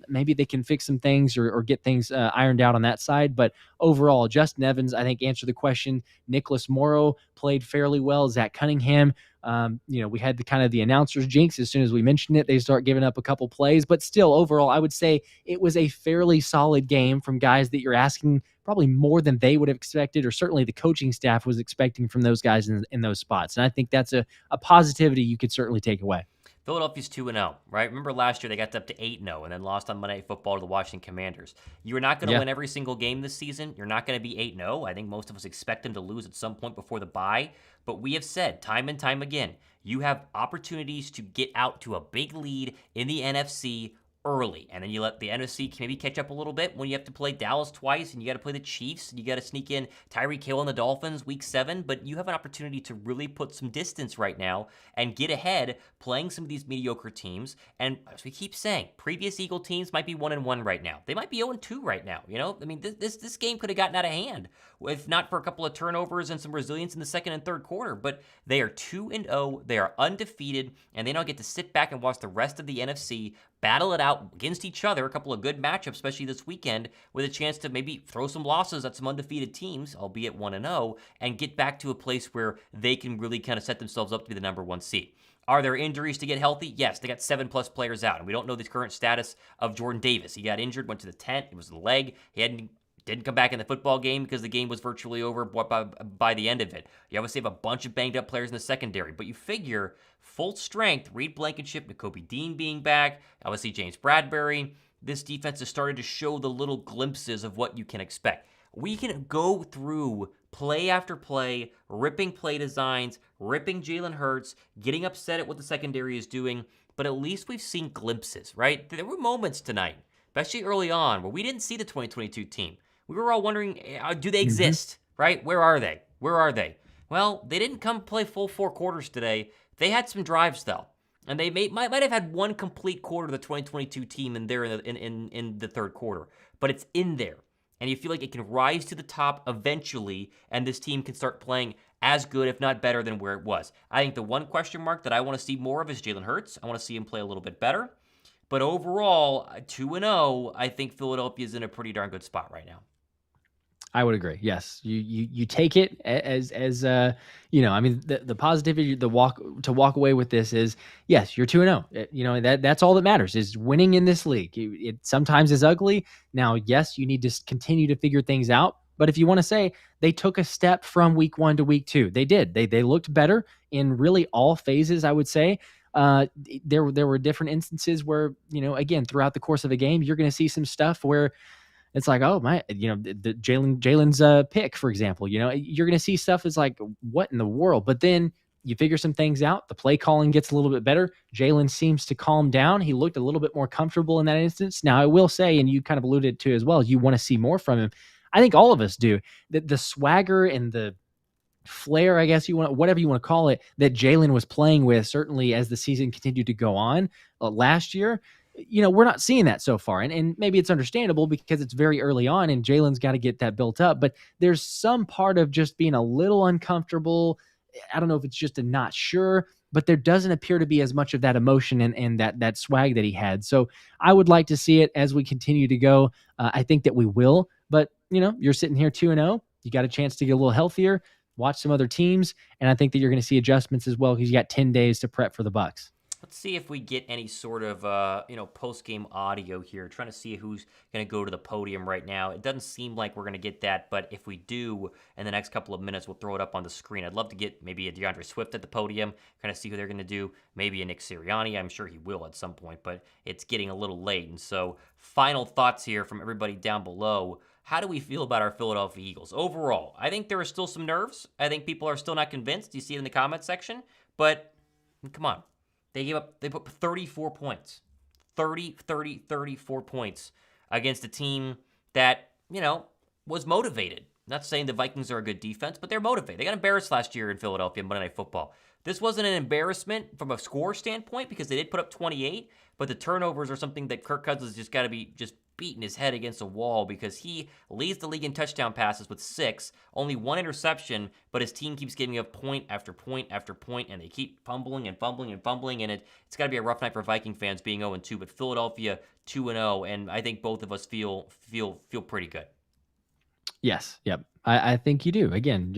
maybe they can fix some things or get things ironed out on that side. But overall, Justin Evans, I think, answered the question. Nicholas Morrow played fairly well. Zach Cunningham, we had the announcers jinx. As soon as we mentioned it, they start giving up a couple plays. But still, overall, I would say it was a fairly solid game from guys that you're asking probably more than they would have expected, or certainly the coaching staff was expecting from those guys in those spots. And I think that's a positivity you could certainly take away. Philadelphia's 2-0, right? Remember last year they got up to 8-0 and then lost on Monday Night Football to the Washington Commanders. You're not going to win every single game this season. You're not going to be 8-0. I think most of us expect them to lose at some point before the bye. But we have said time and time again, you have opportunities to get out to a big lead in the NFC early, and then you let the NFC maybe catch up a little bit when you have to play Dallas twice, and you got to play the Chiefs, and you got to sneak in Tyreek Hill and the Dolphins week 7, but you have an opportunity to really put some distance right now and get ahead playing some of these mediocre teams. And as we keep saying, previous Eagle teams might be 1-1 right now. They might be 0-2 right now. I mean, this game could have gotten out of hand if not for a couple of turnovers and some resilience in the second and third quarter. But they are 2-0. They are undefeated, and they don't get to sit back and watch the rest of the NFC battle it out against each other. A couple of good matchups, especially this weekend, with a chance to maybe throw some losses at some undefeated teams, albeit 1-0, and get back to a place where they can really kind of set themselves up to be the number 1 seed. Are there injuries to get healthy? Yes, they got 7+ players out, and we don't know the current status of Jordan Davis. He got injured, went to the tent. It was the leg. He didn't come back in the football game because the game was virtually over by the end of it. You obviously have a bunch of banged up players in the secondary, but you figure full strength, Reed Blankenship, Nakobe Dean being back, obviously James Bradbury. This defense has started to show the little glimpses of what you can expect. We can go through play after play, ripping play designs, ripping Jalen Hurts, getting upset at what the secondary is doing, but at least we've seen glimpses, right? There were moments tonight, especially early on, where we didn't see the 2022 team. We were all wondering, do they exist, right? Where are they? Where are they? Well, they didn't come play full 4 quarters today. They had some drives, though. And they might have had one complete quarter of the 2022 team in there in the third quarter. But it's in there. And you feel like it can rise to the top eventually, and this team can start playing as good, if not better, than where it was. I think the one question mark that I want to see more of is Jalen Hurts. I want to see him play a little bit better. But overall, 2-0, I think Philadelphia is in a pretty darn good spot right now. I would agree. Yes, you take it as I mean, the positivity, to walk away with this is, yes, you're 2-0. That's all that matters, is winning in this league. It sometimes is ugly. Now, yes, you need to continue to figure things out. But if you want to say they took a step from week 1 to week 2, they did. They looked better in really all phases, I would say. There were different instances where, again, throughout the course of a game, you're going to see some stuff where it's like, oh my, the Jalen's pick, for example, you're going to see stuff that's like, what in the world? But then you figure some things out. The play calling gets a little bit better. Jalen seems to calm down. He looked a little bit more comfortable in that instance. Now, I will say, and you kind of alluded to as well, you want to see more from him. I think all of us do. The swagger and the flair, I guess whatever you want to call it, that Jalen was playing with, certainly as the season continued to go on last year, we're not seeing that so far. And maybe it's understandable because it's very early on and Jalen's got to get that built up. But there's some part of just being a little uncomfortable. I don't know if it's just a not sure, but there doesn't appear to be as much of that emotion and that swag that he had. So I would like to see it as we continue to go. I think that we will. But, you're sitting here 2-0. You got a chance to get a little healthier, watch some other teams, and I think that you're going to see adjustments as well because you got 10 days to prep for the Bucs. Let's see if we get any sort of, post-game audio here. Trying to see who's going to go to the podium right now. It doesn't seem like we're going to get that, but if we do, in the next couple of minutes, we'll throw it up on the screen. I'd love to get maybe a DeAndre Swift at the podium, kind of see who they're going to do. Maybe a Nick Sirianni. I'm sure he will at some point, but it's getting a little late. And so, final thoughts here from everybody down below. How do we feel about our Philadelphia Eagles? Overall, I think there are still some nerves. I think people are still not convinced. You see it in the comment section, but come on. They put 34 points, 34 points against a team that, was motivated. Not saying the Vikings are a good defense, but they're motivated. They got embarrassed last year in Philadelphia in Monday Night Football. This wasn't an embarrassment from a score standpoint because they did put up 28, but the turnovers are something that Kirk Cousins just got to be just beating his head against a wall because he leads the league in touchdown passes with 6, only 1 interception, but his team keeps giving up point after point after point, and they keep fumbling and fumbling and fumbling, and it's got to be a rough night for Viking fans being 0-2, but Philadelphia 2-0, and I think both of us feel pretty good. Yes. Yep. I think you do. Again,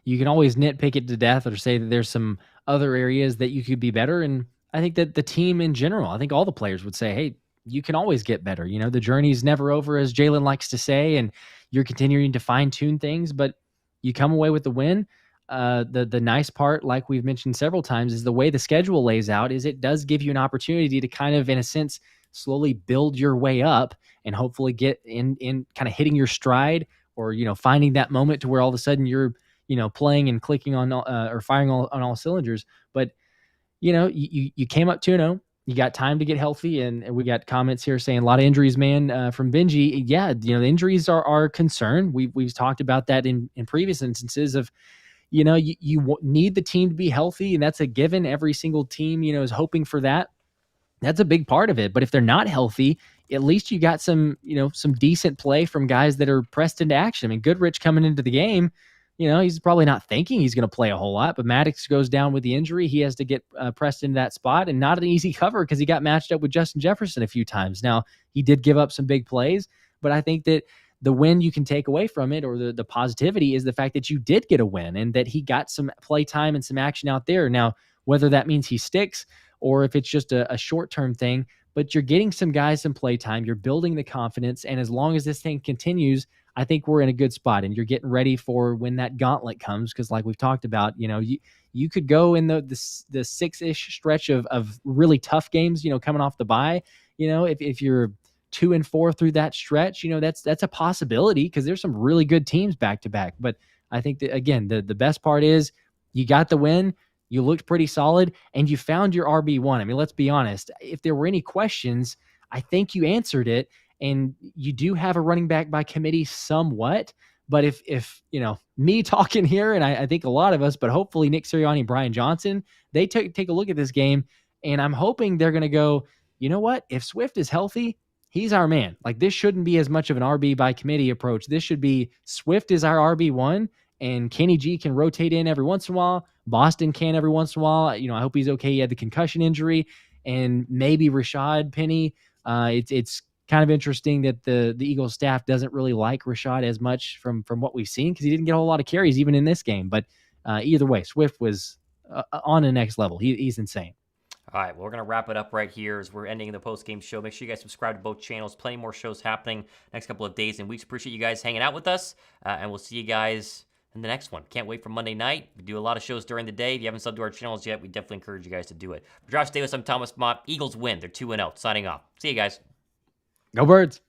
you can always nitpick it to death or say that there's some other areas that you could be better. And I think that the team in general, I think all the players would say, hey, you can always get better. The journey's never over, as Jalen likes to say, and you're continuing to fine tune things, but you come away with the win. The nice part, like we've mentioned several times, is the way the schedule lays out is it does give you an opportunity to kind of, in a sense, slowly build your way up and hopefully get in kind of hitting your stride or, finding that moment to where all of a sudden you're, playing and clicking on or firing on all cylinders. But, you came up 2-0. You got time to get healthy, and we got comments here saying a lot of injuries, man, from Benji. Yeah, the injuries are a concern. We've talked about that in previous instances of, you need the team to be healthy, and that's a given. Every single team, is hoping for that. That's a big part of it. But if they're not healthy, at least you got some decent play from guys that are pressed into action. I mean, Goodrich coming into the game, he's probably not thinking he's going to play a whole lot, but Maddox goes down with the injury. He has to get pressed into that spot, and not an easy cover because he got matched up with Justin Jefferson a few times. Now, he did give up some big plays, but I think that the win you can take away from it, or the positivity, is the fact that you did get a win and that he got some play time and some action out there. Now, whether that means he sticks or if it's just a short-term thing, but you're getting some guys some play time, you're building the confidence, and as long as this thing continues, I think we're in a good spot, and you're getting ready for when that gauntlet comes. Because like we've talked about, you could go in the 6-ish stretch of really tough games, coming off the bye. If you're 2-4 through that stretch, that's a possibility because there's some really good teams back to back. But I think that, again, the best part is you got the win. You looked pretty solid, and you found your RB1. I mean, let's be honest. If there were any questions, I think you answered it, and you do have a running back by committee somewhat. But if me talking here, and I think a lot of us, but hopefully Nick Sirianni and Brian Johnson, they take a look at this game, and I'm hoping they're going to go, you know what? If Swift is healthy, he's our man. Like, this shouldn't be as much of an RB by committee approach. This should be Swift is our RB1, and Kenny G can rotate in every once in a while. Boston can every once in a while. I hope he's okay. He had the concussion injury, and maybe Rashad Penny. It's kind of interesting that the Eagles staff doesn't really like Rashad as much from what we've seen, because he didn't get a whole lot of carries even in this game. But either way, Swift was on the next level. He's insane. All right, well, we're going to wrap it up right here as we're ending the post-game show. Make sure you guys subscribe to both channels. Plenty more shows happening next couple of days and weeks. Appreciate you guys hanging out with us, and we'll see you guys in the next one. Can't wait for Monday night. We do a lot of shows during the day. If you haven't subbed to our channels yet, we definitely encourage you guys to do it. For Josh Davis, I'm Thomas Mott. Eagles win. They're 2-0. Signing off. See you guys. Go Birds.